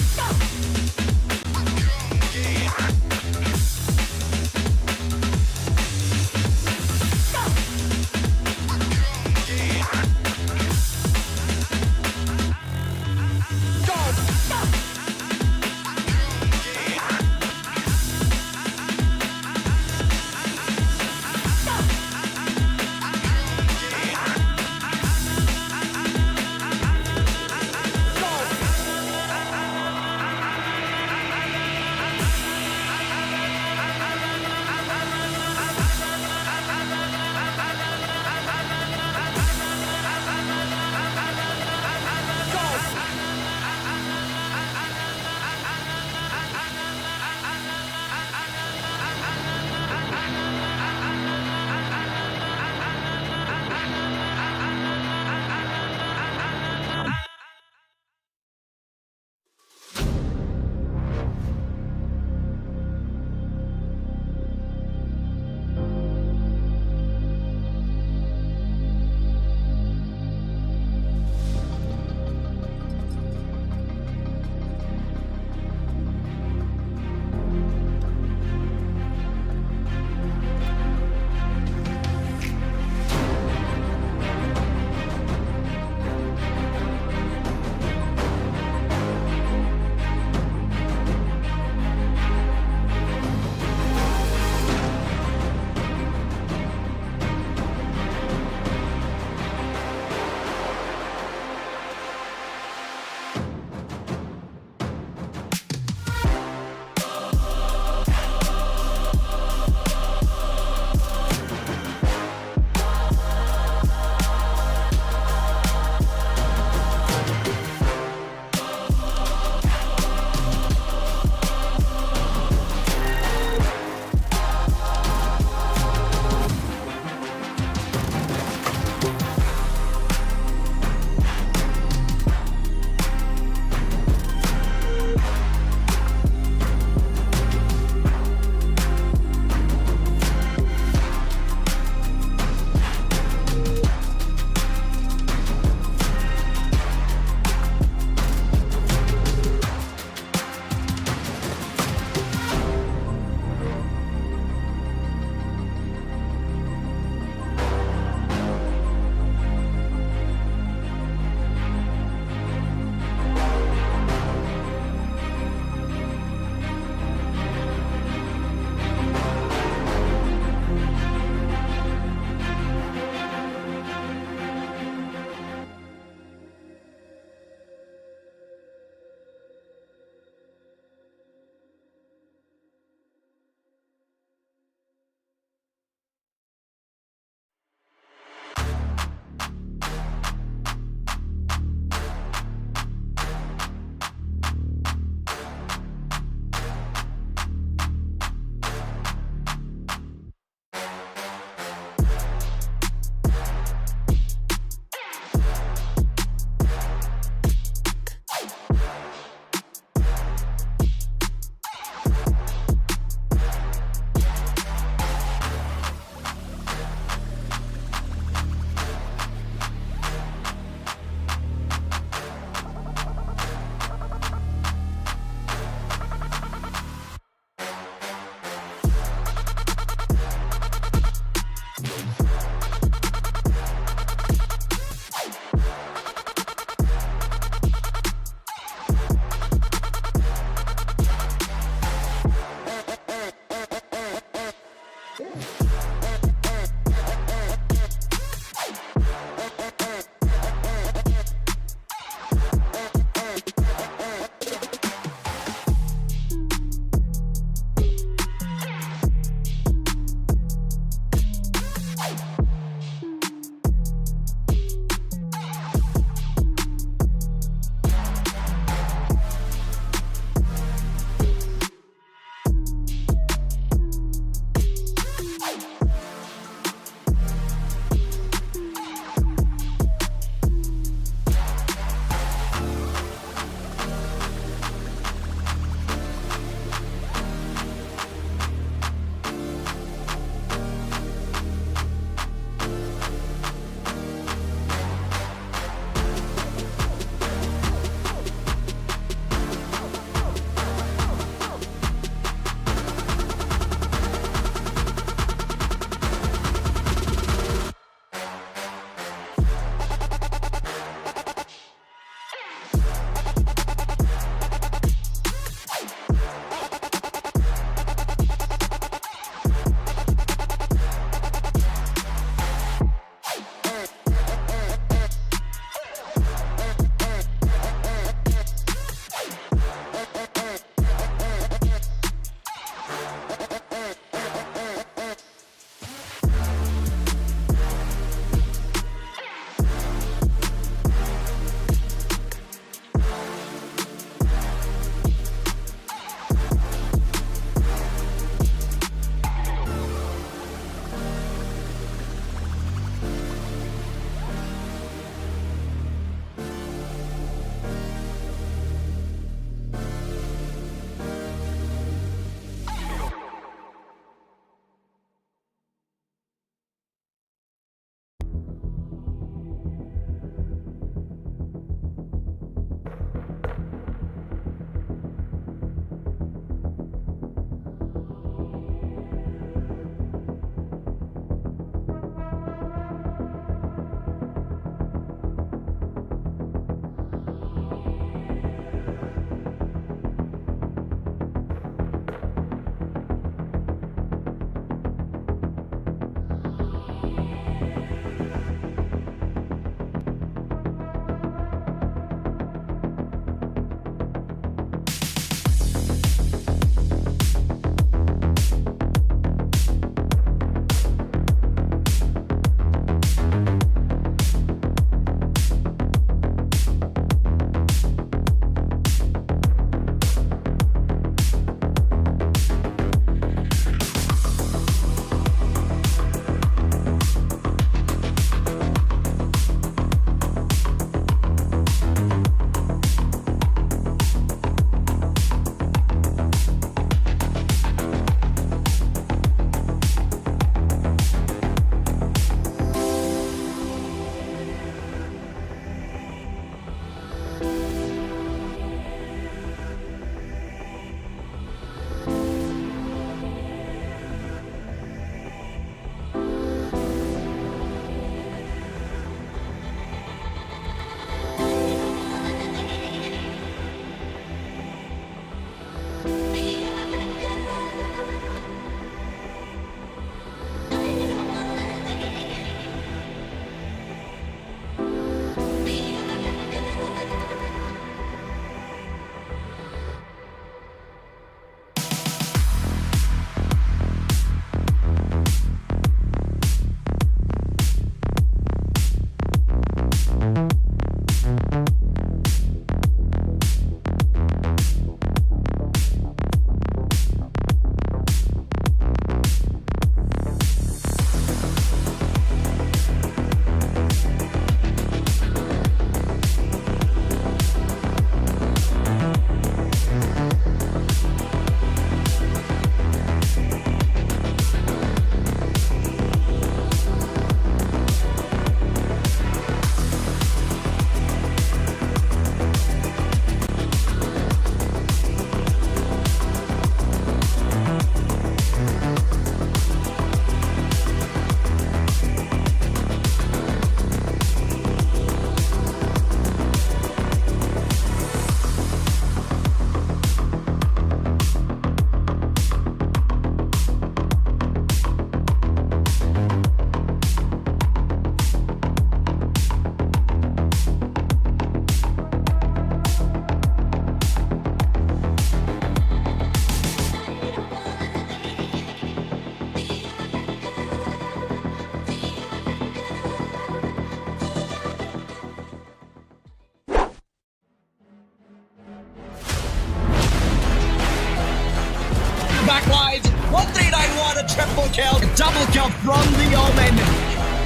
backlines. 1391, a triple kill, a double kill from the Omen.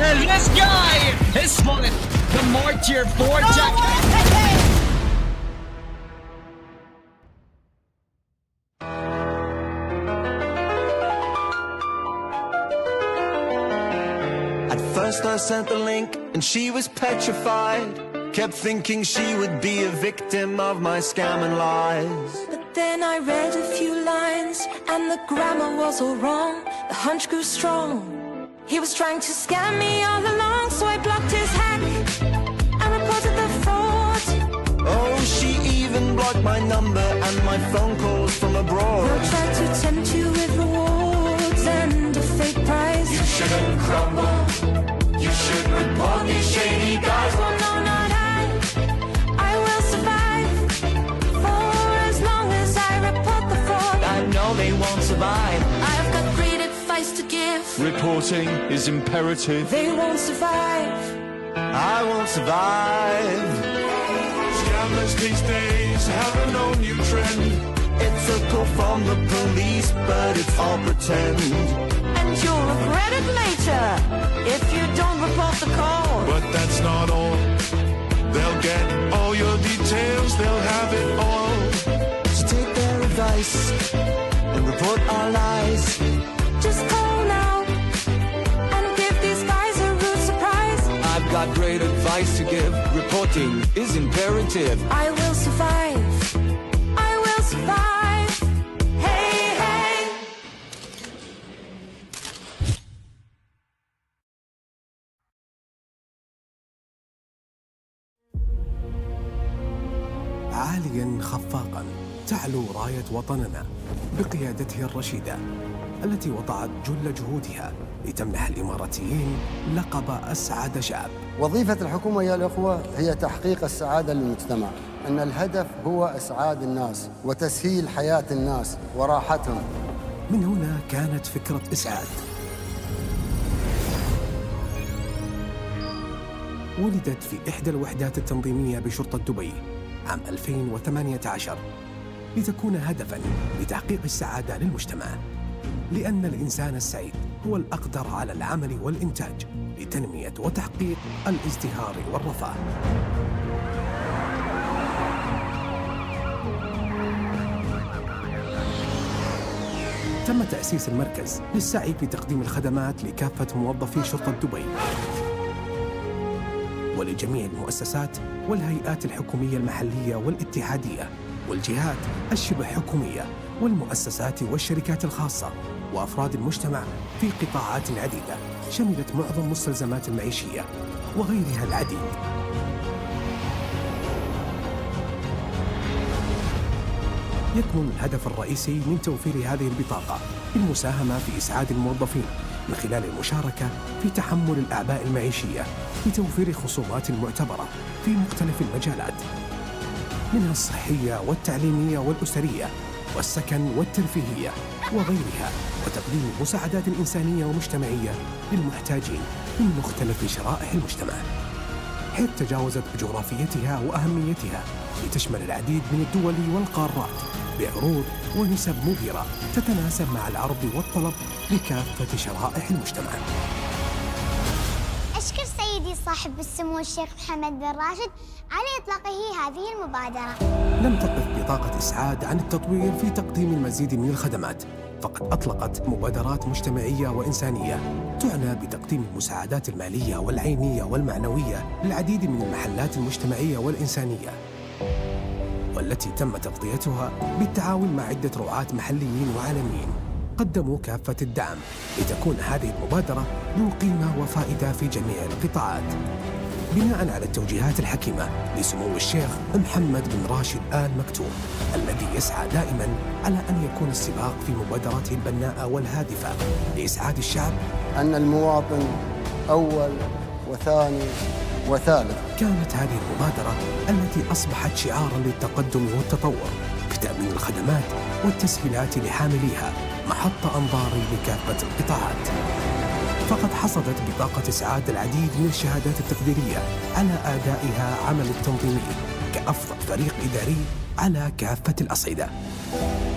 And this guy is spotted the more tier 4 jacket. At first I sent the link and she was petrified. Kept thinking she would be a victim of my scam and lies. But then I read a few lines and the grammar was all wrong. The hunch grew strong. He was trying to scam me all along, so I blocked his hack and reported the fraud. Oh, she even blocked my number and my phone calls from abroad. They'll try to tempt you with rewards and a fake prize. You shouldn't crumble. You should report these shady guys. Well, no, not I will survive for as long as I report the fraud. I know they won't survive. I've got great advice to give. Reporting is imperative. They won't survive. I won't survive. Scammers these days have a no new trend. It's a call from the police, but it's all pretend. And you'll regret it later if you don't report the call. But that's not all. They'll get all your details, they'll have it all. So take their advice and report our lies. Just call now and give these guys a rude surprise. I've got great advice to give. Reporting is imperative. I will survive. I will survive. Hey, hey. عاليا خفاقا تعلو راية وطننا بقيادته الرشيدة التي وضعت جل جهودها لتمنح الإماراتيين لقب أسعد شعب. وظيفة الحكومة يا الأخوة هي تحقيق السعادة للمجتمع. أن الهدف هو إسعاد الناس وتسهيل حياة الناس وراحتهم. من هنا كانت فكرة إسعاد. ولدت في إحدى الوحدات التنظيمية بشرطة دبي عام 2018 لتكون هدفاً لتحقيق السعادة للمجتمع، لأن الإنسان السعيد هو الأقدر على العمل والإنتاج لتنمية وتحقيق الازدهار والرفاه. تم تأسيس المركز للسعي في تقديم الخدمات لكافة موظفي شرطة دبي ولجميع المؤسسات والهيئات الحكومية المحلية والاتحادية والجهات الشبه حكومية والمؤسسات والشركات الخاصة وأفراد المجتمع في قطاعات عديدة شملت معظم المستلزمات المعيشية وغيرها العديد. يكمن الهدف الرئيسي من توفير هذه البطاقة بالمساهمة في إسعاد الموظفين من خلال المشاركة في تحمل الأعباء المعيشية بتوفير خصومات معتبرة في مختلف المجالات منها الصحية والتعليمية والأسرية والسكن والترفيهية وغيرها، وتقديم مساعدات إنسانية ومجتمعية للمحتاجين من مختلف شرائح المجتمع، حيث تجاوزت بجغرافيتها وأهميتها لتشمل العديد من الدول والقارات بعروض ونسب مبهرة تتناسب مع العرض والطلب لكافة شرائح المجتمع. أشكر سيدي صاحب السمو الشيخ محمد بن راشد على إطلاقه هذه المبادرة. لم تقف بطاقة إسعاد عن التطوير في تقديم المزيد من الخدمات، فقد أطلقت مبادرات مجتمعية وإنسانية تعنى بتقديم المساعدات المالية والعينية والمعنوية للعديد من المحلات المجتمعية والإنسانية، والتي تم تغطيتها بالتعاون مع عدة رعاة محليين وعالميين قدموا كافة الدعم لتكون هذه المبادرة ذو قيمة وفائدة في جميع القطاعات، بناء على التوجيهات الحكيمة لسمو الشيخ محمد بن راشد آل مكتوم الذي يسعى دائما على أن يكون السباق في مبادراته البناءة والهادفة لإسعاد الشعب. أن المواطن أول وثاني وثالث. كانت هذه المبادرة التي أصبحت شعاراً للتقدم والتطور بتأمين الخدمات والتسهيلات لحامليها محط أنظار لكافة القطاعات، فقد حصدت بطاقة إسعاد العديد من الشهادات التقديرية على أدائها عمل التنظيمي كأفضل فريق إداري على كافة الأصعدة.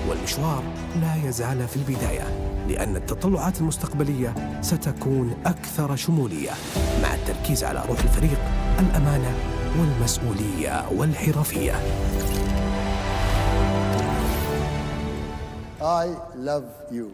والمشوار لا يزال في البداية، لأن التطلعات المستقبلية ستكون أكثر شمولية مع التركيز على روح الفريق، الأمانة والمسؤولية والحرفية. I love you.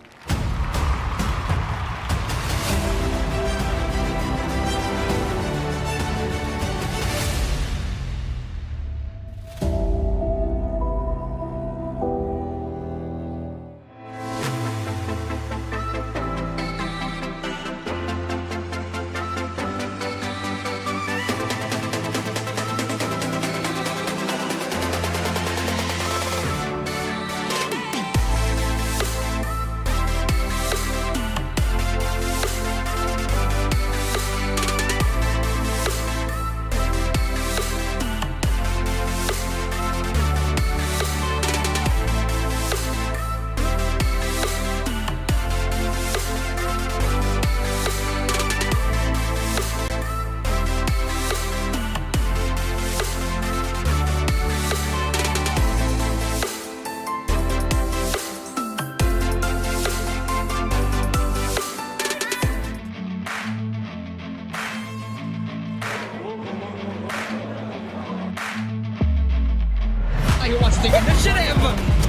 He wants to take initiative.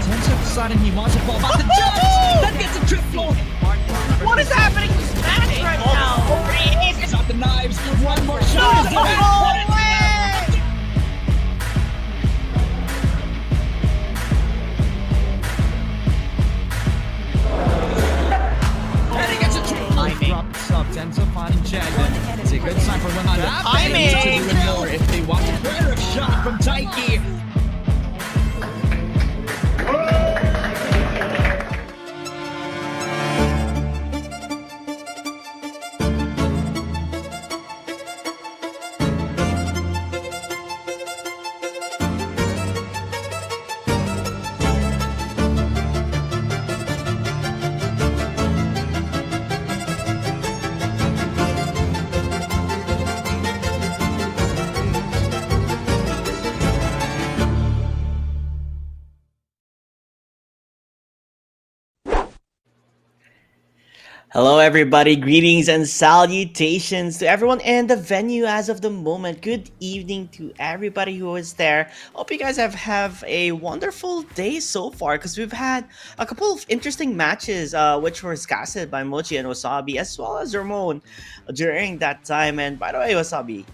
Tenso deciding he wants to fall back the jump. That gets a triple. What is happening to Smash right now? He's got the knives. One more shot. No way! And he gets a triple. Drops up. Tenso finding Chad. It's a good sign for when on that. Timing. To do more if they want a better shot from Taiki. Hello everybody, greetings and salutations to everyone in the venue as of the moment. Good evening to everybody who is there. Hope you guys have a wonderful day so far, because we've had a couple of interesting matches which were casted by Mochi and Wasabi as well as Ramon during that time. And by the way, Wasabi,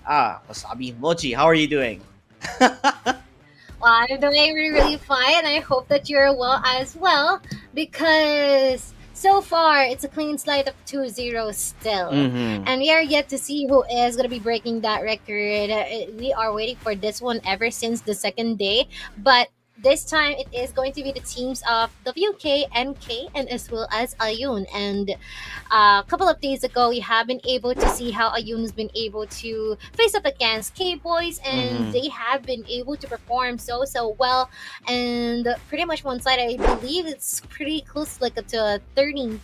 Mochi, how are you doing? Well, I'm doing really fine. I hope that you're well as well, because so far it's a clean slate of 2-0 still. And we are yet to see who is going to be breaking that record. We are waiting for this one ever since the second day, but this time it is going to be the teams of WK, NK, and as well as Ayun. And a couple of days ago, we have been able to see how Ayun has been able to face up against K-Boys, and they have been able to perform so well. And pretty much one side, I believe it's pretty close, like to 13-3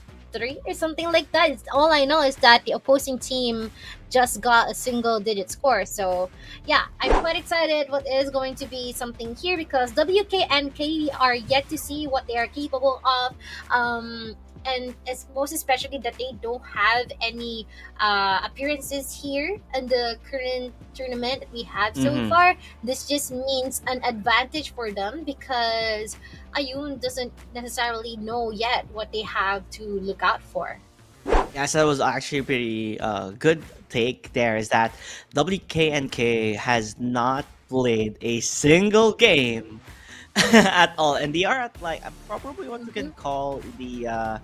or something like that. All I know is that the opposing team just got a single-digit score. So yeah, I'm quite excited what is going to be something here, because WK and K are yet to see what they are capable of. And most especially that they don't have any appearances here in the current tournament that we have so far. This just means an advantage for them, because Ayun doesn't necessarily know yet what they have to look out for. Yes, that was actually a pretty good take there, is that WKNK has not played a single game at all, and they are at like probably what we can call the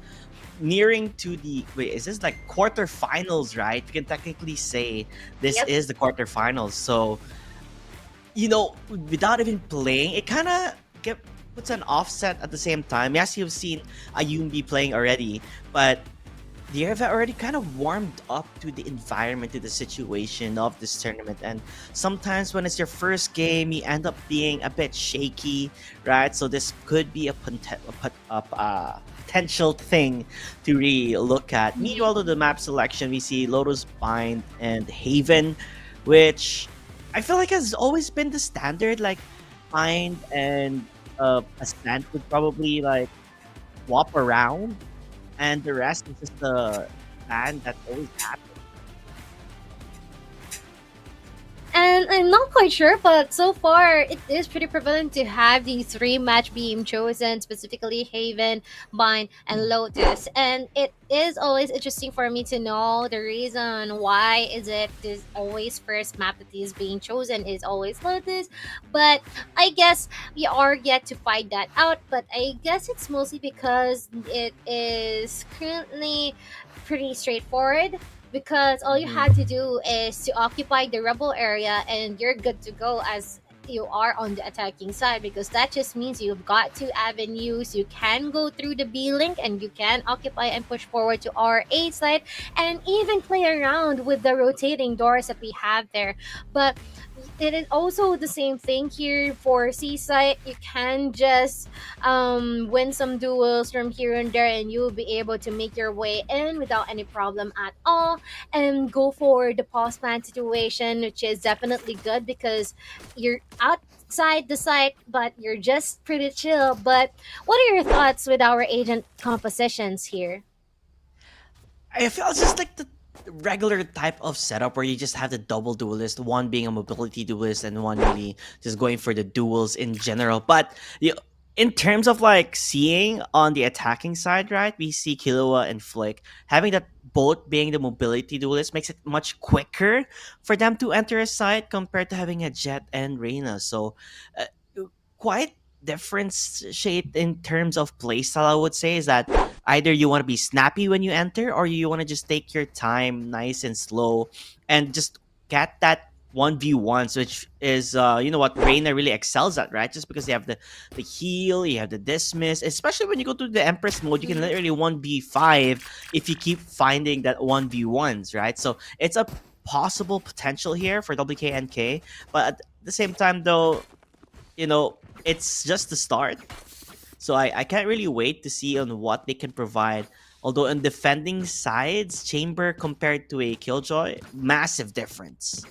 nearing to the is this like quarterfinals, right? We can technically say this is the quarterfinals. So, you know, without even playing, it kind of puts an offset at the same time. Yes, you've seen Ayun be playing already, but they have already kind of warmed up to the environment, to the situation of this tournament. And sometimes when it's your first game, you end up being a bit shaky, right? So this could be a potential thing to really look at. Meanwhile, to the map selection, we see Lotus, Bind, and Haven, which I feel like has always been the standard. Like Bind and Ascent would probably like swap around, and the rest is just the ban that always happens. And I'm not quite sure, but so far it is pretty prevalent to have these three match being chosen, specifically Haven, Bind, and Lotus. And it is always interesting for me to know the reason why is it this always first map that is being chosen is always Lotus. But I guess we are yet to find that out. But I guess it's mostly because it is currently pretty straightforward, because all you had to do is to occupy the rebel area and you're good to go as you are on the attacking side, because that just means you've got two avenues. You can go through the B link and you can occupy and push forward to our A side and even play around with the rotating doors that we have there. But it is also the same thing here for Seaside. You can just win some duels from here and there, and you'll be able to make your way in without any problem at all. And go for the pause plan situation, which is definitely good because you're outside the site, but you're just pretty chill. But what are your thoughts with our agent compositions here? I feel it's just like the regular type of setup where you just have the double duelist, one being a mobility duelist and one really just going for the duels in general. But in terms of like seeing on the attacking side, right, we see Killua and Flick having that both being the mobility duelist makes it much quicker for them to enter a site compared to having a Jet and Reina. So uh, quite differentiate in terms of playstyle, I would say, is that either you want to be snappy when you enter or you want to just take your time nice and slow and just get that 1v1s, which is you know what Reina really excels at, right? Just because they have the heal, you have the dismiss, especially when you go to the Empress mode, you can literally 1v5 if you keep finding that 1v1s, right? So it's a possible potential here for WKNK, but at the same time though, you know, it's just the start. So I can't really wait to see on what they can provide. Although on defending sides, Chamber compared to a Killjoy, massive difference.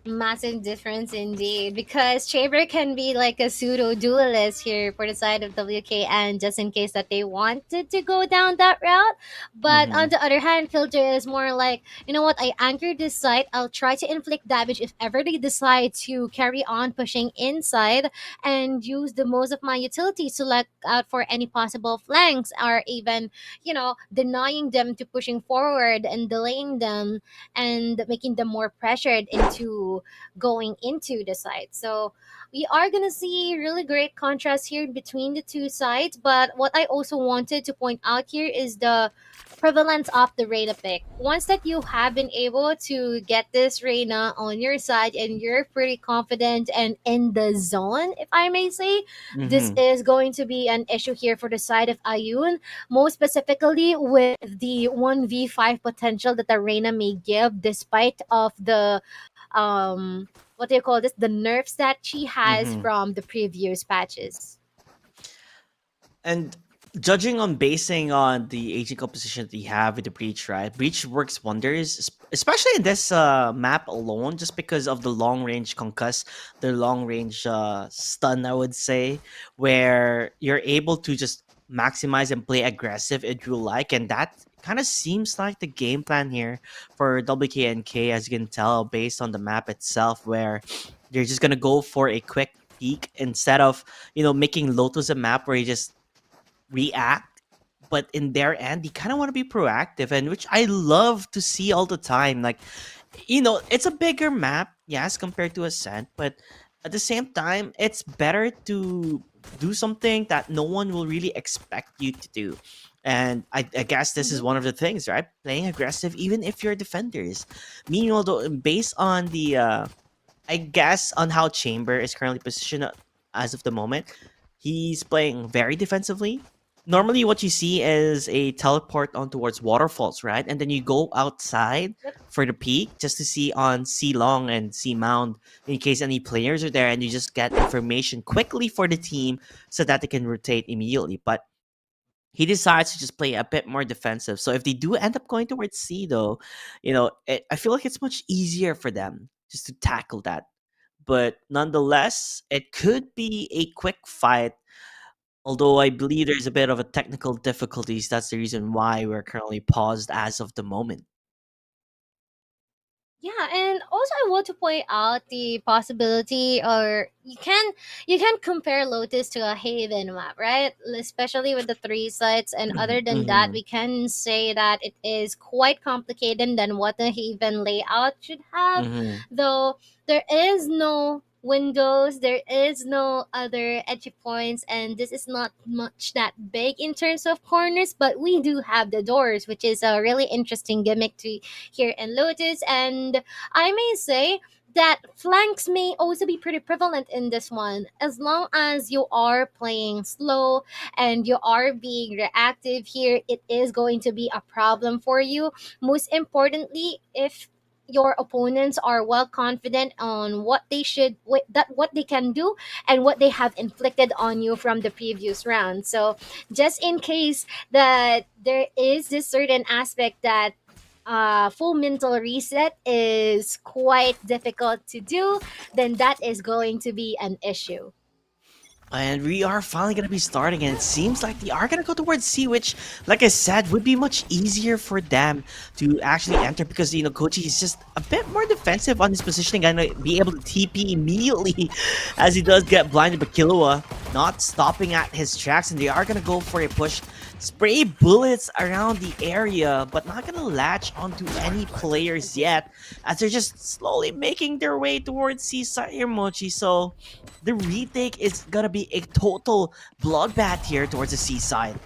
Massive difference indeed, because Chamber can be like a pseudo duelist here for the side of WKN, just in case that they wanted to go down that route. But on the other hand, Killjoy is more like, you know what, I anchored this site, I'll try to inflict damage if ever they decide to carry on pushing inside, and use the most of my utilities to look out for any possible flanks, or even, you know, denying them to pushing forward and delaying them and making them more pressured into going into the site. So we are gonna see really great contrast here between the two sides. But what I also wanted to point out here is the prevalence of the Reina pick. Once that you have been able to get this Reina on your side and you're pretty confident and in the zone, if I may say, this is going to be an issue here for the side of Ayun, most specifically with the 1v5 potential that the Reina may give, despite of the what do you call this, the nerfs that she has from the previous patches. And judging on basing on the agent composition that you have with the Breach, right? Breach works wonders, especially in this map alone, just because of the long range concuss, the long range stun, I would say, where you're able to just maximize and play aggressive if you like, and that kind of seems like the game plan here for WKNK, as you can tell based on the map itself, where you're just gonna go for a quick peek instead of, you know, making Lotus a map where you just react. But in their end, you kind of want to be proactive, and which I love to see all the time. Like, you know, it's a bigger map, yes, compared to Ascent, but at the same time, it's better to do something that no one will really expect you to do. And I guess this is one of the things, right? Playing aggressive, even if you're defenders. Meanwhile, though, based on the, I guess, on how Chamber is currently positioned as of the moment, he's playing very defensively. Normally, what you see is a teleport on towards waterfalls, right? And then you go outside for the peak just to see on C Long and C Mound in case any players are there, and you just get information quickly for the team so that they can rotate immediately. But he decides to just play a bit more defensive. So if they do end up going towards C, though, you know, I feel like it's much easier for them just to tackle that. but nonetheless, it could be a quick fight. Although I believe there's a bit of a technical difficulties. That's the reason why we're currently paused as of the moment. Yeah, and also I want to point out the possibility, or you can compare Lotus to a Haven map, right? Especially with the three sites, and other than that, Mhm. we can say that it is quite complicated than what the Haven layout should have. Mhm. Though there is no windows, there is no other entry points, and this is not much that big in terms of corners, but we do have the doors, which is a really interesting gimmick to here in Lotus. And I may say that flanks may also be pretty prevalent in this one, as long as you are playing slow and you are being reactive here, it is going to be a problem for you. Most importantly, if your opponents are well confident on what they what they can do and what they have inflicted on you from the previous round. So just in case that there is this certain aspect that full mental reset is quite difficult to do, then that is going to be an issue. And we are finally going to be starting, and it seems like they are going to go towards C, which, like I said, would be much easier for them to actually enter because, Koji is just a bit more defensive on his positioning and be able to TP immediately as he does get blinded. But Killua not stopping at his tracks, and they are going to go for a push. Spray bullets around the area, but not going to latch onto any players yet as they're just slowly making their way towards Seaside here, Mochi. So the retake is gonna be a total bloodbath here towards the Seaside.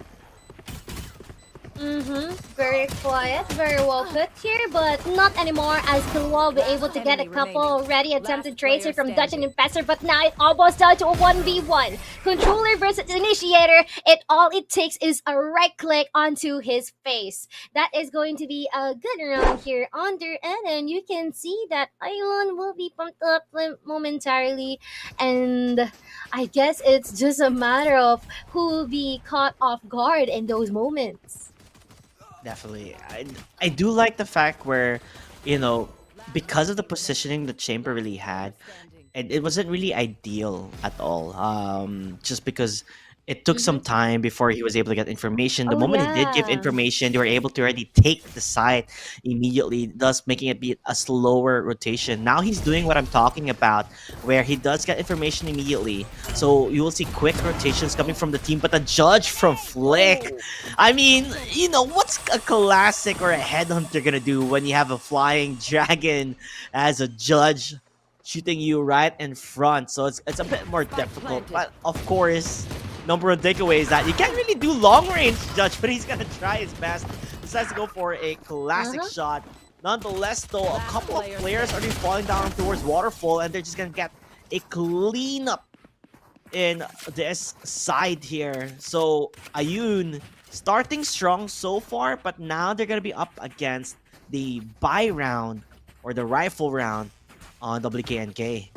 Very quiet, very well put here, but not anymore, as Killua will be able to get a couple already attempted trades here from Dutch and Infestor, but now it almost down to a 1v1. Controller versus Initiator, all it takes is a right click onto his face. That is going to be a good round here on their end, and you can see that Island will be pumped up momentarily, and I guess it's just a matter of who will be caught off guard in those moments. Definitely. I do like the fact where, because of the positioning the chamber really had, and it wasn't really ideal at all. Just because it took some time before he was able to get information. The Oh, moment he did give yeah. information, they were able to already take the site immediately, thus making it be a slower rotation. Now he's doing what I'm talking about, where he does get information immediately. So you will see quick rotations coming from the team, but the judge from Flick, I mean, what's a classic or a headhunter gonna do when you have a flying dragon as a judge shooting you right in front? So it's a bit more difficult, but of course, number of takeaways that you can't really do long range judge, but he's gonna try his best. Decides to go for a classic shot. Nonetheless, though, a couple of players are falling down towards waterfall, and they're just gonna get a cleanup in this side here. So Ayun starting strong so far, but now they're gonna be up against the buy round or the rifle round on WKNK.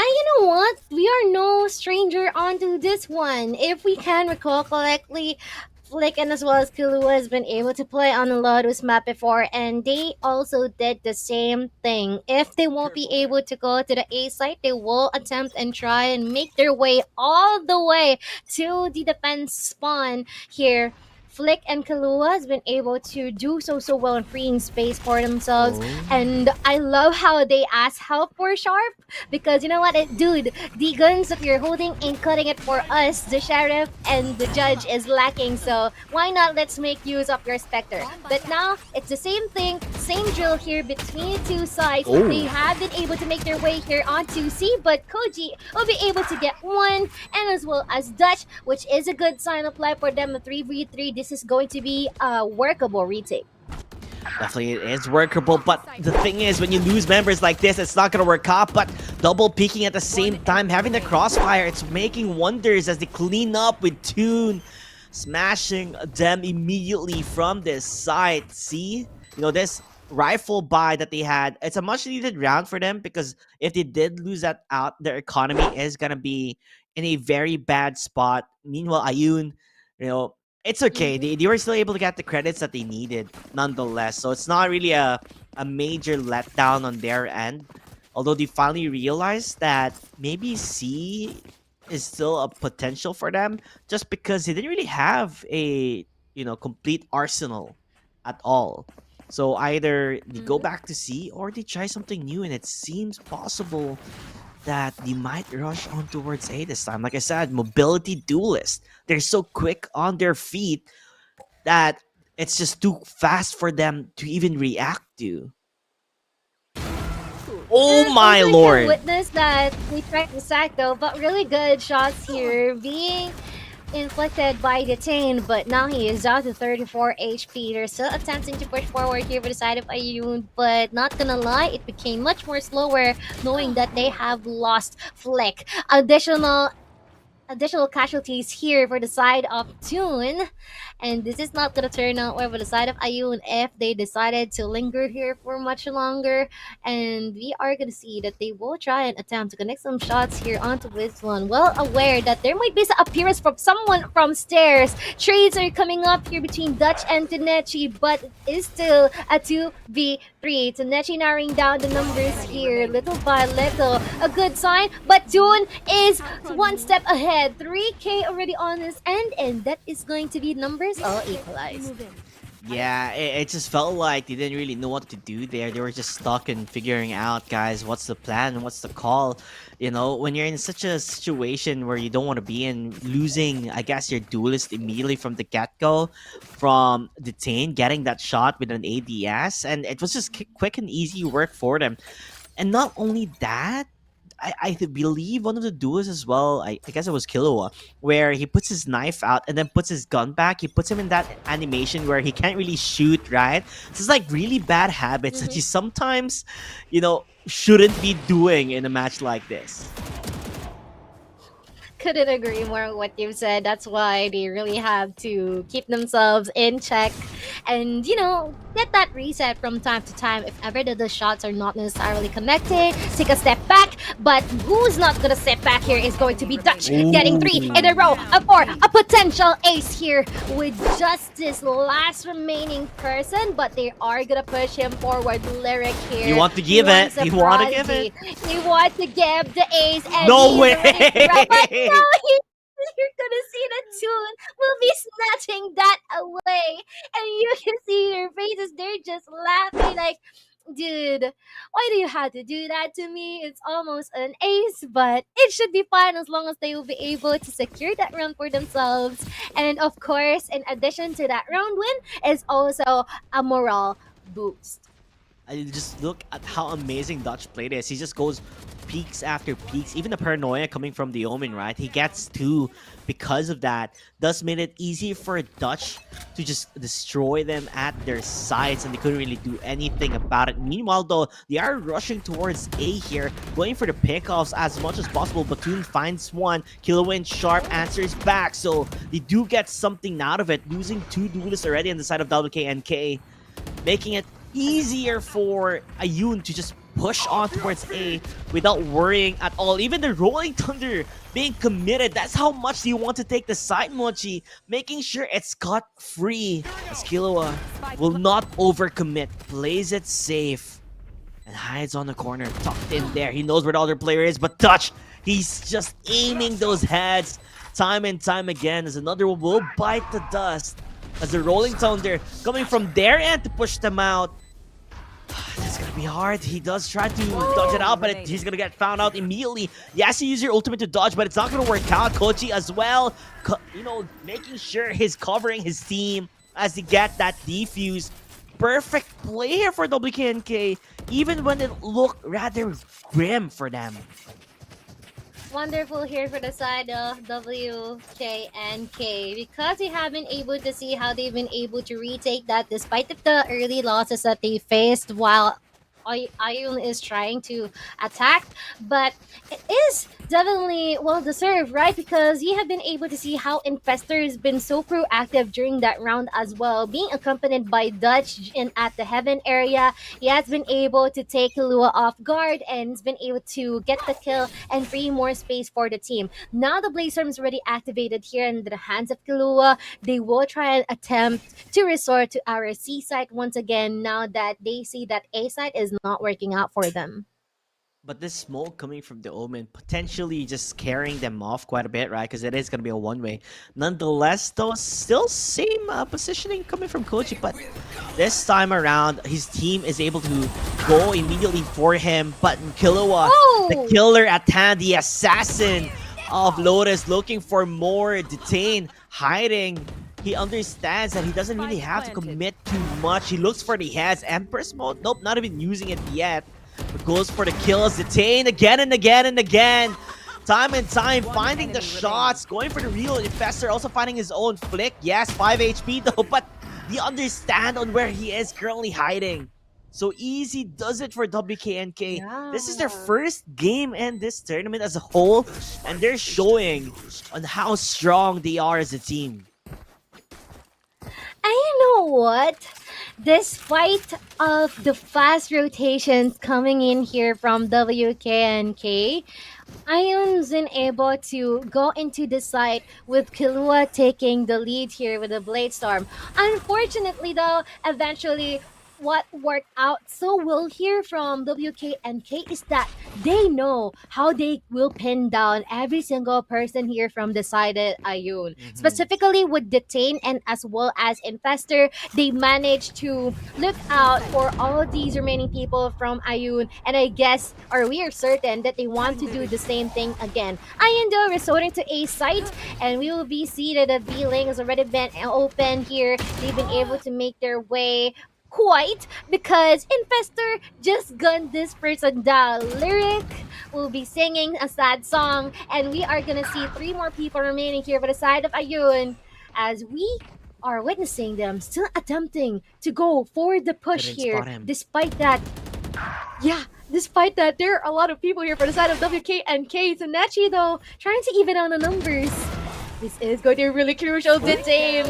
And you know what? We are no stranger onto this one. If we can recall correctly, Flick and as well as Killua has been able to play on the Lotus map before, and they also did the same thing. If they won't be able to go to the A site, they will attempt and try and make their way all the way to the defense spawn here. Flick and Killua has been able to do so well in freeing space for themselves, and I love how they ask help for Sharp, because you know what, dude, the guns that you're holding ain't cutting it for us. The sheriff and the judge is lacking, so why not let's make use of your Spectre. But now it's the same thing, same drill here between two sides. They have been able to make their way here onto C, but Koji will be able to get one, and as well as Dutch, which is a good sign of life for them. A 3v3, this is going to be a workable retake. Definitely it is workable, but the thing is, when you lose members like this, it's not going to work out. But double peeking at the same time, having the crossfire, it's making wonders as they clean up with Toon, smashing them immediately from this side. See, this rifle buy that they had, it's a much needed round for them, because if they did lose that out, their economy is going to be in a very bad spot. Meanwhile, Ayun, it's okay. They were still able to get the credits that they needed nonetheless. So it's not really a major letdown on their end. Although they finally realized that maybe C is still a potential for them, just because they didn't really have a complete arsenal at all. So either they go back to C or they try something new, and it seems possible that they might rush on towards A this time. Like I said, mobility duelist. They're so quick on their feet that it's just too fast for them to even react to. Oh my Also, you can lord! witness that we tried to sack though, but really good shots here being inflicted by Detain, but now he is down to 34 HP. They're still attempting to push forward here for the side of Ayun, but not gonna lie, it became much more slower knowing that they have lost Flick. Additional casualties here for the side of Toon, and this is not gonna turn out well for the side of Ayun if they decided to linger here for much longer. And we are gonna see that they will try and attempt to connect some shots here onto this one, well aware that there might be some appearance from someone from stairs. Trades are coming up here between Dutch and Tanechi, but it is still a 2v3. Tanechi narrowing down the numbers here little by little, a good sign, but Toon is one step ahead. 3k already on his end, and that is going to be numbers all equalized. Yeah, it just felt like they didn't really know what to do there. They were just stuck in figuring out, guys, what's the plan, what's the call. When you're in such a situation where you don't want to be in, losing, I guess, your duelist immediately from the get-go, from Detain, getting that shot with an ADS, and it was just quick and easy work for them. And not only that, I believe one of the duos as well, I guess it was Killua, where he puts his knife out and then puts his gun back. He puts him in that animation where he can't really shoot, right? So it's like really bad habits that you sometimes, shouldn't be doing in a match like this. Couldn't agree more with what you've said. That's why they really have to keep themselves in check and, get that reset from time to time if ever the shots are not necessarily connected. Take a step back, but who's not gonna step back here is going to be Dutch, getting 3 in a row, a 4, a potential ace here with just this last remaining person, but they are gonna push him forward. Lyric here. You want to give it. You want to give it. You want to give the ace. And No way! No, you're gonna see the Toon will be snatching that away, and you can see their faces. They're just laughing like, dude, why do you have to do that to me? It's almost an ace, but it should be fine as long as they will be able to secure that round for themselves. And of course, in addition to that round win, is also a morale boost. I just look at how amazing Dutch played is. He just goes peaks after peaks. Even the paranoia coming from the Omen, right? He gets 2 because of that. Thus made it easy for Dutch to just destroy them at their sides, and they couldn't really do anything about it. Meanwhile, though, they are rushing towards A here, going for the pickoffs as much as possible. Batoon finds one. Killua Sharp answers back, so they do get something out of it, losing 2 duelists already on the side of WKNK, making it easier for Ayun to just push on towards A without worrying at all. Even the Rolling Thunder being committed. That's how much you want to take the side, Mochi. Making sure it's cut free. As Killua will not overcommit. Plays it safe. And hides on the corner. Tucked in there. He knows where the other player is. But Dutch, he's just aiming those heads time and time again. As another one will bite the dust. As the Rolling Thunder coming from their end to push them out. It's gonna be hard. He does try to dodge it out, but he's gonna get found out immediately. He has to use your ultimate to dodge, but it's not gonna work out. Kochi as well, making sure he's covering his team as he get that defuse. Perfect play here for WKNK, even when it looked rather grim for them. Wonderful here for the side of WKNK, because we have been able to see how they've been able to retake that despite of the early losses that they faced while Ayun is trying to attack. But it is definitely well deserved, right? Because you have been able to see how Infestor has been so proactive during that round as well, being accompanied by Dutch in at the Heaven area. He has been able to take Killua off guard and has been able to get the kill and free more space for the team. Now the Blaze Storm is already activated here in the hands of Killua. They will try and attempt to resort to our C site once again now that they see that A site is not working out for them. But this smoke coming from the Omen potentially just scaring them off quite a bit, right? Because it is going to be a one-way. Nonetheless, though, still same positioning coming from Koji, but this time around, his team is able to go immediately for him. But Killua, the killer at hand, the assassin of Lotus, looking for more, Detain, hiding. He understands that he doesn't really have to commit too much. He looks for the heads. Empress mode, nope, not even using it yet. But goes for the kills, Detain again and again and again. Time and time, finding the shots, going for the real Infestor, also finding his own flick. Yes, 5 HP though, but they understand on where he is currently hiding. So easy does it for WKNK. Yeah. This is their first game in this tournament as a whole, and they're showing on how strong they are as a team. And you know what? Despite of the fast rotations coming in here from WKNK, Ion's been able to go into the site with Killua taking the lead here with the Blade Storm. Unfortunately though, eventually what worked out so well here from WKNK is that they know how they will pin down every single person here from the sided Ayun. Specifically with Detain and as well as Infestor, they managed to look out for all of these remaining people from Ayun, and I guess, or we are certain that they want to do the same thing again. Ayun though resorting to A site, and we will be seated. The B lane has already been open here. They've been able to make their way quite because Infestor just gunned this person down. Lyric will be singing a sad song, and we are gonna see 3 more people remaining here by the side of Ayun as we are witnessing them still attempting to go for the push here. Despite that, there are a lot of people here for the side of WKNK. So Nachi though trying to even out the numbers. This is going to be really crucial. Detain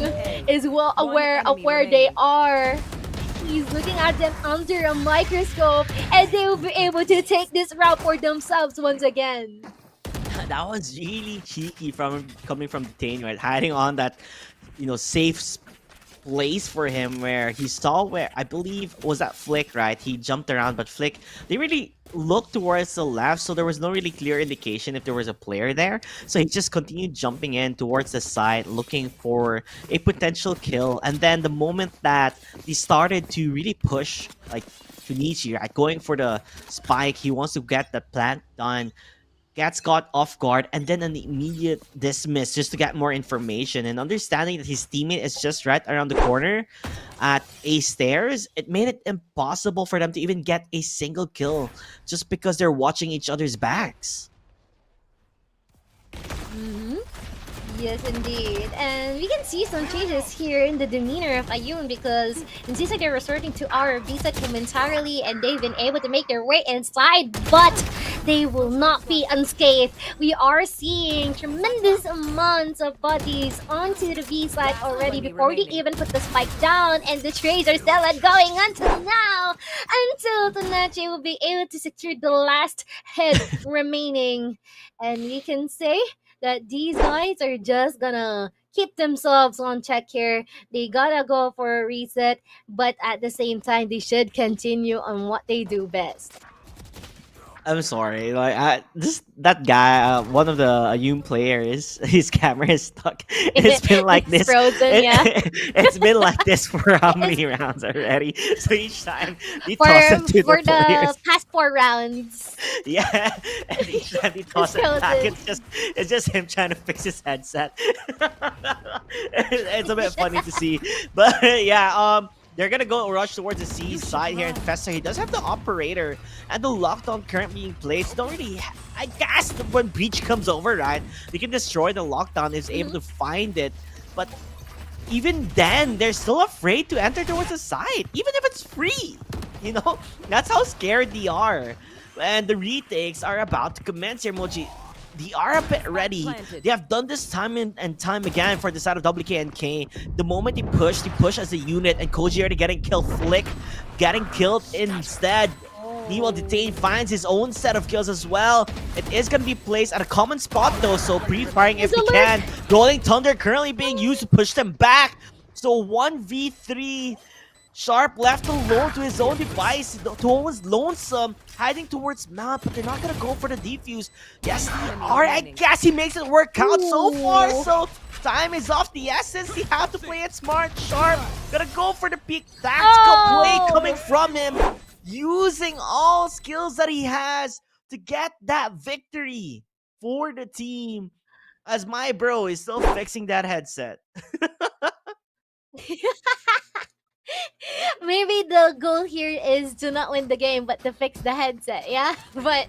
is well aware of where they are. He's looking at them under a microscope, and they will be able to take this route for themselves once again. That was really cheeky coming from Detain, right? Hiding on that, safe place for him where he saw where I believe was that Flick, right? He jumped around, but Flick, they really looked towards the left, so there was no really clear indication if there was a player there. So he just continued jumping in towards the side, looking for a potential kill. And then the moment that he started to really push, like Junichi, right, going for the spike, he wants to get the plant done, gets caught off guard, and then an immediate dismiss just to get more information. And understanding that his teammate is just right around the corner at A stairs, it made it impossible for them to even get a single kill just because they're watching each other's backs. Yes, indeed. And we can see some changes here in the demeanor of Ayun because it seems like they're resorting to our visa momentarily, and they've been able to make their way inside, but they will not be unscathed. We are seeing tremendous amounts of bodies onto the B side already before they even put the spike down, and the trades are still going until now, until Tonache will be able to secure the last head remaining. And we can say that these guys are just gonna keep themselves on check here. They gotta go for a reset, but at the same time, they should continue on what they do best. I'm sorry, like that guy, one of the Ayun players, his camera is stuck. It's been like It's this. frozen, yeah. It's been like this for how many rounds already? So each time he tosses it to For the players. the past 4 rounds. Yeah, and each time he tosses it back, it's just him trying to fix his headset. It's a bit funny to see, but yeah, they're gonna go rush towards the C side here. And Fester, he does have the operator and the lockdown currently being placed. Don't really, I guess when Breach comes over, right, they can destroy the lockdown. Is able to find it, but even then, they're still afraid to enter towards the side, even if it's free. That's how scared they are. And the retakes are about to commence here, Moji. They are a bit ready. They have done this time and time again for the side of WKNK. The moment they push as a unit, and Koji already getting killed. Flick getting killed instead. Meanwhile, Detain finds his own set of kills as well. It is going to be placed at a common spot though, so pre-firing if they can. Rolling Thunder currently being used to push them back. So 1v3 Sharp left alone to his own device, to his lonesome, hiding towards Mount, but they're not gonna go for the defuse. Yes, they are. I guess he makes it work out so far. So time is off the essence. He have to play it smart. Sharp gonna go for the peak tactical play coming from him, using all skills that he has to get that victory for the team. As my bro is still fixing that headset. Maybe the goal here is to not win the game, but to fix the headset, yeah? But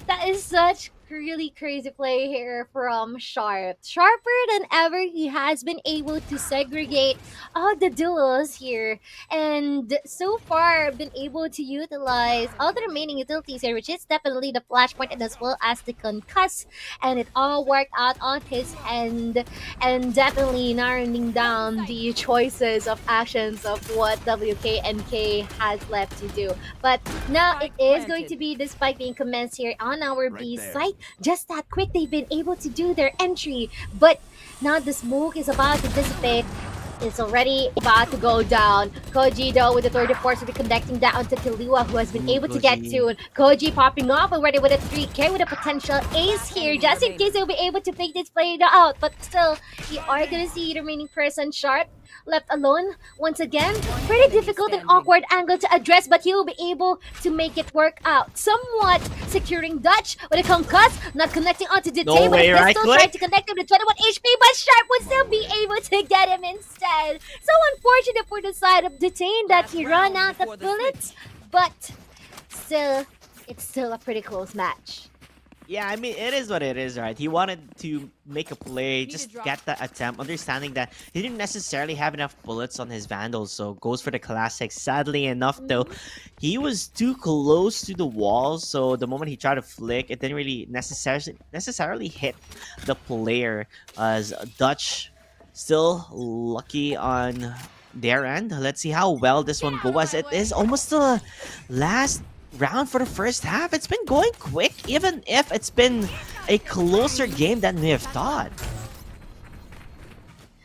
that is such really crazy play here from Sharp. Sharper than ever, he has been able to segregate all the duels here. And so far, been able to utilize all the remaining utilities here, which is definitely the flashpoint and as well as the concuss. And it all worked out on his end. And definitely narrowing down the choices of actions of what WKNK has left to do. But now it is going to be the spike being commenced here on our B site. Just that quick, they've been able to do their entry. But now the smoke is about to dissipate. It's already about to go down. Koji, though, with the 34th, will be connecting down to Killua, who has been able to get to. Koji popping off already with a 3K with a potential ace here, just in case he'll be able to fake this play out. But still, you are going to see the remaining person, Sharp, left alone once again. Pretty difficult and awkward angle to address, but he'll be able to make it work out. Somewhat securing Dutch with a concuss, not connecting onto the No way, but right still click? trying to connect him to 21 HP, but Sharp would still be able to get him instead. So unfortunate for the side of Detain that he ran out of bullets, but still, it's still a pretty close match. Yeah, I mean, it is what it is, right? He wanted to make a play, just get that attempt, understanding that he didn't necessarily have enough bullets on his Vandals, so goes for the classic. Sadly enough, though, he was too close to the wall, so the moment he tried to flick, it didn't really necessarily hit the player, as Dutch still lucky on their end. Let's see how well this one goes, as it is almost the last round for the first half. It's been going quick, even if it's been a closer game than we have thought.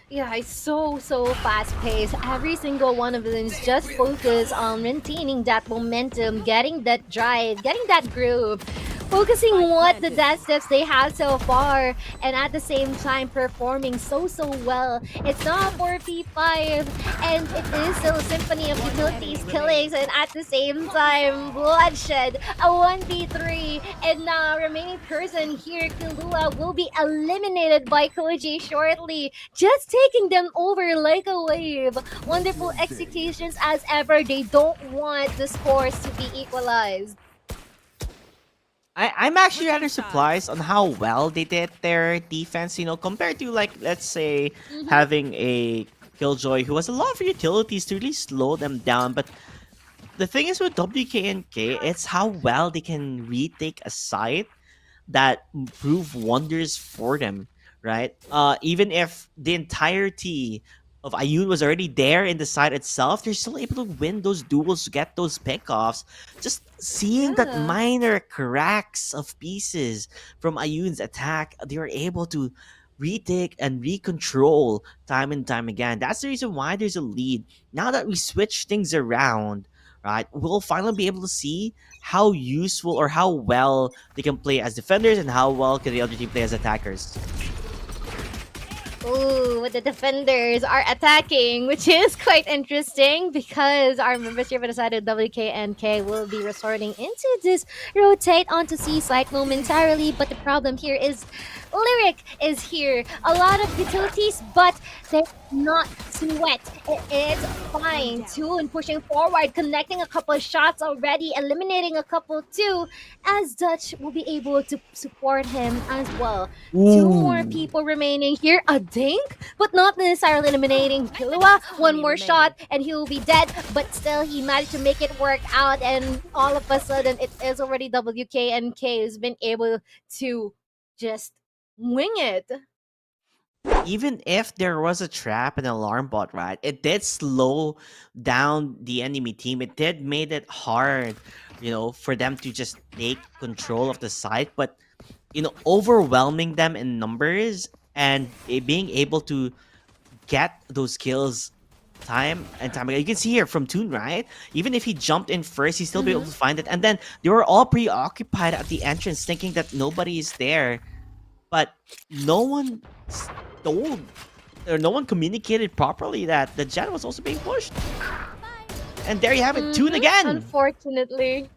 Yeah, it's so fast-paced. Every single one of them is just focused on maintaining that momentum, getting that drive, getting that groove, focusing what the dance steps they have so far, and at the same time performing so well. It's not 4v5, and it is still a symphony of utilities, killings, and at the same time bloodshed. A 1v3, and now remaining person here, Killua, will be eliminated by Koji shortly, just taking them over like a wave. Wonderful executions as ever. They don't want the scores to be equalized. I'm actually rather surprised on how well they did their defense, you know, compared to, like, let's say, having a Killjoy who has a lot of utilities to really slow them down. But the thing is with WKNK, it's how well they can retake a site that prove wonders for them, right? Even if the entirety of Ayun was already there in the side itself, they're still able to win those duels, to get those pickoffs. Just seeing that minor cracks of pieces from Ayun's attack, they were able to retake and recontrol time and time again. That's the reason why there's a lead. Now that we switch things around, right, we'll finally be able to see how useful or how well they can play as defenders and how well can the other team play as attackers. Ooh, the defenders are attacking, which is quite interesting because our members here for the side of WKNK will be resorting into this rotate onto C site momentarily. But the problem here is Lyric is here. A lot of utilities, but they're not sweat. It is fine. Toon pushing forward, connecting a couple of shots already, eliminating a couple too, as Dutch will be able to support him as well. Two more people remaining here. A dink, but not necessarily eliminating Killua. One more shot and he will be dead, but still he managed to make it work out, and all of a sudden it is already WKNK who's been able to just wing it. Even if there was a trap and alarm bot, right, it did slow down the enemy team. It did made it hard, you know, for them to just take control of the site. But, you know, overwhelming them in numbers and being able to get those kills time and time again. You can see here from Toon, right? Even if he jumped in first, he'd still be able to find it. And then they were all preoccupied at the entrance, thinking that nobody is there. But no one told, or no one communicated properly that the Jet was also being pushed. And there you have it, Toon again. Unfortunately.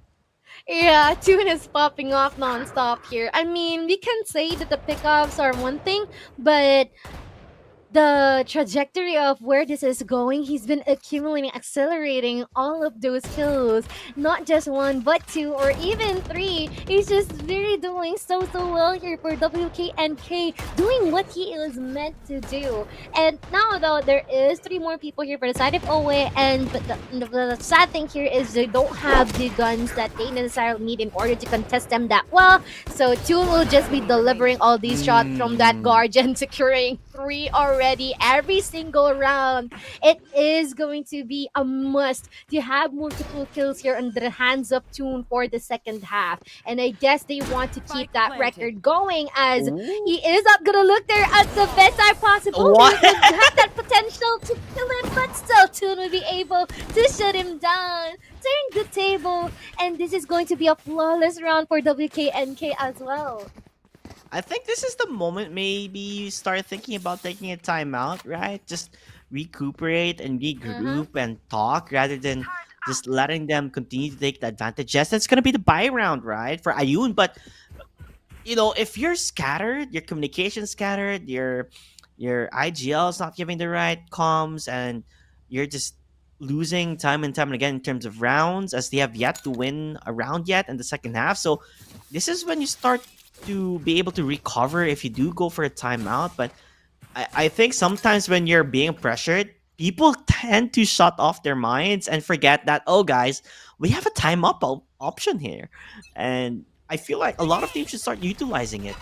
Yeah, Tune is popping off non-stop here. I mean, we can say that the pickups are one thing, but the trajectory of where this is going, he's been accumulating, accelerating all of those kills. Not just one, but two, or even three. He's just really doing so well here for WKNK, doing what he is meant to do. And now, though, there is three more people here for the side of Owe, and but the sad thing here is they don't have the guns that they necessarily need in order to contest them that well. So Tune will just be delivering all these shots from that Guardian, securing three already every single round. It is going to be a must to have multiple kills here on the hands of Toon for the second half. And I guess they want to keep that record going, as he is not gonna look there at the best time possible. What? He would have that potential to kill him, but still Toon will be able to shut him down, turn the table, and this is going to be a flawless round for WKNK as well. I think this is the moment maybe you start thinking about taking a timeout, right? Just recuperate and regroup and talk rather than just letting them continue to take the advantage. Yes, that's going to be the buy round, right? For Ayun, but you know, if you're scattered, your communication scattered, your IGL is not giving the right comms, and you're just losing time and time again in terms of rounds, as they have yet to win a round yet in the second half. So this is when you start to be able to recover if you do go for a timeout. But I think sometimes when you're being pressured, people tend to shut off their minds and forget that, oh guys, we have a time up option here. And I feel like a lot of teams should start utilizing it.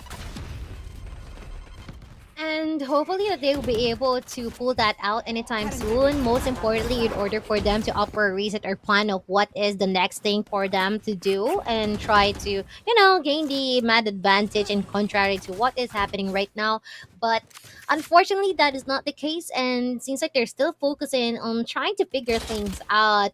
And hopefully that they will be able to pull that out anytime soon. Most importantly, in order for them to offer a reset or plan of what is the next thing for them to do and try to, you know, gain the mad advantage in contrary to what is happening right now. But unfortunately, that is not the case, and it seems like they're still focusing on trying to figure things out,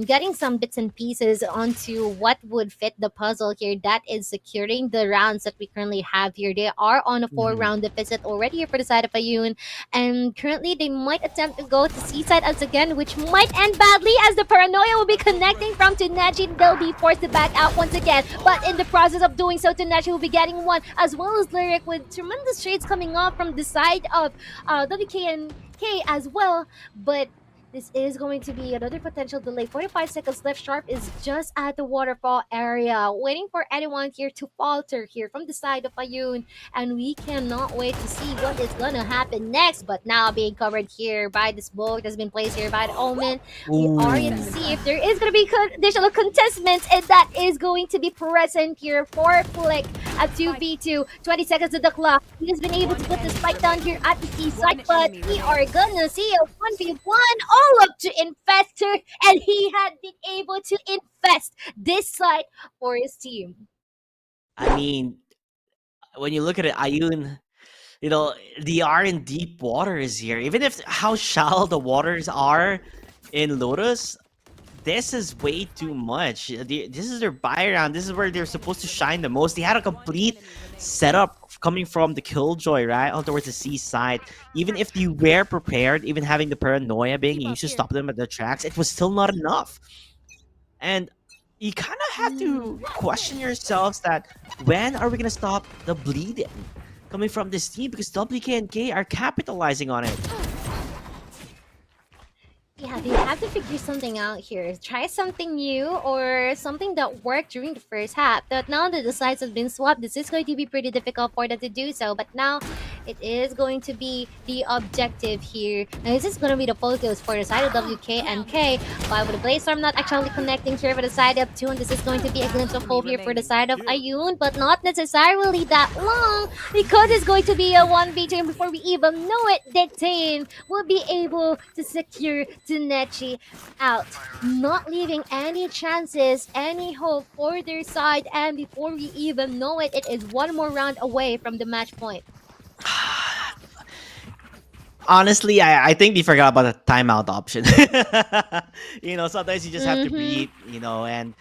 getting some bits and pieces onto what would fit the puzzle here that is securing the rounds that we currently have here. They are on a 4-round deficit already here for the side of Ayun, and currently they might attempt to go to Seaside as again, which might end badly, as the Paranoia will be connecting from Tunachi. They'll be forced to back out once again, but in the process of doing so, Tunachi will be getting one, as well as Lyric, with tremendous shades coming off from the side of WKNK as well. But this is going to be another potential delay. 45 seconds left. Sharp is just at the waterfall area, waiting for anyone here to falter here from the side of Ayun. And we cannot wait to see what is gonna happen next. But now being covered here by the smoke that's been placed here by the Omen. We are yet to see if there is gonna be additional contestments, and that is going to be present here for Flick at 2v2. 20 seconds of the clock. He has been able to put the spike down here at the east side, but we are gonna see a 1v1 all up to Infestor, and he had been able to infest this side for his team. I mean, when you look at it, Ayun, you know, they are in deep waters here. Even if how shallow the waters are in Lotus, this is way too much. This is their buy round. This is where they're supposed to shine the most. They had a complete setup coming from the Killjoy, right, on towards the seaside. Even if you were prepared, even having the Paranoia being used to stop them at the tracks, it was still not enough. And you kind of have to question yourselves that when are we going to stop the bleeding coming from this team, because WKNK are capitalizing on it. Yeah, they have to figure something out here. Try something new or something that worked during the first half. But now that the sides have been swapped, this is going to be pretty difficult for them to do so. But now it is going to be the objective here. And this is going to be the focus for the side of WKNK. But with the Blaze Storm not actually connecting here for the side of Toon, this is going to be a glimpse of hope here for the side of Ayun. But not necessarily that long, because it's going to be a 1v2. And before we even know it, Dectane will be able to secure Tunechi out, not leaving any chances, any hope for their side. And before we even know it, it is one more round away from the match point. Honestly, I think they forgot about the timeout option. Sometimes you just have to breathe, and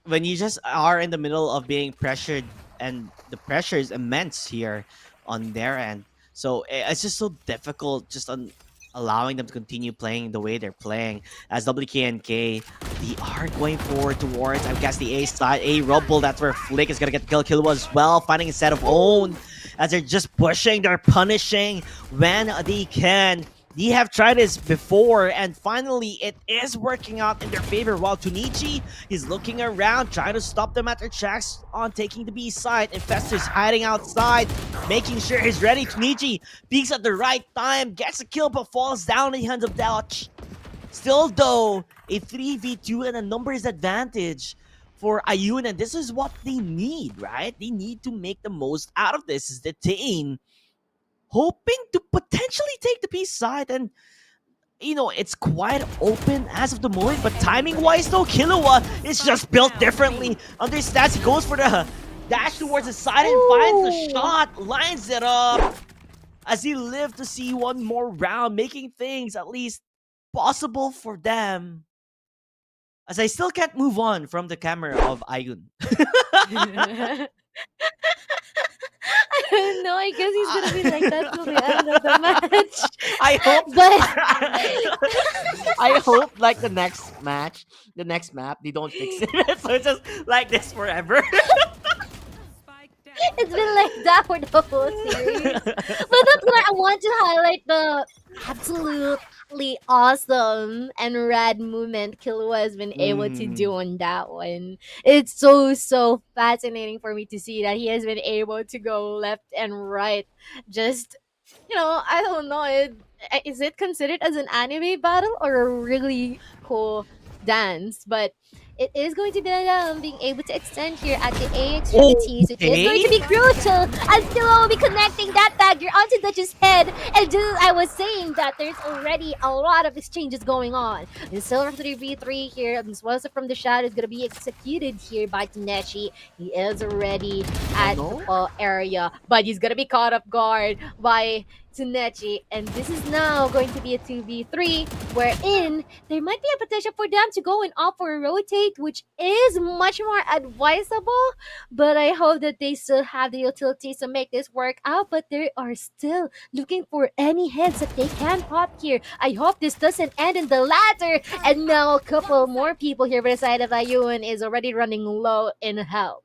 when you just are in the middle of being pressured, and the pressure is immense here on their end, so it's just so difficult just on allowing them to continue playing the way they're playing. As WKNK, they are going forward towards, I guess, the A side. A rubble, that's where Flick is gonna get the kill as well, finding a set of own as they're just pushing, they're punishing when they can. They have tried this before, and finally it is working out in their favor. While Tunichi is looking around, trying to stop them at their tracks on taking the B side. Infestor's hiding outside, making sure he's ready. Tunichi peeks at the right time, gets a kill, but falls down in the hands of Dutch. Still, though, a 3v2 and a numbers advantage for Ayun, and this is what they need, right? They need to make the most out of this. Is the team hoping to potentially take the B side, and it's quite open as of the moment, but timing wise though, Killua is just built differently. Understands, he goes for the dash towards the side and finds the shot, lines it up as he lived to see one more round, making things at least possible for them. As I still can't move on from the camera of Ayun. No, I guess he's gonna be like that till the end of the match. I hope, but I hope like the next match, the next map, they don't fix it. So it's just like this forever. It's been like that for the whole series. But that's why I want to highlight the absolutely awesome and rad movement Killua has been able to do on that one. It's so fascinating for me to see that he has been able to go left and right. Just, I don't know. Is it considered as an anime battle or a really cool dance? But it is going to be being able to extend here at the A extremities. It is going to be crucial. And still I will be connecting that dagger onto Dutch's head. And just I was saying that there's already a lot of exchanges going on. The Silver 3v3 here, as well as from the shadow, is going to be executed here by Tanechi. He is already at the area, but he's going to be caught off guard by Tanechi, and this is now going to be a 2v3 wherein there might be a potential for them to go and opt for a rotate, which is much more advisable, but I hope that they still have the utilities to make this work out. But they are still looking for any heads that they can pop here. I hope this doesn't end in the latter, and now a couple more people here by the side of Ayun is already running low in health.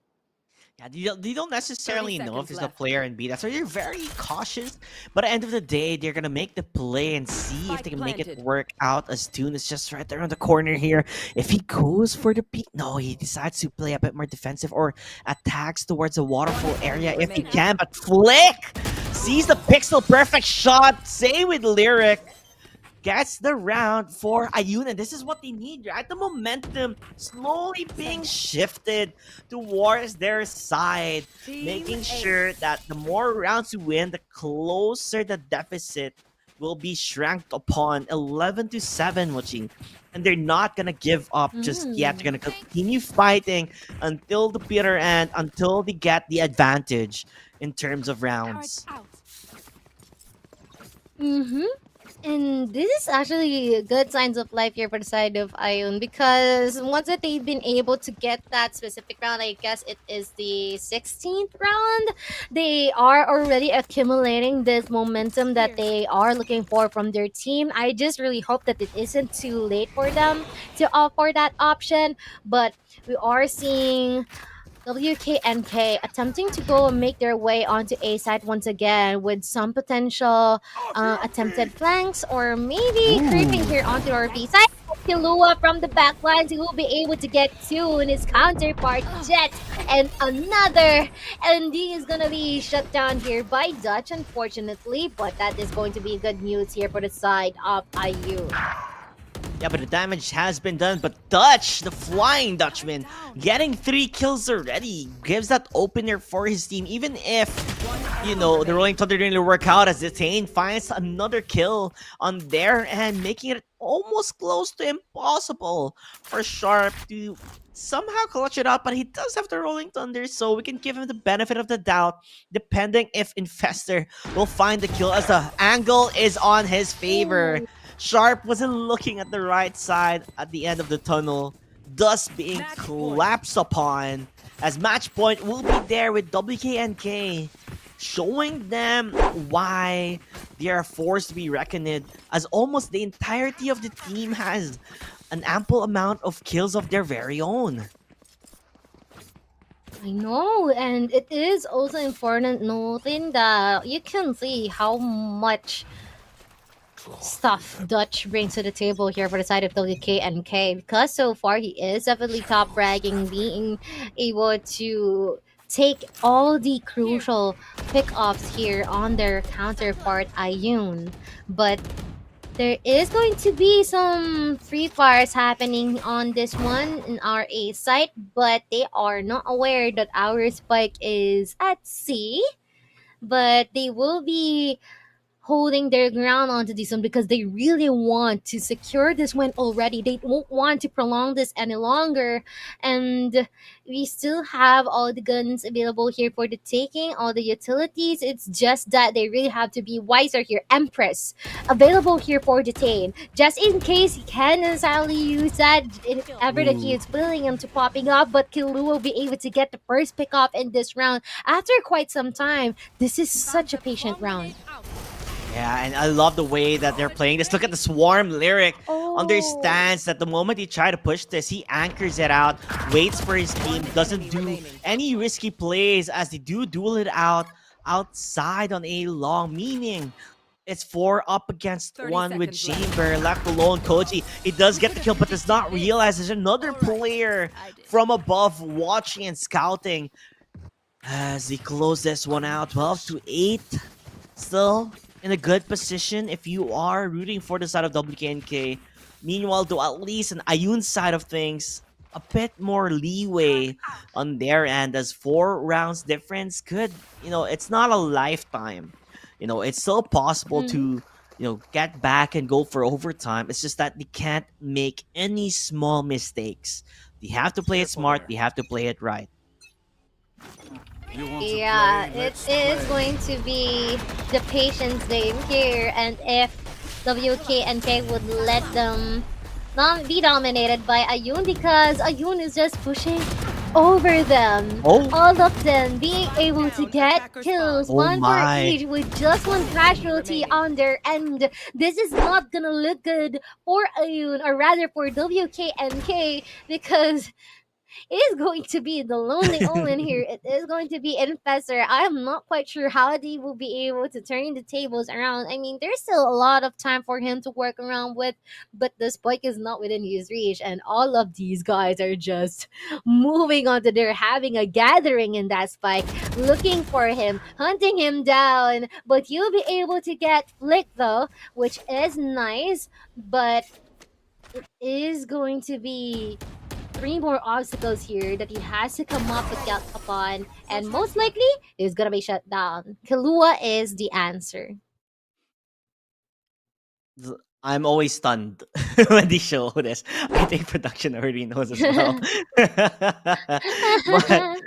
Yeah, they don't necessarily know if there's a player in B. That's why they're very cautious. But at the end of the day, they're gonna make the play and see if they can make it work out. As Toon is just right there on the corner here. If he goes for the peak, no, he decides to play a bit more defensive or attacks towards the waterfall area if he can. But Flick sees the pixel perfect shot. Same with Lyric. Gets the round for Ayun, and this is what they need, right? The momentum slowly being shifted towards their side, making sure that the more rounds you win, the closer the deficit will be shrank upon. 11-7, watching, and they're not gonna give up just yet. They're gonna continue fighting until the bitter end, until they get the advantage in terms of rounds. And this is actually good signs of life here for the side of Ayun, because once that they've been able to get that specific round, I guess it is the 16th round, they are already accumulating this momentum that they are looking for from their team. I just really hope that it isn't too late for them to offer that option, but we are seeing WKNK attempting to go and make their way onto A side once again with some potential attempted flanks, or maybe creeping here onto our B side. Killua from the back lines, he will be able to get two in his counterpart Jet, and another, and he is gonna be shut down here by Dutch, unfortunately, but that is going to be good news here for the side of IU. Yeah, but the damage has been done. But Dutch, the Flying Dutchman, getting 3 kills already, gives that opener for his team. Even if, the Rolling Thunder didn't work out, as Detain finds another kill on their end, making it almost close to impossible for Sharp to somehow clutch it up, but he does have the Rolling Thunder, so we can give him the benefit of the doubt, depending if Infestor will find the kill as the angle is on his favor. Sharp wasn't looking at the right side at the end of the tunnel, thus being collapsed upon, as match point will be there with WKNK, showing them why they are forced to be reckoned, as almost the entirety of the team has an ample amount of kills of their very own. I know, and it is also important noting that you can see how much stuff Dutch brings to the table here for the side of WKNK, because so far he is definitely top bragging, being able to take all the crucial pickups here on their counterpart Ayun. But there is going to be some free fires happening on this one in our A site, but they are not aware that our spike is at C. But they will be holding their ground onto this one because they really want to secure this win already. They don't want to prolong this any longer. And we still have all the guns available here for the taking, all the utilities. It's just that they really have to be wiser here. Empress available here for detain, just in case he can necessarily use that if ever that he is willing him to popping up. But Kilu will be able to get the first pick off in this round after quite some time. This is such a patient round. Yeah, and I love the way that they're playing this. Look at the Swarm Lyric. Understands that the moment he try to push this, he anchors it out, waits for his team, doesn't do any risky plays as they do duel it out outside on a long, meaning it's 4 up against 1 with Chamber left alone. Koji, he does get the kill, but does not realize there's another player from above watching and scouting as he close this one out. 12-8. Still in a good position if you are rooting for the side of WKNK. Meanwhile, though, at least on Ayun's side of things, a bit more leeway on their end, as 4 rounds difference could, it's not a lifetime. It's still possible to, get back and go for overtime. It's just that they can't make any small mistakes. They have to play it smart. They have to play it right. Yeah, it is going to be the patience game here, and if WKNK would let them not be dominated by Ayun, because Ayun is just pushing over them. All of them being able to get kills, one for each, with just 1 casualty on their end. This is not gonna look good for Ayun, or rather for WKNK, because it is going to be the lonely omen here. It is going to be Infestor. I am not quite sure how they will be able to turn the tables around. I mean, there's still a lot of time for him to work around with, but the spike is not within his reach, and all of these guys are just moving on to they're having a gathering in that spike, looking for him, hunting him down, but you'll be able to get Flick though, which is nice, but it is going to be 3 more obstacles here that he has to come up upon, and most likely is gonna be shut down. Kahlua is the answer. I'm always stunned when they show this. I think production already knows as well. But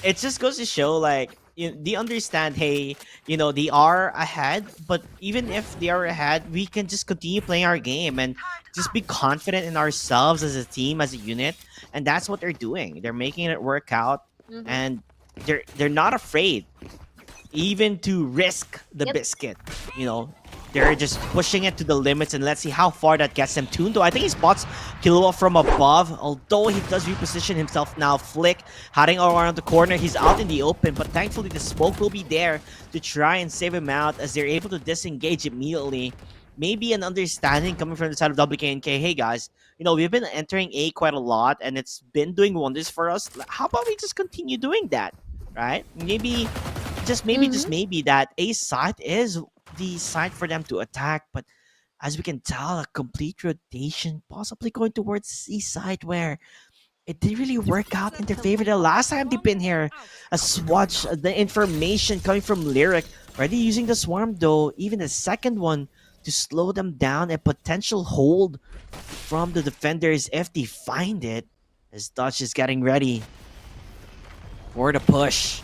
it just goes to show, like, they understand, hey, they are ahead, but even if they are ahead, we can just continue playing our game and just be confident in ourselves as a team, as a unit. And that's what they're doing. They're making it work out, and they're not afraid even to risk the biscuit. They're just pushing it to the limits, and let's see how far that gets them. Tundo, I think he spots Killua from above, although he does reposition himself now. Flick hiding around the corner. He's out in the open, but thankfully the smoke will be there to try and save him out, as they're able to disengage immediately. Maybe an understanding coming from the side of WKNK. Hey guys, we've been entering A quite a lot, and it's been doing wonders for us. How about we just continue doing that, right? Maybe, just maybe that A side is the side for them to attack, but as we can tell, a complete rotation possibly going towards C side, where it didn't really work out in their favor the last time they've been here. A swatch, the information coming from Lyric, already using the swarm though, even the second one to slow them down, a potential hold from the defenders if they find it, as Dutch is getting ready for the push.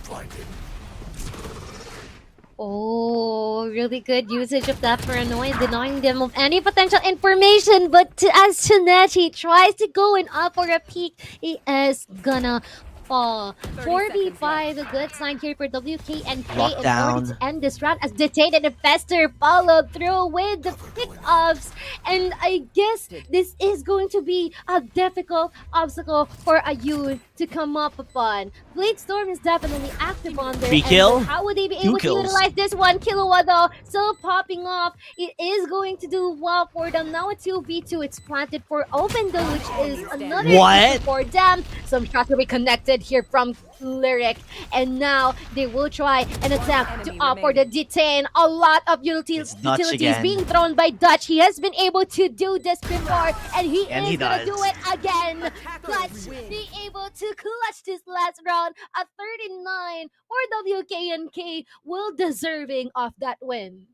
Oh, really good usage of that paranoia, denying them of any potential information. But as Tanechi tries to go in up for a peek, he is gonna fall. 4v5, a good sign here for WKNK in order Lockdown. to end this round as Detain and Infestor followed through with the pickups. And I guess this is going to be a difficult obstacle for Ayun to come up upon. Blade Storm is definitely active on there. Free and kill? How would they be 2 able to kills. utilize this one? Killua though, still popping off. It is going to do well for them. Now a 2v2. It's planted for Open though, which is another What? issue for them. Some shots will be connected here from Lyric, and now they will try and attempt to opt for the Detain. A lot of Dutch utilities again. being thrown by Dutch. He has been able to do this before, and he And is he gonna does. do it again. Dutch being able to clutch this last round at 39 for WKNK, will deserving of that win.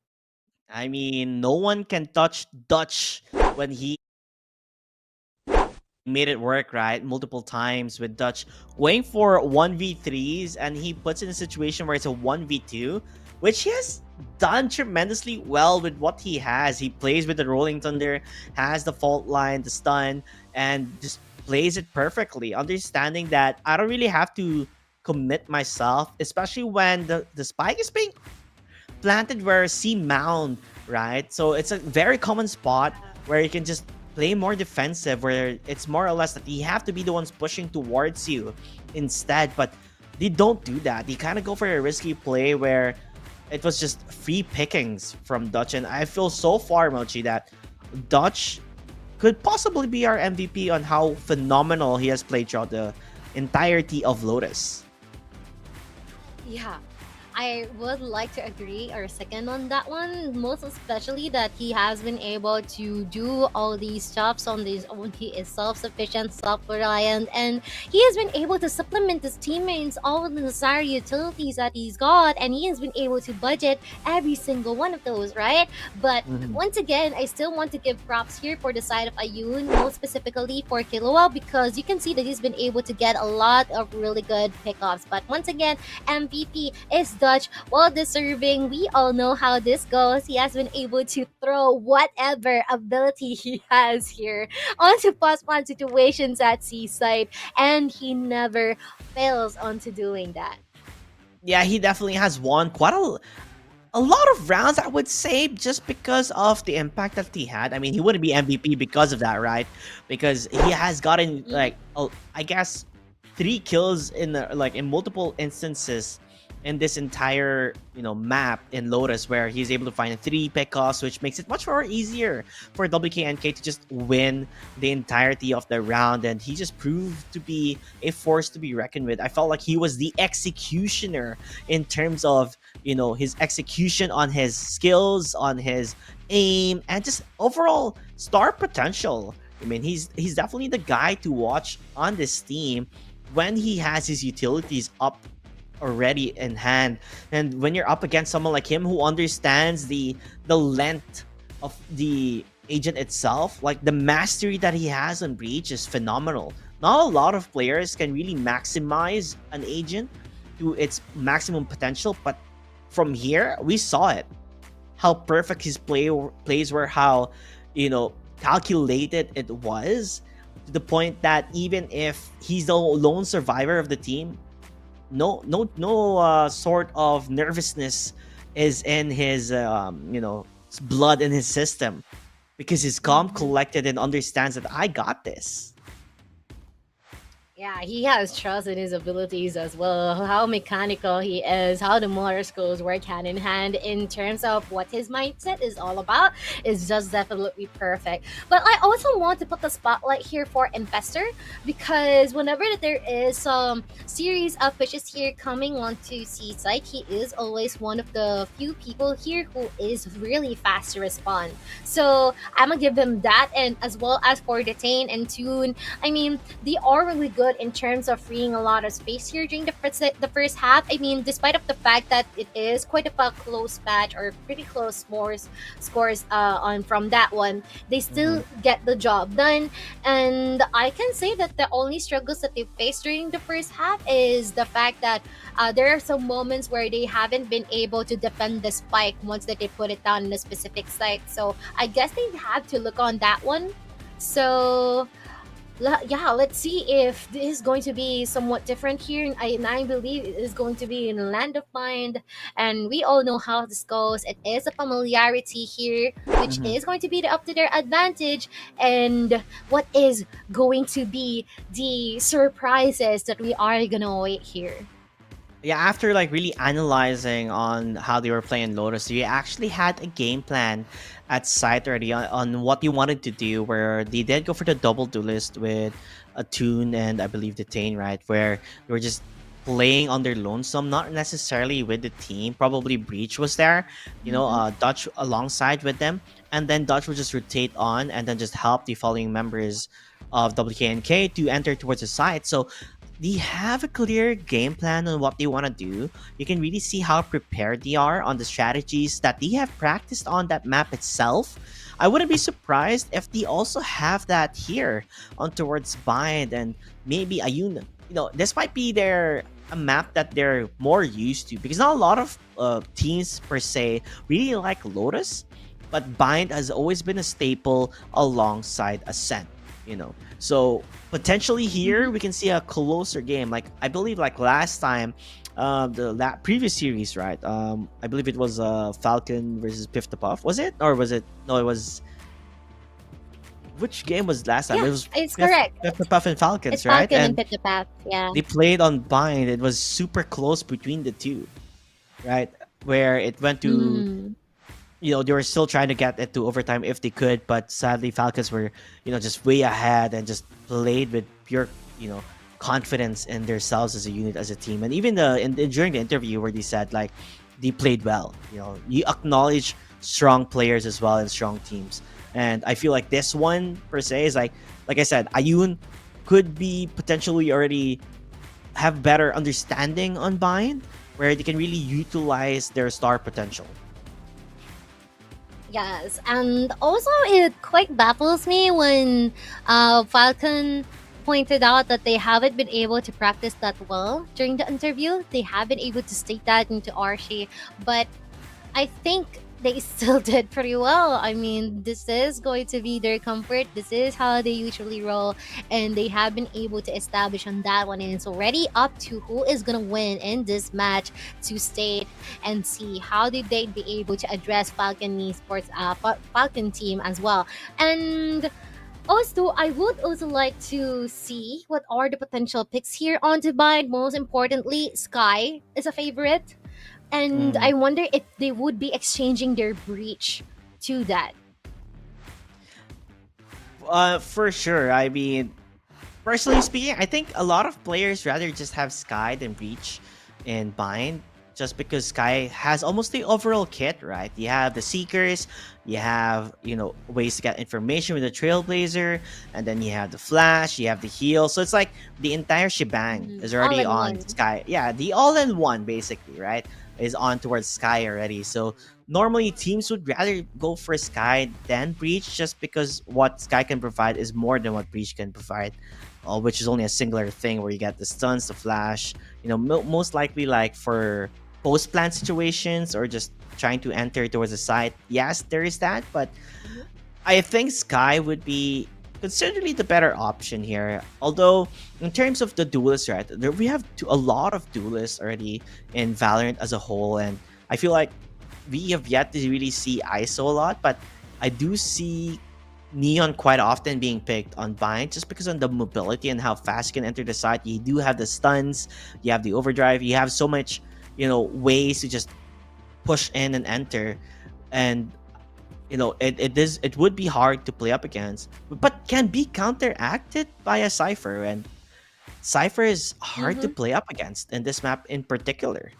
I mean, no one can touch Dutch when he made it work, right? Multiple times with Dutch going for 1v3s, and he puts in a situation where it's a 1v2, which he has done tremendously well with what he has. He plays with the Rolling Thunder, has the fault line, the stun, and just plays it perfectly, understanding that I don't really have to commit myself, especially when the spike is being planted where C mound, right? So it's a very common spot where you can just play more defensive, where it's more or less that you have to be the ones pushing towards you instead. But they don't do that. They kind of go for a risky play where it was just free pickings from Dutch. And I feel so far, Mochi, that Dutch could possibly be our MVP on how phenomenal he has played throughout the entirety of Lotus. Yeah, I would like to agree or second on that one, most especially that he has been able to do all these stuffs on his own. He is self-sufficient, self-reliant, and he has been able to supplement his teammates all of the necessary utilities that he's got, and he has been able to budget every single one of those, right? But once again, I still want to give props here for the side of Ayun, most specifically for Killua, because you can see that he's been able to get a lot of really good pickups. But once again, MVP is Dutch, well deserving. We all know how this goes. He has been able to throw whatever ability he has here onto +1 situations at Seaside, and he never fails onto doing that. Yeah, he definitely has won quite a lot of rounds, I would say, just because of the impact that he had. I mean, he wouldn't be MVP because of that, right? Because he has gotten like I guess 3 kills in in multiple instances in this entire map in Lotus, where he's able to find 3 pickoffs, which makes it much more easier for WKNK to just win the entirety of the round. And he just proved to be a force to be reckoned with. I felt like he was the executioner in terms of his execution on his skills, on his aim, and just overall star potential. I mean, he's definitely the guy to watch on this team when he has his utilities up already in hand. And when you're up against someone like him who understands the length of the agent itself, like the mastery that he has on Breach is phenomenal. Not a lot of players can really maximize an agent to its maximum potential, but from here we saw it, how perfect his plays were, how calculated it was, to the point that even if he's the lone survivor of the team, no sort of nervousness is in his blood in his system, because he's calm, collected, and understands that I got this. Yeah, he has trust in his abilities as well, how mechanical he is, how the motor skills work hand in hand in terms of what his mindset is all about is just definitely perfect. But I also want to put the spotlight here for Infestor, because whenever there is some series of fishes here coming onto Seaside, he is always one of the few people here who is really fast to respond. So I'm gonna give him that, and as well as for Detain and Tune, I mean, they are really good good in terms of freeing a lot of space here during the first half. I mean, despite of the fact that it is quite a close match or pretty close scores on from that one, they still get the job done. And I can say that the only struggles that they faced during the first half is the fact that there are some moments where they haven't been able to defend the spike once that they put it down in a specific site. So I guess they have to look on that one. So yeah, let's see if this is going to be somewhat different here. And I believe it is going to be in Land of Mind, and we all know how this goes. It is a familiarity here, which is going to be up to their advantage. And what is going to be the surprises that we are gonna await here? Yeah, after like really analyzing on how they were playing Lotus, you actually had a game plan at site already on what you wanted to do, where they did go for the double duelist with a Toon and I believe the Tane, right? Where they were just playing on their lonesome, not necessarily with the team. Probably Breach was there, Dutch alongside with them, and then Dutch would just rotate on and then just help the following members of WKNK to enter towards the site. So they have a clear game plan on what they want to do. You can really see how prepared they are on the strategies that they have practiced on that map itself. I wouldn't be surprised if they also have that here on towards Bind and maybe Ayun. This might be a map that they're more used to, because not a lot of teams per se really like Lotus, but Bind has always been a staple alongside Ascent. So potentially here we can see a closer game. Like I believe, like last time, the previous series, right? I believe it was Falcon versus Piff the Puff. Was it, or was it? No, it was. Which game was last time? Yeah, It was it's correct. Piff the Puff and Falcons, It's right? Falcon and Pit the Path. Yeah. They played on Bind. It was super close between the two, right? Where it went to. They were still trying to get it to overtime if they could, but sadly Falcons were, just way ahead and just played with pure, confidence in themselves as a unit, as a team. And even during the interview where they said like they played well, you acknowledge strong players as well and strong teams. And I feel like this one per se is like I said, Ayun could be potentially already have better understanding on Bind, where they can really utilize their star potential. Yes, and also it quite baffles me when Falcon pointed out that they haven't been able to practice that well during the interview. They have been able to state that into Archie, but I think they still did pretty well. I mean, this is going to be their comfort. This is how they usually roll, and they have been able to establish on that one. And it's already up to who is gonna win in this match to state and see how did they be able to address Falcon Esports, Falcon team as well. And also, I would also like to see what are the potential picks here on Divide. Most importantly, Sky is a favorite. And I wonder if they would be exchanging their Breach to that. For sure. I mean, personally speaking, I think a lot of players rather just have Sky than Breach and Bind, just because Sky has almost the overall kit, right? You have the Seekers, you have, ways to get information with the Trailblazer, and then you have the Flash, you have the heal. So it's like the entire shebang is already on All-in-one. Sky. Yeah, the all-in-one basically, right? Is on towards Sky already. So normally teams would rather go for Sky than Breach, just because what Sky can provide is more than what Breach can provide, which is only a singular thing where you get the stuns, the flash, most likely like for post-plant situations or just trying to enter towards the site. Yes, there is that, but I think Sky would be considerably the better option here. Although in terms of the duelists, right, we have a lot of duelists already in Valorant as a whole, and I feel like we have yet to really see ISO a lot, but I do see Neon quite often being picked on Bind just because of the mobility and how fast you can enter the site. You do have the stuns, you have the overdrive, you have so much, ways to just push in and enter, and it would be hard to play up against, but can be counteracted by a Cypher, and Cypher is hard to play up against in this map in particular.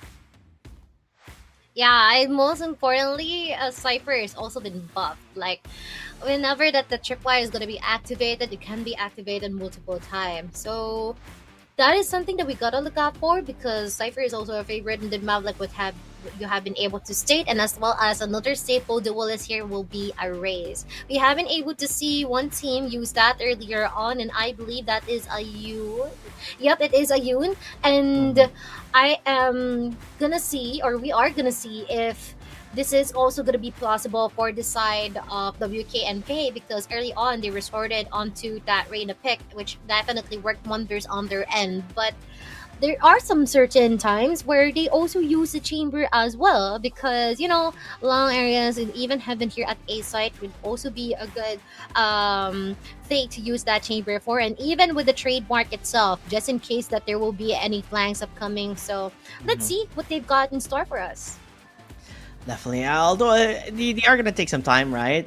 Yeah, and most importantly, Cypher has also been buffed. Like, whenever that the tripwire is gonna be activated, it can be activated multiple times. So that is something that we gotta look out for because Cypher is also a favorite in the map, like what have you have been able to state, and as well as another staple duelist here will be a raise. We have been able to see one team use that earlier on, and I believe that is a Yoon. Yep, it is a Yoon, and I am gonna see, or we are gonna see if this is also going to be plausible for the side of WKNK because early on they resorted onto that Reina pick, which definitely worked wonders on their end. But there are some certain times where they also use the chamber as well because, you know, long areas and even heaven here at A site would also be a good thing to use that chamber for. And even with the trademark itself, just in case that there will be any flanks upcoming. So let's see what they've got in store for us. Definitely. Although they are gonna take some time, right?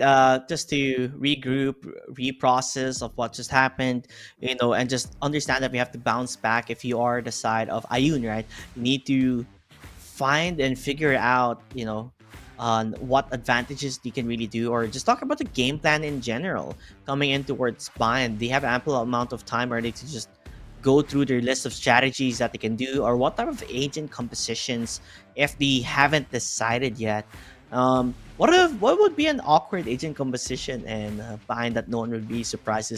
Just to regroup, reprocess of what just happened, you know, and just understand that we have to bounce back. If you are the side of Ayun, right, you need to find and figure out, you know, on what advantages you can really do, or just talk about the game plan in general coming in towards Bind. They have ample amount of time already to just go through their list of strategies that they can do, or what type of agent compositions if they haven't decided yet. What would be an awkward agent composition and Bind that no one would be surprised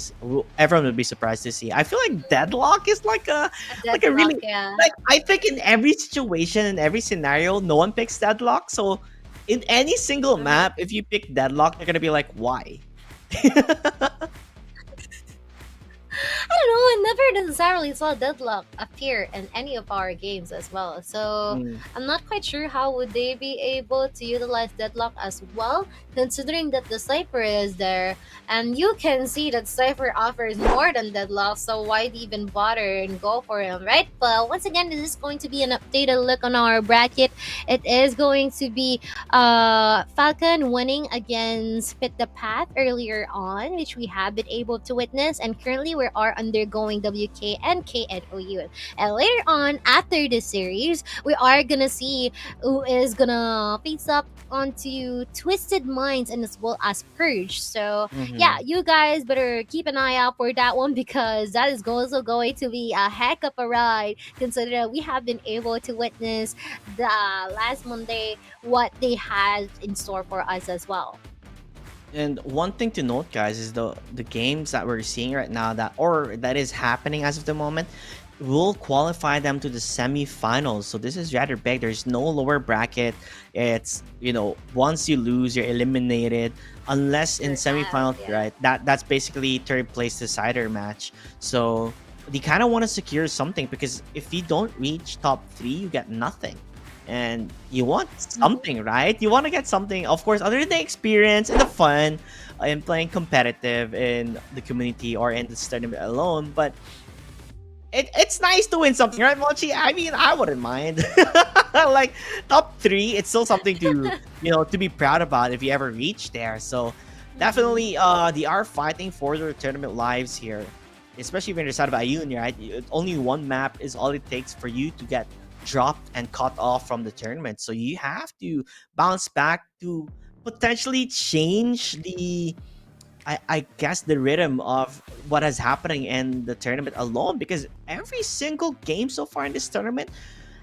everyone would be surprised to see? I feel like Deadlock is like a really, yeah. like, I think in every situation, in every scenario, no one picks Deadlock. So in any single map, if you pick Deadlock, they're gonna be like, why? I don't know, I never necessarily saw Deadlock appear in any of our games as well. So I'm not quite sure how would they be able to utilize Deadlock as well, considering that the Cypher is there. And you can see that Cypher offers more than Deadlock, so why even bother and go for him, right? But once again, this is going to be an updated look on our bracket. It is going to be Falcon winning against Pit the Path earlier on, which we have been able to witness, and currently we are undergoing WK and KNOU. And later on, after this series, we are gonna see who is gonna face up onto Twisted Minds and as well as Purge. So yeah, you guys better keep an eye out for that one because that is also going to be a heck of a ride, considering we have been able to witness the last Monday what they had in store for us as well. And one thing to note, guys, is the games that we're seeing right now that is happening as of the moment will qualify them to the semifinals. So this is rather big. There's no lower bracket. It's, you know, once you lose, you're eliminated, unless in semifinals, right? That's basically third place decider match. So they kind of want to secure something because if you don't reach top 3, you get nothing. And you want something, right? You want to get something, of course, other than the experience and the fun in playing competitive in the community or in the tournament alone. But it's nice to win something, right, Mochi? I mean, I wouldn't mind. Like top 3, it's still something to, you know, to be proud about if you ever reach there. So definitely, they are fighting for their tournament lives here, especially when you're side of Ayun, right? Only one map is all it takes for you to get dropped and cut off from the tournament. So you have to bounce back to potentially change the, I guess, the rhythm of what is happening in the tournament alone, because every single game so far in this tournament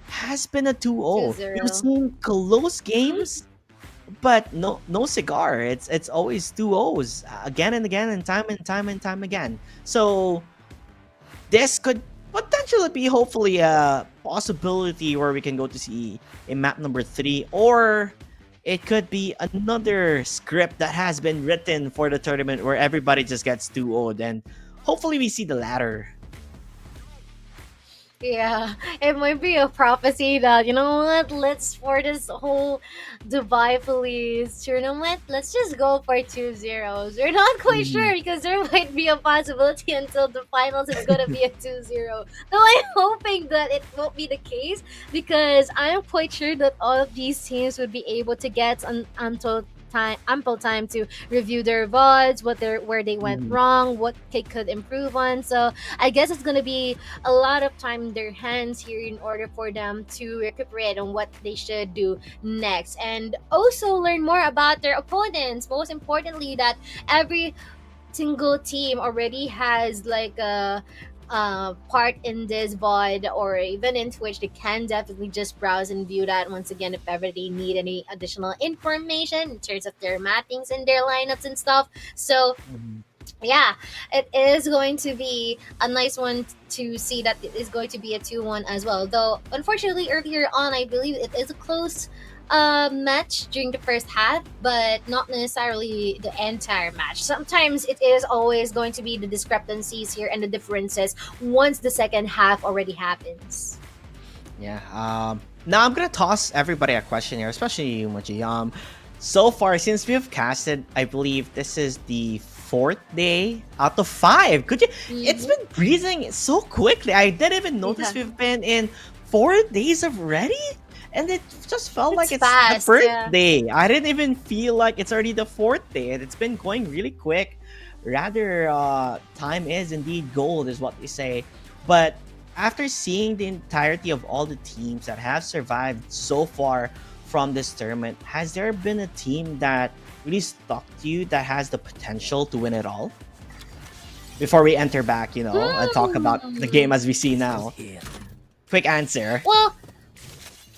has been a 2-0. 2-0. You've seen close games, but no cigar. It's always 2-0s again and again and time again. So this could potentially be hopefully a possibility where we can go to see a map number 3, or it could be another script that has been written for the tournament where everybody just gets 2-0'd, and hopefully we see the latter. Yeah, it might be a prophecy that, you know what, let's, for this whole Dubai Police tournament, let's just go for 2-0s. We're not quite sure because there might be a possibility until the finals it's going to be a 2-0. Though I'm hoping that it won't be the case because I'm quite sure that all of these teams would be able to get until ample time to review their VODs, where they went wrong, what they could improve on. So I guess it's gonna be a lot of time in their hands here in order for them to recuperate on what they should do next, and also learn more about their opponents. Most importantly, that every single team already has like a part in this VOD or even in Twitch. They can definitely just browse and view that once again if ever they need any additional information in terms of their mappings and their lineups and stuff. So yeah, it is going to be a nice one to see that it is going to be a 2-1 as well. Though unfortunately earlier on, I believe it is a close match during the first half, but not necessarily the entire match. Sometimes it is always going to be the discrepancies here and the differences once the second half already happens. Yeah. Now I'm gonna toss everybody a question here, especially you, Mochi. So far since we've casted, I believe this is the 4th day out of 5. Could you? It's been breezing so quickly. I didn't even notice we've been in 4 days already. And it just felt like it's fast, the first yeah. day. I didn't even feel like it's already the 4th day. And it's been going really quick. Rather, time is indeed gold, is what they say. But after seeing the entirety of all the teams that have survived so far from this tournament, has there been a team that really stuck to you that has the potential to win it all? Before we enter back, you know, and talk about the game as we see now. Quick answer. Well,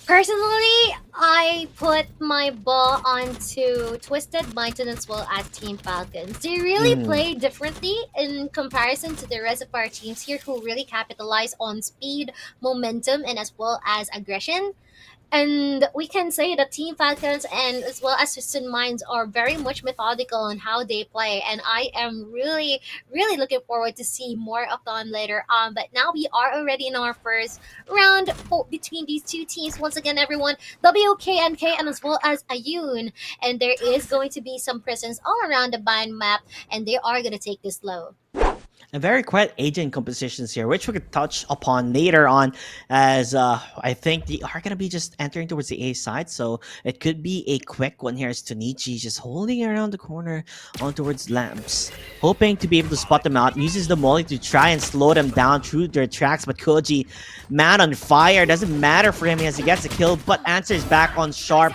personally, I put my ball onto Twisted Mountain as well as Team Falcons. They really play differently in comparison to the rest of our teams here, who really capitalize on speed, momentum, and as well as aggression. And we can say that Team Falcons and as well as Twisted Minds are very much methodical on how they play. And I am really, really looking forward to see more of them later on. But now we are already in our first round between these two teams. Once again, everyone, WKNK and as well as Ayun. And there is going to be some presence all around the bind map. And they are going to take this slow. And very quiet agent compositions here, which we could touch upon later on, as I think they are going to be just entering towards the A side, so it could be a quick one here as Tonichi just holding around the corner on towards Lamps, hoping to be able to spot them out, uses the molly to try and slow them down through their tracks, but Koji, man on fire, doesn't matter for him as he gets a kill, but answers back on Sharp.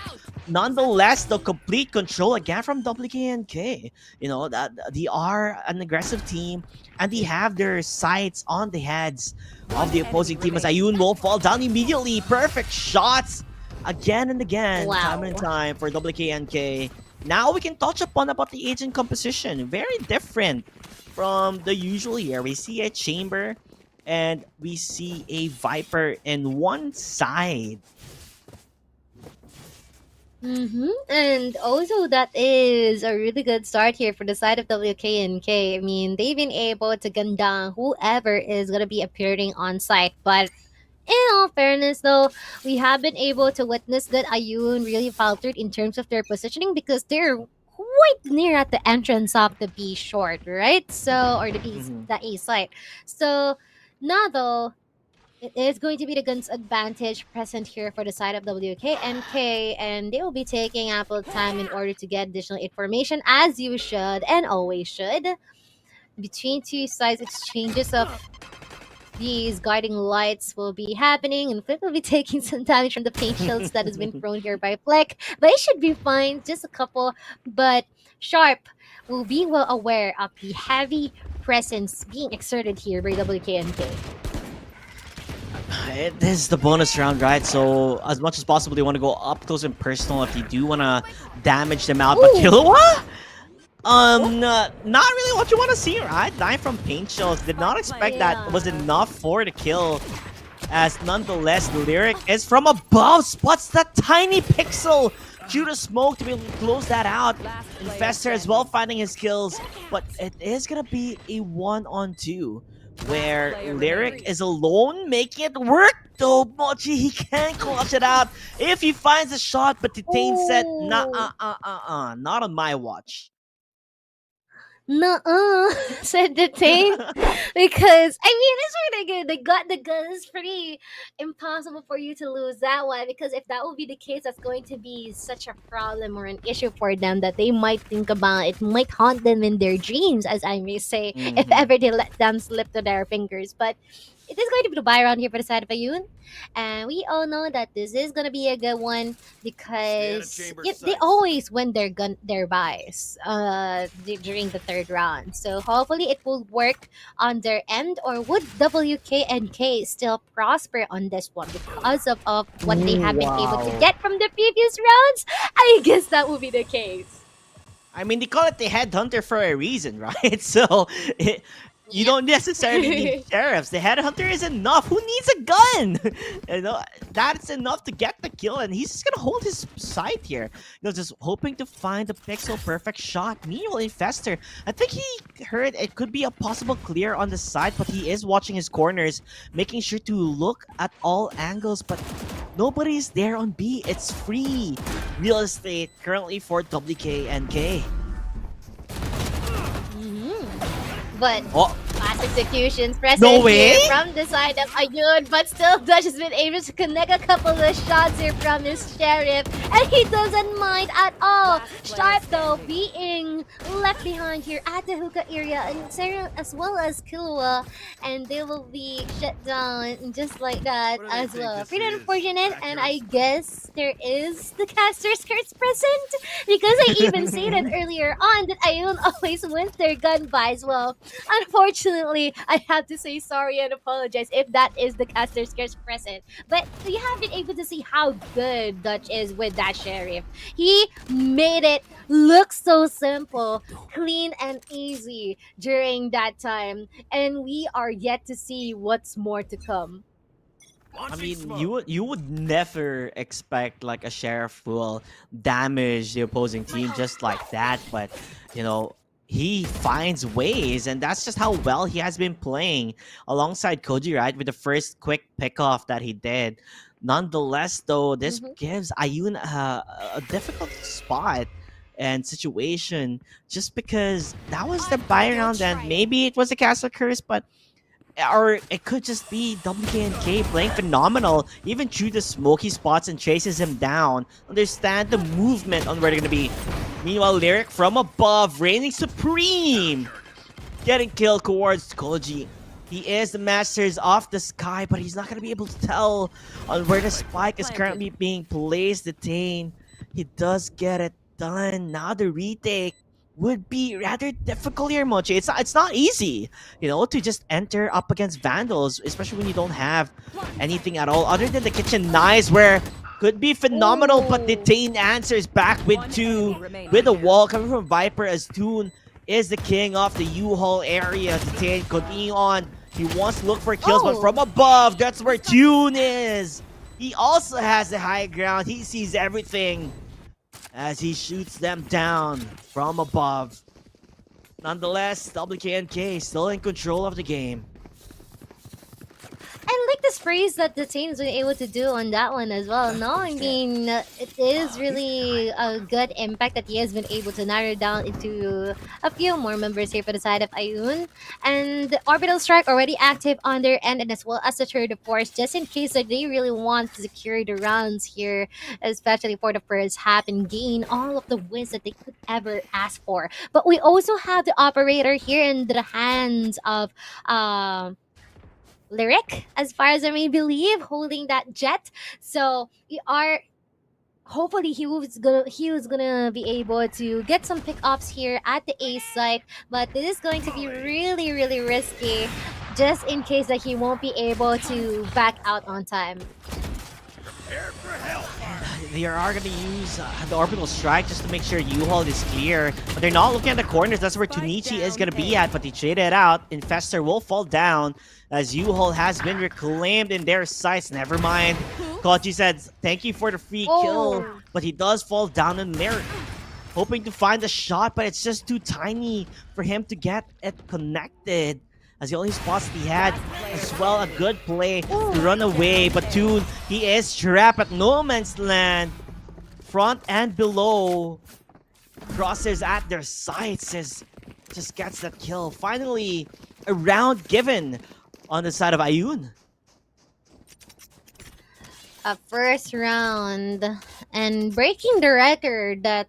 Nonetheless, the complete control again from WKNK. You know, that they are an aggressive team and they have their sights on the heads of the opposing team as Ayun will fall down immediately. Perfect shots again and again, time and time for WKNK. Now we can touch upon about the agent composition. Very different from the usual here. We see a Chamber and we see a Viper in one side. And also that is a really good start here for the side of WKNK. I mean, they've been able to gun down whoever is going to be appearing on site. But in all fairness, though, we have been able to witness that Ayun really faltered in terms of their positioning because they're quite near at the entrance of the B short, right? So, or the A site. So now, though, it is going to be the gun's advantage present here for the side of WKNK, and they will be taking ample time in order to get additional information, as you should and always should. Between two sides, exchanges of these guiding lights will be happening, and Flip will be taking some damage from the paint shields that has been thrown here by Fleck, but it should be fine, just a couple. But Sharp will be well aware of the heavy presence being exerted here by WKNK. It is the bonus round, right? So as much as possible, they want to go up close and personal if you do want to damage them out. But Killua? Not really what you want to see, right? Dying from paint shells. Did not expect that was enough for the kill. As nonetheless, Lyric is from above, spots that tiny pixel due to smoke to be able to close that out. Infestor as well finding his kills, but it is gonna be a 1-on-2 where Lyric is alone making it work though. Mochi, he can clutch it out if he finds a shot, but Titain said, nah, not on my watch. Nuh-uh, said the thing. Because, I mean, it's really good. They got the gun. It's pretty impossible for you to lose that one. Because if that would be the case, that's going to be such a problem or an issue for them that they might think about. It might haunt them in their dreams, as I may say, if ever they let them slip to their fingers. But it is going to be the buy around here for the side of Ayun. And we all know that this is going to be a good one because they always win their buys during the third round. So hopefully it will work on their end. Or would WKNK still prosper on this one because of what they have been able to get from the previous rounds? I guess that would be the case. I mean, they call it the headhunter for a reason, right? So you don't necessarily need sheriffs. The headhunter is enough. Who needs a gun? You know, that's enough to get the kill, and he's just gonna hold his sight here. You know, just hoping to find the pixel perfect shot. Meanwhile, Infester, I think he heard it could be a possible clear on the side, but he is watching his corners, making sure to look at all angles, but nobody's there on B. It's free real estate currently for WKNK. But fast executions present No way. here from the side of Ayun, but still Dutch has been able to connect a couple of shots here from his sheriff, and he doesn't mind at all. Sharp though being left behind here at the hookah area, and Sarah as well as Killua, and they will be shut down just like that as well. Pretty unfortunate, and I guess there is the caster's curse present, because I even stated earlier on that Ayun always wins their gun buys. Well, unfortunately, I have to say sorry and apologize if that is the caster's curse present. But you have been able to see how good Dutch is with that sheriff. He made it look so simple, clean, and easy during that time. And we are yet to see what's more to come. I mean, you would never expect like a sheriff will damage the opposing team just like that, but you know, he finds ways, and that's just how well he has been playing alongside Koji, right? With the first quick pickoff that he did. Nonetheless, though, this gives Ayun a difficult spot and situation, just because that was the buy round, and maybe it was a castle curse, but or it could just be WKNK playing phenomenal, even through the smoky spots, and chases him down. Understand the movement on where they're gonna be. Meanwhile, Lyric from above, reigning supreme, getting killed towards Koji. He is the masters of the sky, but he's not gonna be able to tell on where the spike is currently being placed. Detained. He does get it done. Now the retake would be rather difficult here, Mochi. It's not easy, you know, to just enter up against Vandals, especially when you don't have anything at all other than the kitchen knives, where could be phenomenal, but Detain answers back with two, with a wall coming from Viper, as Toon is the king of the U-Haul area. Detain continuing on. He wants to look for kills, but from above, that's where Toon is. He also has the high ground. He sees everything as he shoots them down from above. Nonetheless, WKNK still in control of the game. I like the sprays that the team's been able to do on that one as well. No, I mean, it is really a good impact that he has been able to narrow down into a few more members here for the side of Ayun. And the Orbital Strike already active on their end, and as well as the Third Force, just in case that they really want to secure the rounds here, especially for the first half, and gain all of the wins that they could ever ask for. But we also have the Operator here in the hands of Lyric, as far as I may believe, holding that jet. So we are hopefully he was gonna be able to get some pickups here at the A site, but this is going to be really risky, just in case that he won't be able to back out on time. They are going to use the Orbital Strike just to make sure U-Haul is clear. But they're not looking at the corners. That's where Tunichi is going to be at. But they trade it out. Infester will fall down as U-Haul has been reclaimed in their sights. Never mind. Koji said, thank you for the free kill. But he does fall down in there, hoping to find a shot. But it's just too tiny for him to get it connected, as the only spots he had as well a good play to run away. But Toon, he is trapped at no man's land, front and below. Crosses at their sights as just gets that kill. Finally, a round given on the side of Ayun. A first round and breaking the record that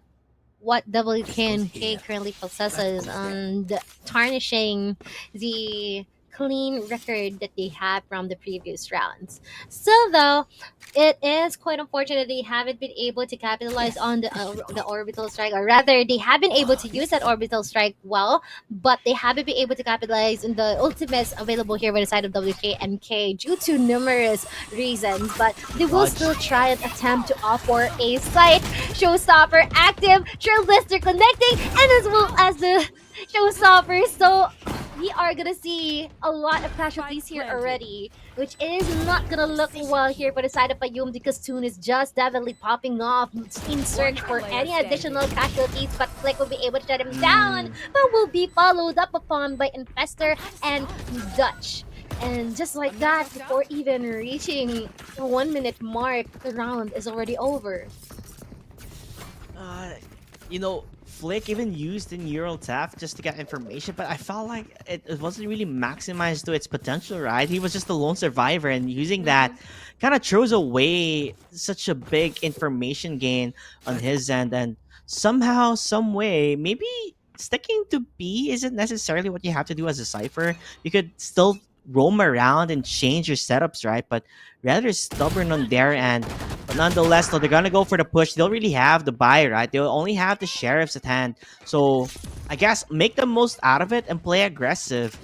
what WKNK currently possesses and tarnishing the clean record that they have from the previous rounds. Still though, it is quite unfortunate they haven't been able to capitalize on the orbital strike, or rather they have been able to use that orbital strike well, but they haven't been able to capitalize on the ultimates available here by the side of WKNK due to numerous reasons. But they will still try and attempt to offer a site showstopper active, trailblazer connecting, and as well as the showstopper. So we are gonna see a lot of casualties here already, which is not gonna look well here for the side of Ayun, because Toon is just definitely popping off in search for any additional casualties, but Flick will be able to shut him down, but will be followed up upon by Infestor and Dutch. And just like that, before even reaching the 1 minute mark, the round is already over. You know, Flick even used the neural theft just to get information, but I felt like it wasn't really maximized to its potential, right? He was just a lone survivor, and using that kind of throws away such a big information gain on his end. And somehow, some way, maybe sticking to B isn't necessarily what you have to do as a Cypher. You could still roam around and change your setups, right? But rather stubborn on their end. But nonetheless, though, they're gonna go for the push. They don't really have the buy, right? They'll only have the sheriffs at hand. So I guess make the most out of it and play aggressive.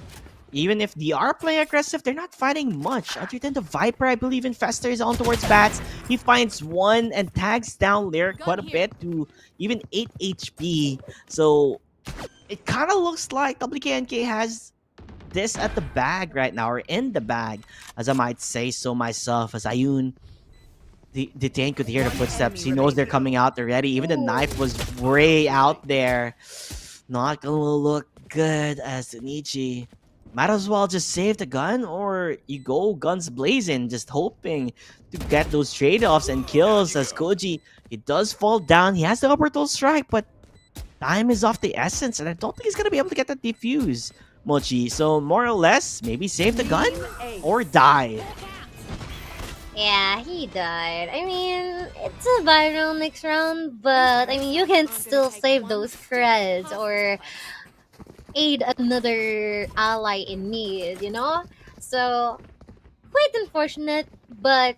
Even if they are playing aggressive, they're not fighting much. Other than the Viper, I believe Infestor is on towards Bats. He finds one and tags down Lyric quite a bit to even 8 HP. So it kind of looks like WKNK has this at the bag right now, or in the bag, as I might say so myself, as Ayun, the tank could hear the footsteps. He knows they're coming out already. Even the knife was way out there. Not gonna look good as Nichi. Might as well just save the gun, or you go guns blazing, just hoping to get those trade-offs and kills. As Koji, he does fall down. He has the orbital strike, but time is off the essence, and I don't think he's gonna be able to get that defuse, Mochi. So more or less, maybe save the gun or die. Yeah, he died. I mean, it's a viral next round, but I mean, you can still save those creds or aid another ally in need, you know? So, quite unfortunate, but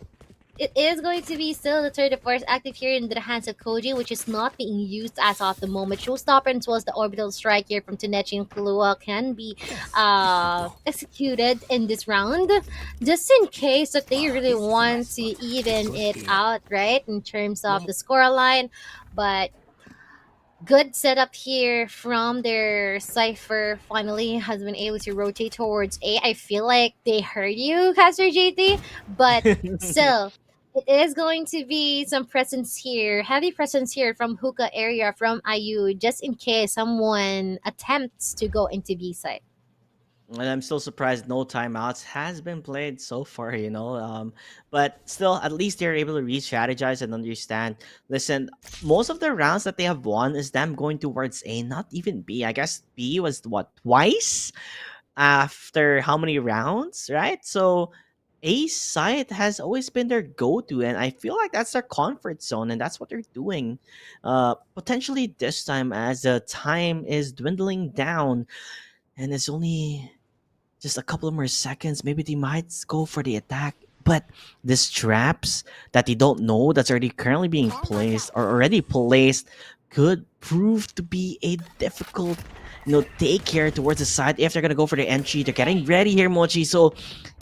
it is going to be still the 31st active here in the hands of Koji, which is not being used as of the moment. Showstopper as well as the orbital strike here from Tanechi and Kalua can be executed in this round, just in case that they really want to even it out, right, in terms of the scoreline. But good setup here from their Cypher. Finally has been able to rotate towards A. I feel like they heard you, Caster JT, but still, it is going to be some presence here, heavy presence here from hookah area from IU, just in case someone attempts to go into B side. And I'm still surprised no timeouts has been played so far, you know. But still, at least they're able to re-strategize and understand. Listen, most of the rounds that they have won is them going towards A, not even B. I guess B was, what, twice? After how many rounds, right? So A side has always been their go-to, and I feel like that's their comfort zone, and that's what they're doing. Potentially this time, as the time is dwindling down, and it's only just a couple of more seconds, maybe they might go for the attack. But these traps that they don't know that's already currently being placed or already placed could prove to be a difficult, take here towards the side if they're gonna go for the entry. They're getting ready here, Mochi. So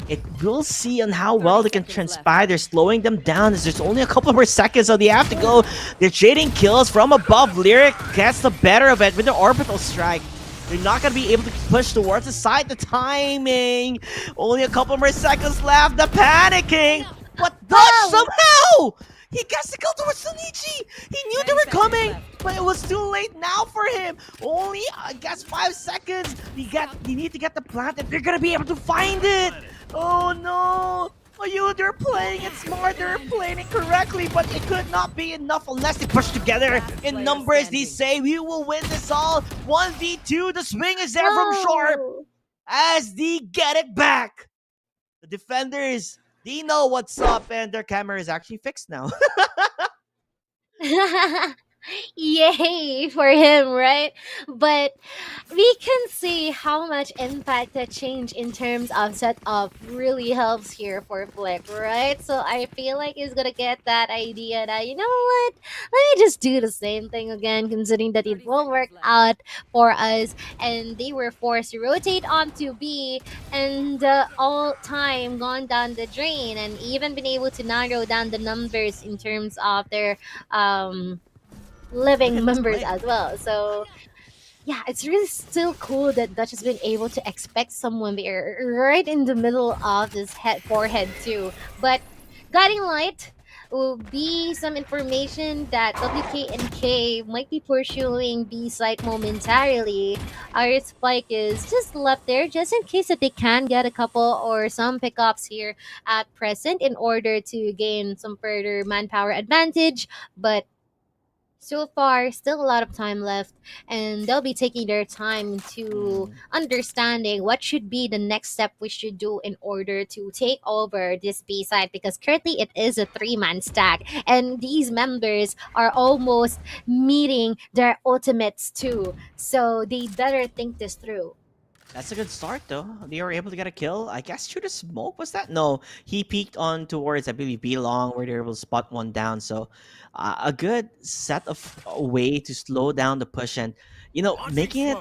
it will see on how well they can transpire. They're slowing them down as there's only a couple more seconds, so they have to go. They're trading kills from above. Lyric gets the better of it with the orbital strike. They're not going to be able to push towards the side. The timing. Only a couple more seconds left. The panicking. But Dutch somehow. He gets the kill towards Sunichi. He knew they were coming, but it was too late now for him. Only, I guess, 5 seconds. They need to get the plant, and they're going to be able to find it. Oh, no. you, they're playing it smart, they're playing it correctly, but it could not be enough unless they push together in numbers. They say we will win this all. 1v2, the swing is there from Sharp as they get it back. The defenders, they know what's up, and their camera is actually fixed now. Yay for him, right? But we can see how much impact the change in terms of setup really helps here for Flick, right? So I feel like he's gonna get that idea that, you know what, let me just do the same thing again, considering that it will work out for us. And they were forced to rotate onto B, and all time gone down the drain, and even been able to narrow down the numbers in terms of their living members as well. So yeah, it's really still cool that Dutch has been able to expect someone there right in the middle of this forehead too. But Guiding Light will be some information that WKNK might be pursuing B site momentarily. Our Spike is just left there just in case that they can get a couple or some pickups here at present in order to gain some further manpower advantage. But so far, still a lot of time left, and they'll be taking their time to understanding what should be the next step we should do in order to take over this B side, because currently it is a 3-man stack, and these members are almost meeting their ultimates too, so they better think this through. That's a good start, though. They were able to get a kill. I guess through the smoke, was that? No, he peeked on towards, I believe, B long, where they were able to spot one down. So, a good set of way to slow down the push and, making it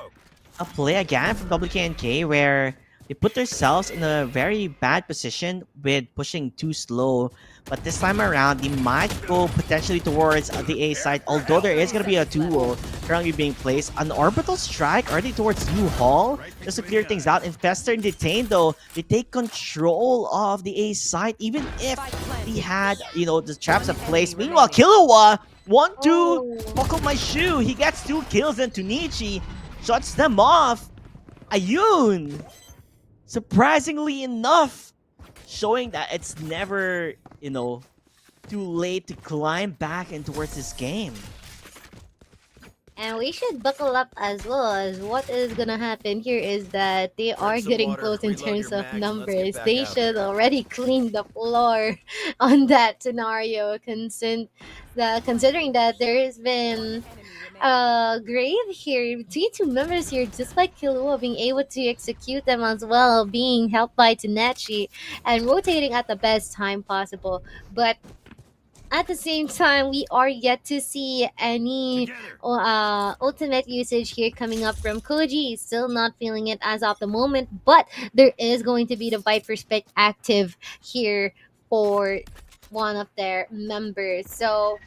a play again from WKNK where they put themselves in a very bad position with pushing too slow. But this time around, they might go potentially towards the A side, although there is going to be a duel currently being placed. An orbital strike already towards U-Hall, just to clear things out. Infestor and Detain, though, they take control of the A side, even if they had, the traps in place. Meanwhile, Killua, 1-2, buckle my shoe. He gets 2 kills, and Tunichi shuts them off. Ayun, surprisingly enough, showing that it's never, too late to climb back in towards this game. And we should buckle up as well, as what is gonna happen here is that they are getting close in terms of numbers. They should already clean the floor on that scenario, considering that there has been grave here between 2 members here, just like Killua being able to execute them as well, being helped by Tanechi and rotating at the best time possible. But at the same time, we are yet to see any ultimate usage here coming up from Koji. Still not feeling it as of the moment, but there is going to be the Viper Spec active here for one of their members. So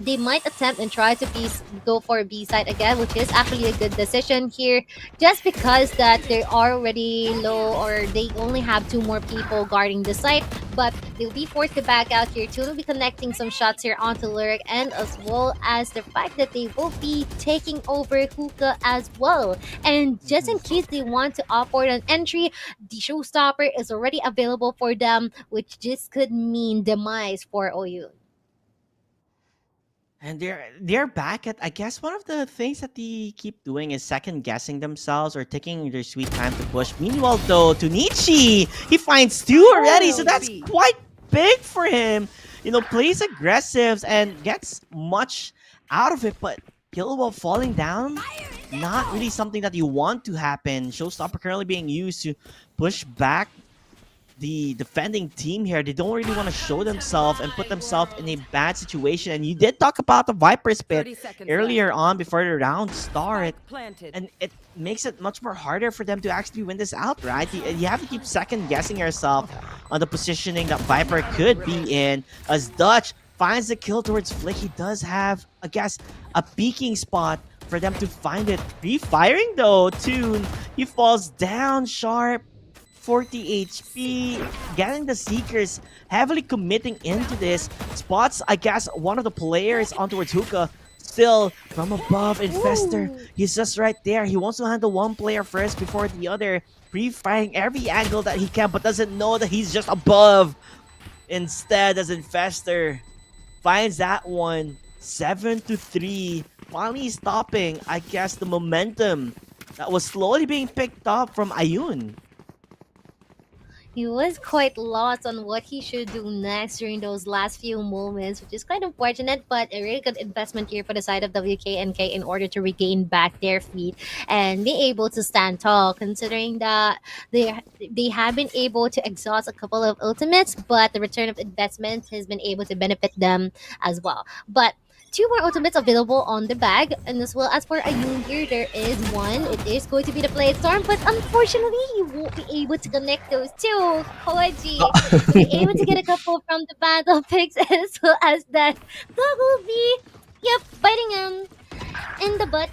they might attempt and try to go for a B side again, which is actually a good decision here, just because that they are already low, or they only have 2 more people guarding the site. But they'll be forced to back out here. Two will be connecting some shots here onto Lyric, and as well as the fact that they will be taking over Hookah as well. And just in case they want to afford an entry, the Showstopper is already available for them, which just could mean demise for Oyun. And they're back at, I guess, one of the things that they keep doing is second guessing themselves or taking their sweet time to push. Meanwhile, though, Tunichi, he finds 2 already, so that's quite big for him. Plays aggressives and gets much out of it, but Killua falling down, not really something that you want to happen. Showstopper currently being used to push back the defending team here. They don't really want to show themselves and put themselves in a bad situation. And you did talk about the Viper's Pit earlier on before the round start, and it makes it much more harder for them to actually win this out, right? You have to keep second guessing yourself on the positioning that Viper could be in. As Dutch finds the kill towards Flick, he does have, I guess, a peeking spot for them to find it. Pre-firing though, Toon, he falls down. Sharp, 40 HP, getting the Seekers, heavily committing into this. Spots, I guess, one of the players on towards Hookah, Still, from above, Infester, he's just right there. He wants to handle one player first before the other, pre-firing every angle that he can, but doesn't know that he's just above. Instead, as Infester finds that one, 7-3, finally stopping, I guess, the momentum that was slowly being picked up from Ayun. He was quite lost on what he should do next during those last few moments, which is quite unfortunate, but a really good investment here for the side of WKNK in order to regain back their feet and be able to stand tall, considering that they have been able to exhaust a couple of ultimates, but the return of investment has been able to benefit them as well. But two more ultimates available on the bag, and as well as for Ayun here, there is one. It is going to be the Blade Storm, but unfortunately, he won't be able to connect those two. Koji will be able to get a couple from the battle picks, as well as that double B. Yep, biting him in the butt.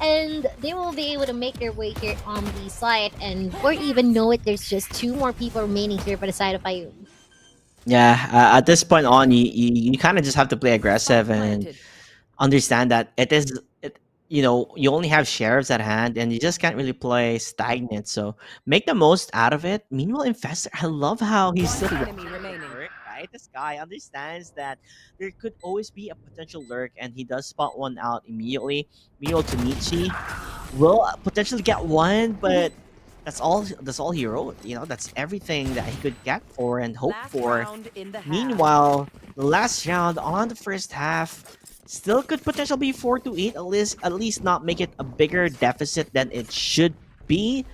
And they will be able to make their way here on the side, and before you even know it, there's just two more people remaining here for the side of Ayun. Yeah, at this point on, you kind of just have to play aggressive and understand that you know, you only have sheriffs at hand and you just can't really play stagnant. So make the most out of it. Meanwhile, Infester, I love how he's still right? This guy understands that there could always be a potential lurk, and he does spot one out immediately. Meanwhile, Tonichi will potentially get one, but that's all he wrote. You know, that's everything that he could get for and hope for. Meanwhile, the last round on the first half still could potentially be 4-8, at least not make it a bigger deficit than it should be,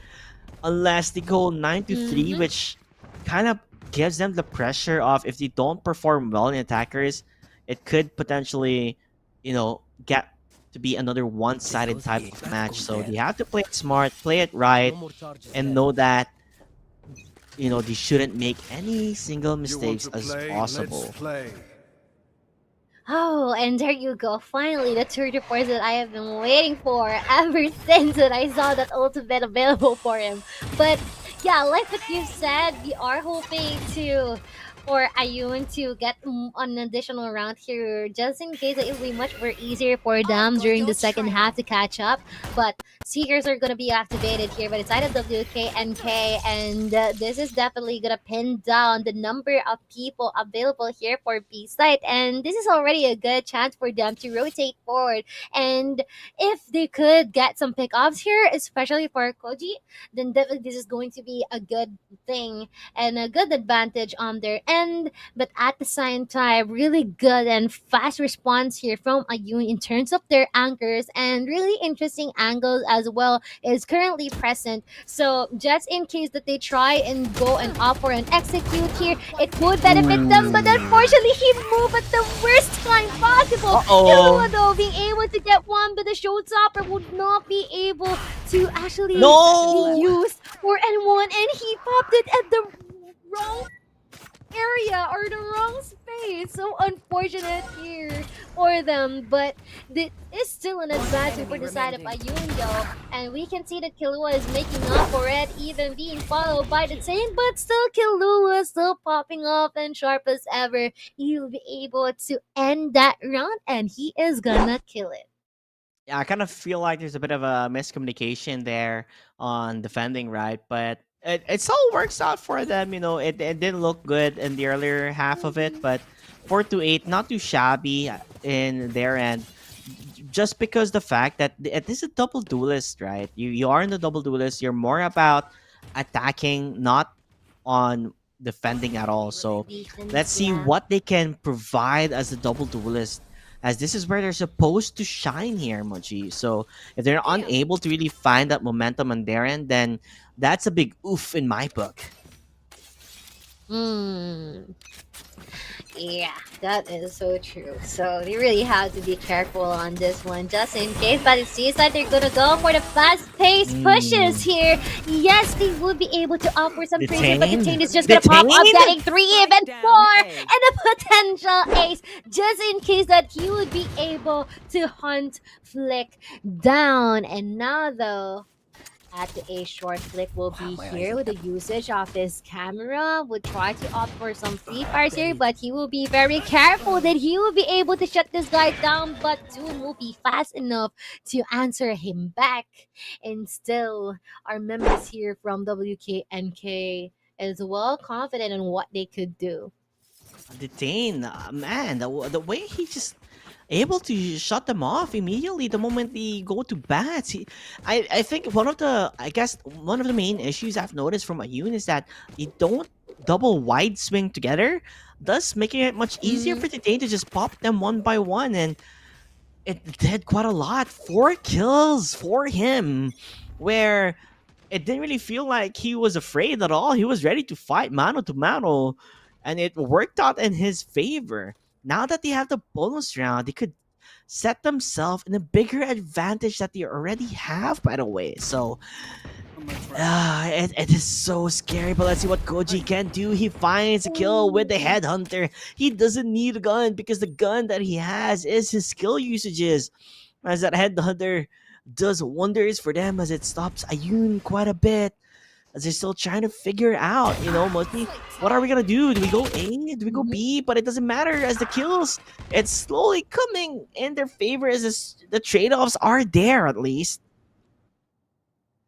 unless they go 9-3, which kind of gives them the pressure of, if they don't perform well in attackers, it could potentially, you know, get to be another one-sided type of match. So they have to play it smart, play it right, and know that, you know, they shouldn't make any single mistakes as possible. Oh, and there you go. Finally, the tour de force that I have been waiting for ever since that I saw that ultimate available for him. But yeah, like what you said, we are hoping for Ayun to get an additional round here, just in case it will be much more easier for them during the second half to catch up. But Seekers are going to be activated here by the side of WKNK, and this is definitely going to pin down the number of people available here for B side, and this is already a good chance for them to rotate forward. And if they could get some pickups here, especially for Koji, then definitely this is going to be a good thing and a good advantage on their end. But at the same time, really good and fast response here from Ayun in terms of their anchors, and really interesting angles as well is currently present. So just in case that they try and go and offer and execute here, it would benefit them, but unfortunately he moved at the worst time possible. Kilua though being able to get one, but the showstopper would not be able to actually be used for anyone, and he popped it at the wrong area or the wrong space. So unfortunate here for them, but it is still an advantage for the side of Ayun though, and we can see that Kilua is making up for it, even being followed by the same, but still Kilua still popping off and sharp as ever. He'll be able to end that round, and he is gonna kill it. Yeah, I kind of feel like there's a bit of a miscommunication there on defending, right? But it still works out for them. You know, it didn't look good in the earlier half of it, but 4-8, not too shabby in their end. Just because the fact that this is a double duelist, right? You are in the double duelist. You're more about attacking, not on defending at all. So let's see what they can provide as a double duelist, as this is where they're supposed to shine here, Mochi. So if they're unable to really find that momentum on their end, then that's a big oof in my book. Yeah, that is so true. So they really have to be careful on this one, just in case. But it seems like they're gonna go for the fast-paced pushes here. Yes, they would be able to offer some pressure, but Detain is just gonna pop up, getting 3, even 4, and a potential ace, just in case that he would be able to hunt Flick down. And now though, At the A short flick will be here with the usage of his camera. Would try to opt for some free fires here, but he will be very careful that he will be able to shut this guy down. But Dune will be fast enough to answer him back. And still, our members here from WKNK is well confident in what they could do. Detain, man, the way he just able to shut them off immediately the moment they go to bats. I think I guess one of the main issues I've noticed from Ayun is that you don't double wide swing together, thus making it much easier for Detain to just pop them one by one, and it did quite a lot. 4 kills for him, where it didn't really feel like he was afraid at all. He was ready to fight mano to mano, and it worked out in his favor. Now that they have the bonus round, they could set themselves in a bigger advantage that they already have, by the way. So, it is so scary, but let's see what Koji can do. He finds a kill with the headhunter. He doesn't need a gun because the gun that he has is his skill usages. As that headhunter does wonders for them as it stops Ayun quite a bit. As they're still trying to figure out, mostly, what are we gonna do? Do we go A? Do we go B? But it doesn't matter as the kills, it's slowly coming in their favor as the trade-offs are there at least.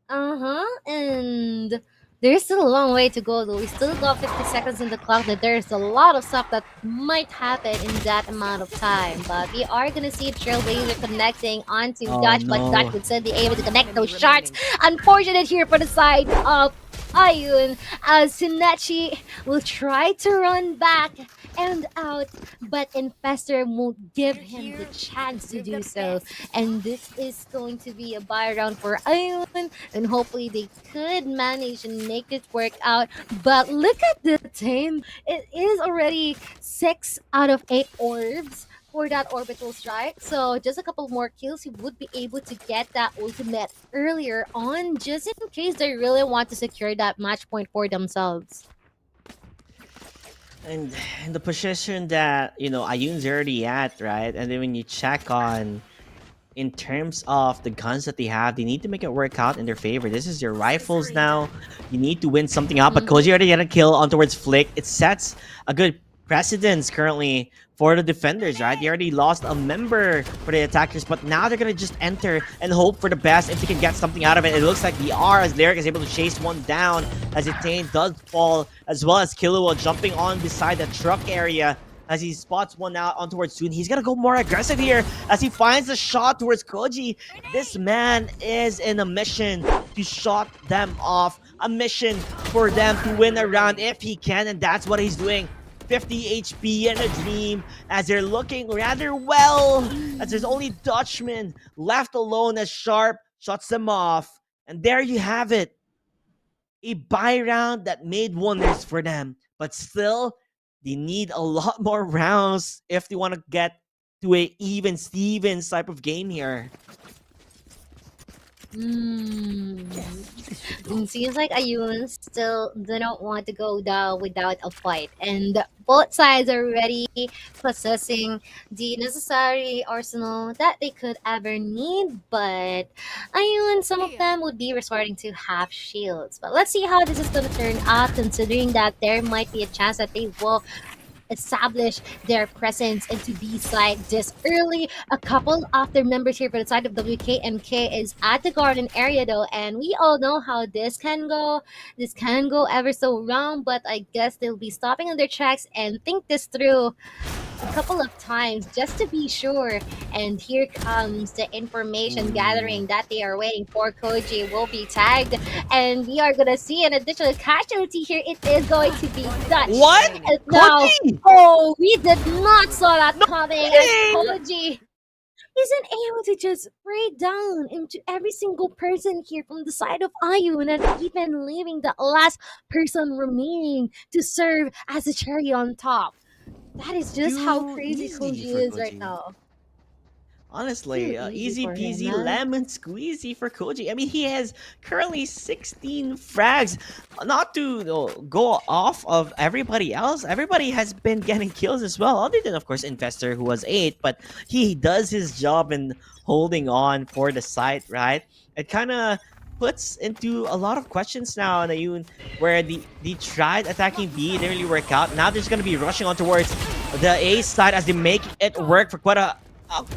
And there's still a long way to go though. We still got 50 seconds in the clock. That there's a lot of stuff that might happen in that amount of time. But we are gonna see Trailblazer connecting onto Dutch, but Dutch would still be able to connect those shots. Unfortunate here for the side of Ayun, as Sinechi will try to run back and out, but Infestor won't give him the chance to do so. And this is going to be a buy round for Ayun, and hopefully they could manage and make it work out. But look at the team. It is already 6 out of 8 orbs for that orbital strike. So just a couple more kills, he would be able to get that ultimate earlier on, just in case they really want to secure that match point for themselves. And in the position that, Ayun's already at, right? And then when you check on, in terms of the guns that they have, they need to make it work out in their favor. This is your rifles now. You need to win something out, but Koji already got a kill on towards Flick. It sets a good precedence currently for the defenders, right? They already lost a member for the attackers, but now they're gonna just enter and hope for the best if they can get something out of it. It looks like they are, as Lyric is able to chase one down, as Etain does fall, as well as Killua jumping on beside the truck area as he spots one out on towards Soon. He's gonna go more aggressive here as he finds a shot towards Koji. This man is in a mission to shut them off, a mission for them to win a round if he can, and that's what he's doing. 50 HP and a dream as they're looking rather well, as there's only Dutchman left alone as Sharp shuts them off. And there you have it. A buy round that made wonders for them, but still they need a lot more rounds if they want to get to a even Stevens type of game here. It seems like Ayun still do not want to go down without a fight, and both sides are already possessing the necessary arsenal that they could ever need. But Ayun, some of them would be resorting to half shields. But let's see how this is going to turn out, considering that there might be a chance that they will establish their presence into B side this early. A couple of their members here for the side of WKNK is at the garden area though, and we all know how this can go. This can go ever so wrong, but I guess they'll be stopping on their tracks and think this through a couple of times just to be sure. And here comes the information gathering that they are waiting for. Koji will be tagged, and we are gonna see an additional casualty here. It is going to be Dutch. What? And now, oh, we did not saw that coming. As Koji isn't able to just spray down into every single person here from the side of Ayun, and even leaving the last person remaining to serve as a cherry on top. That is just how crazy Koji is right now. Honestly, easy peasy lemon squeezy for Koji. I mean, he has currently 16 frags. Not to go off of everybody else, everybody has been getting kills as well, other than, of course, Investor, who was 8, but he does his job in holding on for the site, right? It kind of puts into a lot of questions now on Ayun, where they tried attacking B, it didn't really work out. Now they're just gonna be rushing on towards the A side as they make it work for quite a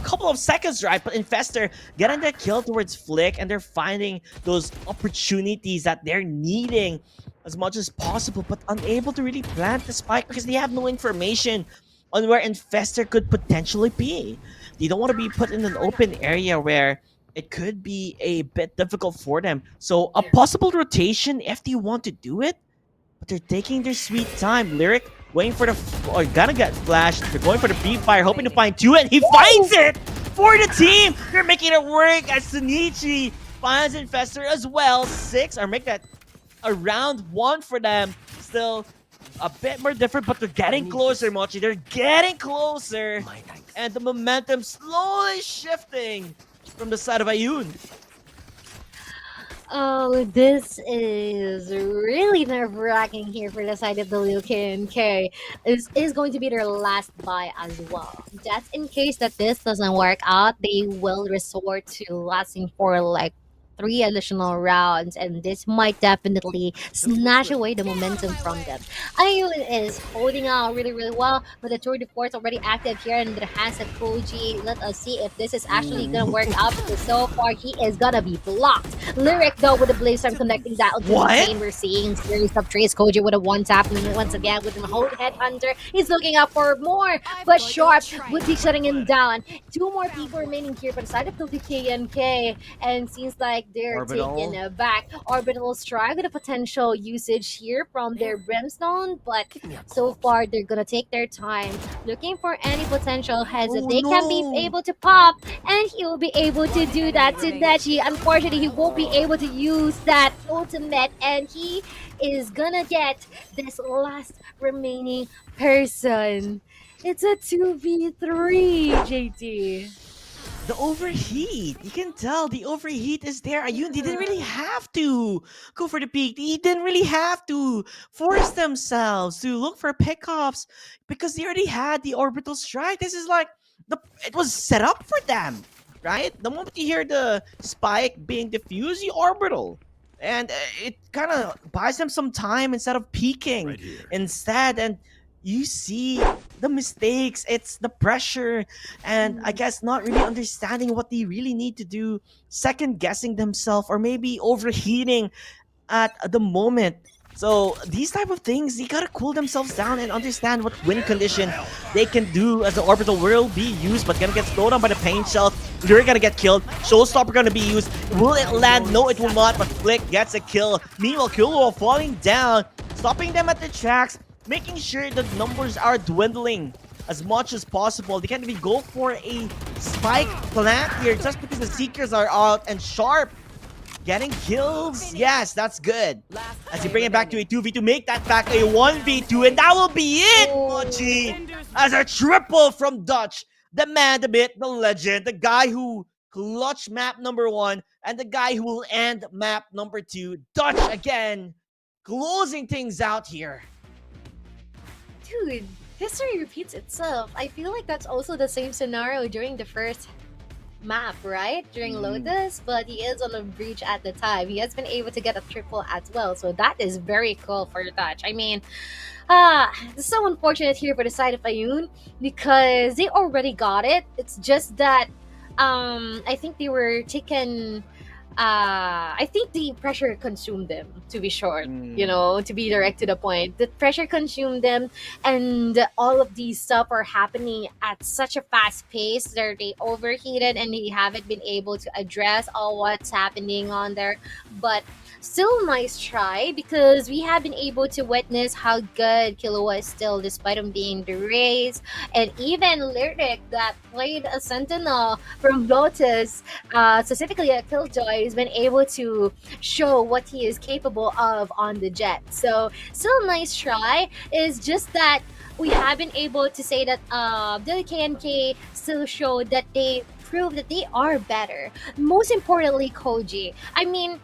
couple of seconds, right? But Infestor getting the kill towards Flick, and they're finding those opportunities that they're needing as much as possible, but unable to really plant the spike because they have no information on where Infestor could potentially be. They don't want to be put in an open area where it could be a bit difficult for them. So a possible rotation if they want to do it, but they're taking their sweet time. Lyric waiting for the or gonna get flashed. They're going for the pre-fire, hoping to find two, and he finds it for the team. They're making it work as Sunichi finds Infestor as well. 6 or make that a round 1 for them. Still a bit more different, but they're getting closer, Mochi. They're getting closer, and the momentum slowly shifting from the side of Ayun. Oh, this is really nerve-wracking here for the side of the LKNK. This is going to be their last buy as well. Just in case that this doesn't work out, they will resort to lasting for like 3 additional rounds, and this might definitely snatch away the momentum from them. Ayun is holding out really well, but the tour de force already active here in the hands of Koji. Let us see if this is actually gonna work out, because so far he is gonna be blocked. Lyric though with the blaze time connecting that onto the chain. We're seeing series of trades. Koji with a one tap, and once again with the whole headhunter, he's looking up for more, but Sharp would be shutting him down. 2 more people remaining here by the side of the KNK, and seems like they're Orbital. taken aback. Orbital's trying with a potential usage here from their Brimstone, but so far they're gonna take their time looking for any potential heads that they can be able to pop, and he will be able to do that to Nechi. Unfortunately, he won't be able to use that ultimate, and he is gonna get this last remaining person. It's a 2v3, JT. The overheat. You can tell the overheat is there. Ayun, they didn't really have to go for the peak. They didn't really have to force themselves to look for pickoffs because they already had the orbital strike. This is like it was set up for them, right? The moment you hear the spike being diffused, you orbital. And it kind of buys them some time instead of peaking instead. And you see the mistakes, it's the pressure, and I guess not really understanding what they really need to do, second guessing themselves, or maybe overheating at the moment. So these type of things, they gotta cool themselves down and understand what win condition they can do as the orbital will be used, but gonna get slowed down by the pain shell. You're gonna get killed. Showstopper gonna be used. Will it land? No, it will not, but Flick gets a kill. Meanwhile, Killua falling down, stopping them at the tracks, making sure that numbers are dwindling as much as possible. They can't even go for a spike plant here just because the Seekers are out, and Sharp getting kills. Yes, that's good. As you bring it back to a 2v2, make that back a 1v2, and that will be it, Mochi! As a triple from Dutch, the man, the myth, the legend, the guy who clutched map number 1, and the guy who will end map number 2. Dutch again, closing things out here. Dude, history repeats itself. I feel like that's also the same scenario during the first map, right? During Lotus, but he is on a breach at the time. He has been able to get a triple as well, so that is very cool for Dutch. I mean, it's so unfortunate here for the side of Ayun because they already got it. It's just that I think they were taken. I think the pressure consumed them, to be short, you know, to be direct to the point. The pressure consumed them, and all of these stuff are happening at such a fast pace that they overheated and they haven't been able to address all what's happening on there. But still, nice try, because we have been able to witness how good Killua is still, despite him being the race. And even Lyric, that played a Sentinel from Lotus, specifically at Killjoy, has been able to show what he is capable of on the jet. So still nice try. It's just that we have been able to say that the KNK still showed that they proved that they are better. Most importantly, Koji. I mean,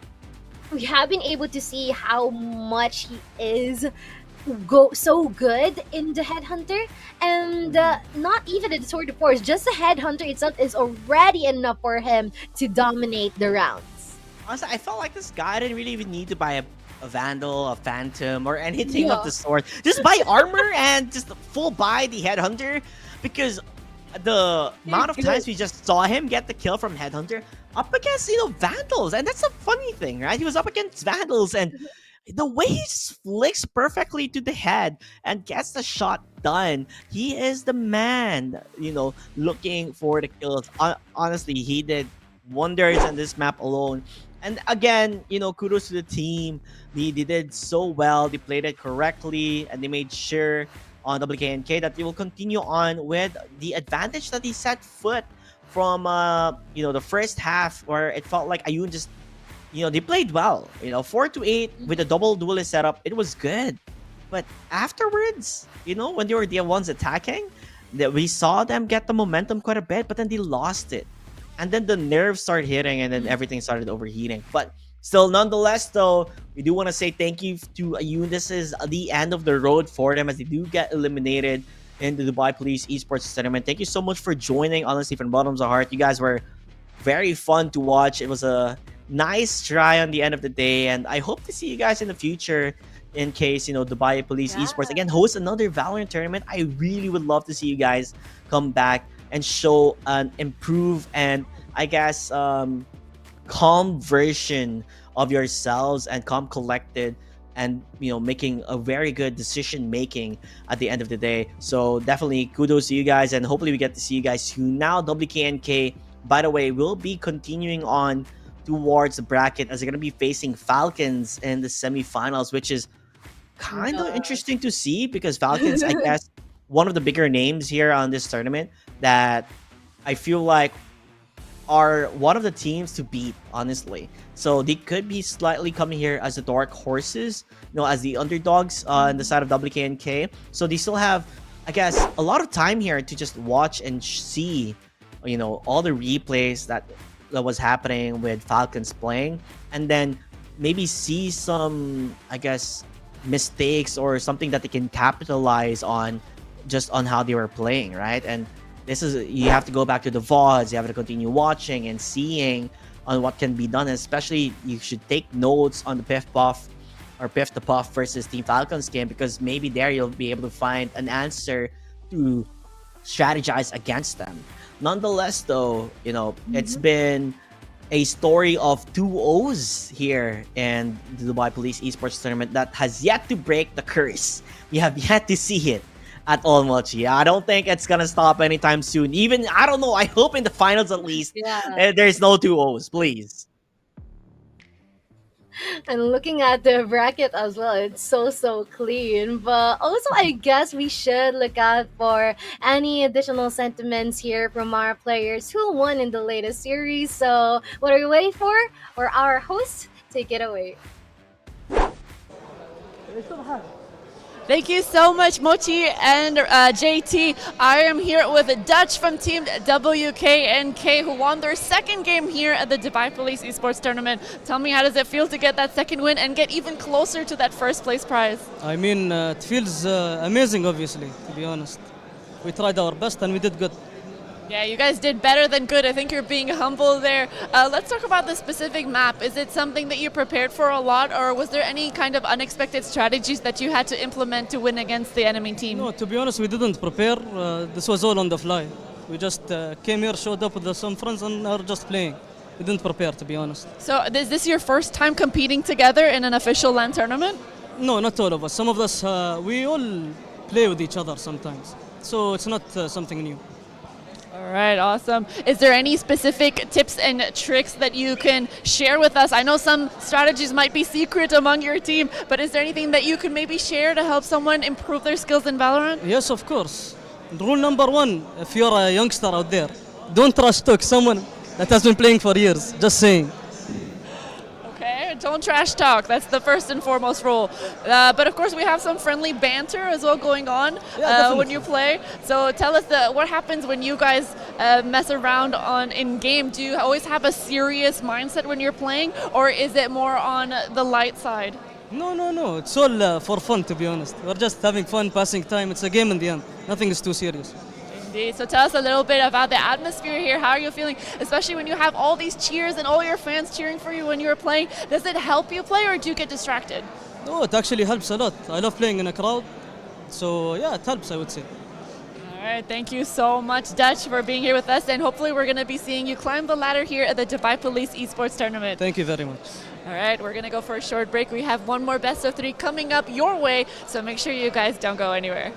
we have been able to see how much he is so good in the Headhunter, and not even in the Sword of Force, just the Headhunter itself is already enough for him to dominate the rounds. honestly, I felt like this guy didn't really even need to buy a Vandal, a Phantom, or anything of the sort. Just buy armor and just full buy the Headhunter, because the amount of times we just saw him get the kill from Headhunter up against, Vandals, and that's a funny thing, right? He was up against Vandals, and the way he flicks perfectly to the head and gets the shot done, he is the man, looking for the kills. Honestly, he did wonders on this map alone. And again, kudos to the team. They did so well. They played it correctly, and they made sure on WKNK that they will continue on with the advantage that they set foot from, the first half, where it felt like Ayun just, they played well. 4-8 with a double duelist setup, it was good. But afterwards, when they were the ones attacking, that we saw them get the momentum quite a bit, but then they lost it. And then the nerves started hitting, and then everything started overheating. But still, nonetheless, though, we do want to say thank you to Ayun. This is the end of the road for them, as they do get eliminated in the Dubai Police Esports Tournament. Thank you so much for joining, honestly, from the bottom of the heart. You guys were very fun to watch. It was a nice try on the end of the day, and I hope to see you guys in the future in case, Dubai Police Esports again host another Valorant tournament. I really would love to see you guys come back and show an improved and, I guess, calm version of yourselves, and calm, collected, and making a very good decision making at the end of the day. So definitely kudos to you guys, and hopefully we get to see you guys soon. Now WKNK, by the way, will be continuing on towards the bracket, as they're going to be facing Falcons in the semifinals, which is kind of interesting to see, because Falcons, I guess, one of the bigger names here on this tournament that I feel like are one of the teams to beat, honestly. So they could be slightly coming here as the dark horses, as the underdogs on the side of WKNK. So they still have, I guess, a lot of time here to just watch and see, all the replays that was happening with Falcons playing, and then maybe see some, I guess, mistakes or something that they can capitalize on, just on how they were playing, right? And this is, you have to go back to the VODs, you have to continue watching and seeing on what can be done. Especially, you should take notes on the Piff Puff or Piff the Puff versus Team Falcons game, because maybe there you'll be able to find an answer to strategize against them. Nonetheless, though, it's been a story of 2-0s here in the Dubai Police Esports Tournament that has yet to break the curse. We have yet to see it at all, Mochi. I don't think it's gonna stop anytime soon. Even, I don't know, I hope in the finals at least, there's no 2-0s, please. And looking at the bracket as well, it's so clean. But also, I guess we should look out for any additional sentiments here from our players who won in the latest series. So what are you waiting for? Or our host, take it away. Thank you so much, Mochi and JT. I am here with Dutch from Team WKNK, who won their second game here at the Dubai Police Esports Tournament. Tell me, how does it feel to get that second win and get even closer to that first place prize? I mean, it feels amazing, obviously, to be honest. We tried our best and we did good. Yeah, you guys did better than good. I think you're being humble there. Let's talk about the specific map. Is it something that you prepared for a lot, or was there any kind of unexpected strategies that you had to implement to win against the enemy team? No, to be honest, we didn't prepare. This was all on the fly. We just came here, showed up with some friends, and are just playing. We didn't prepare, to be honest. So is this your first time competing together in an official LAN tournament? No, not all of us. Some of us, we all play with each other sometimes. So it's not something new. All right, awesome. Is there any specific tips and tricks that you can share with us? I know some strategies might be secret among your team, but is there anything that you can maybe share to help someone improve their skills in Valorant? Yes, of course. Rule number one, if you're a youngster out there, don't trash talk someone that has been playing for years. Just saying. Okay, don't trash talk. That's the first and foremost rule. But of course, we have some friendly banter as well going on when you play. So tell us what happens when you guys mess around in game. Do you always have a serious mindset when you're playing, or is it more on the light side? No. It's all for fun, to be honest. We're just having fun, passing time. It's a game in the end. Nothing is too serious. Indeed. So tell us a little bit about the atmosphere here. How are you feeling, especially when you have all these cheers and all your fans cheering for you when you're playing? Does it help you play, or do you get distracted? No, it actually helps a lot. I love playing in a crowd. So yeah, it helps, I would say. All right, thank you so much, Dutch, for being here with us, and hopefully we're going to be seeing you climb the ladder here at the Dubai Police Esports Tournament. Thank you very much. All right, we're going to go for a short break. We have one more best of 3 coming up your way, so make sure you guys don't go anywhere.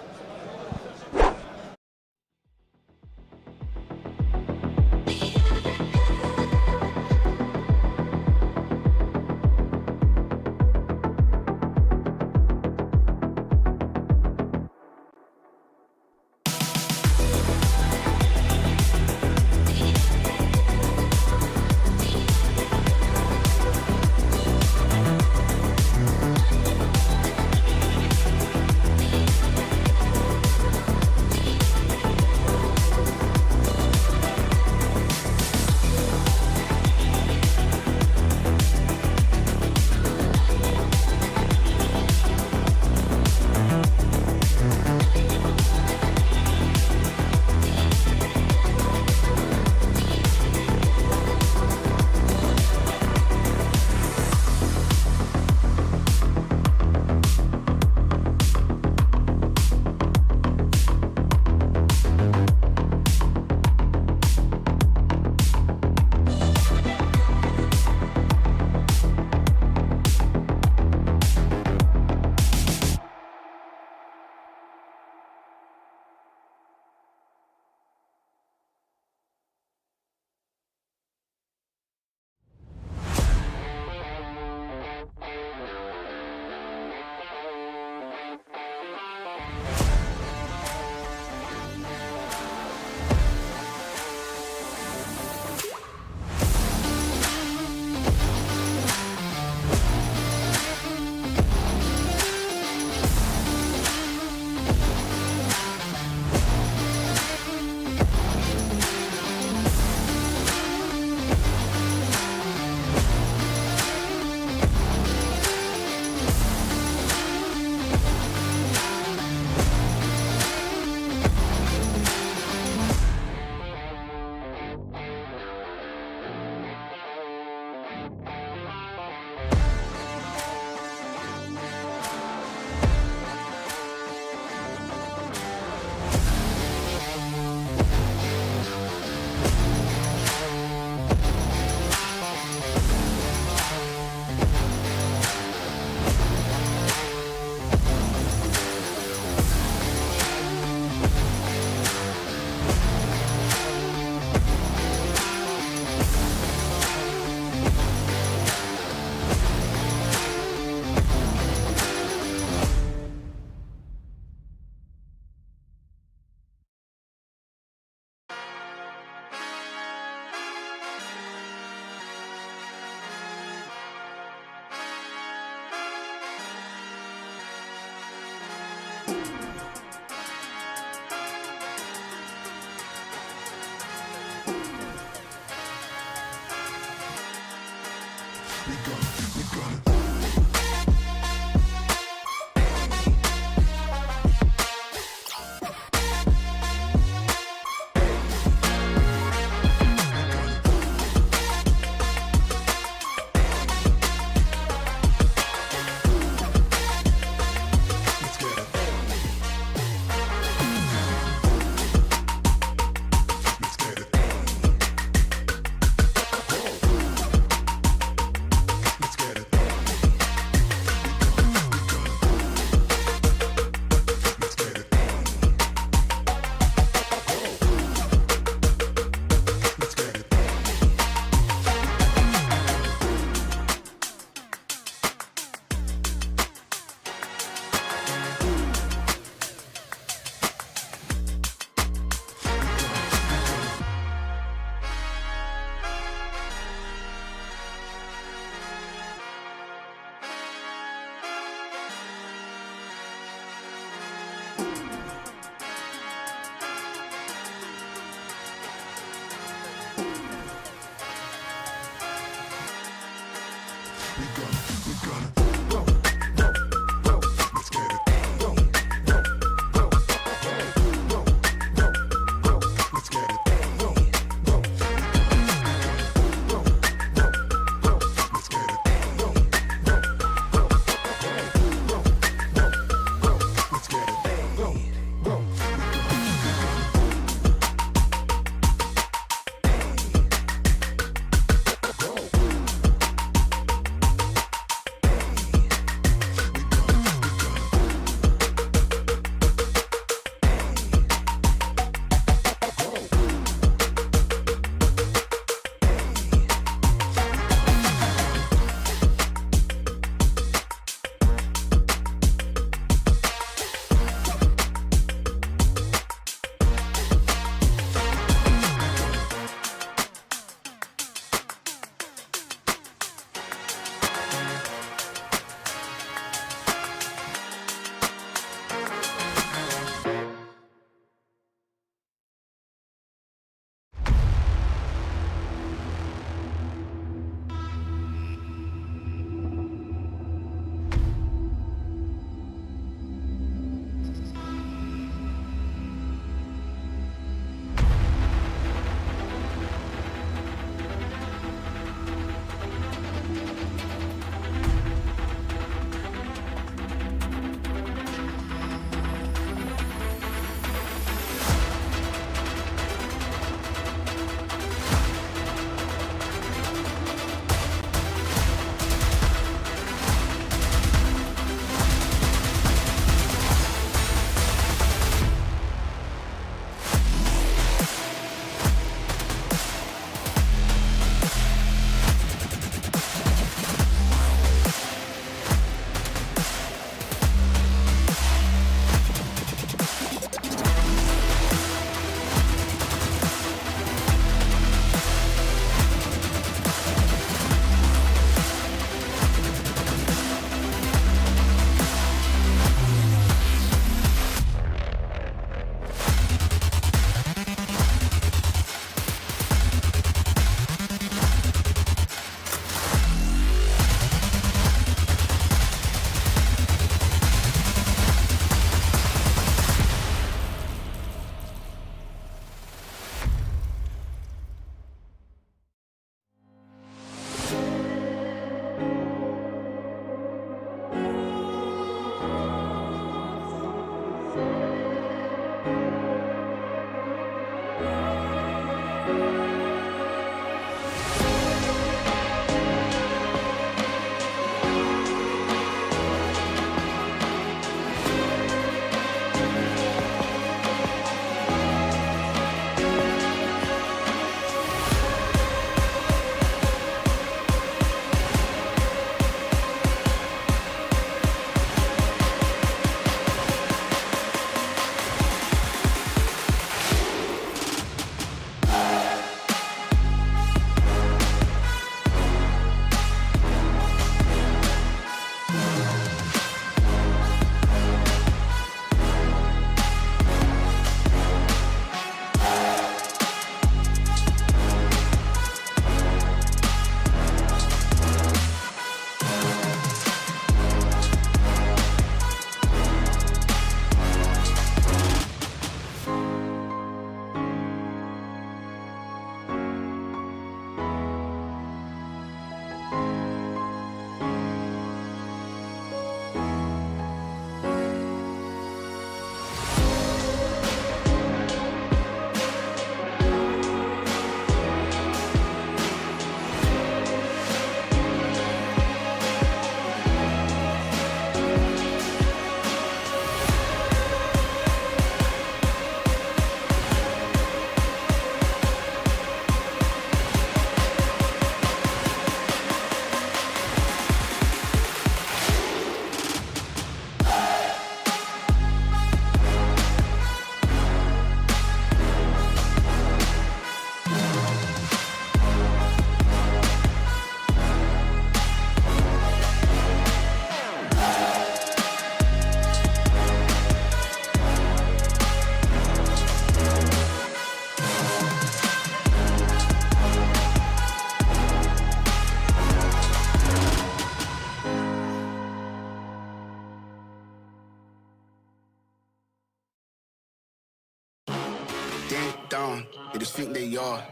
Ding dong, they just think they are.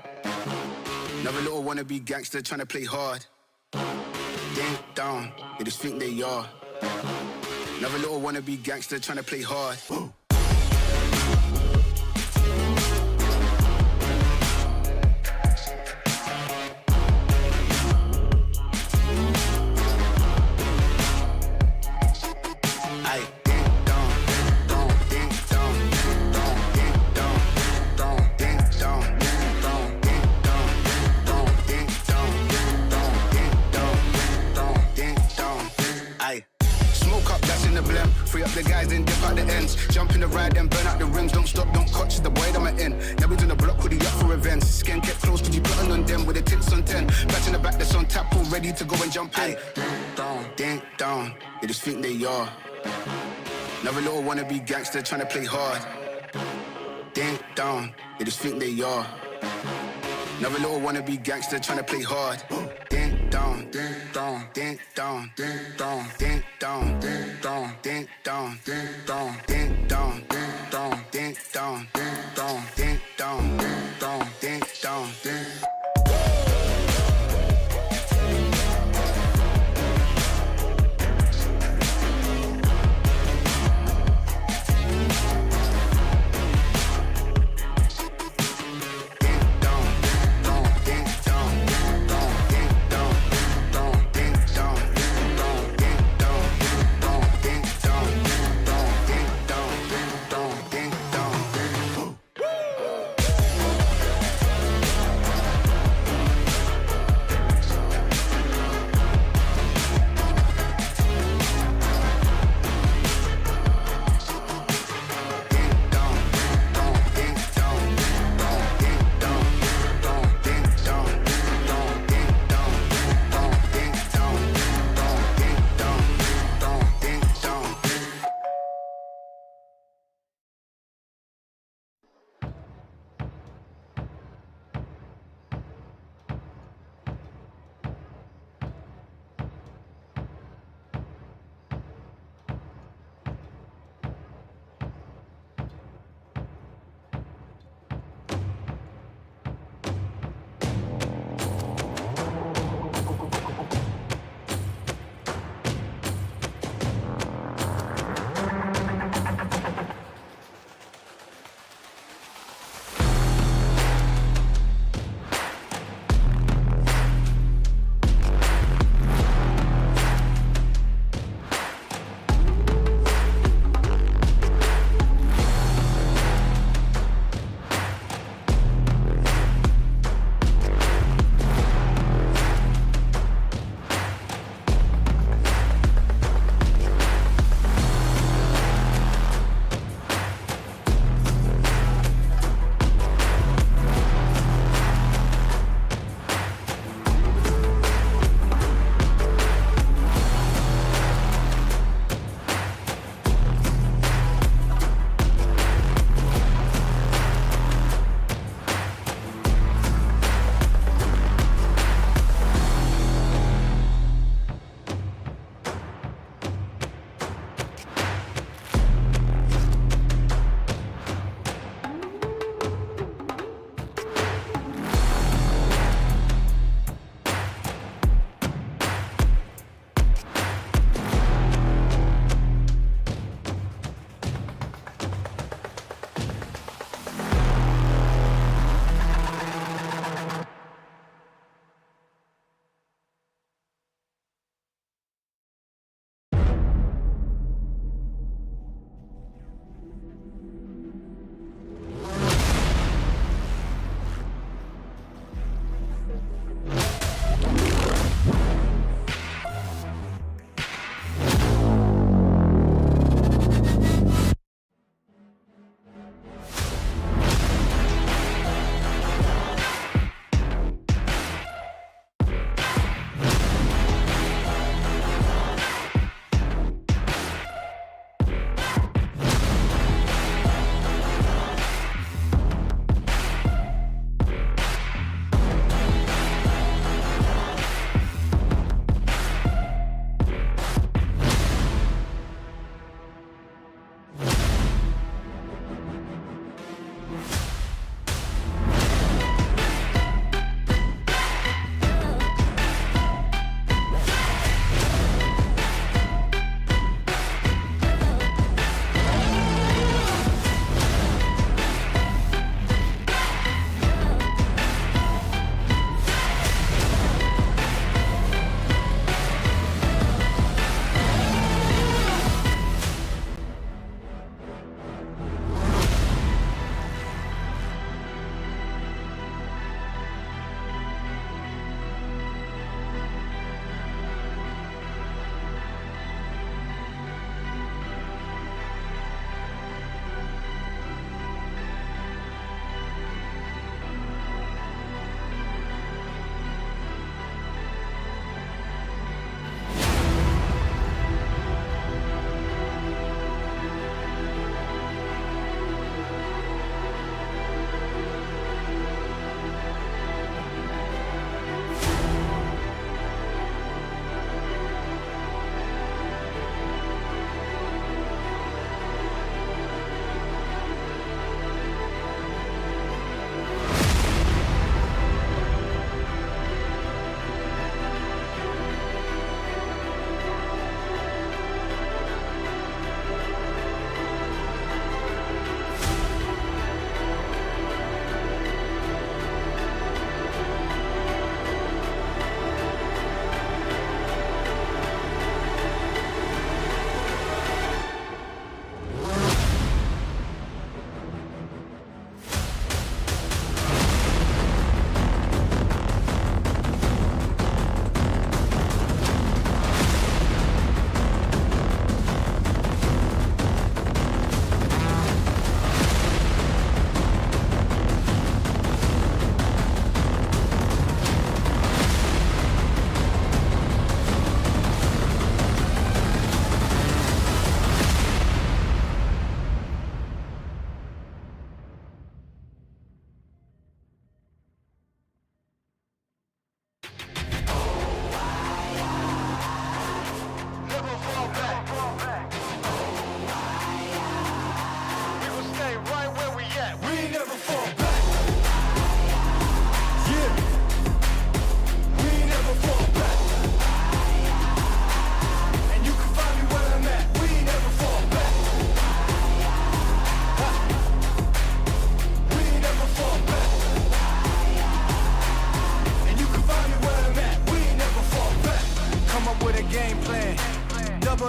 Another little wannabe gangster trying to play hard. Ding dong, they just think they are. Another little wannabe gangster trying to play hard. Free up the guys, then dip out the ends. Jump in the ride, then burn out the rims. Don't stop, don't catch the way that I'm in. Now we on the block with the up for events. Skin kept close, cause you plotting on them with the tips on 10. Batch in the back that's on tap, all ready to go and jump in. Ding dong, they just think they are. Another little wannabe gangster trying to play hard. Ding dong, they just think they are. Another little wannabe gangster trying to play hard. Ding dong, ding dong, ding dong, ding dong, ding dong, ding dong, ding dong, ding dong, ding dong, ding dong, ding dong, ding dong, ding dong, ding dong, ding dong, ding.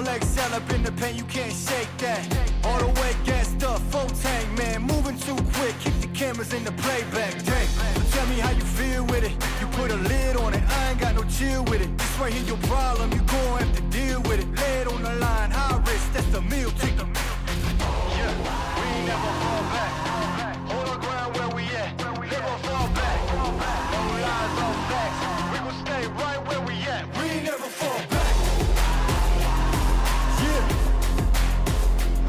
Triple XL up in the paint, you can't shake that. All the way gassed up, full tank, man. Moving too quick, keep the cameras in the playback. Dang, so tell me how you feel with it. You put a lid on it, I ain't got no chill with it. This right here your problem, you gon' have to deal with it. Lay it on the line, high risk, that's the meal ticket. Yeah, we ain't never fall back. Hold our ground where we at. Never fall back. No lies, no facts. We gon' stay right where we at. We ain't never fall back. Yeah,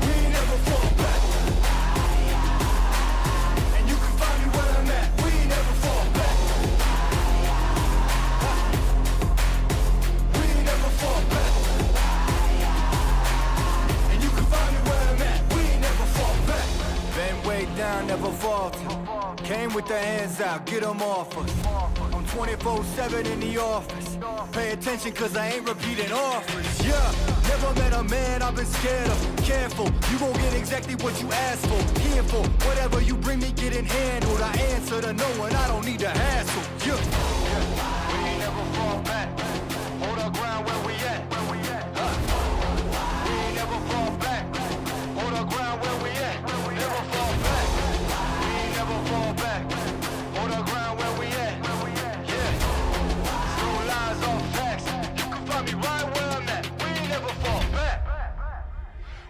we ain't never fall back. And you can find me where I'm at. We ain't never fall back. We ain't never fall back. And you can find me where I'm at. We ain't never fall back. Been way down, never falter. Came with the hands out, get them off us. I'm 24/7 in the office. Pay attention cause I ain't repeating offers. Yeah, never met a man I've been scared of. Careful, you gon' get exactly what you asked for. Here for whatever you bring me, getting handled. I answer to no one, I don't need to hassle. Yeah, we ain't never fall back. Hold our ground where we at. We ain't never fall back. Hold our ground where we at. Never fall back. We ain't never fall back. Hold our ground where we at. Yeah. No lies, all facts. You can find me right where I'm at. We ain't never fall back.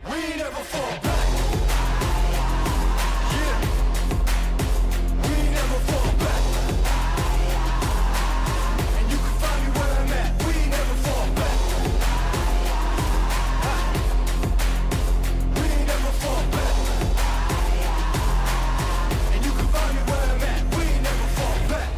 We ain't never fall back. Yeah. We ain't never fall back. And you can find me where I'm at. We ain't never fall back. We ain't never fall back. And you can find me where I'm at. We ain't never fall back.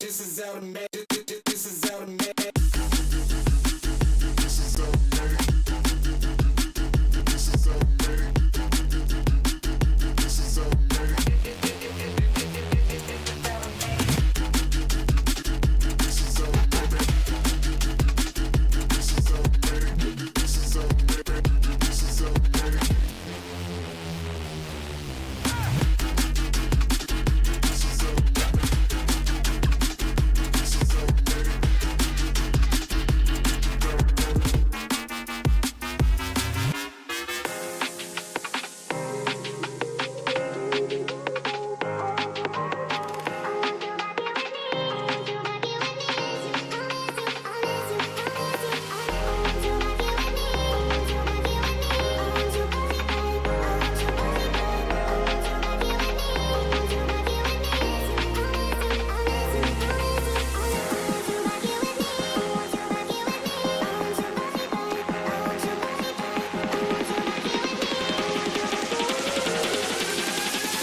This is automatic. This is automatic. This is automatic. This is automatic. This is automatic. This is automatic. This is automatic. This is automatic. This is automatic.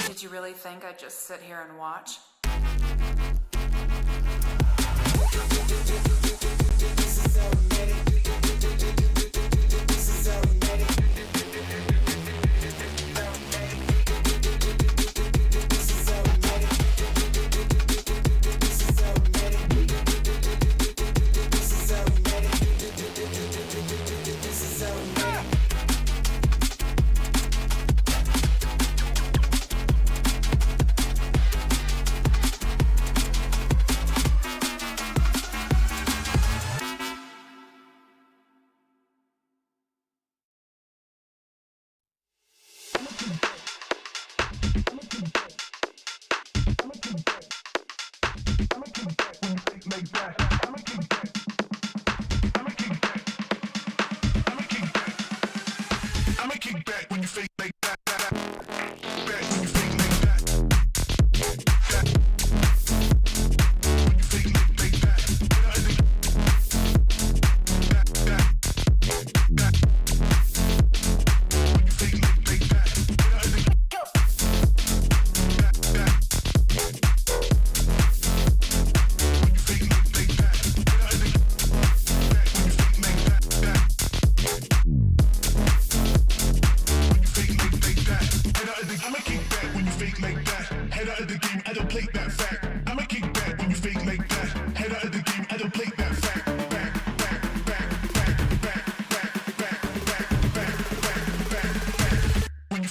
Did you really think I'd just sit here and watch?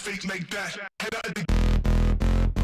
fake like that. Head out of the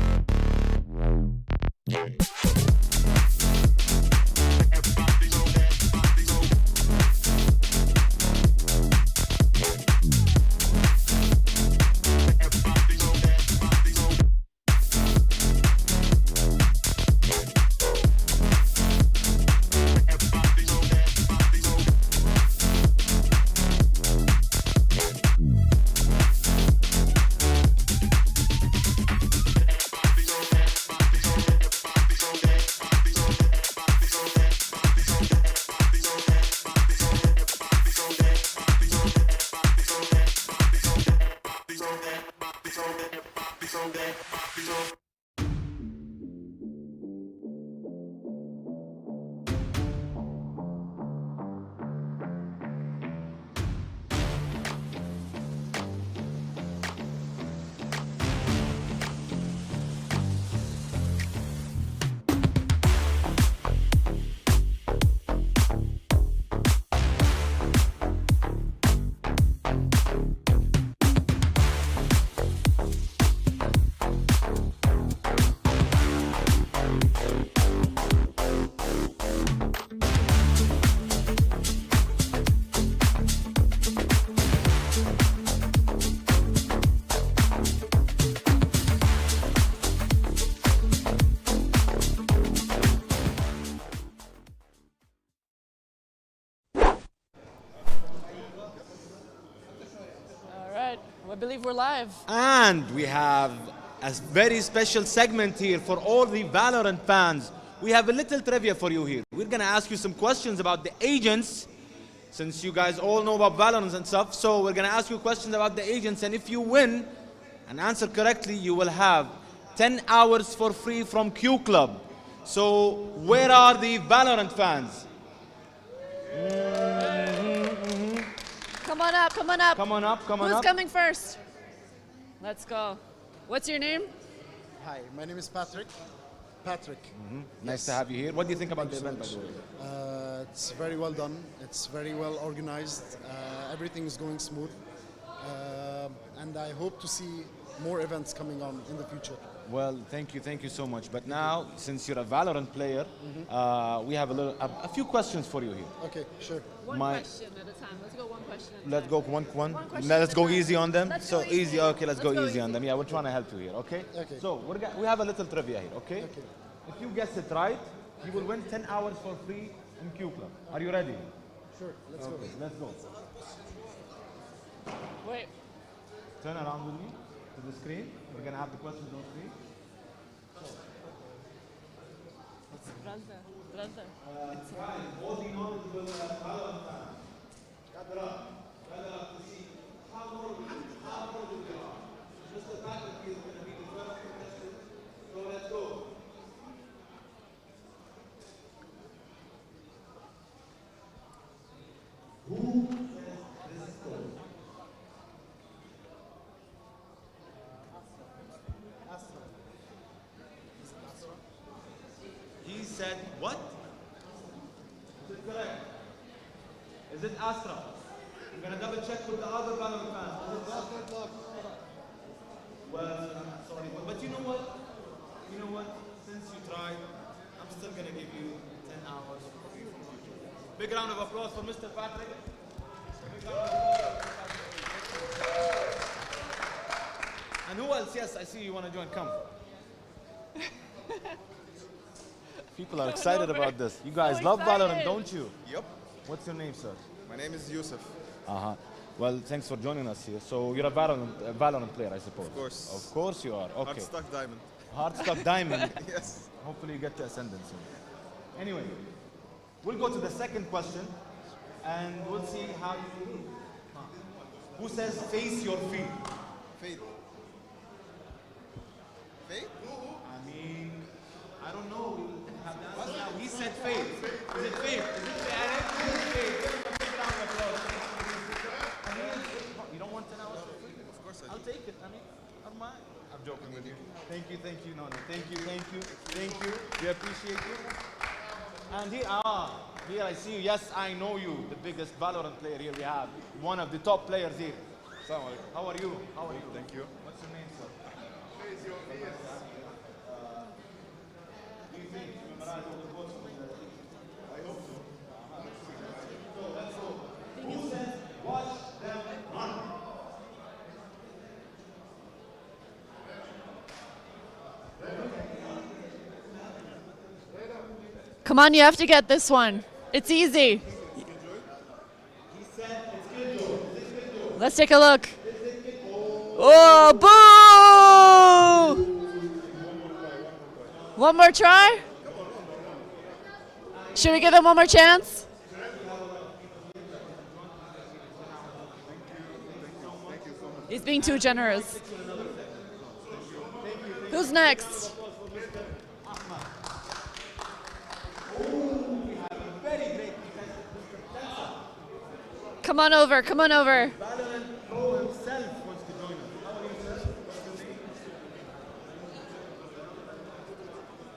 I believe we're live. And we have a very special segment here for all the Valorant fans. We have a little trivia for you here. We're gonna ask you some questions about the agents, since you guys all know about Valorant and stuff. So we're gonna ask you questions about the agents, and if you win and answer correctly, you will have 10 hours for free from Q Club. So where are the Valorant fans? Come on up, come on up. Come on up, come on Who's up. coming first? Let's go. What's your name? Hi, my name is Patrick. Patrick. Nice to have you here. What do you think about the event, by the way? It's very well done. It's very well organized. Everything is going smooth. And I hope to see more events coming on in the future. Well, thank you so much. But now, since you're a Valorant player, we have a few questions for you here. Okay, sure. One question at a time. Let's go one question at a Let's time. go one. question Let's at a go time. easy on them. Let's So go easy. Okay, let's go Let's go easy on easy. them. Yeah, we're trying to help you here. Okay. Okay. So we have a little trivia here. Okay. If you guess it right, you will win 10 hours for free in Q Club. Are you ready? Sure, let's go. Let's go. Wait. Turn around with me to the screen. We're gonna have the questions on screen. All the knowledgeable Valorant fans, gather up to see how knowledgeable they are. Mr. Patrick is going to be the first contestant, so let's go. Who says this code? He said what? Is it correct? Is it Astra? I'm gonna double check with the other Valorant fans. Is it Astra? Well, I'm sorry, but you know what? You know what? Since you tried, I'm still gonna give you 10 hours for free from future. Big round of applause for Mr. Patrick. Big round of applause. And who else? Yes, I see you want to join. Come. People are excited about this. You guys love Valorant, don't you? Yep. What's your name, sir? My name is Yusuf. Well, thanks for joining us here. So you're a Valorant player, I suppose. Of course. Of course you are. Okay. Hard stuck diamond. Hard stuck diamond. Yes. Hopefully you get to Ascendant soon. Anyway, we'll go to the second question, and we'll see how you do. Who says face your feet? Fate. Fate? I mean, I don't know. We'll have the answer now. He said fate. Is it fate? Is it Eric? Is it fate? Give him a big round of applause. I mean, you don't want 10 hours for free? Of course I do. I'll take it. I mean, I don't mind. I'm joking with you. Thank you. No. Thank you. We appreciate you. And here I see you. Yes, I know you. The biggest Valorant player here we have. One of the top players here. How are you? Thank you. What's your name, sir? Do you think you memorize all the words from the I hope so. So let's go. Who says watch them run? Come on, you have to get this one. It's easy. Let's take a look. Oh, boo! One more try? Should we give him one more chance? He's being too generous. Who's next? Come on over. Valorant Pro himself wants to join us. How are you, sir?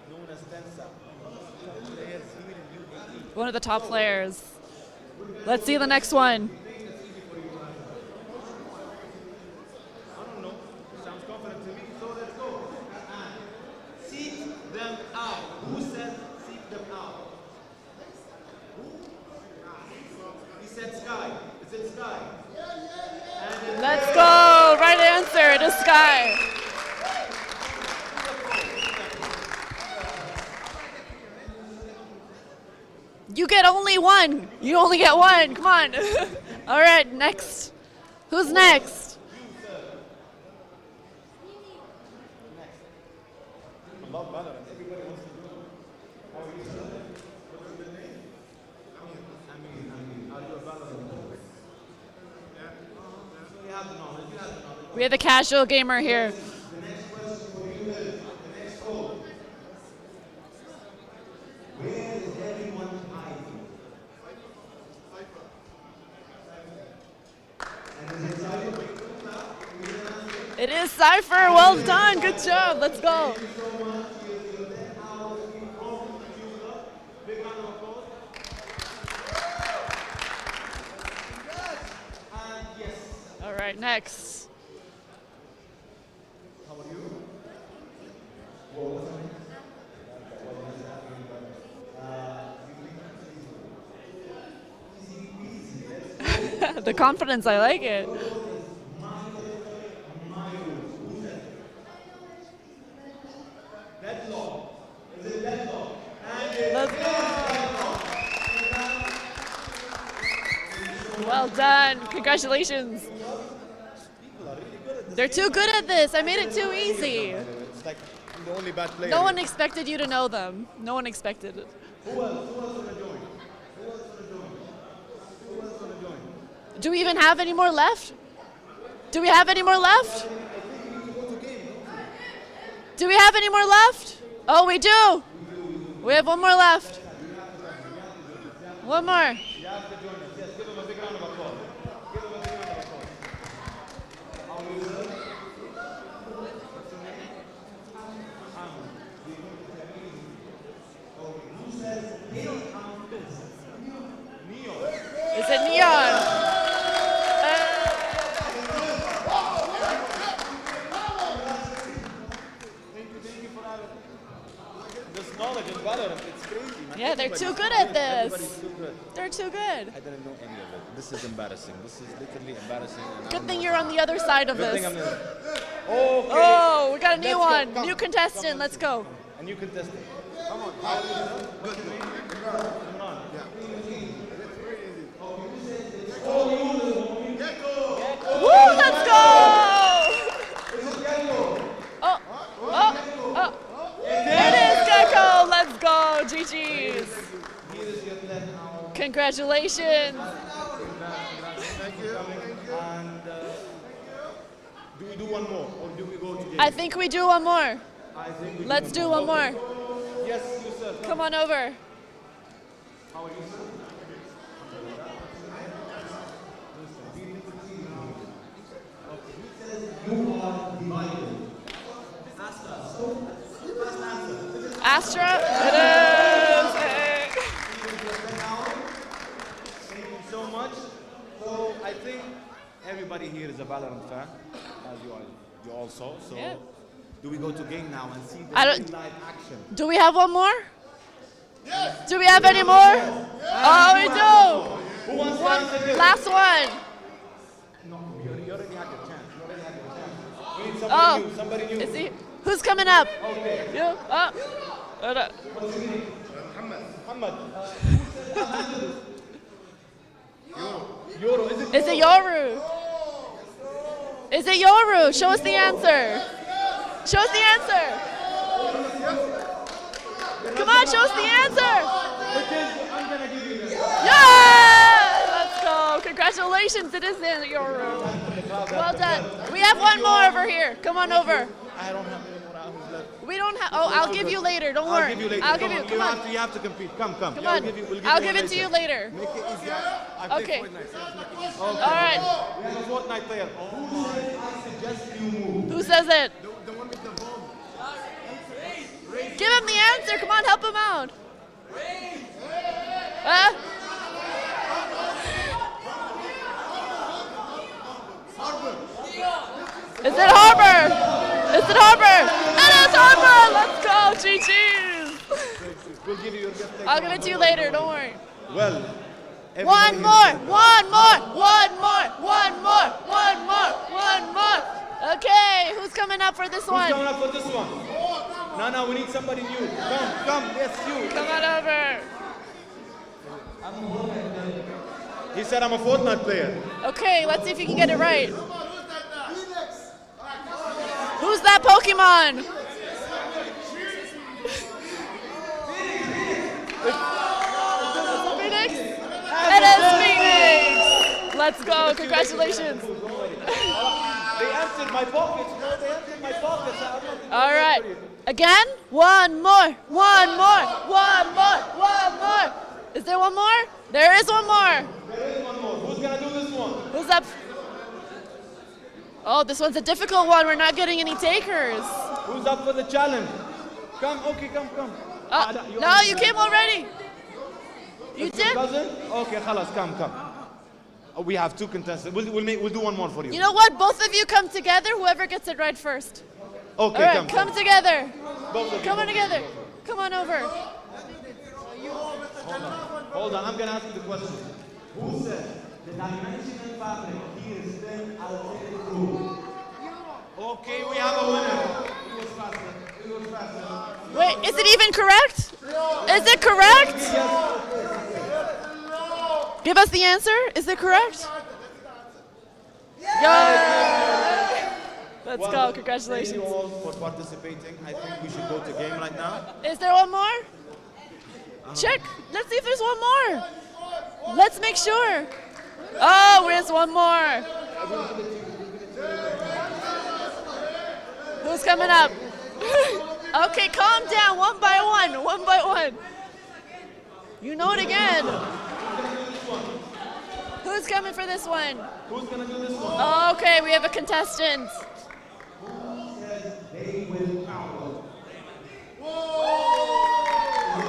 Known as Tensa. Players here in UAE. One of the top players. Let's see the next one. I don't know. Sounds confident to me. So let's go. Seek them out. Who said seek them out? Who? He said Sky. Is it Sky? Let's go. Right answer. It is Sky. You get only one. You only get one. Come on. All right, next. Who's next? love Valorant. Everybody wants to do it. How are you, sir? What's your name? Amin. Are you a Valorant player? Yeah. So you have the knowledge. You have the knowledge. We have the casual gamer here. The next question for you is, the next call. Where is everyone hiding? It is Cypher. Well done. Good job. Let's go. All right, next. How are you? The confidence, I like it. Let's go. Well done. Congratulations. They're too good at this. I made it too easy. It's like I'm the only bad player. No one expected you to know them. No one expected it. Who else gonna join? Who else gonna join? Do we even have any more left? Do we have any more left? Do we have any more left? Oh, we do. We have one more left. One more. Is it Neon? This knowledge in Valorant, it's crazy, man. Yeah, they're too good at this. They're too good. I didn't know any of it. This is embarrassing. This is literally embarrassing. And Good thing you're on the other side of Good this. thing I'm the... Okay. Oh, we got a new Let's go. one. Come. New contestant. Come, Let's go. A new contestant. Come on. Good. Woo, let's go! Oh. It is Gecko. Let's go. GG's. Congratulations. Thank you. And do we do one more or do we go to game? I think we do one more. I think we Let's do one more. Yes, you sir. Come on over. How are you, sir? Astra? It is. Thank you so much. So I think everybody here is a Valorant fan, as you all saw. So Yeah. do we go to game now and see the I don't- live action? Do we have one more? Yes. Do we have any more? Oh, we do. Who wants to answer this? Last one. No, you already had your chance. You already had your chance. We need somebody new. Somebody new. Is he? Who's coming up? Okay. You? Oh. What's his name? Muhammad. Yoro. Is it Yoru? Is it Yoru? Show us the answer. Show us the answer. Come on, show us the answer. I'm gonna give you this. Yeah! Let's go. Congratulations. It is Yoru. Well done. We have one more over here. Come on over. I don't have any more rounds left. We don't have. Oh, I'll give you later. Don't worry. I'll give you later. I'll give you. Come on. You have to compete. Come. Come Yeah, on. we'll give I'll you give one it to you later. Make it easier. I play Okay. Fortnite, so let's make it easy. All right. We have a Fortnite player. I suggest you move. Who says it? The one with the bomb. Give him the answer. Come on, help him out. Huh? Is it Harbor? Is it Harbor? It is Harbor! Let's go, GG's! We'll give you your gift. I'll give it to you later, don't worry. Well, One more! Okay, who's coming up for this Who's one? coming up for this one? No, we need somebody new. Come, yes, you. Come on over. He said I'm a Fortnite player. Okay, let's see if you can get it right. Who's that Pokemon? Let's go. Congratulations. They emptied my pockets. No, they emptied my pockets. All right. Again. One more. One more. One more. One more. Is there one more? There is one more. There is one more. Who's gonna do this one? Who's up? Oh, this one's a difficult one. We're not getting any takers. Who's up for the challenge? Come, okay, come. No, you came already. You That's your did? cousin? Okay, khalas, come. We have two contestants. We'll do one more for you. You know what? Both of you come together. Whoever gets it right first. Okay, All right, come together. Both of you. Come on together. Come on over. Hold on, I'm gonna ask you the question. Who said the dimensional fabric here is thin allocated through? Okay, we have a winner. It was faster. Wait, is it even correct? Is it correct? Give us the answer. Is it correct? Yeah. Let's go. Congratulations. Thank you all for participating. I think we should go to game right now. Is there one more? Check. Let's see if there's one more. Let's make sure. Oh, there's one more. Who's coming up? Okay, calm down. One by one. One by one. You know it again. Who's coming for this one? Who's gonna do this one? Okay, we have a contestant.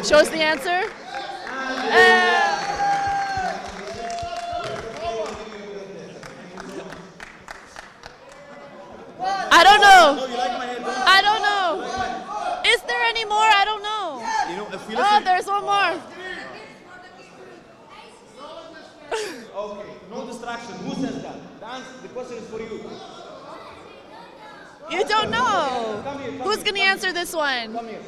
Show us the answer. I don't know. I don't know. Is there any more? I don't know. You know, if you Oh, listen, there's one more. okay, no distraction. Who says that? The question is for you. You don't know. Come here, Who's going to answer this one? Come here.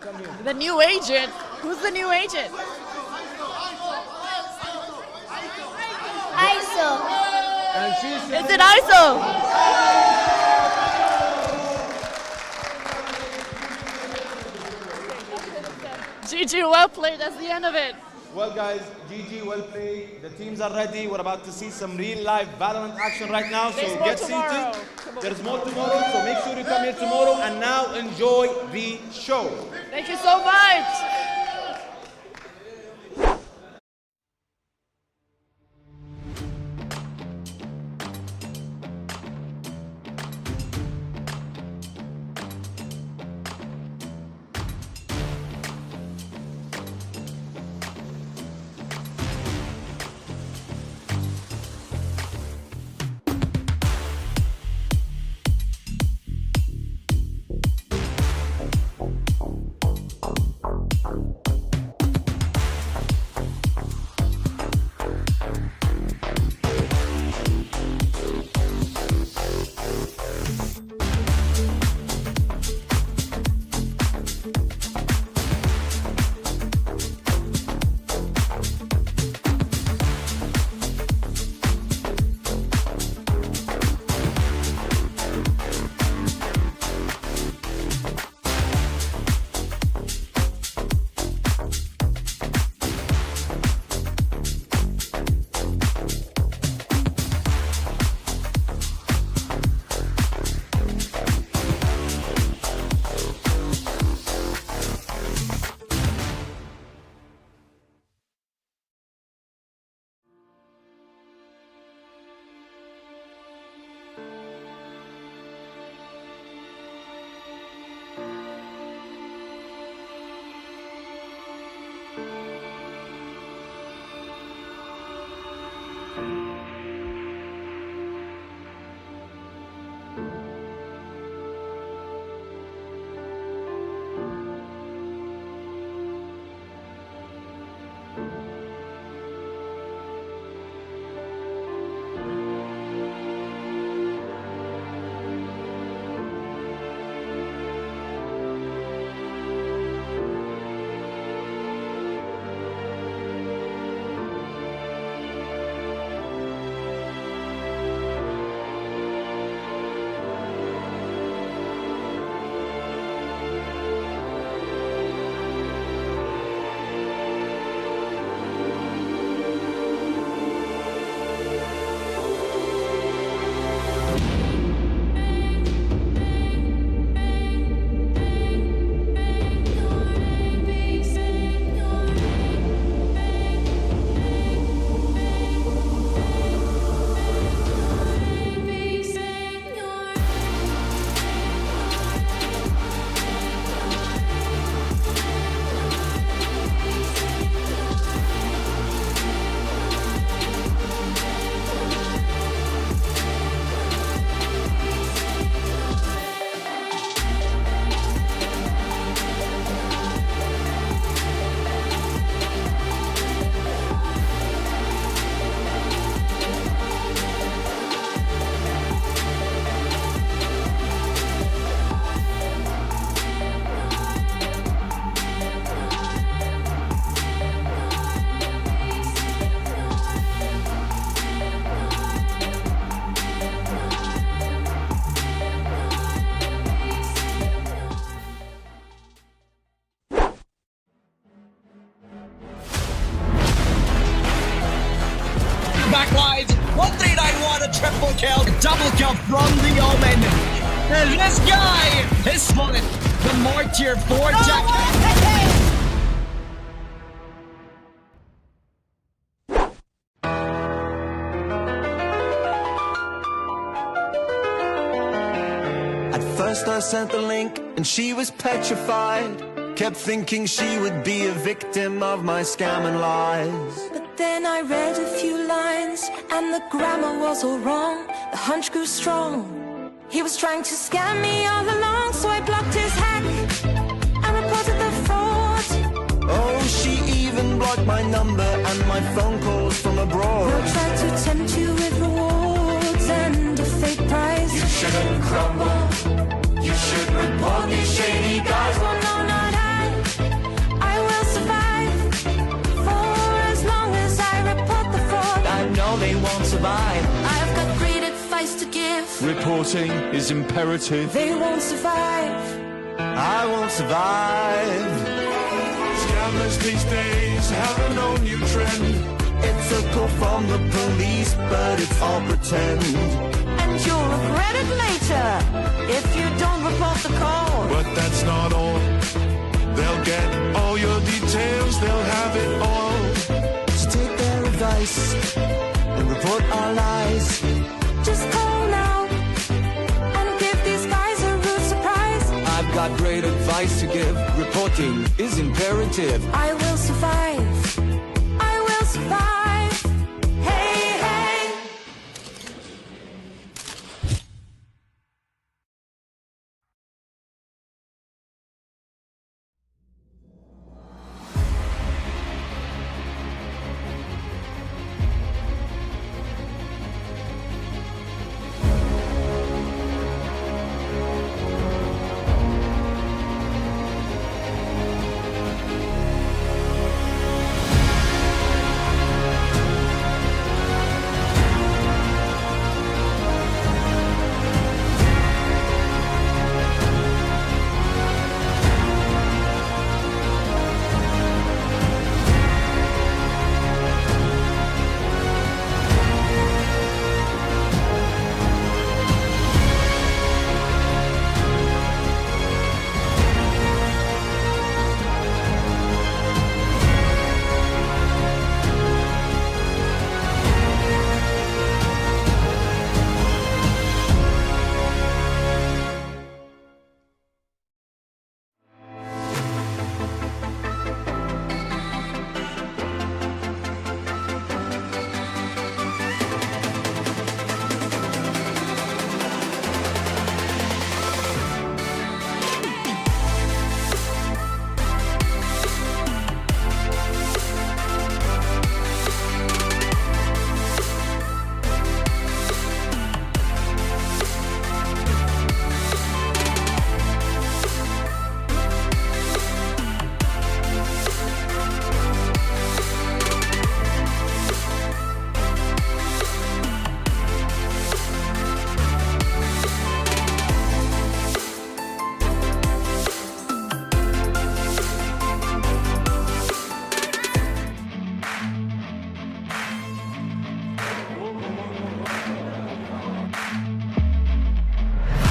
Come here. The new agent. Who's the new agent? ISO. And she said, Is it ISO? GG, well played. That's the end of it. well, guys, GG, well played. The teams are ready. We're about to see some real live Valorant action right now. So There's more get tomorrow. seated. There's more tomorrow. So make sure you come here tomorrow. And now enjoy the show. Thank you so much. backlines. 1391, a triple kill, double kill from the Omen. And this guy is spotted the more tier 4 jacket. At first I sent the link and she was petrified. Kept thinking she would be a victim of my scam and lies. But then I read a few lines and the grammar was all wrong. The hunch grew strong. He was trying to scam me all along, so I blocked his hack and reported the fraud. Oh, she even blocked my number and my phone calls from abroad. They'll try to tempt you with rewards and a fake prize. You shouldn't crumble. You should report these shady guys. Well, no, not I will survive for as long as I report the fraud. I know they won't survive. I've got great advice to give. Reporting is imperative. They won't survive. I won't survive. Scammers these days have a no new trend. It's a call from the police, but it's all pretend. And you'll regret it later if you don't report the call. But that's not all. They'll get all your details, they'll have it all. So take their advice and report our lies. Just call now and give these guys a rude surprise. I've got great advice to give. Reporting is imperative. I will survive. I will survive. Hey, hey.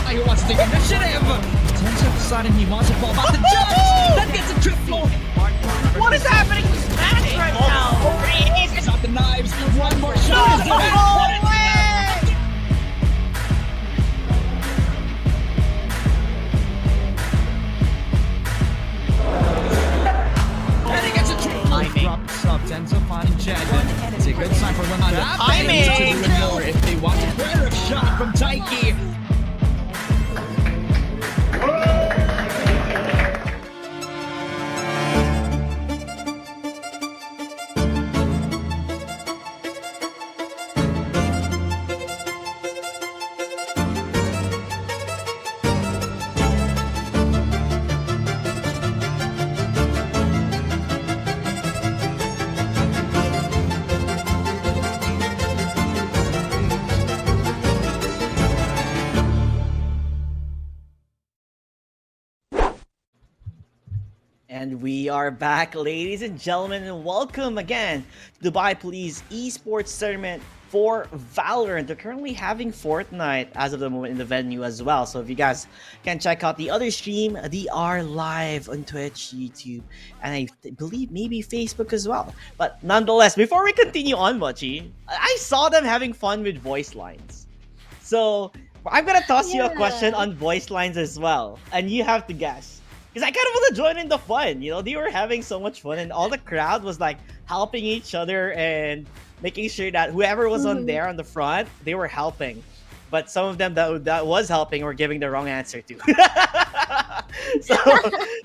He wants to take initiative. Tenso deciding he wants to fall back to jump. That gets a triple. What is happening to Smash right now? He's got the knives. One more shot. And he gets a triple. Drops up. Tenso finding Chad. It's a good sign for them on that. Timing. If they want a better shot from Taiki. And we are back, ladies and gentlemen, and welcome again to Dubai Police Esports Tournament for Valorant. They're currently having Fortnite as of the moment in the venue as well. So if you guys can check out the other stream, they are live on Twitch, YouTube, and I believe maybe Facebook as well. But nonetheless, before we continue on, Mochi, I saw them having fun with voice lines. So I'm gonna toss you a question on voice lines as well, and you have to guess. Because I kind of want to join in the fun, you know, they were having so much fun and all the crowd was like helping each other and making sure that whoever was on there on the front, they were helping. But some of them that was helping were giving the wrong answer to. So,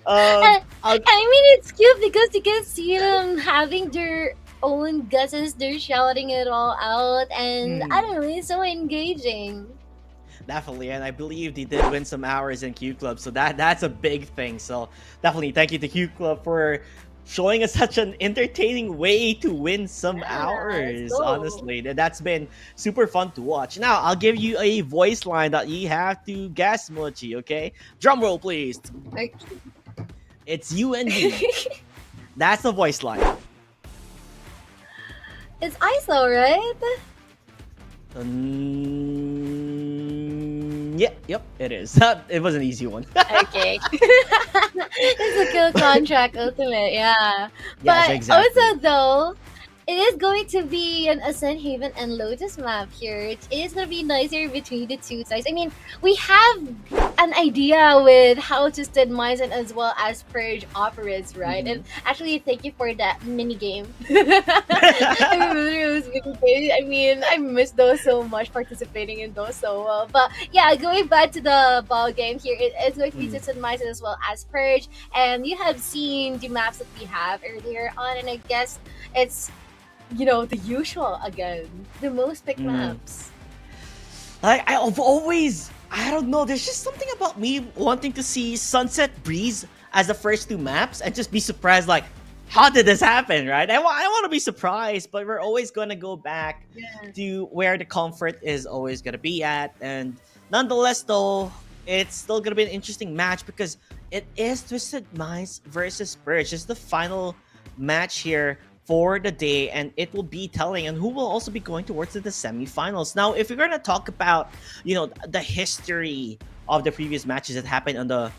I mean, it's cute because you can see them having their own guesses, they're shouting it all out, and I don't know, it's so engaging. Definitely, and I believe they did win some hours in Q Club, so that's a big thing. So definitely thank you to Q Club for showing us such an entertaining way to win some hours. Honestly, that's been super fun to watch. Now I'll give you a voice line that you have to guess, Mochi. Okay, drum roll please. It's you and me. That's the voice line. It's ISO, right? Yep, it is. It was an easy one. Okay. It's a kill contract ultimate, yeah. Yes, But exactly. also though, it is going to be an Ascent Haven and Lotus map here. It is going to be nicer between the two sides. I mean, we have an idea with how Twisted Minds and as well as Purge operates, right? And actually, thank you for that mini game. I remember it was mini games. I mean, I miss those so much, participating in those so well. But yeah, going back to the ball game here, it is going to be Twisted Minds as well as Purge. And you have seen the maps that we have earlier on, and I guess it's, you know, the usual again, the most picked maps. I've always, I don't know, there's just something about me wanting to see Sunset Breeze as the first two maps and just be surprised, like, how did this happen, right? I want to be surprised, but we're always going to go back to where the comfort is always going to be at. And nonetheless, though, it's still going to be an interesting match because it is Twisted Minds versus Purge. It's the final match here for the day, and it will be telling and who will also be going towards the semifinals. Now, if you're going to talk about, you know, the history of the previous matches that happened on the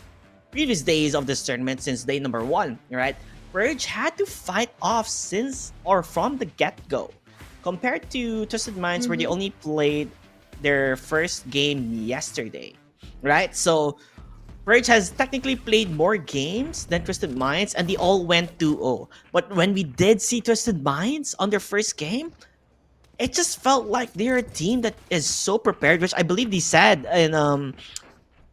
previous days of this tournament since day number 1, right? Purge had to fight off since or from the get-go compared to Twisted Minds where they only played their first game yesterday, right? So Purge has technically played more games than Twisted Minds, and they all went 2-0. But when we did see Twisted Minds on their first game, it just felt like they're a team that is so prepared, which I believe they said in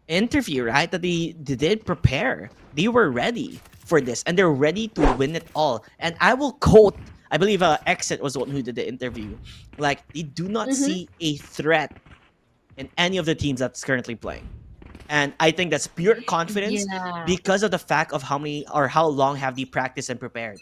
interview, right? That they did prepare. They were ready for this, and they're ready to win it all. And I will quote, I believe Exit was the one who did the interview. Like, they do not see a threat in any of the teams that's currently playing. And I think that's pure confidence because of the fact of how many or how long have they practiced and prepared.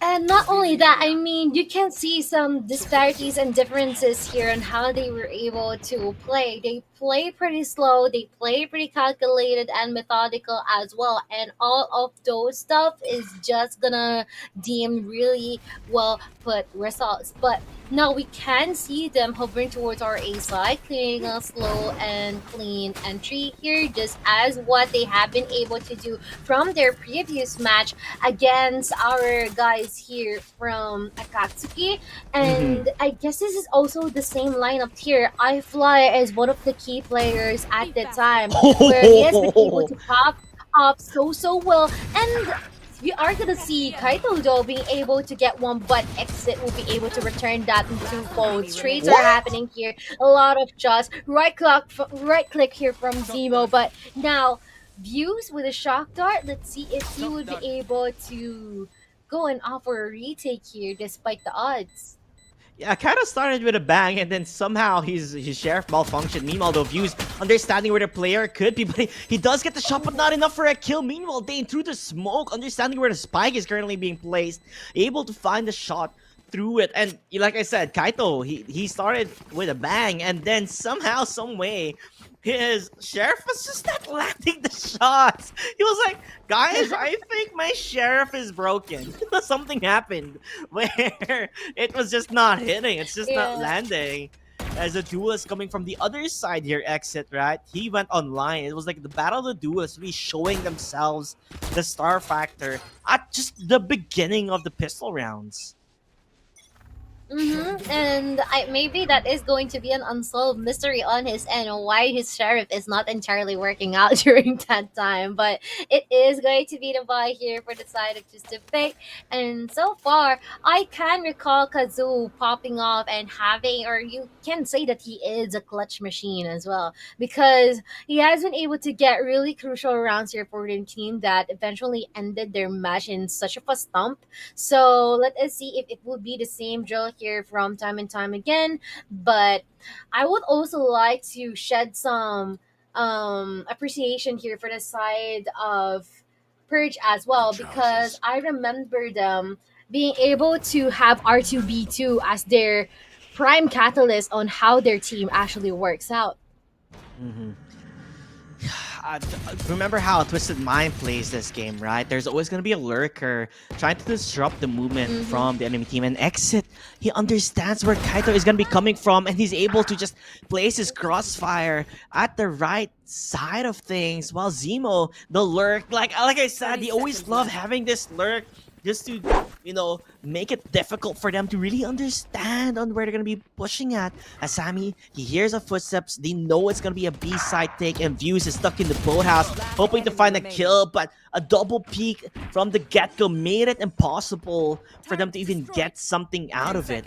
And not only that, I mean, you can see some disparities and differences here on how they were able to play. They play pretty slow, they play pretty calculated and methodical as well. And all of those stuff is just gonna deem really well put results. But now we can see them hovering towards our A side, clearing a slow and clean entry here, just as what they have been able to do from their previous match against our guys here from Akatsuki. And I guess this is also the same lineup here. iFly is one of the key players at the time, where he has been able to pop up so well. And we are gonna see Kaito though being able to get one, but Exit will be able to return that in twofold. Trades are happening here. A lot of shots. Right click here from Zemo, but now Views with a shock dart. Let's see if he would be able to go and offer a retake here despite the odds. Yeah, kind of started with a bang, and then somehow his sheriff malfunctioned. Meanwhile, though, Views understanding where the player could be, but he does get the shot, but not enough for a kill. Meanwhile, Dane through the smoke, understanding where the spike is currently being placed, able to find the shot through it. And like I said, Kaito, he started with a bang, and then somehow, some way, his sheriff was just not landing the shots. He was like, guys, I think my sheriff is broken. Something happened where it was just not hitting. It's just not landing. As the duelist coming from the other side here, Exit, right? He went online. It was like the battle of the duelists really showing themselves the star factor at just the beginning of the pistol rounds. And maybe that is going to be an unsolved mystery on his end, why his sheriff is not entirely working out during that time. But it is going to be the buy here for the side of just a pick. And so far, I can recall Kazoo popping off and having, or you can say that he is a clutch machine as well, because he has been able to get really crucial rounds here for the team that eventually ended their match in such of a stump. So let us see if it will be the same drill here from time and time again. But I would also like to shed some appreciation here for the side of Purge as well, because I remember them being able to have R2B2 as their prime catalyst on how their team actually works out. Remember how Twisted Mind plays this game, right? There's always going to be a lurker trying to disrupt the movement from the enemy team. And Exit, he understands where Kaito is going to be coming from, and he's able to just place his crossfire at the right side of things, while Zemo, the lurk, like I said, they always love having this lurk just to, make it difficult for them to really understand on where they're going to be pushing at. Asami, he hears the footsteps. They know it's going to be a B-side take, and Views is stuck in the boathouse, hoping to find a kill, but a double peek from the get-go made it impossible for them to even get something out of it.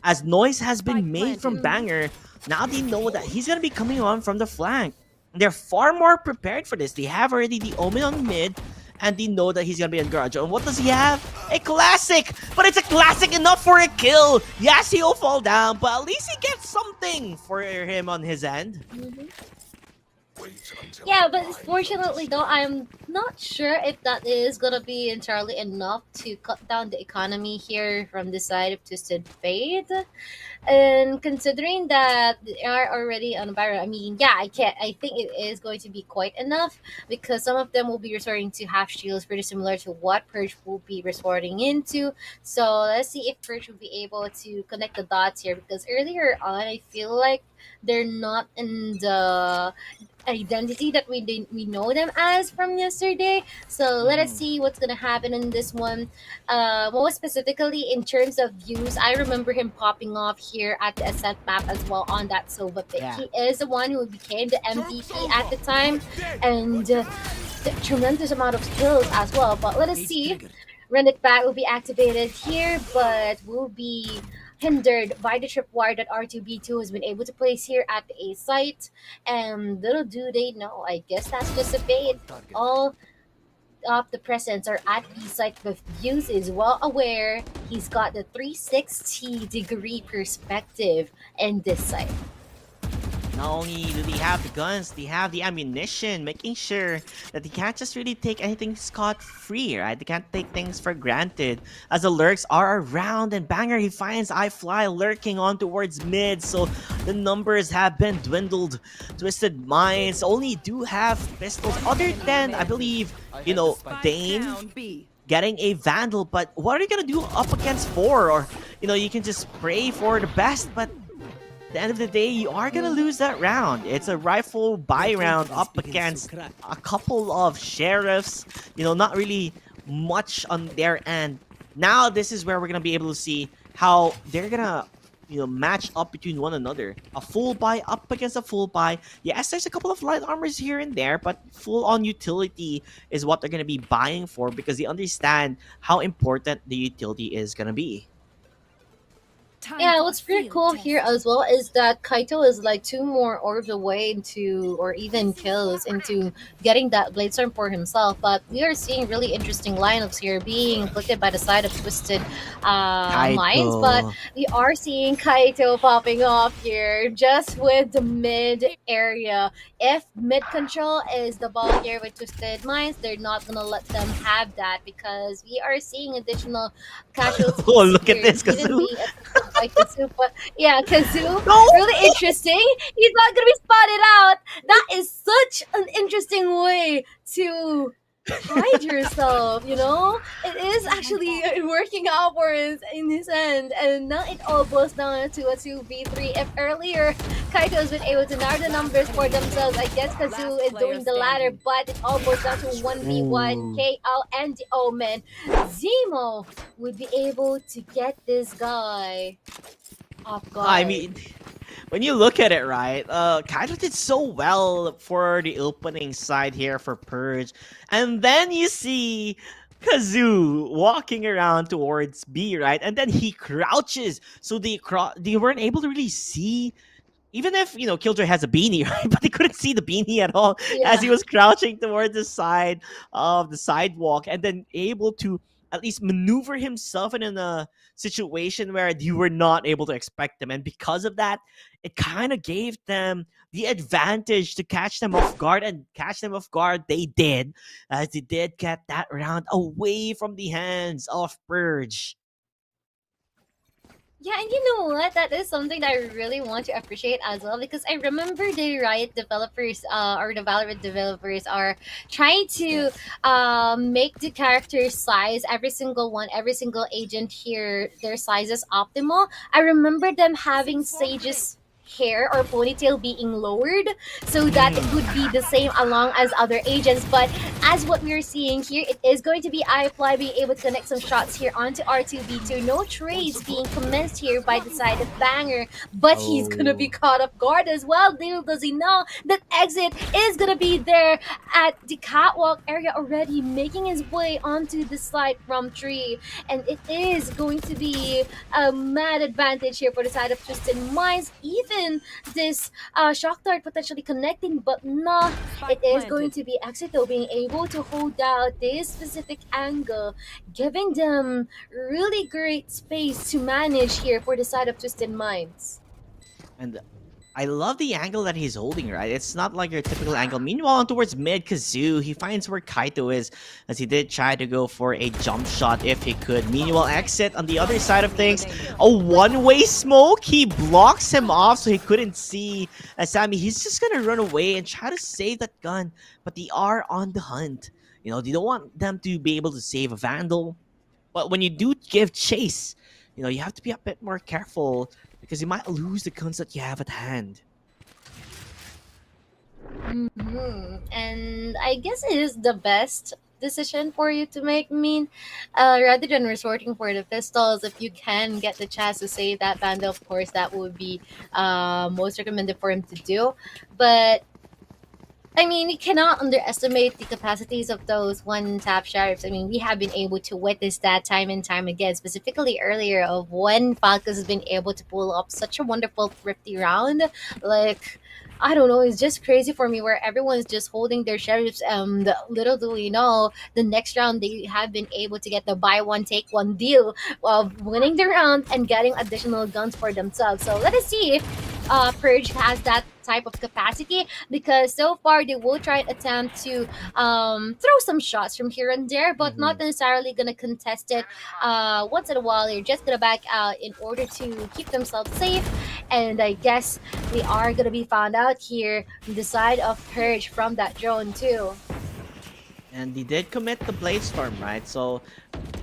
As noise has been made from Banger, now they know that he's going to be coming on from the flank. They're far more prepared for this. They have already the Omen on mid, and they know that he's gonna be in garage. And what does he have? A classic! But it's a classic enough for a kill! Yes, he'll fall down, but at least he gets something for him on his end. Yeah, but fortunately though, I'm not sure if that is gonna be entirely enough to cut down the economy here from the side of Twisted Fate. And considering that they are already on Byron, I mean, yeah, I think it is going to be quite enough, because some of them will be resorting to half shields, pretty similar to what Purge will be resorting into. So let's see if Purge will be able to connect the dots here, because earlier on, I feel like they're not in the identity that we know them as from yesterday. So let us see what's gonna happen in this one. More specifically in terms of Views, I remember him popping off here at the Ascent map as well on that Sova pick. He is the one who became the MVP at the time, and the tremendous amount of skills as well. But let us see. Run it back will be activated here, but will be hindered by the tripwire that R2B2 has been able to place here at the A site. And little do they know, I guess that's just a bait. All of the presents are at B site, but Views is well aware he's got the 360-degree perspective in this site. Not only do they have the guns, they have the ammunition, making sure that they can't just really take anything scot-free, right? They can't take things for granted, as the lurks are around, and Banger, he finds iFly lurking on towards mid, so the numbers have been dwindled. Twisted Minds only do have pistols, other than, I believe, Dane getting a Vandal, but what are you gonna do up against 4? Or, you can just pray for the best, but at the end of the day, you are gonna lose that round. It's a rifle buy round up against a couple of sheriffs. Not really much on their end. Now, this is where we're gonna be able to see how they're gonna, match up between one another. A full buy up against a full buy. Yes, there's a couple of light armors here and there, but full-on utility is what they're gonna be buying for, because they understand how important the utility is gonna be. Yeah, what's pretty cool here as well is that Kaito is like two more orbs away into, or even kills into getting that Blade Storm for himself. But we are seeing really interesting lineups here being inflicted by the side of Twisted Minds. But Kaito. we are seeing Kaito popping off here just with the mid area. If mid control is the ball here with Twisted Minds, they're not gonna let them have that because we are seeing additional casualties. Oh, look at here, this, even Kazoo. being affected by Kazoo. But yeah, Kazoo, really interesting. He's not gonna be spotted out. That is such an interesting way to hide yourself, you know? It is actually working out for us in his end, and now it all boils down to a 2v3. If earlier Kaito has been able to narrow the numbers for themselves, I guess Kazoo is doing the latter, but it all boils down to 1v1 KL and the Omen. Zemo would be able to get this guy off guard. I mean, when you look at it, right, Kaito did so well for the opening side here for Purge. And then you see Kazoo walking around towards B, right? And then he crouches. So they weren't able to really see, even if, you know, Killjoy has a beanie, right? But they couldn't see the beanie at all as he was crouching towards the side of the sidewalk and then able to at least maneuver himself in a situation where you were not able to expect them. And because of that, it kind of gave them the advantage to catch them off guard, and catch them off guard they did, as they did get that round away from the hands of Purge. Yeah, and you know what? That is something that I really want to appreciate as well, because I remember the Riot developers or the Valorant developers are trying to make the character size, every single one, every single agent here, their size is optimal. I remember them having Sage's hair or ponytail being lowered so that it would be the same along as other agents, but as what we're seeing here, it is going to be iFly being able to connect some shots here onto R2B2. No trades being commenced here by the side of Banger, but he's gonna be caught off guard as well. Little does he know that Exit is gonna be there at the catwalk area already, making his way onto the slide from Tree, and it is going to be a mad advantage here for the side of Twisted Minds. Even this shock dart potentially connecting, but no, it is going to be Exito being able to hold out this specific angle, giving them really great space to manage here for the side of Twisted Minds. And I love the angle that he's holding, right? It's not like your typical angle. Meanwhile, towards mid, Kazoo, he finds where Kaito is, as he did try to go for a jump shot if he could. Meanwhile, Exit on the other side of things, a one-way smoke. He blocks him off so he couldn't see Sammy. He's just gonna run away and try to save that gun, but they are on the hunt. You know, they don't want them to be able to save a Vandal, but when you do give chase, you know, you have to be a bit more careful, because you might lose the guns that you have at hand. And I guess it is the best decision for you to make. I mean, rather than resorting for the pistols, if you can get the chance to save that Vandal, of course, that would be most recommended for him to do. But I mean, you cannot underestimate the capacities of those one-tap sheriffs. I mean, we have been able to witness that time and time again, specifically earlier of when Falcons has been able to pull up such a wonderful thrifty round. Like, I don't know, it's just crazy for me where everyone's just holding their sheriffs. Little do we know, the next round they have been able to get the buy one, take one deal of winning the round and getting additional guns for themselves. So let us see if Purge has that type of capacity, because so far they will try and attempt to throw some shots from here and there, but not necessarily gonna contest it once in a while. They're just gonna back out in order to keep themselves safe, and I guess they are gonna be found out here on the side of Purge from that drone too. And they did commit the Blade Storm, right? So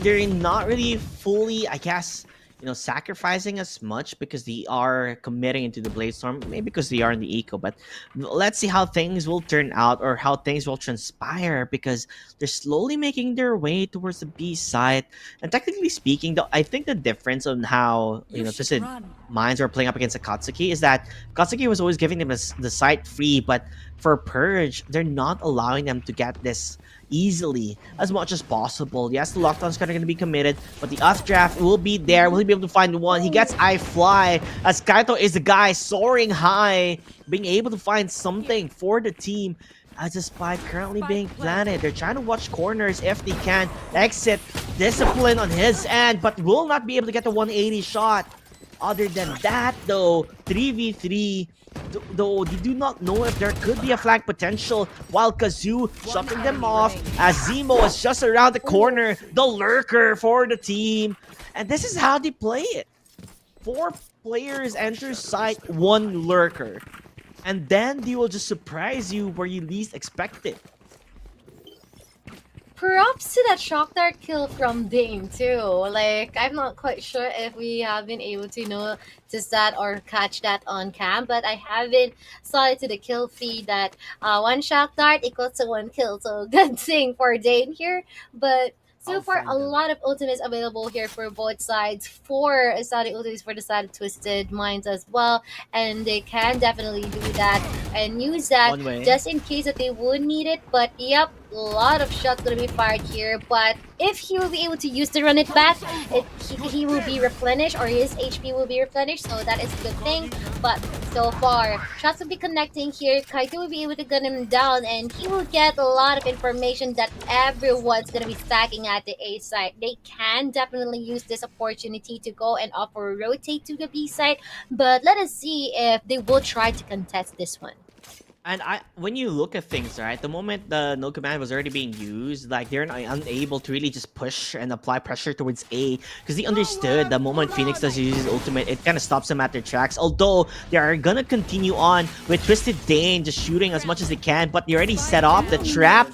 they're not really fully, I guess, you know, sacrificing as much because they are committing into the Blade Storm, maybe because they are in the eco. But let's see how things will turn out, or how things will transpire, because they're slowly making their way towards the B side. And technically speaking, though, I think the difference on how, you know, Twisted Minds are playing up against Akatsuki is that Akatsuki was always giving them the site free, but for Purge, they're not allowing them to get this, easily as much as possible. Yes, the lockdown's kind of going to be committed, but the updraft will be there. Will he be able to find one? He gets I Fly, as Kaito is the guy soaring high, being able to find something for the team. As a spike currently being planted, they're trying to watch corners if they can. Exit, discipline on his end, but will not be able to get the 180 shot. Other than that, though, 3v3, though they do not know if there could be a flank potential, while Kazoo shutting them off as Zemo is just around the corner, the lurker for the team. And this is how they play it. 4 players enter site, 1 lurker. And then they will just surprise you where you least expect it. Props to that shock dart kill from Dane too. Like, I'm not quite sure if we have been able to notice that or catch that on cam, but I haven't saw it to the kill feed that 1 shock dart equals to 1 kill. So good thing for Dane here. But so far, a lot of ultimates available here for both sides. 4 Esaad ultimates for the side of Twisted Minds as well. And they can definitely do that and use that just in case that they would need it. But yep, a lot of shots gonna be fired here. But if he will be able to use to run it back, he will be replenished, or his HP will be replenished. So that is a good thing. But so far, shots will be connecting here. Kaito will be able to gun him down, and he will get a lot of information that everyone's gonna be stacking at the A site. They can definitely use this opportunity to go and offer rotate to the B site, but let us see if they will try to contest this one. And when you look at things, right, the moment the no command was already being used, like, they're unable to really just push and apply pressure towards A, because they understood the moment Phoenix does use his ultimate, it kind of stops them at their tracks. Although they are gonna continue on with Twisted Dane just shooting as much as they can, but they already set off the trap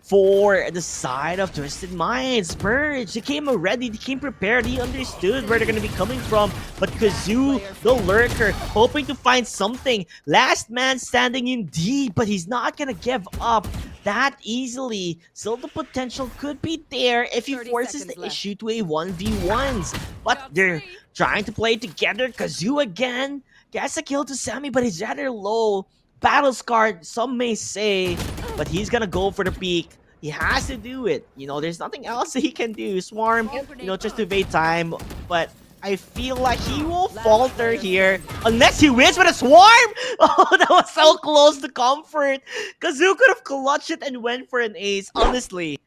for the side of Twisted Minds. Purge, they came already, they came prepared, he understood where they're gonna be coming from. But Kazoo, the lurker, hoping to find something. Last man standing in D, but he's not gonna give up that easily. Still, the potential could be there if he forces the issue to a 1v1s. But they're trying to play together. Kazoo again gets a kill to Sammy, but he's rather low. Battle scarred, some may say, but he's gonna go for the peak. He has to do it. You know, there's nothing else he can do. Swarm, you know, just to evade time, but I feel like he will falter here unless he wins with a swarm. Oh, that was so close to comfort. Kazoo could have clutched it and went for an ace. Honestly,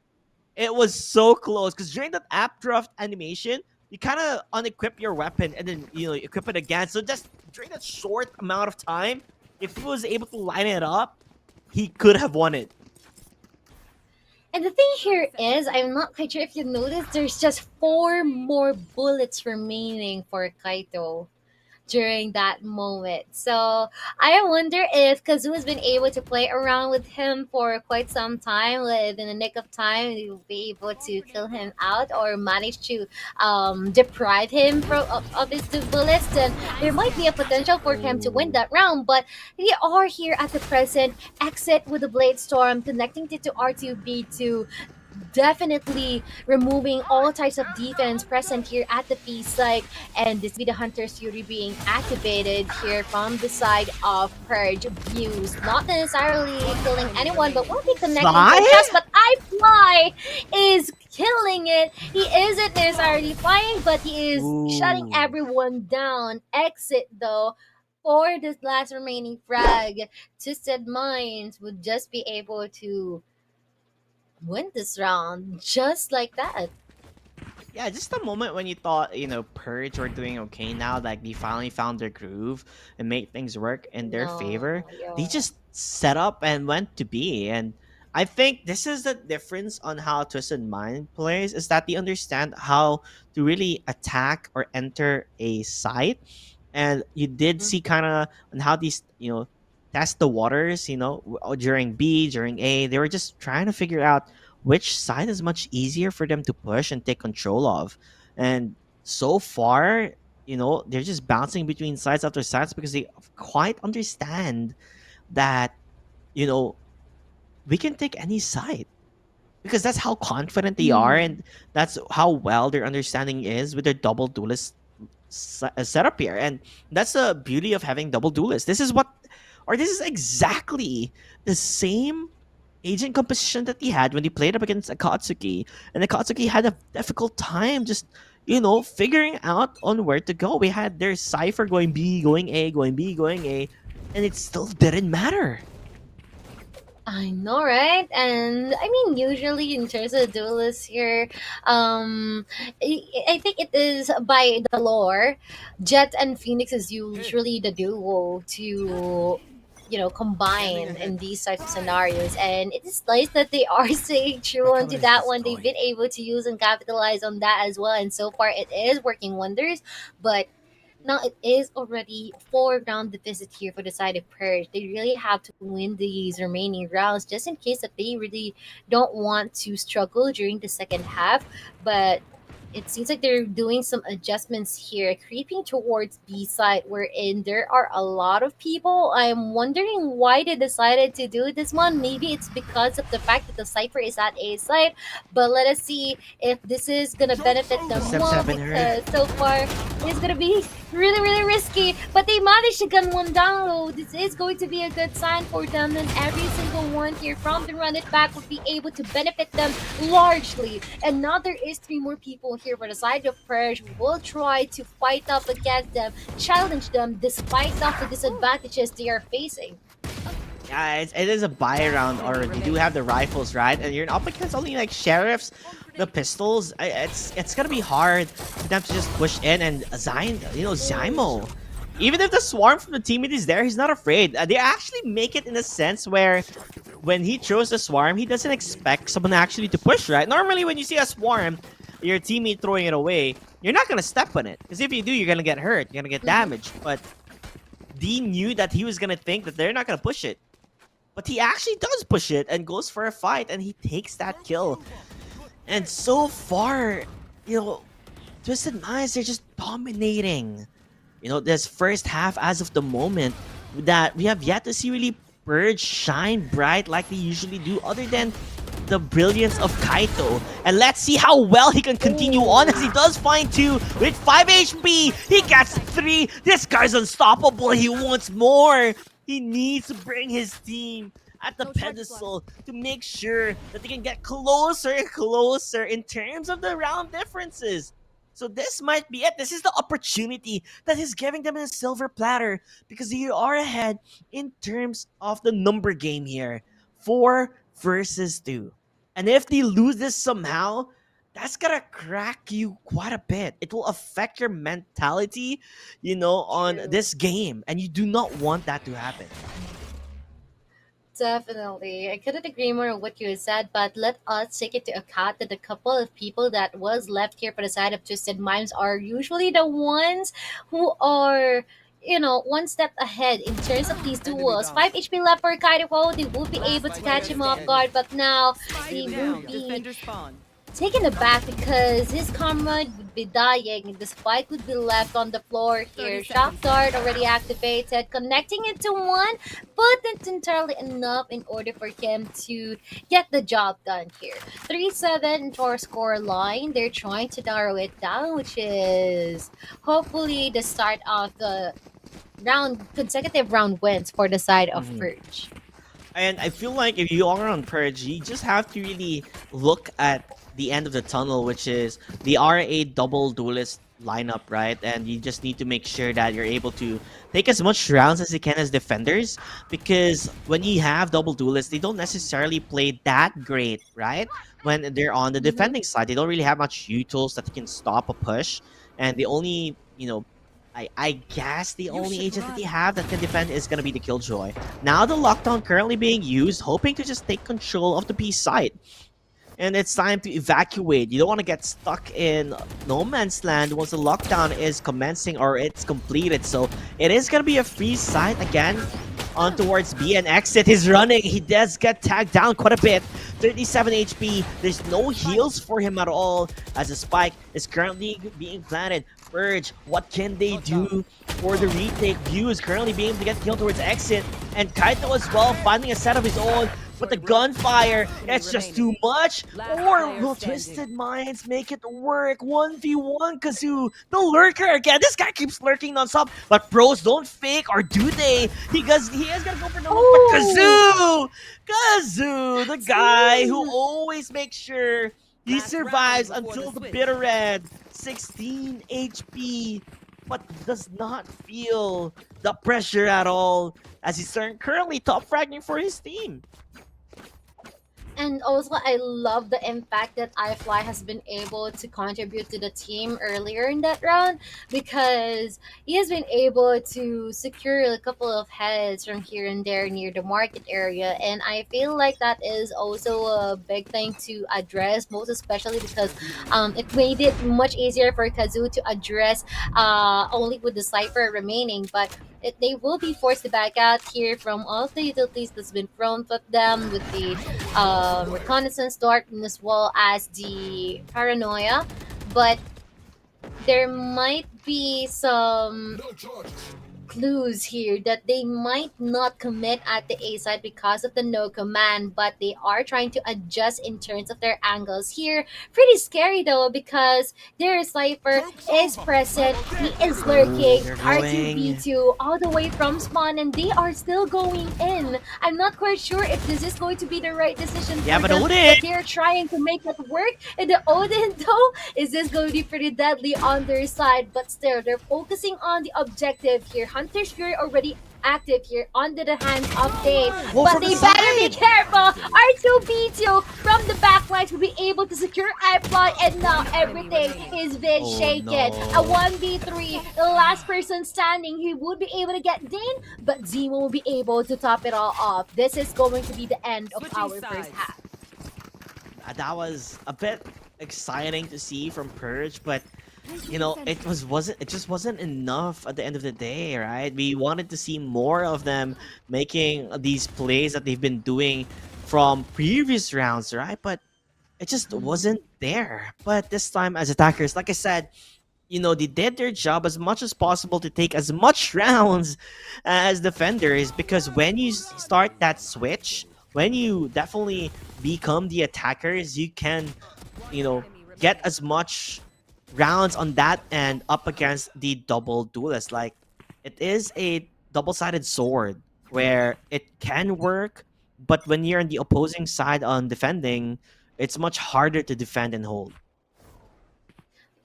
it was so close, because during that updraft animation, you kind of unequip your weapon and then, you know, equip it again. So just during that short amount of time, if he was able to line it up, he could have won it. And the thing here is, I'm not quite sure if you noticed, there's just 4 more bullets remaining for Kaito during that moment. So I wonder if Kazoo has been able to play around with him for quite some time. Within the nick of time, he will be able to kill him out or manage to deprive him of his 2 bullets. Then there might be a potential for him to win that round. But we are here at the present. Exit with the Blade Storm, connecting it to R2B2. Definitely removing all types of defense present here at the P site, and this be the Hunter's Fury being activated here from the side of Purge Views. Not necessarily killing anyone, but will be connecting to chest, but I Fly is killing it. He isn't necessarily flying, but he is shutting everyone down. Exit though, for this last remaining frag, Twisted Minds would just be able to win this round just like that. Yeah, just the moment when you thought, you know, Purge were doing okay now, like they finally found their groove and made things work in their favor. They just set up and went to B. And I think this is the difference on how Twisted Mind plays, is that they understand how to really attack or enter a site. And you did see kind of on how these, you know, test the waters, you know, during B, during A. They were just trying to figure out which side is much easier for them to push and take control of. And so far, you know, they're just bouncing between sides after sides because they quite understand that, you know, we can take any side. Because that's how confident they are, and that's how well their understanding is with their double duelist setup here. And that's the beauty of having double duelists. This is exactly the same agent composition that he had when he played up against Akatsuki. And Akatsuki had a difficult time just, figuring out on where to go. We had their Cypher going B, going A, going B, going A, and it still didn't matter. I know, right? And I mean, usually in terms of duelists here, I think it is by the lore, Jet and Phoenix is usually the duo to, combine in these types of scenarios. And it is nice that they are staying true onto that one. They've been able to use and capitalize on that as well. And so far, it is working wonders. But now it is already 4 round deficit here for the side of Purge. They really have to win these remaining rounds just in case that they really don't want to struggle during the second half. But it seems like they're doing some adjustments here, creeping towards B side, wherein there are a lot of people. I'm wondering why they decided to do this one. Maybe it's because of the fact that the Cypher is at A side, but let us see if this is gonna benefit them more, because so far it's gonna be really, really risky. But they managed to gun one down low. This is going to be a good sign for them, and every single one here from the run it back would be able to benefit them largely. And now there is 3 more people here for the side of Purge who will try to fight up against them, challenge them despite of the disadvantages they are facing. Yeah, it is a buy round already. You do have the rifles, right? And you're up against only like sheriffs, the pistols. It's gonna be hard for them to just push in and Zymo. Even if the swarm from the teammate is there, he's not afraid. They actually make it in a sense where when he throws the swarm, he doesn't expect someone actually to push, right? Normally when you see a swarm, your teammate throwing it away, you're not gonna step on it. Because if you do, you're gonna get hurt, you're gonna get damaged. But D knew that he was gonna think that they're not gonna push it. But he actually does push it and goes for a fight, and he takes that kill. And so far, Twisted Minds, they're just dominating. This first half as of the moment, that we have yet to see really Purge shine bright like they usually do, other than the brilliance of Kaito. And let's see how well he can continue on, as he does find 2 with 5 HP. He gets 3. This guy's unstoppable. He wants more. He needs to bring his team at the pedestal to make sure that they can get closer and closer in terms of the round differences. So this might be it. This is the opportunity that is giving them a silver platter, because they are ahead in terms of the number game here. 4 versus 2. And if they lose this somehow, that's gonna crack you quite a bit. It will affect your mentality, on this game. And you do not want that to happen. Definitely. I couldn't agree more on what you said, but let us take it to account that the couple of people that was left here for the side of Twisted Minds are usually the ones who are, one step ahead in terms of these duels. 5 HP left for Kaito. They will be able to catch him off guard, but now he will be taken aback because his comrade would be dying and the spike would be left on the floor here. Shock Dart already activated, connecting it to 1, but it's entirely enough in order for him to get the job done here. 3-7 to our score line. They're trying to narrow it down, which is hopefully the start of the consecutive round wins for the side of Purge. And I feel like if you are on Purge, you just have to really look at the end of the tunnel, which is the RA double duelist lineup, right? And you just need to make sure that you're able to take as much rounds as you can as defenders, because when you have double duelists, they don't necessarily play that great, right? When they're on the defending side, they don't really have much utils that can stop a push, and the only, I guess the only agent that they have that can defend is going to be the Killjoy. Now the lockdown currently being used, hoping to just take control of the B side. And it's time to evacuate. You don't want to get stuck in no man's land once the lockdown is commencing or it's completed. So it is going to be a free side again on towards B, and Exit is running. He does get tagged down quite a bit. 37 HP. There's no heals for him at all, as a spike is currently being planted. Purge, what can they do for the retake? View is currently being able to get killed towards Exit, and Kaito as well, finding a set of his own. but the gunfire, it's just too much. Or will Twisted Minds make it work? 1v1 Kazoo, the lurker again. This guy keeps lurking non-stop, but pros don't fake, or do they? He has got to go for the but Kazoo, the guy who always makes sure he survives until the bitter end. 16 HP, but does not feel the pressure at all as he's currently top fragging for his team. And also, I love the impact that iFly has been able to contribute to the team earlier in that round, because he has been able to secure a couple of heads from here and there near the market area. And I feel like that is also a big thing to address, most especially because it made it much easier for Kazoo to address only with the Cypher remaining. But they will be forced to back out here from all the utilities that's been thrown at them, with the reconnaissance dart as well as the paranoia. But there might be some clues here that they might not commit at the A side because of the no command, but they are trying to adjust in terms of their angles here. Pretty scary though, because their Cypher is present, he is lurking, R2B2 all the way from spawn, and they are still going in. I'm not quite sure if this is going to be the right decision for them, but they're trying to make it work. And the Odin though, is this going to be pretty deadly on their side? But still, they're focusing on the objective here. Hunter's Fury already active here under the hands of Dave. But they better be careful. R2B2 from the backlines will be able to secure iFly, and now everything is been shaken. A 1v3, the last person standing, he would be able to get Dane, but Zemo will be able to top it all off. This is going to be the end of our first half. That was a bit exciting to see from Purge, but you know, it just wasn't enough at the end of the day, right? We wanted to see more of them making these plays that they've been doing from previous rounds, right? But it just wasn't there. But this time as attackers, like I said, you know, they did their job as much as possible to take as much rounds as defenders, because when you start that switch, when you definitely become the attackers, you can, you know, get as much rounds on that end up against the double duelist. Like, it is a double-sided sword where it can work, but when you're on the opposing side on defending, it's much harder to defend and hold.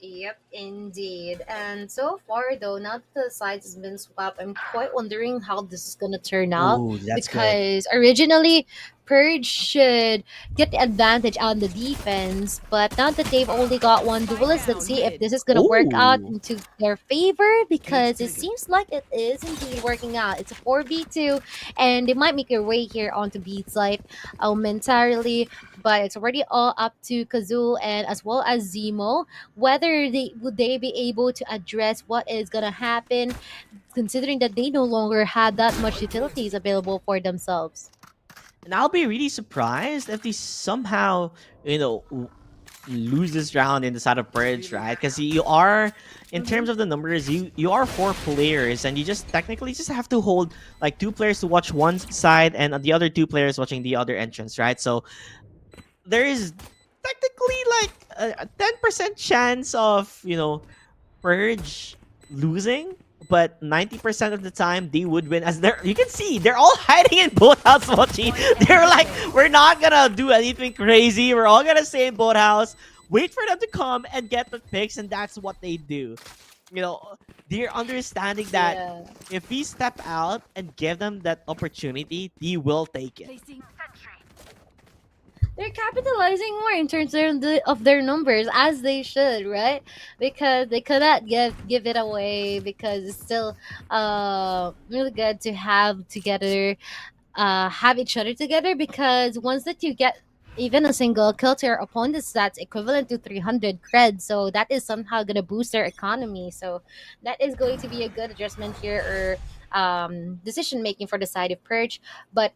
Yep, indeed. And so far, though, now that the sides has been swapped, I'm quite wondering how this is gonna turn out. Ooh, that's good. Because originally, Purge should get the advantage on the defense, but now that they've only got one duelist, let's see if this is gonna work out into their favor, because it seems like it is indeed working out. It's a 4v2, and they might make their way here onto Beat's life momentarily, but it's already all up to Kazoo and as well as Zemo, whether they be able to address what is gonna happen, considering that they no longer have that much utilities available for themselves. And I'll be really surprised if they somehow, you know, lose this round in the side of Bridge, right? Because you are, in terms of the numbers, you are 4 players, and you just technically just have to hold like 2 players to watch one side and the other 2 players watching the other entrance, right? So there is technically like a 10% chance of, you know, Purge losing, but 90% of the time they would win, as you can see they're all hiding in boathouse watching. They're like, we're not gonna do anything crazy, we're all gonna stay in boathouse, wait for them to come and get the picks, and that's what they do. You know, they're understanding that if we step out and give them that opportunity, they will take it. They're capitalizing more in terms of their numbers, as they should, right? Because they could not give it away, because it's still really good to have together, have each other together, because once that you get even a single kill to your opponent's, that's equivalent to 300 cred, so that is somehow going to boost their economy. So that is going to be a good adjustment here, or decision making for the side of Purge. But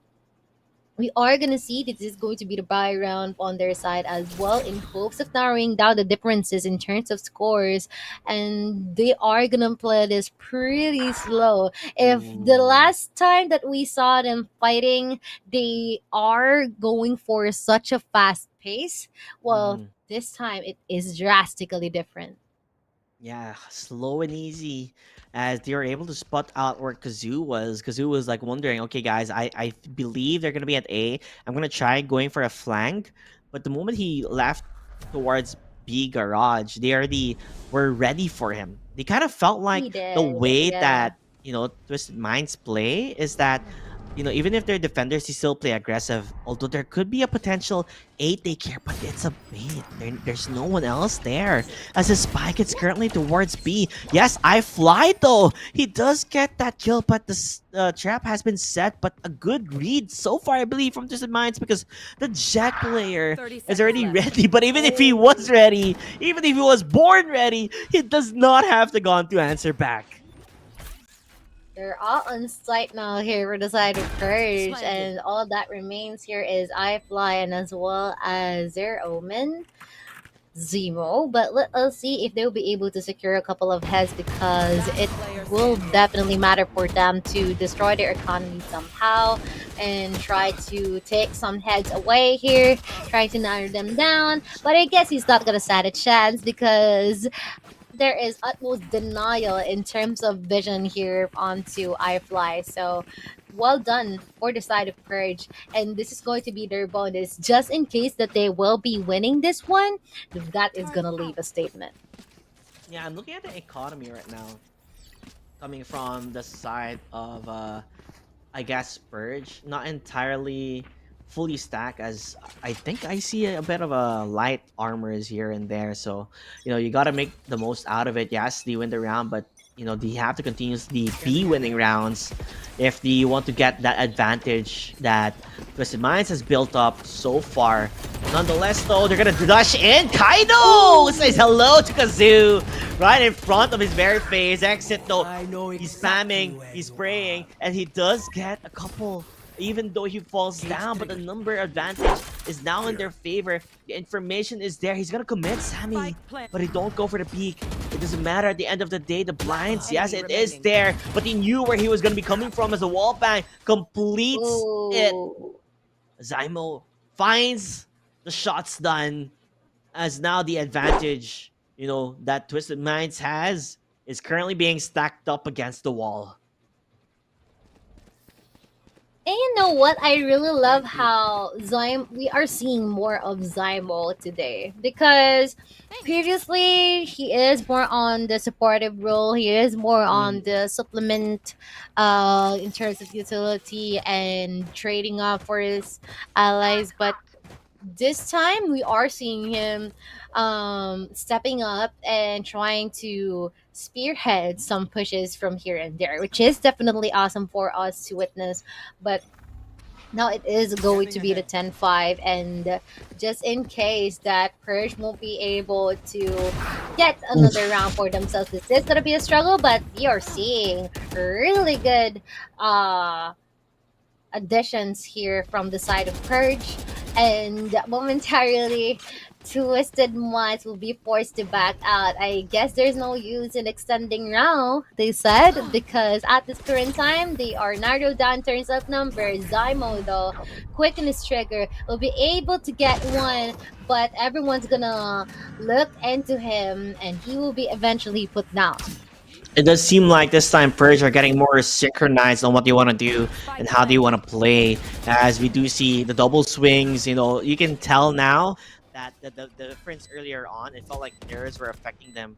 we are gonna see that this is going to be the buy round on their side as well, in hopes of narrowing down the differences in terms of scores. And they are gonna play this pretty slow. If the last time that we saw them fighting, they are going for such a fast pace, well, this time it is drastically different. Yeah, slow and easy as they were able to spot out where Kazoo was. Kazoo was like wondering, okay, guys, I believe they're going to be at A. I'm going to try going for a flank. But the moment he left towards B garage, they already were ready for him. They kind of felt like He the did, way yeah. that, Twisted Minds play is that even if they're defenders, they still play aggressive. Although there could be a potential 8 take here, but it's a bait. There's no one else there. As the spike is currently towards B. Yes, I fly though. He does get that kill, but the trap has been set. But a good read so far, I believe, from Twisted Minds because the Jack player is already ready. But even if he was ready, even if he was born ready, he does not have the gun to answer back. They're all on site now here for the side of Purge, and all that remains here is iFly and as well as their Omen, Zemo. But let us see if they'll be able to secure a couple of heads, because it will definitely matter for them to destroy their economy somehow and try to take some heads away here, try to narrow them down. But I guess he's not gonna stand a chance because there is utmost denial in terms of vision here onto iFly. So well done for the side of Purge. And this is going to be their bonus just in case that they will be winning this one. That is going to leave a statement. Yeah, I'm looking at the economy right now. Coming from the side of, I guess, Purge. Not entirely fully stacked, as I think I see a bit of a light armors here and there. So, you got to make the most out of it. Yes, they win the round, but, they have to continuously be winning rounds if they want to get that advantage that Twisted Minds has built up so far. Nonetheless, though, they're going to rush in. Kaido says hello to Kazoo right in front of his very face. Exit, though, he's spamming, he's spraying, and he does get a couple. Even though he falls down, but the number advantage is now in their favor. The information is there. He's gonna commit Sammy, but he don't go for the peak. It doesn't matter at the end of the day. The blinds, yes, it is there, but he knew where he was gonna be coming from as the wall bang completes it. Zymo finds the shots done, as now the advantage, that Twisted Minds has is currently being stacked up against the wall. And you know what? I really love how we are seeing more of Zymo today, because previously he is more on the supportive role. He is more on the supplement in terms of utility and trading up for his allies. But this time we are seeing him stepping up and trying to spearhead some pushes from here and there, which is definitely awesome for us to witness. But now it is going to be the 10-5, and just in case that Purge won't be able to get another round for themselves, this is going to be a struggle. But we are seeing really good additions here from the side of Purge, and momentarily Twisted Minds will be forced to back out. I guess there's no use in extending round, they said, because at this current time they are narrowed down in terms of numbers. Zymo, though, quick in his trigger, will be able to get one, but everyone's gonna look into him and he will be eventually put down. It does seem like this time Purge are getting more synchronized on what they want to do and how they want to play, as we do see the double swings. You can tell now that the difference earlier on, it felt like nerves were affecting them.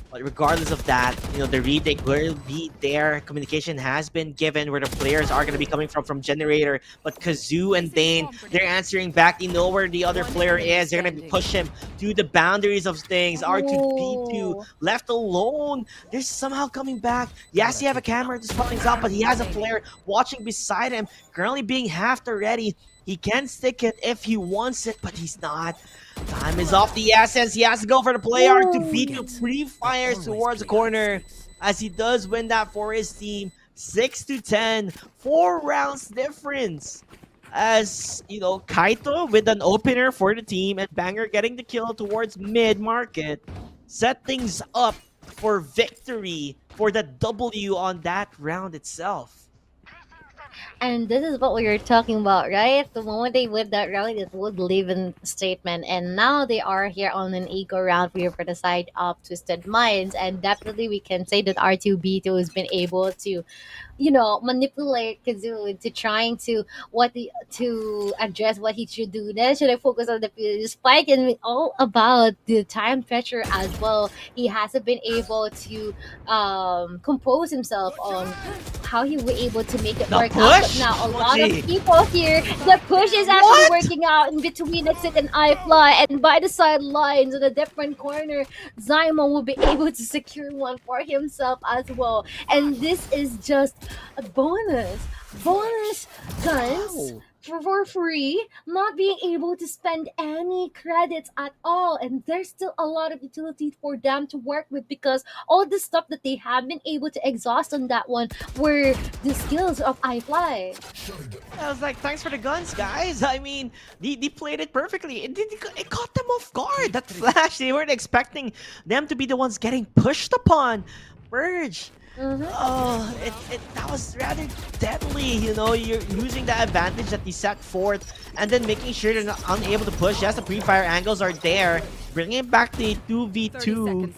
But regardless of that, the retake will be there. Communication has been given where the players are going to be coming from Generator. But Kazoo and Dane, they're answering back. They know where the other player is. They're going to push him to the boundaries of things. R2D2 left alone. They're somehow coming back. Yes, he have a camera to spot things out, but he has a player watching beside him, currently being half ready. He can stick it if he wants it, but he's not. Time is off the essence. He has to go for the play art to beat the pre-fires towards the corner, as he does win that for his team. 6-10, 4 rounds difference. as you know, Kaito with an opener for the team and Banger getting the kill towards mid market, set things up for victory for the W on that round itself. And this is what we were talking about, right? The moment they win that rally, it would leave a statement. And now they are here on an eco round for the side of Twisted Minds. And definitely we can say that R2B2 has been able to, manipulate Kazoo into trying to to address what he should do. Then should I focus on the spike and all about the time pressure as well. He hasn't been able to compose himself on how he was able to make it The work out. But push? now a Oh, lot gee. of people here, the push is actually What? working out in between Exit and iFly, and by the sidelines in a different corner, Zymo will be able to secure one for himself as well. And this is just a bonus guns for free, not being able to spend any credits at all. And there's still a lot of utility for them to work with, because all the stuff that they have been able to exhaust on that one were the skills of iFly. I was like, thanks for the guns, guys. I mean, they played it perfectly. It caught them off guard. That flash, they weren't expecting them to be the ones getting pushed upon. Purge. Oh, that was rather deadly. You know, you're using the advantage that they set forth and then making sure they're not unable to push. Yes, the pre-fire angles are there. Bringing it back to 2v2.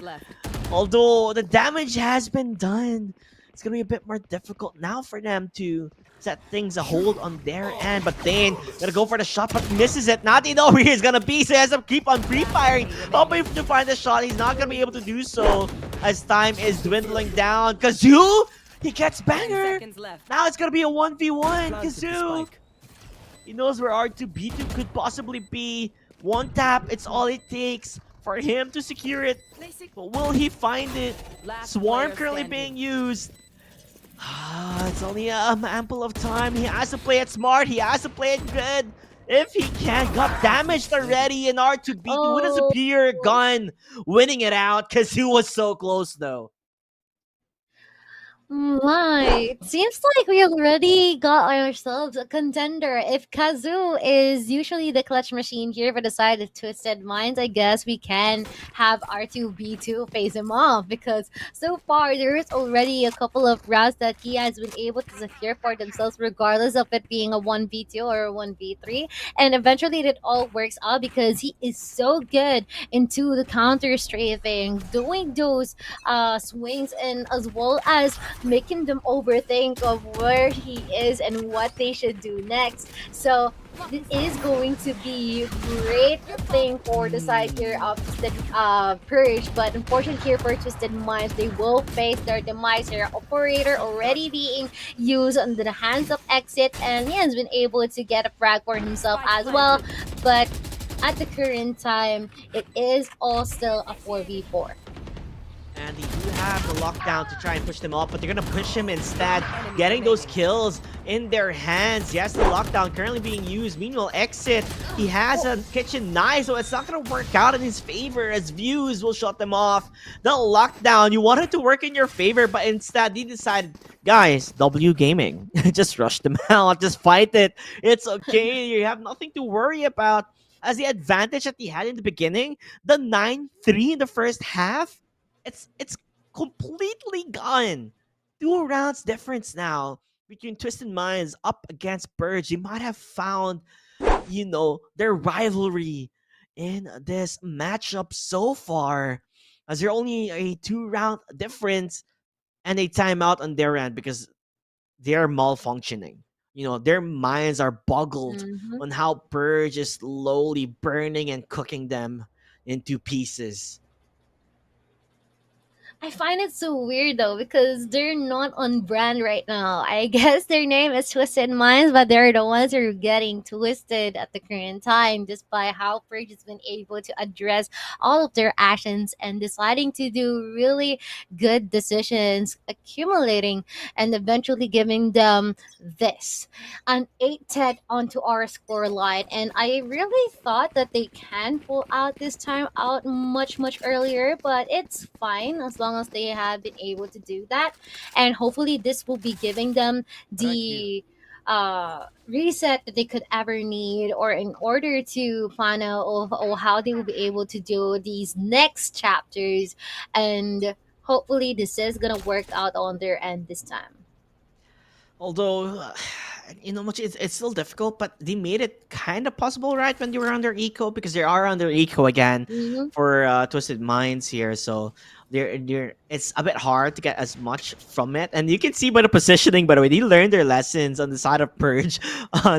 Although the damage has been done, it's going to be a bit more difficult now for them to set things a hold on their end. But Dane gonna go for the shot, but misses it. Not know where he's gonna be, so he has to keep on pre-firing, hoping to find the shot. He's not gonna be able to do so as time is dwindling down. Kazoo, he gets Banger. Now it's gonna be a 1v1. Kazoo, he knows where R2B2 could possibly be. One tap, it's all it takes for him to secure it. But will he find it? Swarm currently being used. It's only ample of time. He has to play it smart. He has to play it good. If he can, got damaged already in R2B2 with a superior gun, winning it out because he was so close though. Right. Seems like we already got ourselves a contender. If Kazoo is usually the clutch machine here for the side of Twisted Minds, I guess we can have R2B2 face him off, because so far there is already a couple of rounds that he has been able to secure for themselves, regardless of it being a 1v2 or a 1v3. And eventually it all works out because he is so good into the counter strafing, doing those swings, and as well as making them overthink of where he is and what they should do next. So this is going to be a great thing for the side here of the Purge, but unfortunately here for Twisted Minds, they will face their demise here. Operator already being used under the hands of Exit, and he has been able to get a frag for himself as well, but at the current time, it is all still a 4v4. And they do have the lockdown to try and push them off, but they're gonna push him instead, getting those kills in their hands. Yes, the lockdown currently being used. Meanwhile, Exit, he has a kitchen knife, so it's not gonna work out in his favor as views will shut them off. The lockdown, you wanted to work in your favor, but instead they decided, guys, W Gaming, just rush them out, just fight it. It's okay, you have nothing to worry about. As the advantage that he had in the beginning, the 9-3 in the first half, it's completely gone. 2 rounds difference now between Twisted Minds up against Purge. They might have found, you know, their rivalry in this matchup so far, as they're only a 2-round difference and a timeout on their end because they're malfunctioning. You know, their minds are boggled on how Purge is slowly burning and cooking them into pieces. I find it so weird though, because they're not on brand right now. I guess their name is Twisted Minds, but they're the ones who are getting twisted at the current time, just by how Purge has been able to address all of their actions and deciding to do really good decisions, accumulating and eventually giving them this an 8-10 onto our score line. And I really thought that they can pull out this time out much earlier, but it's fine as long as they have been able to do that. And hopefully this will be giving them the reset that they could ever need, or in order to plan out of how they will be able to do these next chapters. And hopefully this is gonna work out on their end this time. Although, much it's still difficult, but they made it kind of possible, right? When they were under eco, because they are under eco again Mhm. for Twisted Minds here. So they're it's a bit hard to get as much from it, and you can see by the positioning. By the way, they learned their lessons on the side of Purge,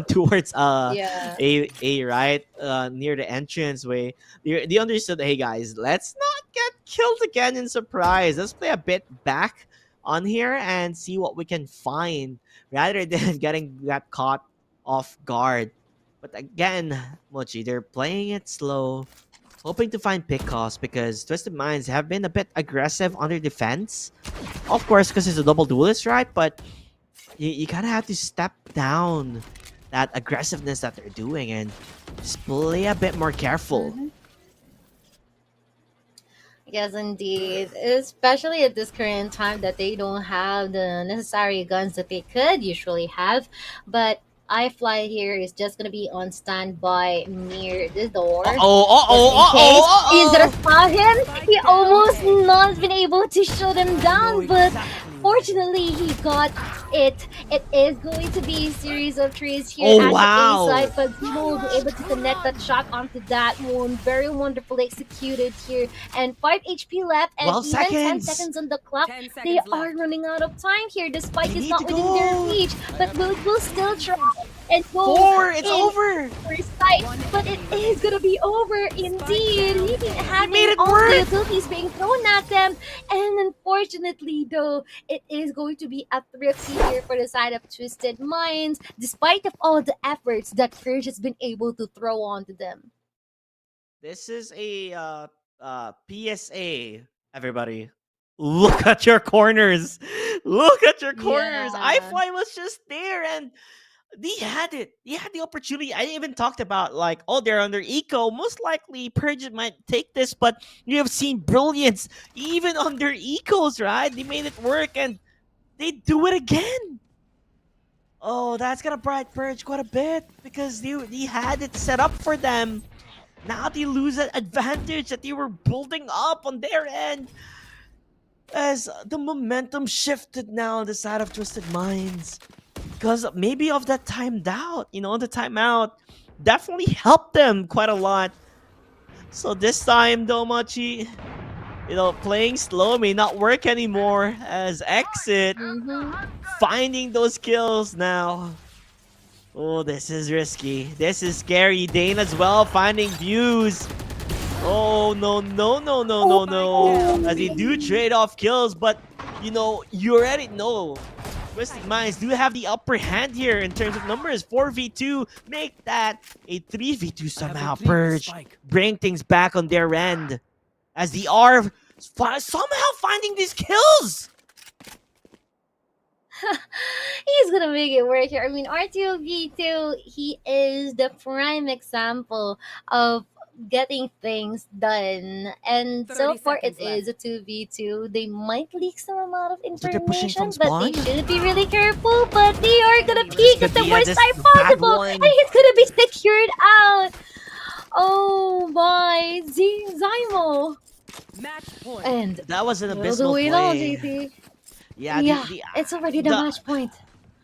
towards Yeah. a right near the entrance way. They understood. Hey guys, let's not get killed again in surprise. Let's play a bit back on here and see what we can find rather than getting that caught off guard. But again, Mochi, they're playing it slow, hoping to find pickoffs because Twisted Minds have been a bit aggressive on their defense. Of course, because it's a double duelist, right? But you kind of have to step down that aggressiveness that they're doing and just play a bit more careful. Yes, indeed. Especially at this current time that they don't have the necessary guns that they could usually have. But iFly here is just gonna be on standby near the door. Just in case he's gonna spot him. He almost not been able to shoot him down, but fortunately he got it. It is going to be a series of trees here Oh, at wow. the A side, but he will be able to connect that shot onto that one. Very wonderfully executed here. And 5 HP left, and 12 even 10 seconds. seconds on the clock. They are running out of time here. The spike is not within their reach, but we'll still try and go. 4, it's in over. for his sight, but it is gonna be over indeed. He had made it all work. the utilities being thrown at them, and unfortunately, though, it is going to be a thrifty here for the side of Twisted Minds, despite of all the efforts that Purge has been able to throw onto them. This is a PSA, everybody. Look at your corners. Look at your corners. Yeah. iFly was just there and they had it. They had the opportunity. I even talked about like, oh, they're under eco. Most likely Purge might take this, but you have seen brilliance even under ecos, right? They made it work and they do it again. Oh, that's gonna bright Purge quite a bit because they had it set up for them. Now they lose that advantage that they were building up on their end. As the momentum shifted now on the side of Twisted Minds. Because maybe of that timed out, the timeout definitely helped them quite a lot. So this time, Domachi, playing slow may not work anymore as Exit finding those kills now. Oh, this is risky. This is scary. Dane as well finding views. Oh, no. As they do trade off kills, but, you already know. Twisted Minds do have the upper hand here in terms of numbers. 4v2. Make that a 3v2 somehow. Purge. Bring things back on their end. As they are somehow finding these kills. He's gonna make it work here. I mean, R2V2, he is the prime example of getting things done. And so 30 far, it seconds is a 2v2. They might leak some amount of So they're pushing information, from but they spawn? should be really careful. But they are gonna peek at the be, worst this time bad possible, one. and he's gonna be secured out. Oh my, Zymo. Match point. And That was an we'll abysmal do it all, play. JP. Yeah, Yeah, it's already the match point.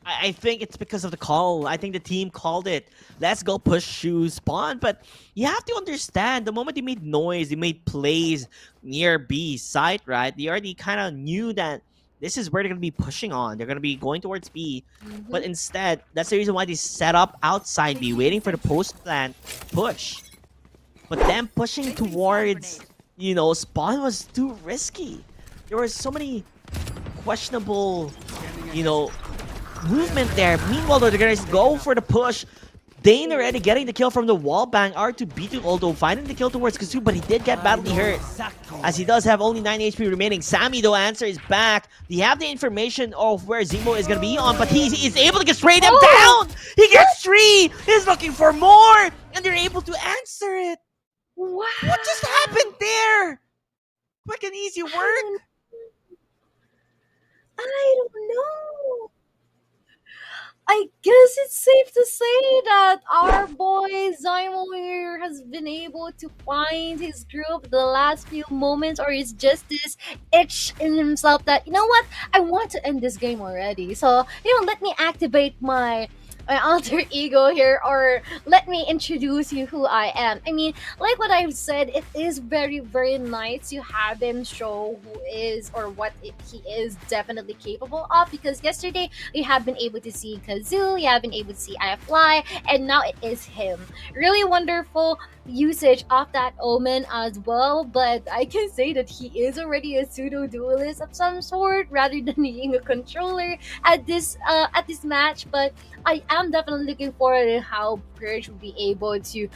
I think it's because of the call. I think the team called it. Let's go push shoes spawn. But you have to understand, the moment they made noise, they made plays near B site, right? They already kind of knew that this is where they're going to be pushing on. They're going to be going towards B. But instead, that's the reason why they set up outside B, waiting for the post-plant push. But them pushing towards, spawn was too risky. There were so many questionable, movement there. Meanwhile, though, they're gonna go for the push. Dane already getting the kill from the wall bang. R2B2 although finding the kill towards Kazu, but he did get badly hurt. As he does have only 9 HP remaining. Sammy, though, answer is back. They have the information of where Zemo is gonna be on, but he is able to get straight him down! He gets 3! He's looking for more! And they're able to answer it! Wow! What just happened there? Quick and easy work? I don't know. I guess it's safe to say that our boy Zymo has been able to find his groove the last few moments, or it's just this itch in himself that, you know what, I want to end this game already. So, let me activate my alter ego here, or let me introduce you who I am. I mean, like what I've said, it is very, very nice to have him show who is or what he is definitely capable of, because yesterday we have been able to see Kazoo, we have been able to see Fly, and now it is him. Really wonderful usage of that Omen as well, but I can say that he is already a pseudo duelist of some sort rather than being a controller at this match. But I am definitely looking forward to how Purge will be able to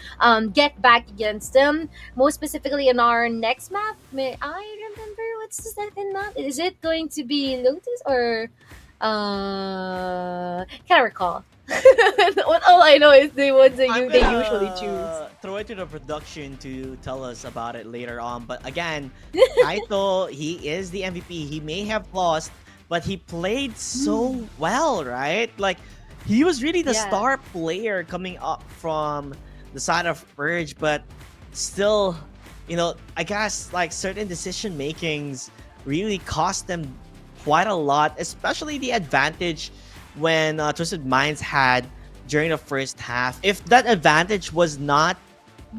get back against them. Most specifically in our next map. May I remember what's the second map? Is it going to be Lotus or can't recall. All I know is the ones they usually choose. Throw it to the production to tell us about it later on. But again, Kaito, he is the MVP. He may have lost, but he played so well, right? Like, he was really the star player coming up from the side of Purge, but still, I guess like certain decision makings really cost them quite a lot, especially the advantage when Twisted Minds had during the first half. If that advantage was not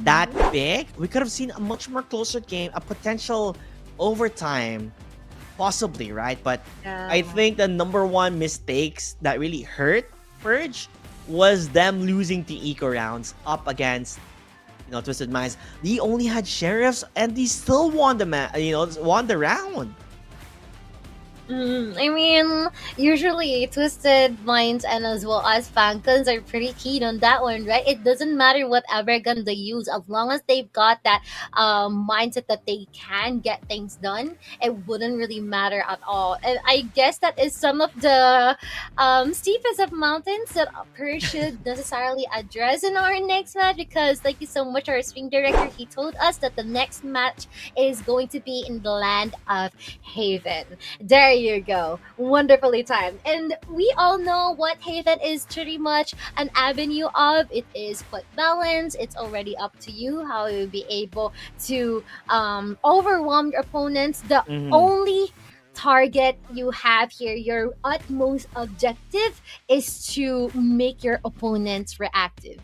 that big, we could have seen a much more closer game, a potential overtime, possibly, right? But I think the number one mistakes that really hurt Purge was them losing the eco rounds up against Twisted Minds. They only had sheriffs and they still won won the round. I mean, usually Twisted Minds and as well as Falcons are pretty keen on that one, right? It doesn't matter whatever gun they use, as long as they've got that mindset that they can get things done, it wouldn't really matter at all. And I guess that is some of the steepest of mountains that Purge should necessarily address in our next match, because thank you so much, our stream director. He told us that the next match is going to be in the land of Haven. There you go. Wonderfully timed. And we all know what Haven is pretty much an avenue of. It is foot balance. It's already up to you how you'll be able to overwhelm your opponents. The only target you have here, your utmost objective, is to make your opponents reactive.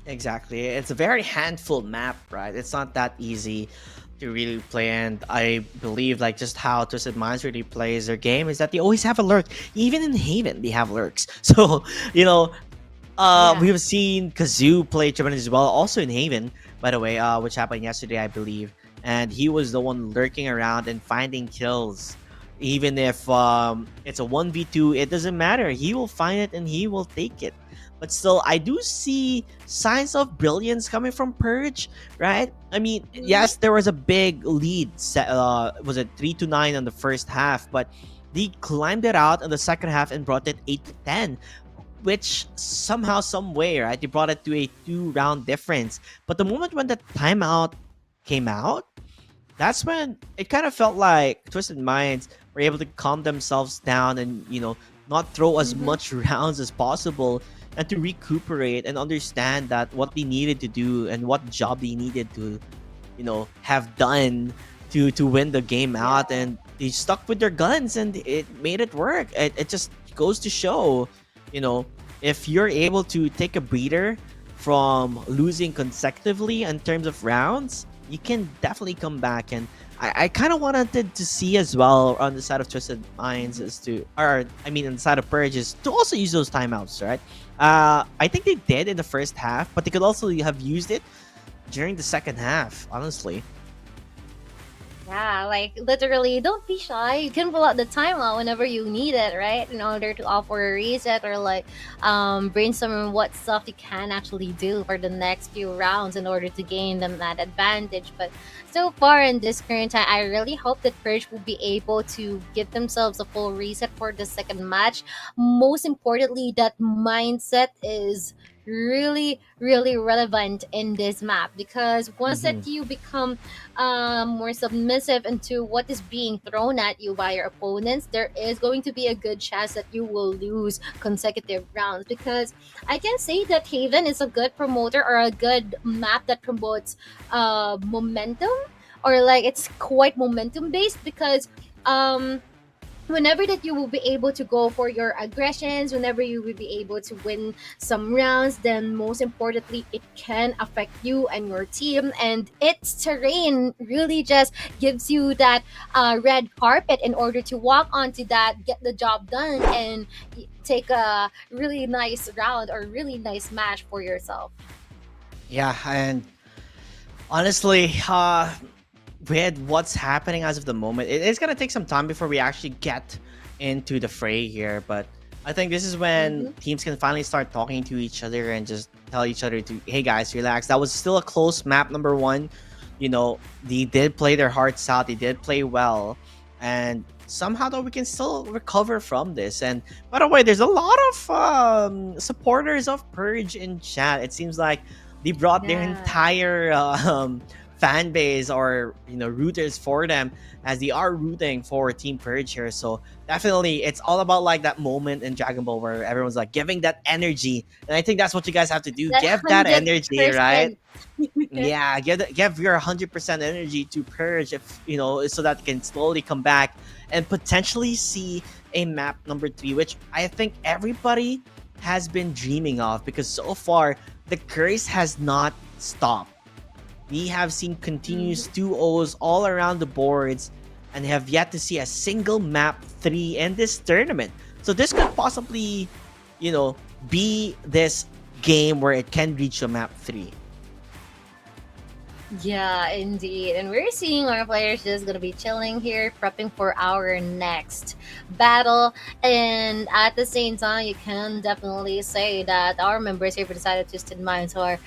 Exactly. It's a very handful map, right? It's not that easy to really play, and I believe like just how Twisted Minds really plays their game is that they always have a lurk. Even in Haven, they have lurks. So, we've seen Kazoo play tremendous as well, also in Haven, by the way, which happened yesterday, I believe. And he was the one lurking around and finding kills. Even if it's a 1v2, it doesn't matter. He will find it and he will take it. But still, I do see signs of brilliance coming from Purge, right? I mean, yes, there was a big lead. Was it 3-9 in the first half? But they climbed it out in the second half and brought it 8-10, which somehow, some way, right? They brought it to a 2-round difference. But the moment when the timeout came out, that's when it kind of felt like Twisted Minds were able to calm themselves down and, not throw as much rounds as possible, and to recuperate and understand that what they needed to do and what job they needed to, have done to win the game out. And they stuck with their guns and it made it work. It just goes to show, if you're able to take a breather from losing consecutively in terms of rounds, you can definitely come back. And I kind of wanted to see as well on the side of Twisted Minds on the side of Purge is to also use those timeouts, right? I think they did in the first half, but they could also have used it during the second half, honestly. Yeah, like literally, don't be shy. You can pull out the timeout whenever you need it, right? In order to offer a reset or like brainstorm what stuff you can actually do for the next few rounds in order to gain them that advantage. But so far in this current time, I really hope that Purge will be able to give themselves a full reset for the second match. Most importantly, that mindset is really, really relevant in this map, because once Mhm. that you become more submissive into what is being thrown at you by your opponents, there is going to be a good chance that you will lose consecutive rounds. Because I can say that Haven is a good promoter, or a good map that promotes momentum, or like it's quite momentum based, because whenever that you will be able to go for your aggressions, whenever you will be able to win some rounds, then most importantly, it can affect you and your team. And its terrain really just gives you that red carpet in order to walk onto that, get the job done, and take a really nice round or really nice match for yourself. Yeah, and honestly, with what's happening as of the moment, it's gonna take some time before we actually get into the fray here. But I think this is when teams can finally start talking to each other and just tell each other to, hey guys, relax. That was still a close map, number one. You know, they did play their hearts out. They did play well, and somehow though we can still recover from this. And by the way, there's a lot of supporters of Purge in chat. It seems like they brought their entire fan base, or rooters for them, as they are rooting for Team Purge here. So definitely it's all about like that moment in Dragon Ball where everyone's like giving that energy, and I think that's what you guys have to do. Give that energy, right? 100%. Yeah, give your 100% energy to Purge, if so that you can slowly come back and potentially see a map number 3, which I think everybody has been dreaming of, because so far the curse has not stopped. We have seen continuous 2-0s all around the boards, and have yet to see a single map 3 in this tournament. So this could possibly, be this game where it can reach a map 3. Yeah, indeed. And we're seeing our players just gonna be chilling here, prepping for our next battle. And at the same time, you can definitely say that our members here for the side of Twisted Minds are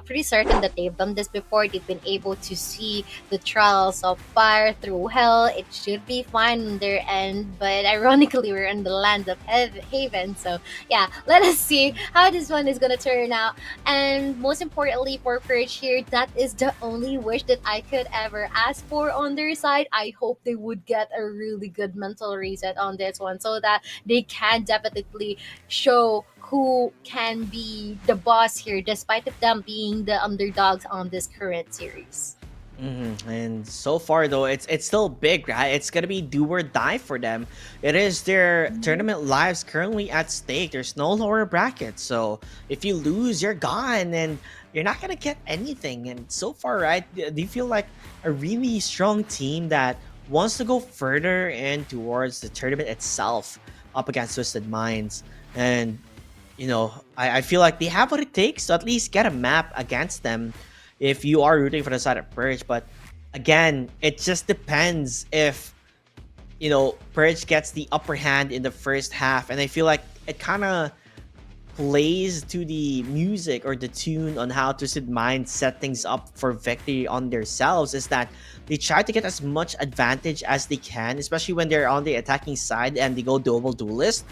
pretty certain that they've done this before. They've been able to see the trials of fire through hell. It should be fine on their end, but ironically, we're in the land of Haven. So yeah, let us see how this one is gonna turn out. And most importantly for Purge here, that is the only wish that I could ever ask for on their side. I hope they would get a really good mental reset on this one, so that they can definitely show who can be the boss here, despite of them being the underdogs on this current series. And so far though, it's still big, right? It's gonna be do or die for them. It is their tournament lives currently at stake. There's no lower bracket, so if you lose, you're gone, and you're not gonna get anything. And so far, right, do you feel like a really strong team that wants to go further in towards the tournament itself, up against Twisted Minds? And I feel like they have what it takes to at least get a map against them, if you are rooting for the side of Purge. But again, it just depends if Purge gets the upper hand in the first half. And I feel like it kind of plays to the music or the tune on how Twisted Minds set things up for victory on themselves, is that they try to get as much advantage as they can, especially when they're on the attacking side and they go double duelist.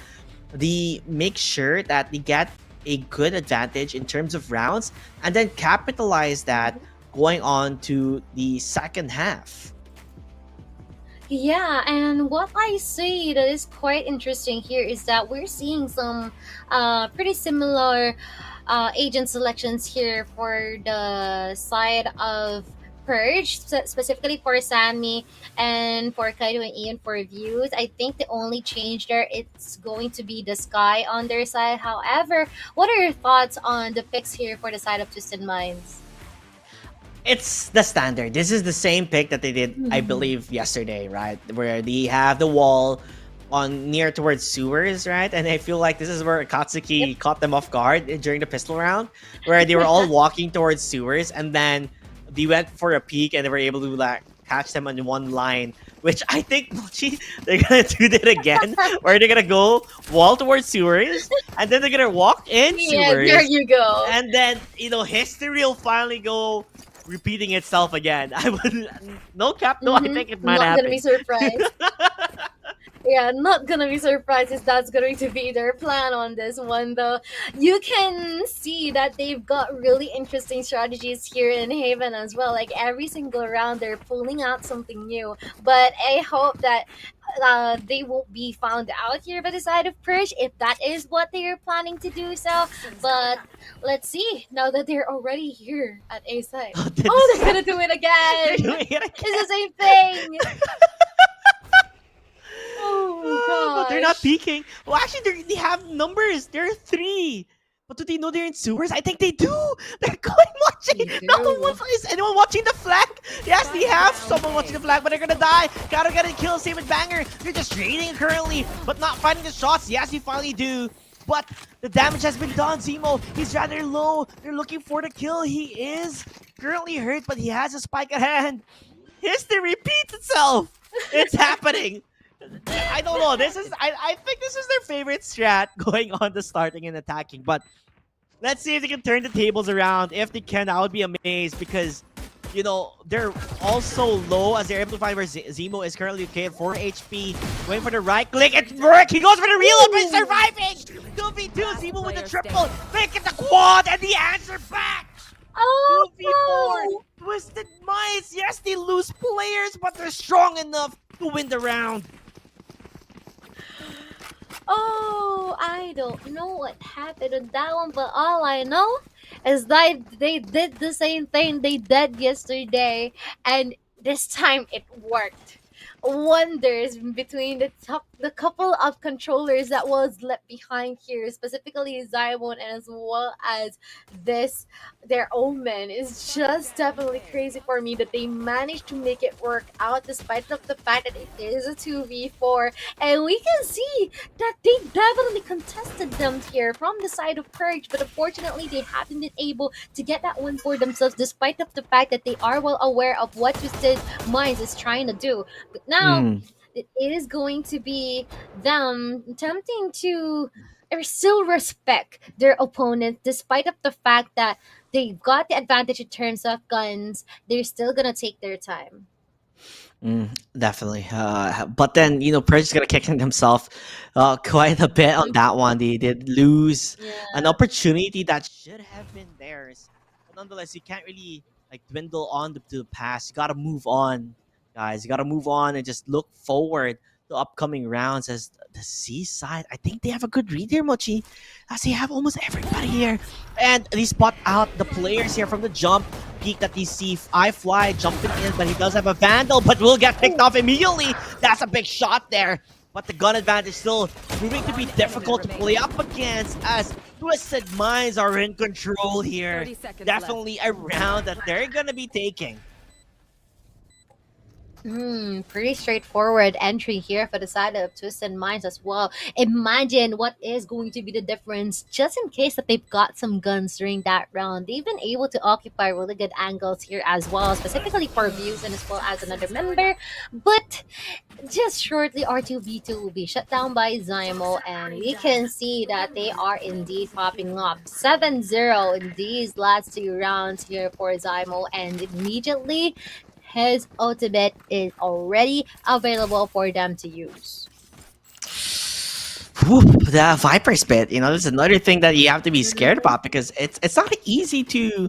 They make sure that they get a good advantage in terms of rounds, and then capitalize that going on to the second half. Yeah, and what I say that is quite interesting here is that we're seeing some pretty similar agent selections here for the side of Purge, specifically for Sammy and for Kaido and Ian for views. I think the only change there, it's going to be the Sky on their side. However, what are your thoughts on the picks here for the side of Twisted Minds? It's the standard. This is the same pick that they did, I believe, yesterday, right? Where they have the wall on near towards sewers, right? And I feel like this is where Katsuki caught them off guard during the pistol round, where they were all walking towards sewers, and then they went for a peek and they were able to like catch them on one line, which I think they're gonna do that again, where they're gonna go wall towards sewers, and then they're gonna walk in sewers. There you go. And then history will finally go repeating itself again. I would no cap. No, I think it might Not happen. gonna be surprised. Yeah, not gonna be surprised if that's going to be their plan on this one, though. You can see that they've got really interesting strategies here in Haven as well. Like every single round, they're pulling out something new. But I hope that they won't be found out here by the side of Purge if that is what they are planning to do. So, but let's see now that they're already here at A side. Oh, they're gonna do it again. They're doing it again. It's the same thing. Oh, But they're not gosh. peeking. Well, actually, they have numbers. There are 3. But do they know they're in sewers? I think they do. They're going watching. No one is anyone watching the flag? Yes, they have someone watching the flag, but they're gonna die. Gotta get a kill. Same with Banger. They're just trading currently, but not finding the shots. Yes, you finally do. But the damage has been done. Zemo, he's rather low. They're looking for the kill. He is currently hurt, but he has a spike at hand. History repeats itself. It's happening. I don't know. I think this is their favorite strat, going on the starting and attacking. But let's see if they can turn the tables around. If they can, I would be amazed because, you know, they're also low as they're able to find where Zemo is currently okay at 4 HP. Going for the right click. It's work. He goes for the reload, but he's surviving. 2v2. Zemo with the triple. Make it the quad and the answer back. Oh, 2v4. Twisted Minds. Yes, they lose players, but they're strong enough to win the round. Oh, I don't know what happened on that one, but all I know is that they did the same thing they did yesterday, and this time it worked. Wonders between the couple of controllers that was left behind here, specifically Zymon, and as well as this their Omen, is just definitely crazy for me that they managed to make it work out despite of the fact that it is a 2v4, and we can see that they definitely contested them here from the side of Purge, but unfortunately they haven't been able to get that one for themselves despite of the fact that they are well aware of what Twisted Minds is trying to do. But now it is going to be them attempting to still respect their opponent despite of the fact that they've got the advantage in terms of guns. They're still gonna take their time. Definitely. But then, you know, Purge is gonna kick in himself quite a bit on that one. They did lose an opportunity that should have been theirs. But nonetheless, you can't really like dwindle on to the past. You gotta move on, guys. You gotta move on and just look forward to upcoming rounds as the Seaside. I think they have a good read here, Mochi, as they have almost everybody here. And they spot out the players here from the jump. Peek that they see iFly jumping in, but he does have a Vandal, but will get picked off immediately. That's a big shot there. But the gun advantage still proving to be difficult to play up against as Twisted Minds are in control here. Definitely a round that they're gonna be taking. Pretty straightforward entry here for the side of Twisted Minds as well. Imagine what is going to be the difference just in case that they've got some guns during that round. They've been able to occupy really good angles here as well, specifically for Views and as well as another member. But just shortly, R2B2 will be shut down by Zymo, and we can see that they are indeed popping up 7-0 in these last 2 rounds here for Zymo, and immediately his ultimate is already available for them to use. Whew, the Viper Spit, you know, this is another thing that you have to be scared about because it's not easy to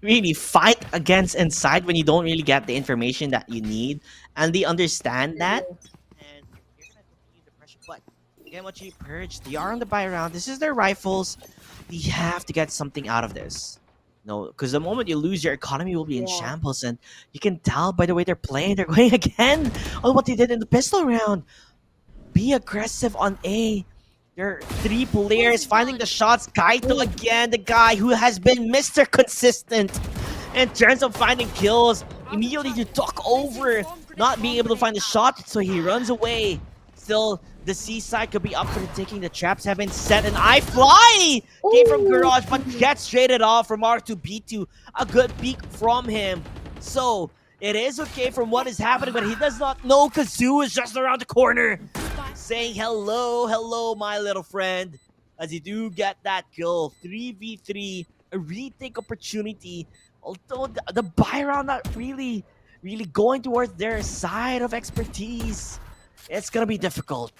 really fight against inside when you don't really get the information that you need, and they understand that. And you're gonna continue the pressure, but again, what you Purge, they are on the buy round. This is their rifles. They have to get something out of this. No, because the moment you lose, your economy will be in shambles, and you can tell by the way they're playing. They're going again on what they did in the pistol round. Be aggressive on A. There are 3 players finding the shots. Kaito again, the guy who has been Mr. Consistent in terms of finding kills. Immediately you talk over, not being able to find the shot, so he runs away. Still, the Seaside could be up for the taking. The traps have been set, and iFly came from Garage, but gets traded off from R2B2. A good peek from him. So, it is okay from what is happening, but he does not know Kazoo is just around the corner. Saying hello, hello, my little friend. As you do get that kill. 3v3, a retake opportunity. Although the buy round not really going towards their side of expertise. It's gonna be difficult.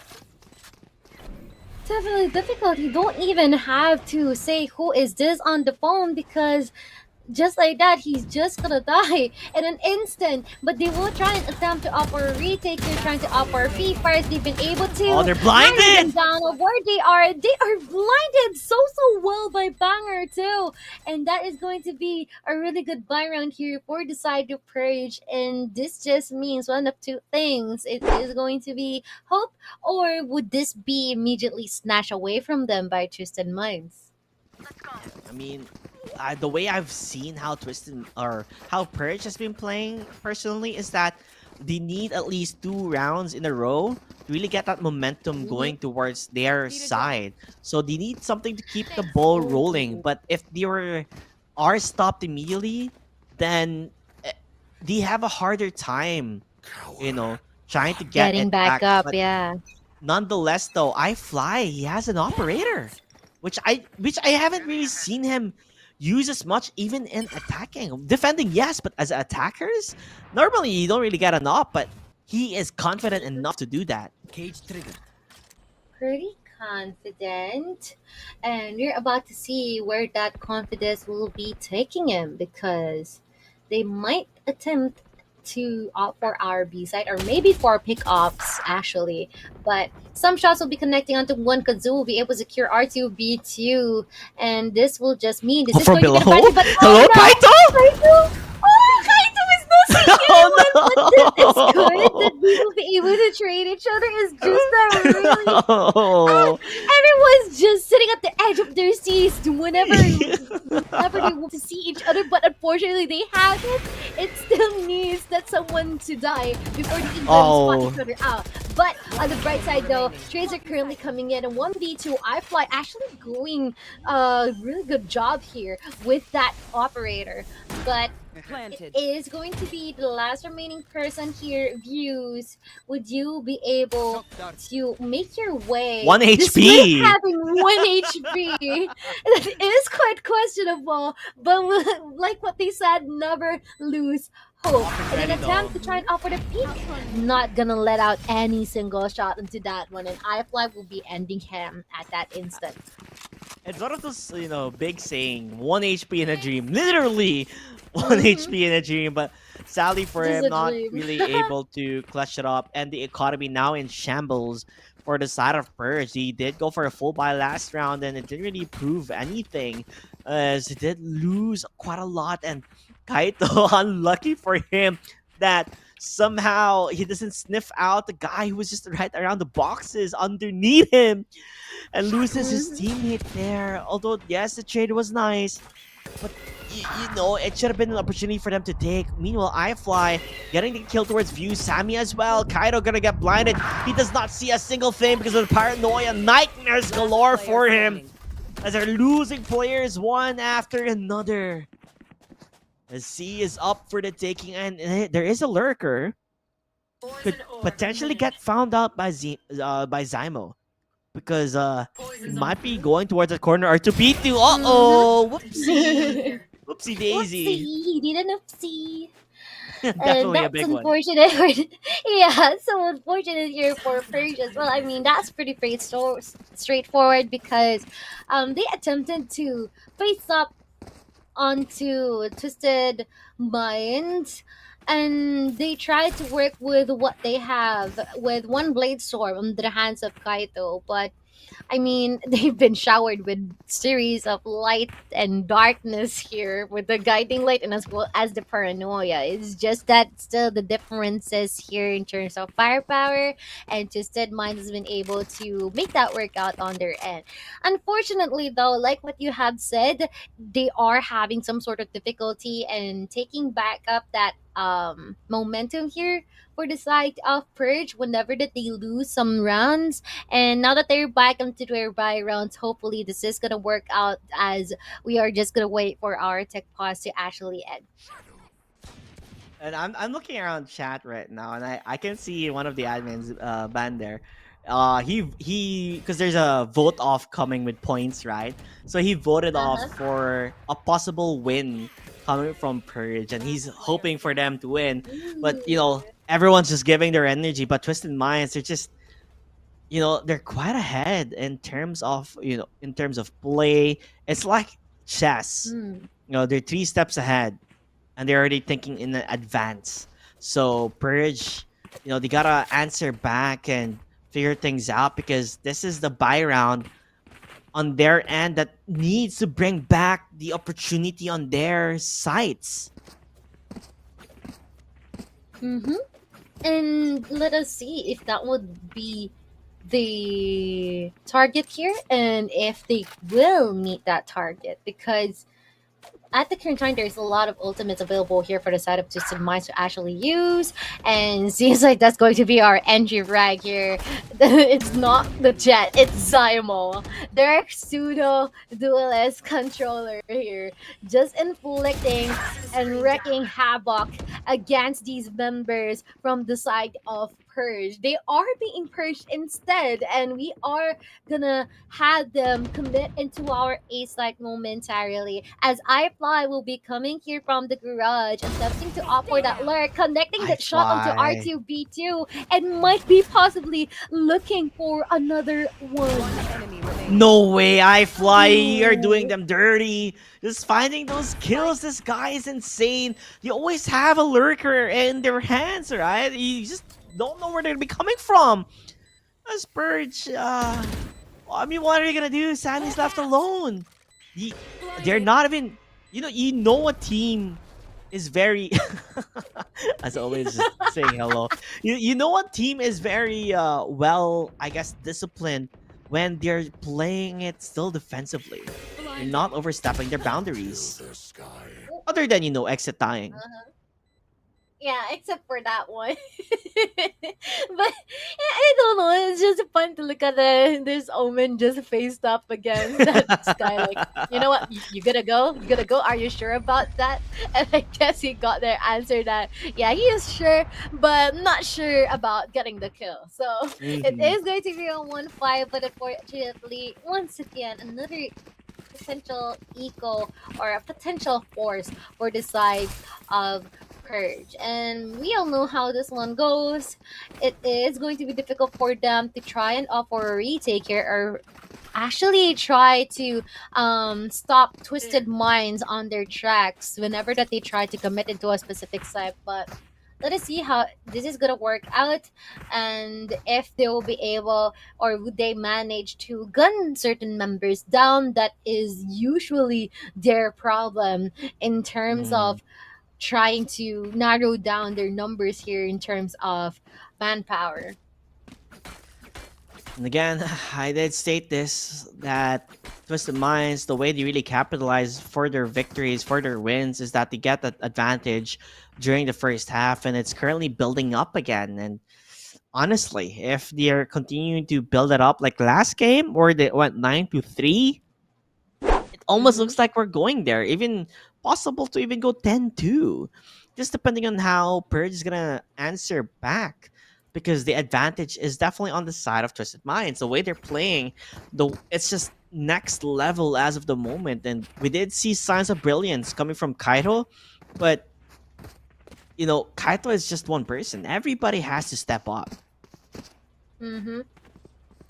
Definitely difficult. You don't even have to say who is this on the phone because just like that, he's just gonna die in an instant. But they will try and attempt to offer a retake. They're trying to offer free fires. They've been able to. Oh, they're narrow them blinded! down of where they are. They are blinded so well by Banger too, and that is going to be a really good buy round here for the side to Purge. And this just means one of two things: it is going to be hope, or would this be immediately snatched away from them by Twisted Minds? I mean, the way I've seen how Twisted or how Purge has been playing personally is that they need at least 2 rounds in a row to really get that momentum going towards their side. So they need something to keep the ball rolling. But if are stopped immediately, then they have a harder time, trying to get Getting it back up, But yeah. nonetheless, though, he has an operator, which I haven't really seen him use as much, even in attacking. Defending, yes, but as attackers, normally you don't really get an op, but he is confident enough to do that. Cage trigger. Pretty confident, and we're about to see where that confidence will be taking him because they might attempt to opt for our B side or maybe for pick ops actually, but some shots will be connecting onto one. Kazu will be able to secure R2 B2, and this will just mean this is From going to below? be the but Hello, no, Kaito? Kaito is not seeing anyone, but this is good that we will be able to trade each other. Is just that really Oh. everyone's just sitting at the edge of their seats whenever they want to see each other, but unfortunately they haven't. It still needs that someone to die before they can spot each other out. But on the bright side though, trades are currently coming in, and 1v2 iFly actually doing a really good job here with that operator. But it is going to be the last remaining person here. Views, would you be able to make your way? 1 HP. Despite having 1 HP, it is quite questionable. But like what they said, never lose hope. In an attempt to try and offer the peak, not gonna let out any single shot into that one, and iFly will be ending him at that instant. It's one of those, big saying, 1 HP in a dream. Literally, 1 HP in a dream. But sadly for This is him, a not dream. really able to clutch it up. And the economy now in shambles for the side of Purge. He did go for a full buy last round, and it didn't really prove anything, as he did lose quite a lot. And Kaito, unlucky for him that somehow he doesn't sniff out the guy who was just right around the boxes underneath him, and loses his teammate there. Although, yes, the trade was nice, but it should have been an opportunity for them to take. Meanwhile, iFly getting the kill towards View. Sammy as well. Kaito gonna get blinded. He does not see a single thing because of the paranoia. Nightmares galore for him as they're losing players one after another. As C is up for the taking, and there is a lurker. Could potentially get found out by Zymo, because he might be going towards the corner or to B2. Uh-oh! Whoopsie! Whoopsie daisy. Whoopsie, he did an oopsie. Definitely a That's big one. unfortunate. Yeah, so unfortunate here for Purge as well. I mean, that's pretty straightforward because they attempted to face up onto Twisted Minds, and they tried to work with what they have with one Blade Storm on the hands of Kaito, but I mean, they've been showered with series of light and darkness here with the guiding light and as well as the paranoia. It's just that still the differences here in terms of firepower, and Twisted Minds has been able to make that work out on their end. Unfortunately though, like what you have said, they are having some sort of difficulty in taking back up that momentum here for the side of Purge whenever that they lose some rounds. And now that they're back into their bye rounds, hopefully this is gonna work out, as we are just gonna wait for our tech pause to actually end. And I'm looking around chat right now, and I can see one of the admins ban there. He because there's a vote off coming with points, right? So he voted off for a possible win coming from Purge, and he's hoping for them to win. But everyone's just giving their energy, but Twisted Minds, they're just, they're quite ahead in terms of, in terms of play. It's like chess. Mm. They're 3 steps ahead, and they're already thinking in advance. So Purge, they gotta answer back and figure things out, because this is the buy round on their end that needs to bring back the opportunity on their sides. And let us see if that would be the target here and if they will meet that target, because at the current time, there's a lot of ultimates available here for the side of Twisted Minds to actually use, and seems like that's going to be our entry rag here. It's not the Jet, it's Zymo, their pseudo duelist controller here, just inflicting and wreaking havoc against these members from the side of Purge. They are being purged instead, and we are gonna have them commit into our ace like momentarily, as iFly will be coming here from the garage, attempting to opt for that lurk, connecting that shot onto iFly. R2B2, and might be possibly looking for another one. No way, iFly, you're doing them dirty. Just finding those kills, this guy is insane. You always have a lurker in their hands, right? You just don't know where they're gonna be coming from. Purge, what are you gonna do? Sammy's left alone. They're not even, a team is very, as always, just saying hello. You know what team is very, well, I guess, disciplined when they're playing it still defensively. They're not overstepping their boundaries. Other than, exit dying. Yeah, except for that one. But yeah, I don't know. It's just fun to look at this Omen just faced up against that guy. Like, you know what? You gotta go. You gotta go. Are you sure about that? And I guess he got their answer that yeah, he is sure, but not sure about getting the kill. So it is going to be a 1-5, but unfortunately, once again, another potential eco or a potential force for the side of Purge. And we all know how this one goes. It is going to be difficult for them to try and offer a retake here, or actually try to stop Twisted Minds on their tracks whenever that they try to commit into a specific site. But let us see how this is gonna work out, and if they will be able, or would they manage to gun certain members down. That is usually their problem in terms of trying to narrow down their numbers here in terms of manpower. And again, I did state this, that Twisted Minds, the way they really capitalize for their victories, for their wins, is that they get that advantage during the first half, and it's currently building up again. And honestly, if they're continuing to build it up like last game, where they went 9-3, it almost looks like we're going there. Even possible to even go 10-2, just depending on how Purge is gonna answer back, because the advantage is definitely on the side of Twisted Minds. The way they're playing, it's just next level as of the moment. And we did see signs of brilliance coming from Kaito, but Kaito is just one person. Everybody has to step up.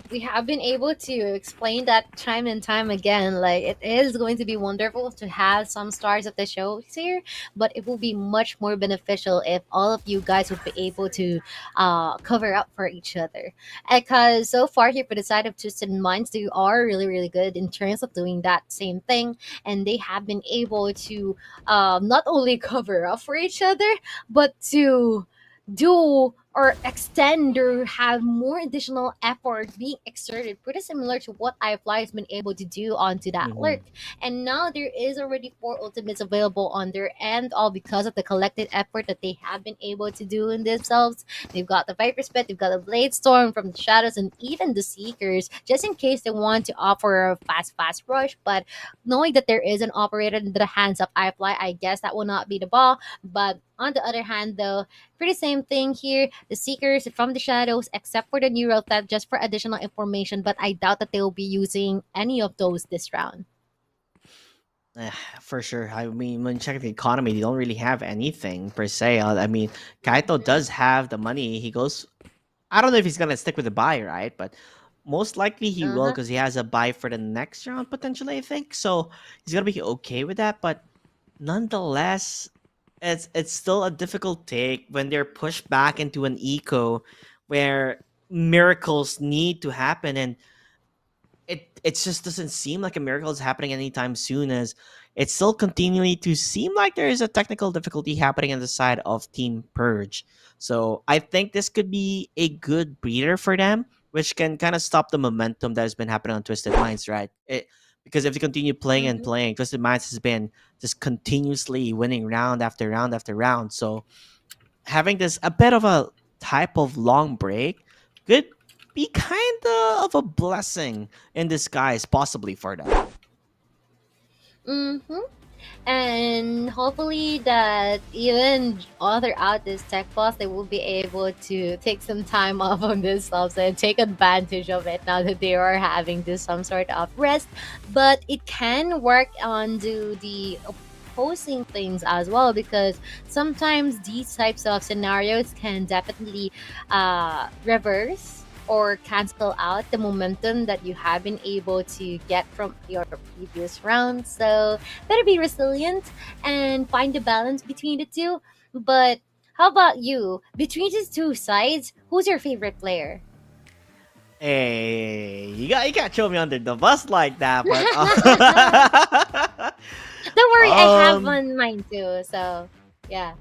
We have been able to explain that time and time again. Like, it is going to be wonderful to have some stars of the show here, but it will be much more beneficial if all of you guys would be able to cover up for each other. Because so far here for the side of Twisted Minds, they are really, really good in terms of doing that same thing, and they have been able to not only cover up for each other, but to do or extend or have more additional effort being exerted, pretty similar to what iFly has been able to do onto that lurk. And now there is already 4 ultimates available on their end, all because of the collected effort that they have been able to do in themselves. They've got the Viper Spit, they've got the Blade Storm from the Shadows, and even the Seekers, just in case they want to offer a fast rush. But knowing that there is an operator in the hands of iFly, I guess that will not be the ball. But on the other hand, though, pretty same thing here. The Seekers from the Shadows, except for the neural theft, just for additional information, but I doubt that they will be using any of those this round. For sure. I mean, when you check the economy, they don't really have anything per se. I mean, Kaito does have the money. He goes. I don't know if he's gonna stick with the buy, right? But most likely he will Uh-huh. because he has a buy for the next round potentially. I think so. He's gonna be okay with that. But nonetheless, it's still a difficult take when they're pushed back into an eco where miracles need to happen, and it just doesn't seem like a miracle is happening anytime soon, as it's still continuing to seem like there is a technical difficulty happening on the side of Team Purge. So I think this could be a good breather for them, which can kind of stop the momentum that has been happening on Twisted Minds, right? Because if they continue playing and playing, Twisted Minds has been just continuously winning round after round after round. So having this a bit of a type of long break could be kind of a blessing in disguise, possibly for them. Mm-hmm. And hopefully that even all throughout this tech boss, they will be able to take some time off on themselves and take advantage of it now that they are having this some sort of rest. But it can work on the opposing things as well, because sometimes these types of scenarios can definitely reverse or cancel out the momentum that you have been able to get from your previous round. So better be resilient and find the balance between the two. But how about you? Between these two sides, who's your favorite player? Hey, you can't throw me under the bus like that, but Don't worry, I have um one mine too. So yeah,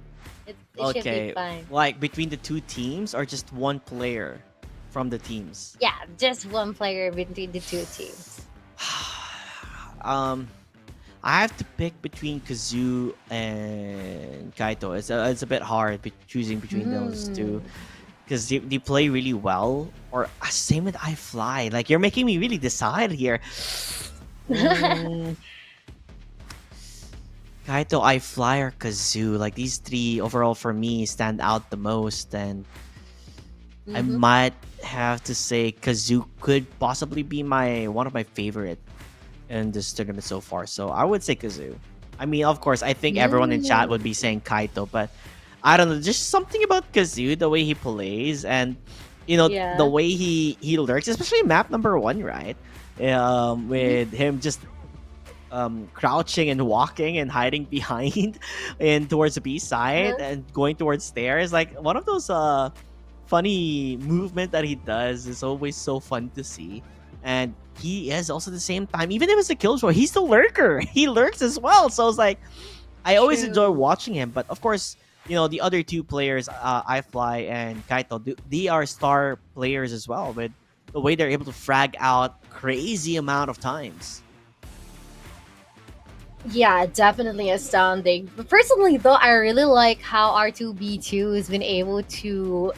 it should be okay, fine. like between the two teams or just one player from the teams? Yeah, just one player between the two teams. um I have to pick between Kazoo and Kaito. It's a bit hard choosing between those two because they play really well. Or same with I Fly. Like, you're making me really decide here. Mm, Kaito, I Fly, or Kazoo. Like, these three overall for me stand out the most, and I might have to say Kazoo could possibly be one of my favorite in this tournament so far. So I would say Kazoo. I mean, of course, I think everyone in chat would be saying Kaito, but I don't know, just something about Kazoo, the way he plays, and Yeah. the way he lurks, especially map number 1, right? With him just crouching and walking and hiding behind and towards the B side and going towards stairs, like one of those funny movement that he does is always so fun to see. And he is also at the same time, even if it's a killjoy, he's the lurker. He lurks as well. So it's like, I always enjoy watching him. But of course, the other two players, iFly and Kaito, they are star players as well, with the way they're able to frag out crazy amount of times. Yeah, definitely astounding. But personally, though, I really like how R2B2 has been able to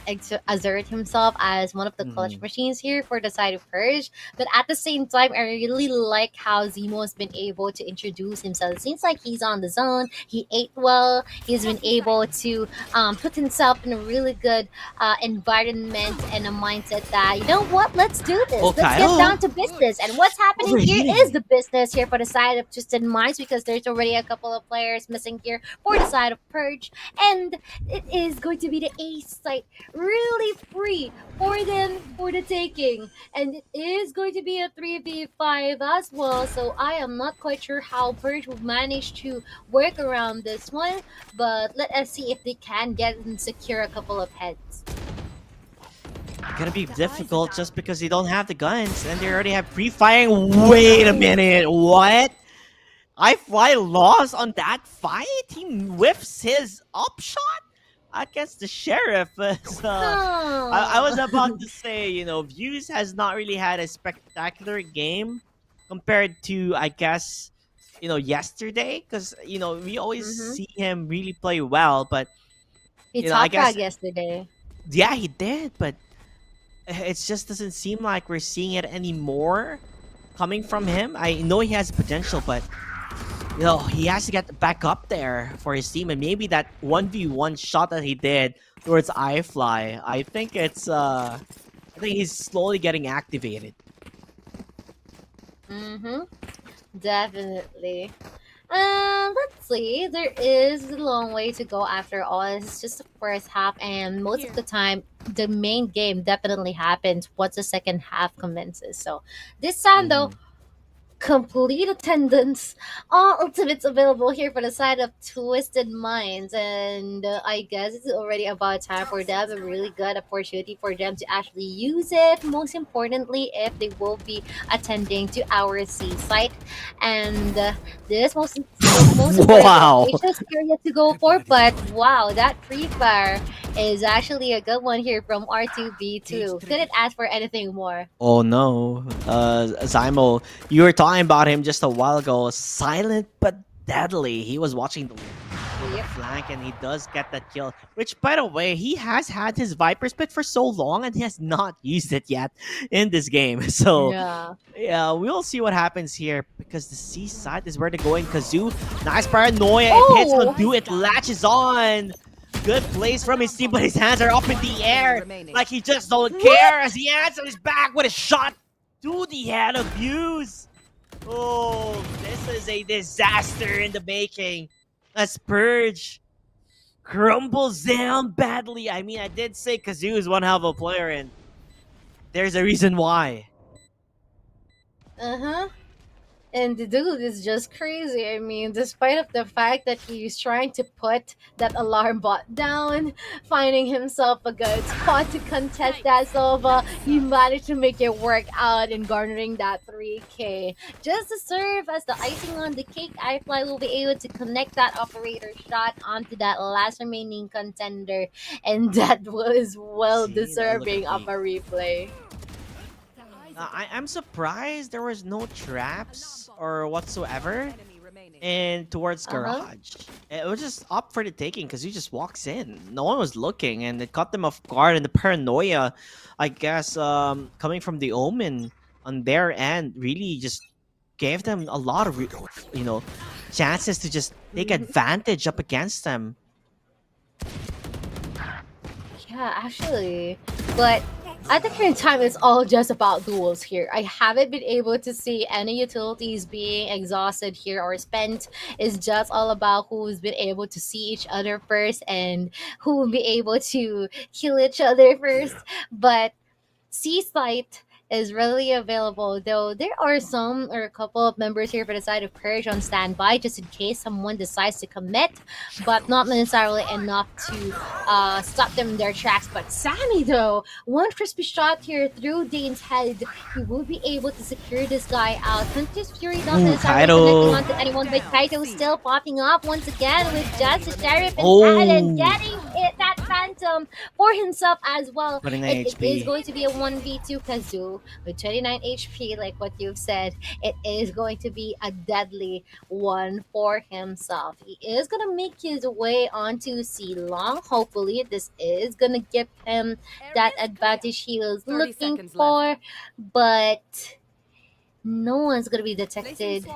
assert himself as one of the clutch machines here for the side of Purge. But at the same time, I really like how Zemo has been able to introduce himself. It seems like he's on the zone. He ate well. He's been able to put himself in a really good environment and a mindset that, you know what, let's do this. Let's get down to business. And what's happening here is the business here for the side of Twisted Minds, because there's already a couple of players missing here for the side of Purge, and it is going to be the ace site really free for them for the taking, and it is going to be a 3v5 as well. So I am not quite sure how Purge will manage to work around this one, but let us see if they can get and secure a couple of heads. Gonna be difficult just because they don't have the guns and they already have pre-firing. Wait a minute, what? iFly lost on that fight? He whiffs his upshot against the Sheriff. So, I was about to say, Views has not really had a spectacular game compared to, I guess, yesterday. Because, we always see him really play well. But, He I top guess, frag yesterday. yeah, he did. But it just doesn't seem like we're seeing it anymore coming from him. I know he has potential, but he has to get back up there for his team, and maybe that 1v1 shot that he did towards iFly, I think he's slowly getting activated. Definitely. Let's see. There is a long way to go after all. It's just the first half, and most of the time, the main game definitely happens once the second half commences. So this time, though, complete attendance, all ultimates available here for the side of Twisted Minds, and I guess it's already about time for them. A really good opportunity for them to actually use it. Most importantly, if they will be attending to our C site, and this most Wow. important area to go for. But wow, that free fire is actually a good one here from R2B2. Couldn't ask for anything more. Oh no, Zymo, you were talking about him just a while ago. Silent but deadly. He was watching the flank and he does get that kill. Which, by the way, he has had his Viper Spit for so long and he has not used it yet in this game. So yeah, we'll see what happens here because the C side is where they're going. Kazoo, nice paranoia. It hits Kazoo, it latches on. Good plays from his team, but his hands are up in the air like he just don't care as he answers back with a shot to the head of Fuse. Oh, this is a disaster in the making. As Purge crumbles down badly. I mean, I did say Kazoo is one hell of a player, and there's a reason why. And the dude is just crazy. I mean, despite of the fact that he's trying to put that alarm bot down, finding himself a good spot to contest that Sova, he managed to make it work out in garnering that 3K. Just to serve as the icing on the cake, iFly will be able to connect that operator shot onto that last remaining contender, and that was well deserving of a replay. I'm surprised there was no traps or whatsoever and towards Garage. It was just up for the taking because he just walks in. No one was looking and it caught them off guard, and the paranoia, I guess, coming from the Omen on their end really just gave them a lot of, chances to just take advantage up against them. Yeah, actually. But at the current time, it's all just about duels here. I haven't been able to see any utilities being exhausted here or spent. It's just all about who's been able to see each other first and who will be able to kill each other first. But C-Site is readily available, though there are some or a couple of members here for the side of Purge on standby just in case someone decides to commit, but not necessarily enough to stop them in their tracks. But Sammy, though, one crispy shot here through Dane's head, he will be able to secure this guy out. Hunter's Fury not necessarily connecting onto anyone, but Kaito still popping up once again with just the Sheriff and and getting that Phantom for himself as well. It is going to be a 1v2 Kazoo with 29 HP, like what you've said. It is going to be a deadly one for himself. He is going to make his way onto C long. Hopefully, this is going to give him that advantage he was looking for, but no one's going to be detected.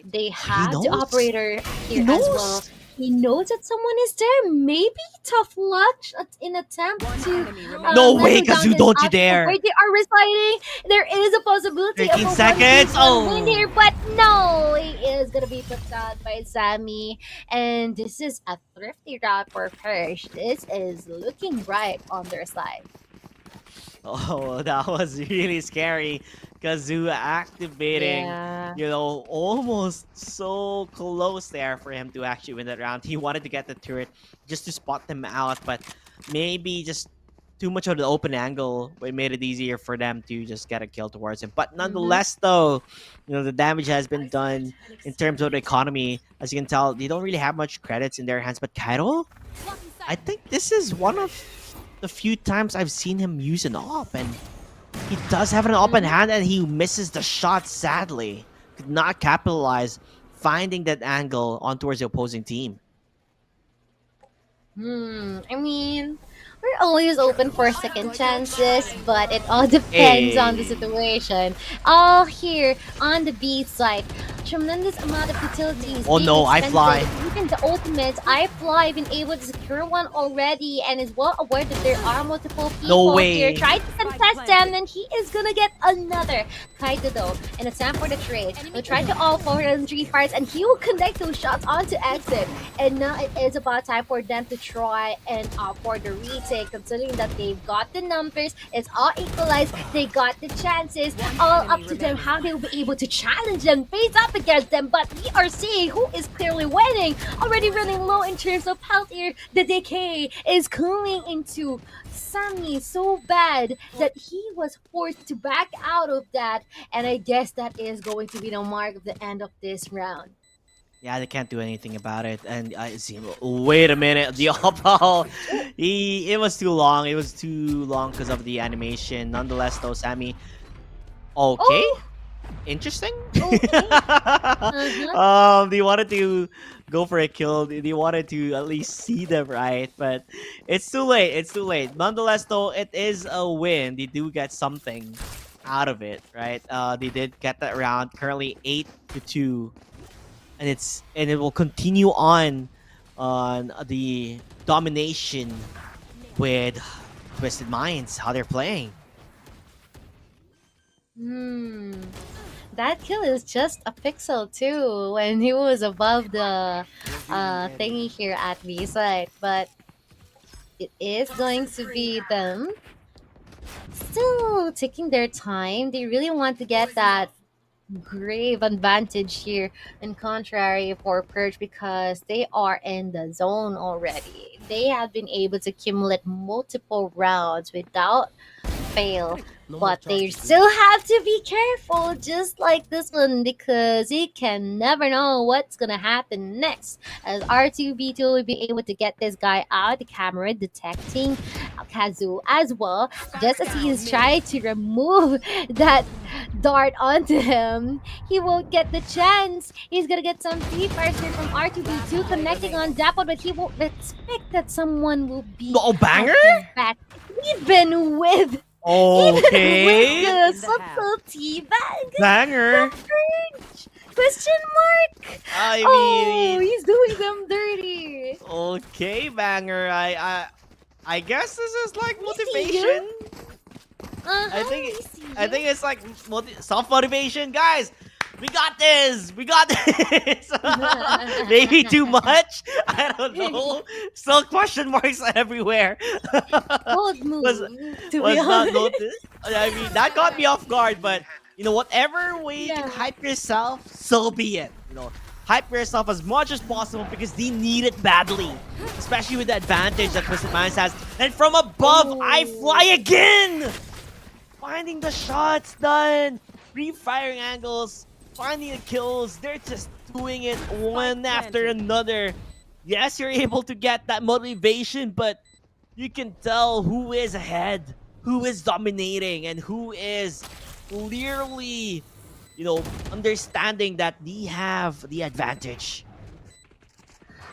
They have the operator here as well. He knows that someone is there. Maybe tough luck in attempt to. No way, Kazoo! Don't you dare! Where they are residing, there is a possibility 13 of a seconds. win here, but no, he is gonna be put out by Sammy, and this is a thrifty route for Purge. This is looking bright on their side. Oh, that was really scary. Kazoo activating, almost so close there for him to actually win that round. He wanted to get the turret just to spot them out, but maybe just too much of the open angle made it easier for them to just get a kill towards him. But nonetheless, though, the damage has been done in terms of the economy. As you can tell, they don't really have much credits in their hands. But Kaito, I think this is one of the few times I've seen him use an AWP, and he does have an open hand and he misses the shot, sadly. Could not capitalize finding that angle on towards the opposing team. I mean, we're always open for second chances, but it all depends on the situation. All here on the B side. tremendous amount of utilities. Oh being no, I fly. expended. Even the ultimate, I fly, been able to secure one already, and is well aware that there are multiple people here. way. Try to contest them, and he is gonna get another Kaito though. And it's time for the trade. We'll try to all 403 fires, and he will connect those shots onto exit. And now it is about time for them to try and opt for the retake, considering that they've got the numbers, it's all equalized, they got the chances, all up to them how they'll be able to challenge them, face up against them. But we are seeing who is clearly winning, already running low in terms of health here. The decay is coming into Sammy so bad that he was forced to back out of that, and I guess that is going to be the mark of the end of this round. Yeah, they can't do anything about it. And I see. Wait a minute, the opal. It was too long. It was too long because of the animation. Nonetheless, though, Sammy. Okay. Oh. Interesting. Okay. They wanted to go for a kill. They wanted to at least see them, right? But it's too late. It's too late. Nonetheless, though, it is a win. They do get something out of it, right? They did get that round. Currently 8-2, and it will continue on the domination with Twisted Minds. How they're playing. That kill is just a pixel too when he was above the thingy here at B side, but it is going to be them still taking their time. They really want to get that grave advantage here, in contrary for Purge, because they are in the zone already. They have been able to accumulate multiple rounds without fail, but they still have to be careful, just like this one, because you can never know what's gonna happen next. As R2B2 will be able to get this guy out the camera, detecting Kazu as well, just as he is trying to remove that dart onto him. He won't get the chance. He's gonna get some free fires here from R2B2 connecting on Dapple, but he won't expect that someone will be banger back, even with okay even with the subtlety banger. Question mark. I Oh, mean, he's doing them dirty. okay, banger. I guess this is like motivation. I think it's like self motivation, guys. We got this. We got this. Maybe too much. I don't know. Still question marks everywhere. Bold move. was to was be not honest. noticed. I mean, that got me off guard. But you know, whatever way you can hype yourself, so be it. You know, hype yourself as much as possible because they need it badly, especially with the advantage that Twisted Minds has. And from above, I fly again, finding the shots done, re-firing angles, finding the kills. They're just doing it one after another. Yes, you're able to get that motivation, but you can tell who is ahead, who is dominating, and who is clearly, you know, understanding that they have the advantage.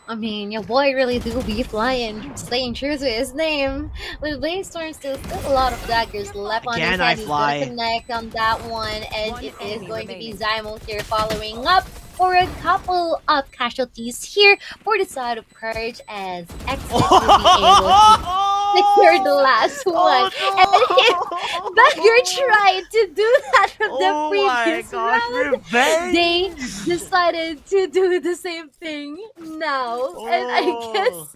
I mean, your boy really do be flying, staying true to his name. With Blaze Storm still a lot of daggers left on his Again, head. I He's fly. gonna connect on that one, and it is going to be Zymo here following up for a couple of casualties here for the side of Purge, as Exit will be able to secure the last one. And Bagger tried to do that from the previous round. Revenge! They decided to do the same thing now. And I guess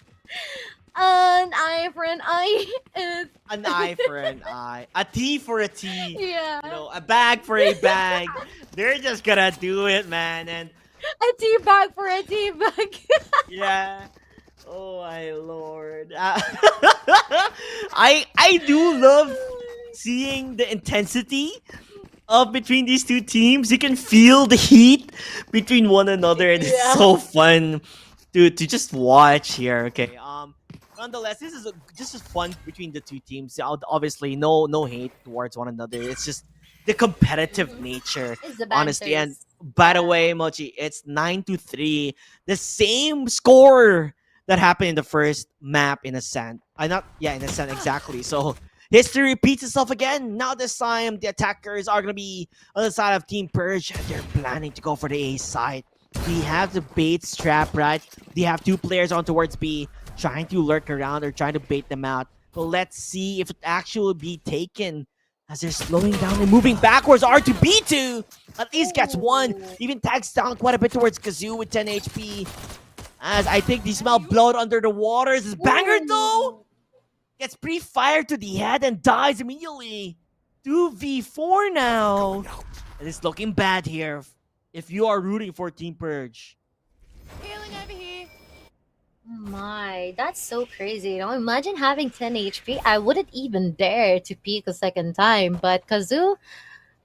an eye for an eye is An eye for an eye, a T for a T. Yeah. You know, a bag for a bag. They're just gonna do it, man. And a tea bag for a tea bag. yeah. Oh my lord. I do love seeing the intensity of between these two teams. You can feel the heat between one another, and it's so fun to just watch here. Okay. Nonetheless, this is fun between the two teams. Obviously, no hate towards one another. It's just the competitive nature, It's the honestly. And banters. by the way, Mochi, it's 9-3, the same score that happened in the first map in Ascent. In Ascent exactly. So history repeats itself again. Now this time, the attackers are going to be on the side of Team Purge, and they're planning to go for the A side. We have the bait strap, right? They have 2 players on towards B, trying to lurk around or trying to bait them out. But let's see if it actually will be taken as they're slowing down and moving backwards. R2B2 at least gets 1. Even tags down quite a bit towards Kazoo with 10 HP. As I think they smell blood under the waters. This Banger though gets pre-fired to the head and dies immediately. 2v4 now. And it's looking bad here if you are rooting for Team Purge. Oh my, that's so crazy. Imagine having 10 HP. I wouldn't even dare to peek a second time, but Kazoo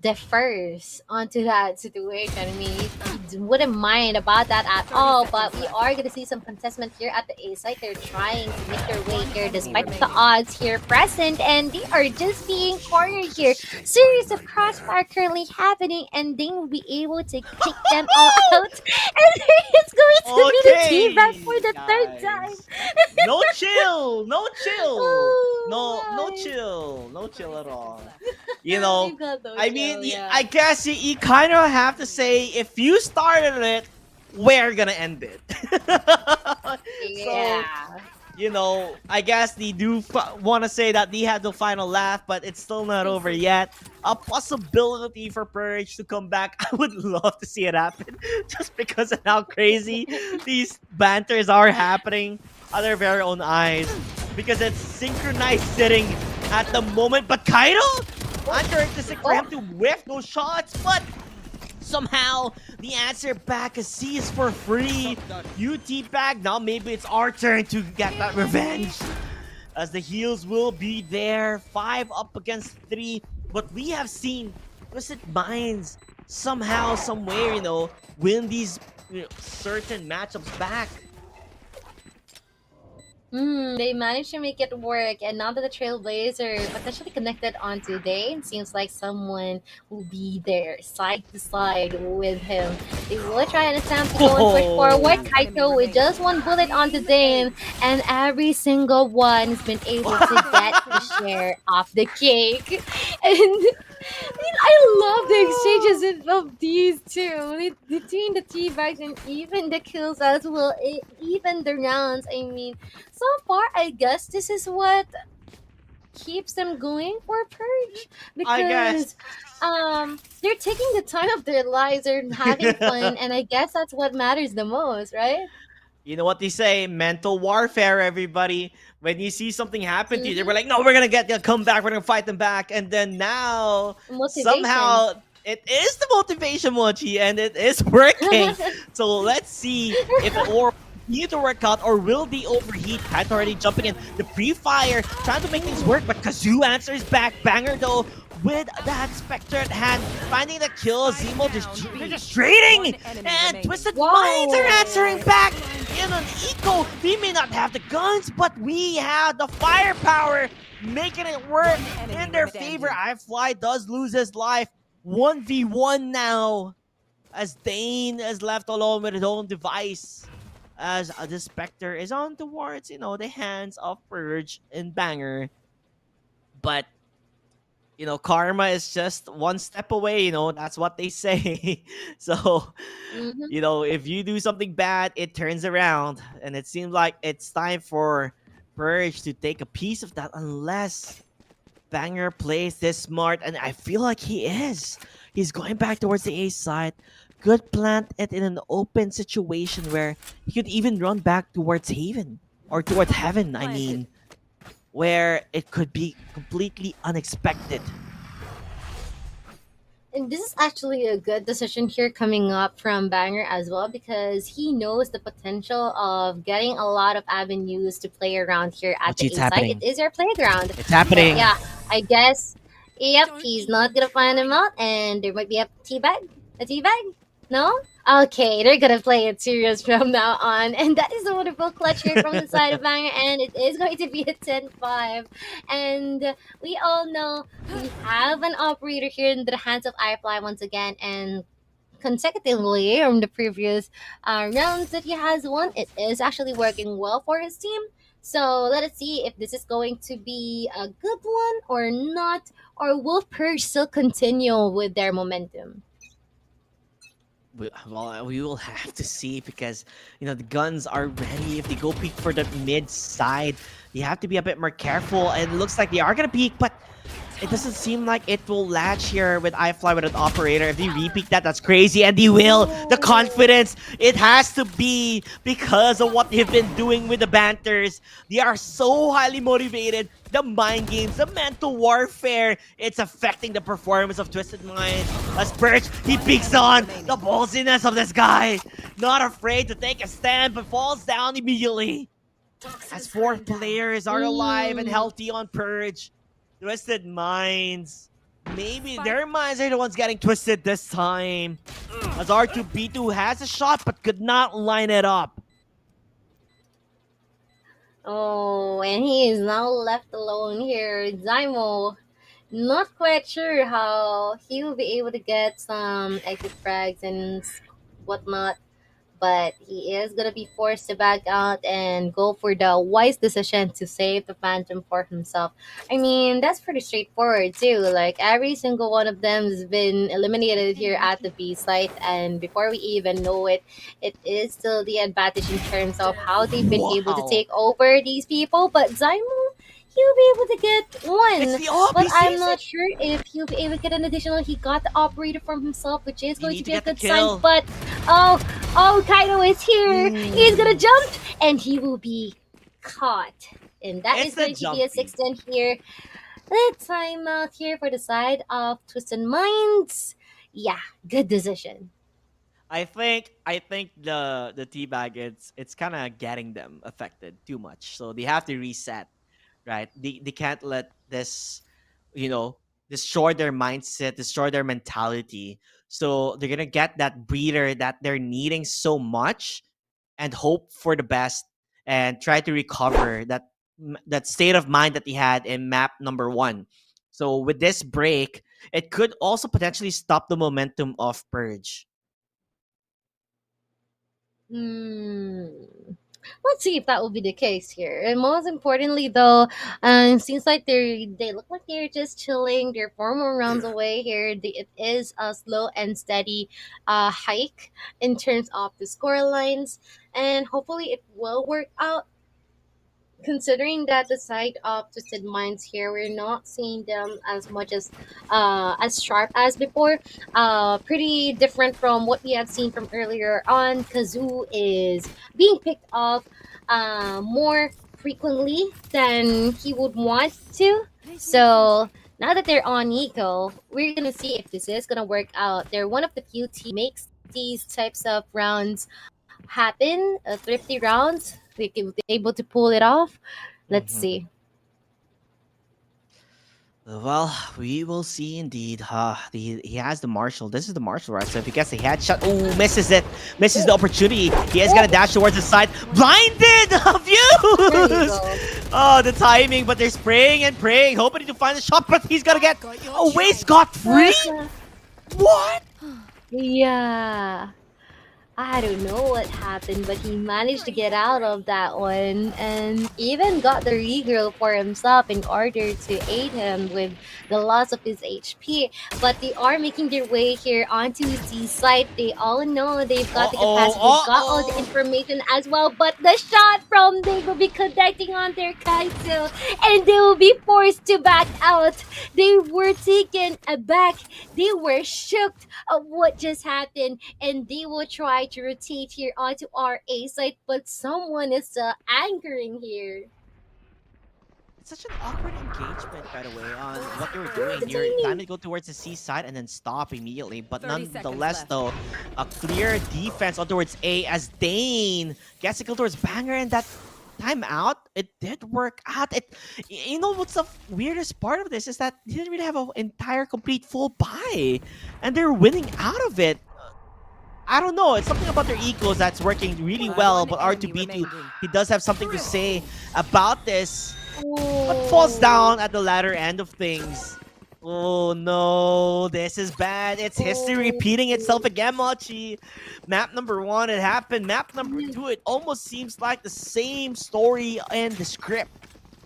defers onto that situation. I mean, he wouldn't mind about that at all, but we are going to see some contestment here at the A site. They're trying to make their way here despite the odds here present, and they are just being cornered here. Series of crossfire currently happening, and they will be able to kick them all out. And it's going to be the team back for the third time. No chill, no chill, Oh no chill at all. You know, You've got no I mean, chill, yeah. I guess you kind of have to say if you started it, we're gonna end it. Yeah. So, you know, I guess they do want to say that they had the final laugh, but it's still not over yet. A possibility for Purge to come back. I would love to see it happen just because of how crazy these banters are happening on their very own eyes. Because it's synchronized sitting at the moment. But Kaido, uncharacteristic for him to whiff those shots, but somehow the answer back is seized for free. UT back. Now maybe it's our turn to get that revenge. As the heals will be there. 5 up against 3. But we have seen Twisted Minds somehow, somewhere, you know, win these certain matchups back. They managed to make it work, and now that the Trailblazer potentially connected onto Dane, seems like someone will be there side to side with him. They will try and attempt to go and push forward. Kaito with just 1 bullet onto Dane, and every single one has been able to get the share of the cake. And I love the exchanges of these two between the teabags and even the kills as well, even the rounds. I mean, so far, I guess this is what keeps them going for Purge, because they're taking the time of their lives, they're having fun, and I guess that's what matters the most, right? You know what they say, mental warfare, everybody. When you see something happen to you, they were like, no, we're gonna come back, we're gonna fight them back. And then now, somehow, it is the motivation, Mochi, and it is working. So let's see if it will continue to work out, or will they overheat? Pat already jumping in. The pre-fire, trying to make things work, but Kazoo answers back. Banger, though, with that Spectre at hand, finding the kill. Zemo they're just trading, and Twisted Minds are answering back in an eco. We may not have the guns, but we have the firepower, making it work in their favor. iFly does lose his life. 1v1 now, as Dane is left alone with his own device, as the Spectre is on towards, you know, the hands of Purge and Banger. But you know, karma is just 1 step away, you know, that's what they say. So, you know, if you do something bad, it turns around. And it seems like it's time for Purge to take a piece of that, unless Banger plays this smart. And I feel like he is. He's going back towards the A side. Could plant it in an open situation where he could even run back towards Haven. Or towards Heaven, I mean. Where it could be completely unexpected. And this is actually a good decision here coming up from Banger as well, because he knows the potential of getting a lot of avenues to play around here at the A side. It is your playground. It's happening. So, yeah, I guess, yep, he's not gonna find him out, and there might be a teabag. A teabag? No? Okay, they're gonna play it serious from now on. And that is a wonderful clutch here from the side of Banger, and it is going to be a 10-5. And we all know we have an operator here in the hands of iFly once again, and consecutively from the previous rounds that he has won, it is actually working well for his team. So let us see if this is going to be a good one or not, or will Purge still continue with their momentum? Well, we will have to see because the guns are ready. If they go peek for the mid side, you have to be a bit more careful. And it looks like they are gonna peek, but it doesn't seem like it will latch here with iFly with an operator. If they repeat that, that's crazy. And they will. The confidence, it has to be because of what they've been doing with the banters. They are so highly motivated. The mind games, the mental warfare, it's affecting the performance of Twisted Mind. As Perch, he peeks on the ballsiness of this guy. Not afraid to take a stand, but falls down immediately. As 4 players are alive and healthy on Purge. Twisted Minds. Maybe their minds are the ones getting twisted this time. As R2B2 has a shot but could not line it up. Oh, and he is now left alone here. Zymo, not quite sure how he will be able to get some exit frags and whatnot, but he is gonna be forced to back out and go for the wise decision to save the Phantom for himself. I mean, that's pretty straightforward too. Like every single one of them has been eliminated here at the B site, and before we even know it, it is still the advantage in terms of how they've been able to take over these people. But Zymo, he'll be able to get one. It's the op, But he I'm sees not it. sure if he'll be able to get an additional. He got the operator from himself, which is going to need be to a get the good kill. sign. But Kaido is here. He's gonna jump, and he will be caught. And that It's is the going to be a jumpy. 6-10 here. Let's time out here for the side of Twisted Minds. Yeah, good decision. I think the teabag it's kind of getting them affected too much. So they have to reset, right? They can't let this, destroy their mindset, destroy their mentality. So they're gonna get that breather that they're needing so much, and hope for the best, and try to recover that state of mind that they had in map number 1. So with this break, it could also potentially stop the momentum of Purge. Hmm. Let's see if that will be the case here. And most importantly, though, seems like they look like they're just chilling. They're 4 more rounds away here. It is a slow and steady hike in terms of the score lines, and hopefully it will work out. Considering that the side of Twisted Minds here, we're not seeing them as sharp as before. Pretty different from what we have seen from earlier on. Kazoo is being picked off more frequently than he would want to. So now that they're on Nico, we're gonna see if this is gonna work out. They're one of the few teams makes these types of rounds happen, thrifty rounds. They can be able to pull it off. Let's see. Well, we will see indeed. He has the Marshall. This is the Marshall, right? So if he gets the headshot, oh, misses it. Misses the opportunity. He is going to dash towards the side. Blinded! Views! Oh, the timing. But they're spraying and praying, hoping to find the shot. But he's going to get away scot-free? What? Yeah. I don't know what happened, but he managed to get out of that one and even got the regirl for himself in order to aid him with the loss of his HP. But they are making their way here onto the site. They all know they've got the capacity, they've got all the information as well. But the shot from they will be connecting on their Kaizo, and they will be forced to back out. They were taken aback. They were shook of what just happened, and they will try to rotate here onto our A side, but someone is anchoring here. It's such an awkward engagement, by the way, on what they were doing. You're trying to go towards the C side and then stop immediately. But nonetheless, though, a clear defense on towards A as Dane gets a kill towards Banger, and that timeout, it did work out. You know what's the weirdest part of this is that they didn't really have an entire complete full buy, and they're winning out of it. I don't know. It's something about their ecos that's working really well. But R2B2, he does have something to say about this. But falls down at the latter end of things. Oh no, this is bad. It's history repeating itself again, Mochi. Map number 1, it happened. Map number 2, it almost seems like the same story and the script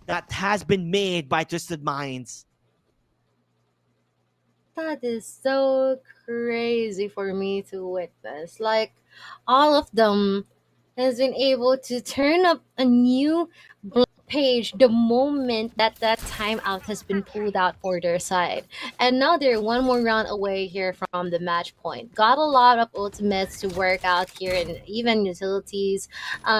that has been made by Twisted Minds. That is so crazy for me to witness. Like, all of them has been able to turn up a new page the moment that that timeout has been pulled out for their side. And now they're one more round away here from the match point. Got a lot of ultimates to work out here, and even utilities,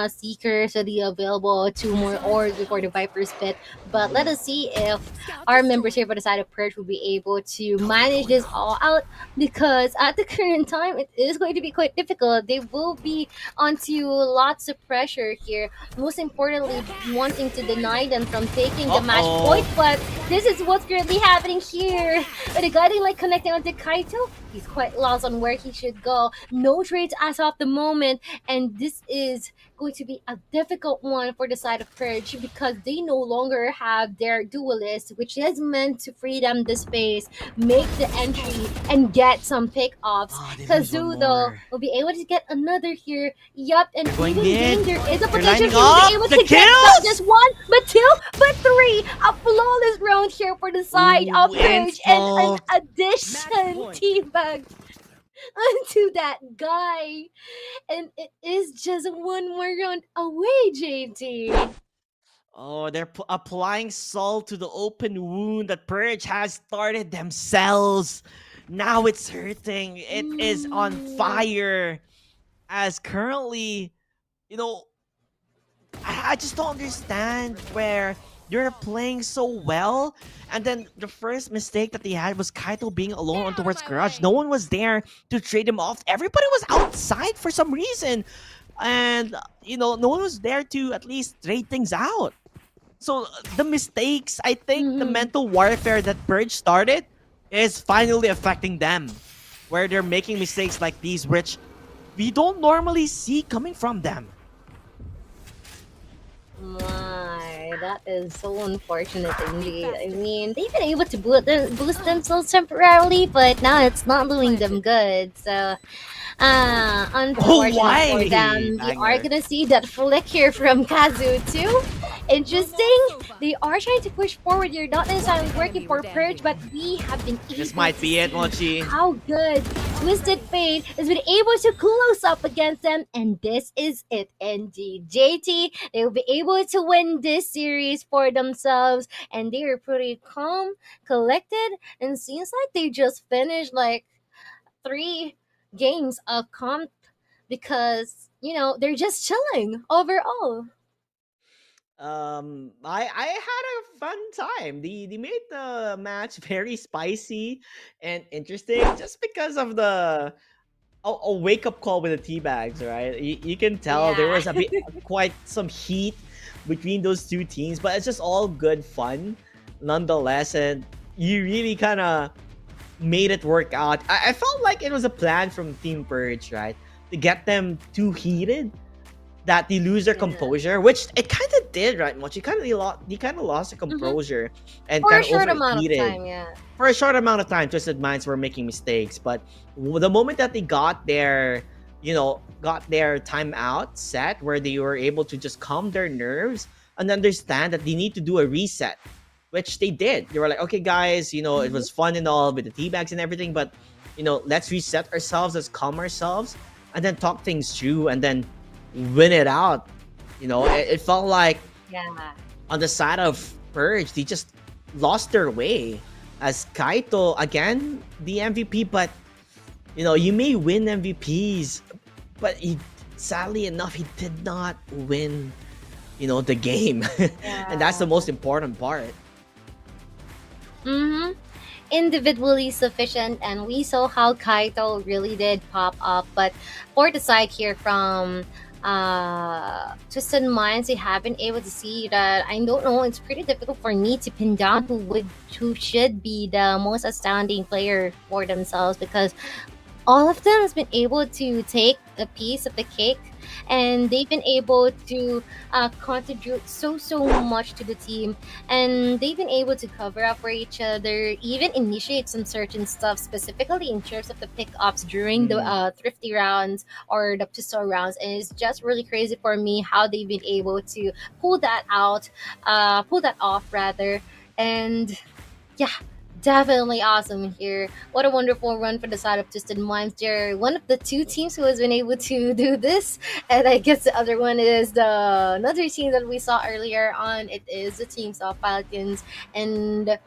seekers ready available, 2 more orbs before the Viper's pit. But let us see if our members here by the side of Purge will be able to manage this all out, because at the current time it is going to be quite difficult. They will be onto lots of pressure here, most importantly wanting to deny them from taking the match point. But this is what's currently happening here. With the guiding light connecting onto Kaito, he's quite lost on where he should go. No trades as of the moment, and this is going to be a difficult one for the side of Purge, because they no longer have their duelist, which is meant to free them the space, make the entry, and get some pick-offs. Kazu, though, will be able to get another here. Yup, and even then, there is a potential to be able to get not just 1, but 2, but 3. A flawless round here for the side of Purge, and an addition teabag onto that guy. And it is just 1 more round away, JT. Oh, they're applying salt to the open wound that Purge has started themselves. Now it's hurting. It is on fire. As currently, you know, I just don't understand where you're playing so well, and then the first mistake that they had was Kaito being alone on towards garage. No one was there to trade him off. Everybody was outside for some reason, and you know, no one was there to at least trade things out. So the mistakes, I think the mental warfare that Purge started is finally affecting them, where they're making mistakes like these, which we don't normally see coming from them. My, that is so unfortunate indeed. I mean, they've been able to boost themselves temporarily, but now it's not doing them good. So, unfortunate for them. We are gonna see that flick here from Kazu too. Interesting. They are trying to push forward here, not necessarily working for Purge, but we have been able This might be it, Mochi. how good Twisted Fate has been able to close up against them, and this is it indeed. JT, they will be able to win this series for themselves, and they are pretty calm, collected, and seems like they just finished like 3 games of comp, because you know they're just chilling overall. I had a fun time. They made the match very spicy and interesting just because of the a wake up call with the tea bags, right? You can tell there was a bit quite some heat between those two teams, but it's just all good fun nonetheless, and you really kind of made it work out. I felt like it was a plan from Team Purge, right? To get them too heated that they lose their composure, which it kind of did, right, Mochi? They kind of lost their composure and For a kind of short amount of overheated. time, yeah. For a short amount of time, Twisted Minds were making mistakes, but the moment that they got their, got their timeout set, where they were able to just calm their nerves and understand that they need to do a reset, which they did. They were like, okay, guys, it was fun and all with the tea bags and everything, but let's reset ourselves, let's calm ourselves, and then talk things through, and then win it out. It felt like on the side of Purge, they just lost their way. As Kaito, again, the MVP, but you may win MVPs, but sadly enough, he did not win, the game. And that's the most important part. Individually sufficient, and we saw how Kaito really did pop up. But for the side here from Twisted Minds, they have been able to see that, I don't know, it's pretty difficult for me to pin down who should be the most astounding player for themselves, because all of them has been able to take a piece of the cake and they've been able to contribute so much to the team, and they've been able to cover up for each other, even initiate some certain stuff, specifically in terms of the pickups during the thrifty rounds or the pistol rounds. And it's just really crazy for me how they've been able to pull that off rather. And yeah, definitely awesome here. What a wonderful run for the side of Twisted Minds. They're one of the two teams who has been able to do this, and I guess the other one is another team that we saw earlier on. It is the teams of Falcons, and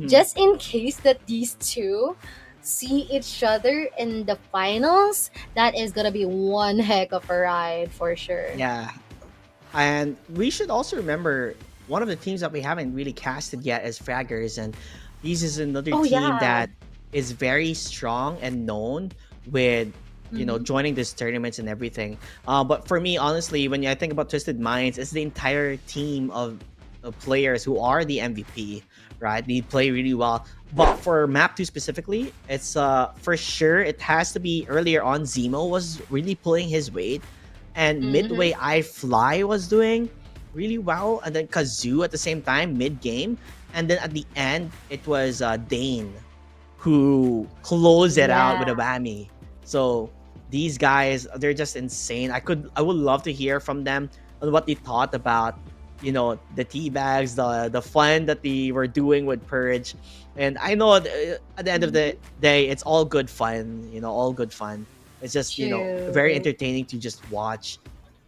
just in case that these two see each other in the finals, that is gonna be one heck of a ride for sure. Yeah. And we should also remember one of the teams that we haven't really casted yet is Fraggers, and this is another Oh, team yeah. that is very strong and known with joining these tournaments and everything. But for me, honestly, when I think about Twisted Minds, it's the entire team of players who are the MVP, right? They play really well. But for map 2 specifically, it's for sure it has to be earlier on. Zemo was really pulling his weight, and midway iFly was doing really well, and then Kazoo at the same time mid game, and then at the end it was Dane who closed it out with a whammy. So these guys, they're just insane. I would love to hear from them on what they thought about the tea bags, the fun that they were doing with Purge. And I know at the end of the day, it's all good fun, all good fun. It's just very entertaining to just watch.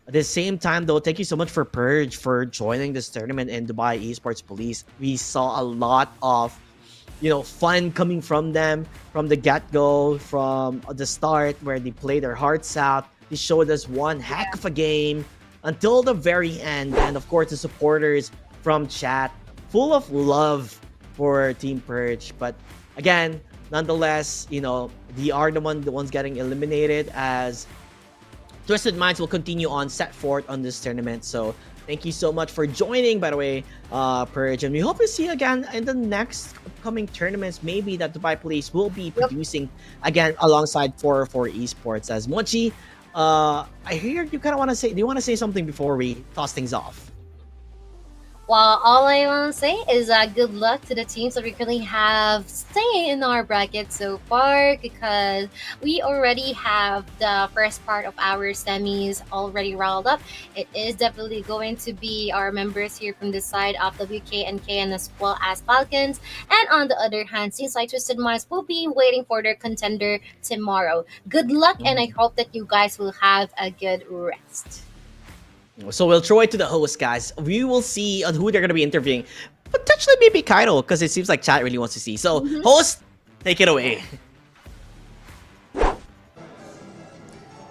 At the same time, though, thank you so much for Purge for joining this tournament in Dubai Esports Police. We saw a lot of fun coming from them from the get-go, from the start where they played their hearts out. They showed us one heck of a game until the very end, and of course the supporters from chat full of love for Team Purge. But again, nonetheless, they are the ones getting eliminated, as Twisted Minds will continue on set forth on this tournament. So thank you so much for joining, by the way, Purge, and we hope to see you again in the next upcoming tournaments. Maybe that Dubai Police will be producing again alongside 404 Esports. As Mochi, I hear you kind of want to say, do you want to say something before we toss things off? Well, all I want to say is good luck to the teams that we currently have staying in our bracket so far, because we already have the first part of our semis already rolled up. It is definitely going to be our members here from the side of WKNK and as well as Falcons. And on the other hand, seems like Twisted Minds will be waiting for their contender tomorrow. Good luck, and I hope that you guys will have a good rest. So we'll throw it to the host, guys. We will see on who they're going to be interviewing. Potentially maybe Kaido, because it seems like chat really wants to see. So, host, take it away.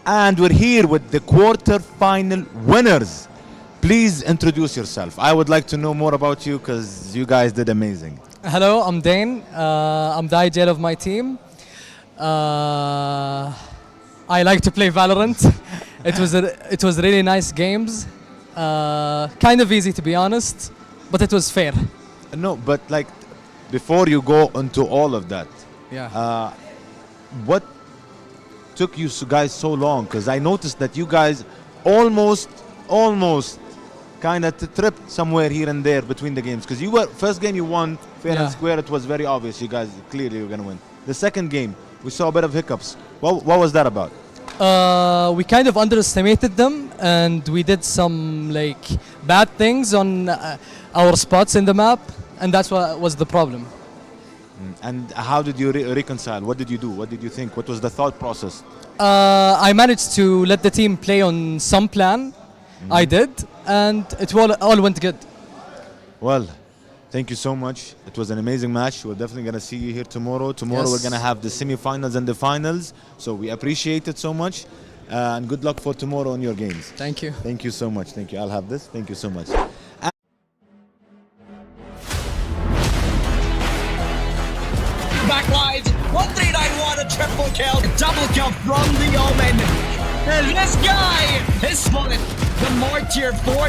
And we're here with the quarter-final winners. Please introduce yourself. I would like to know more about you, because you guys did amazing. Hello, I'm Dane. I'm the IGL of my team. I like to play Valorant. It was really nice games. Kind of easy, to be honest, but it was fair. No, but like before you go into all of that, what took you guys so long? Because I noticed that you guys almost kind of tripped somewhere here and there between the games. Because you were first game you won fair and square. It was very obvious you guys clearly were gonna win. The second game we saw a bit of hiccups. What was that about? We kind of underestimated them, and we did some bad things on our spots in the map, and that's what was the problem. And how did you reconcile? What did you do? What did you think? What was the thought process? I managed to let the team play on some plan. I did, and it all went good. Well, thank you so much. It was an amazing match. We're definitely going to see you here tomorrow. Tomorrow we're going to have the semifinals and the finals. So we appreciate it so much. And good luck for tomorrow on your games. Thank you. Thank you so much. Thank you. I'll have this. Thank you so much. Backlines, 1391, a triple kill, a double kill from the Omen. And this guy is spotted the Mortier 4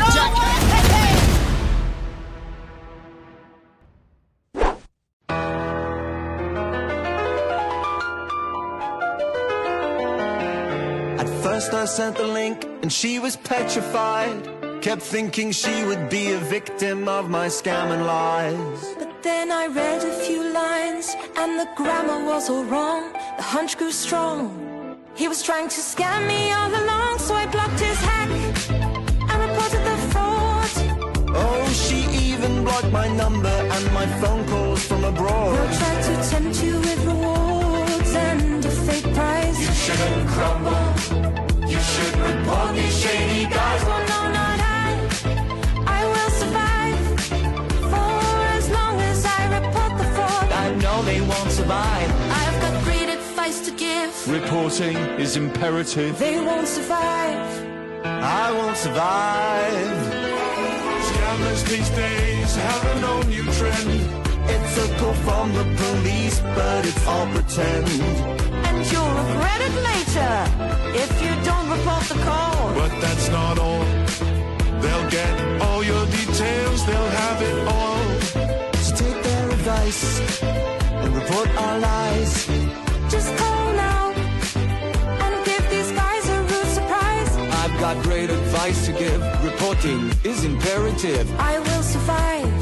At first I sent the link and she was petrified. Kept thinking she would be a victim of my scam and lies. But then I read a few lines and the grammar was all wrong. The hunch grew strong. He was trying to scam me all along, so I blocked his hack and reported the fraud. Oh, she even blocked my number and my phone calls from abroad. They'll try to tempt you with rewards and a fake prize. You shouldn't crumble. You should report these shady guys. Well, no, not I will survive for as long as I report the fraud. I know they won't survive. I've got great advice to give. Reporting is imperative. They won't survive. I won't survive. Scammers these days have a no new trend. It's a call from the police, but it's all pretend. And you'll regret it later if you don't report the call. But that's not all. They'll get all your details, they'll have it all. So take their advice and report our lies. Just call now and give these guys a rude surprise. I've got great advice to give. Reporting is imperative. I will survive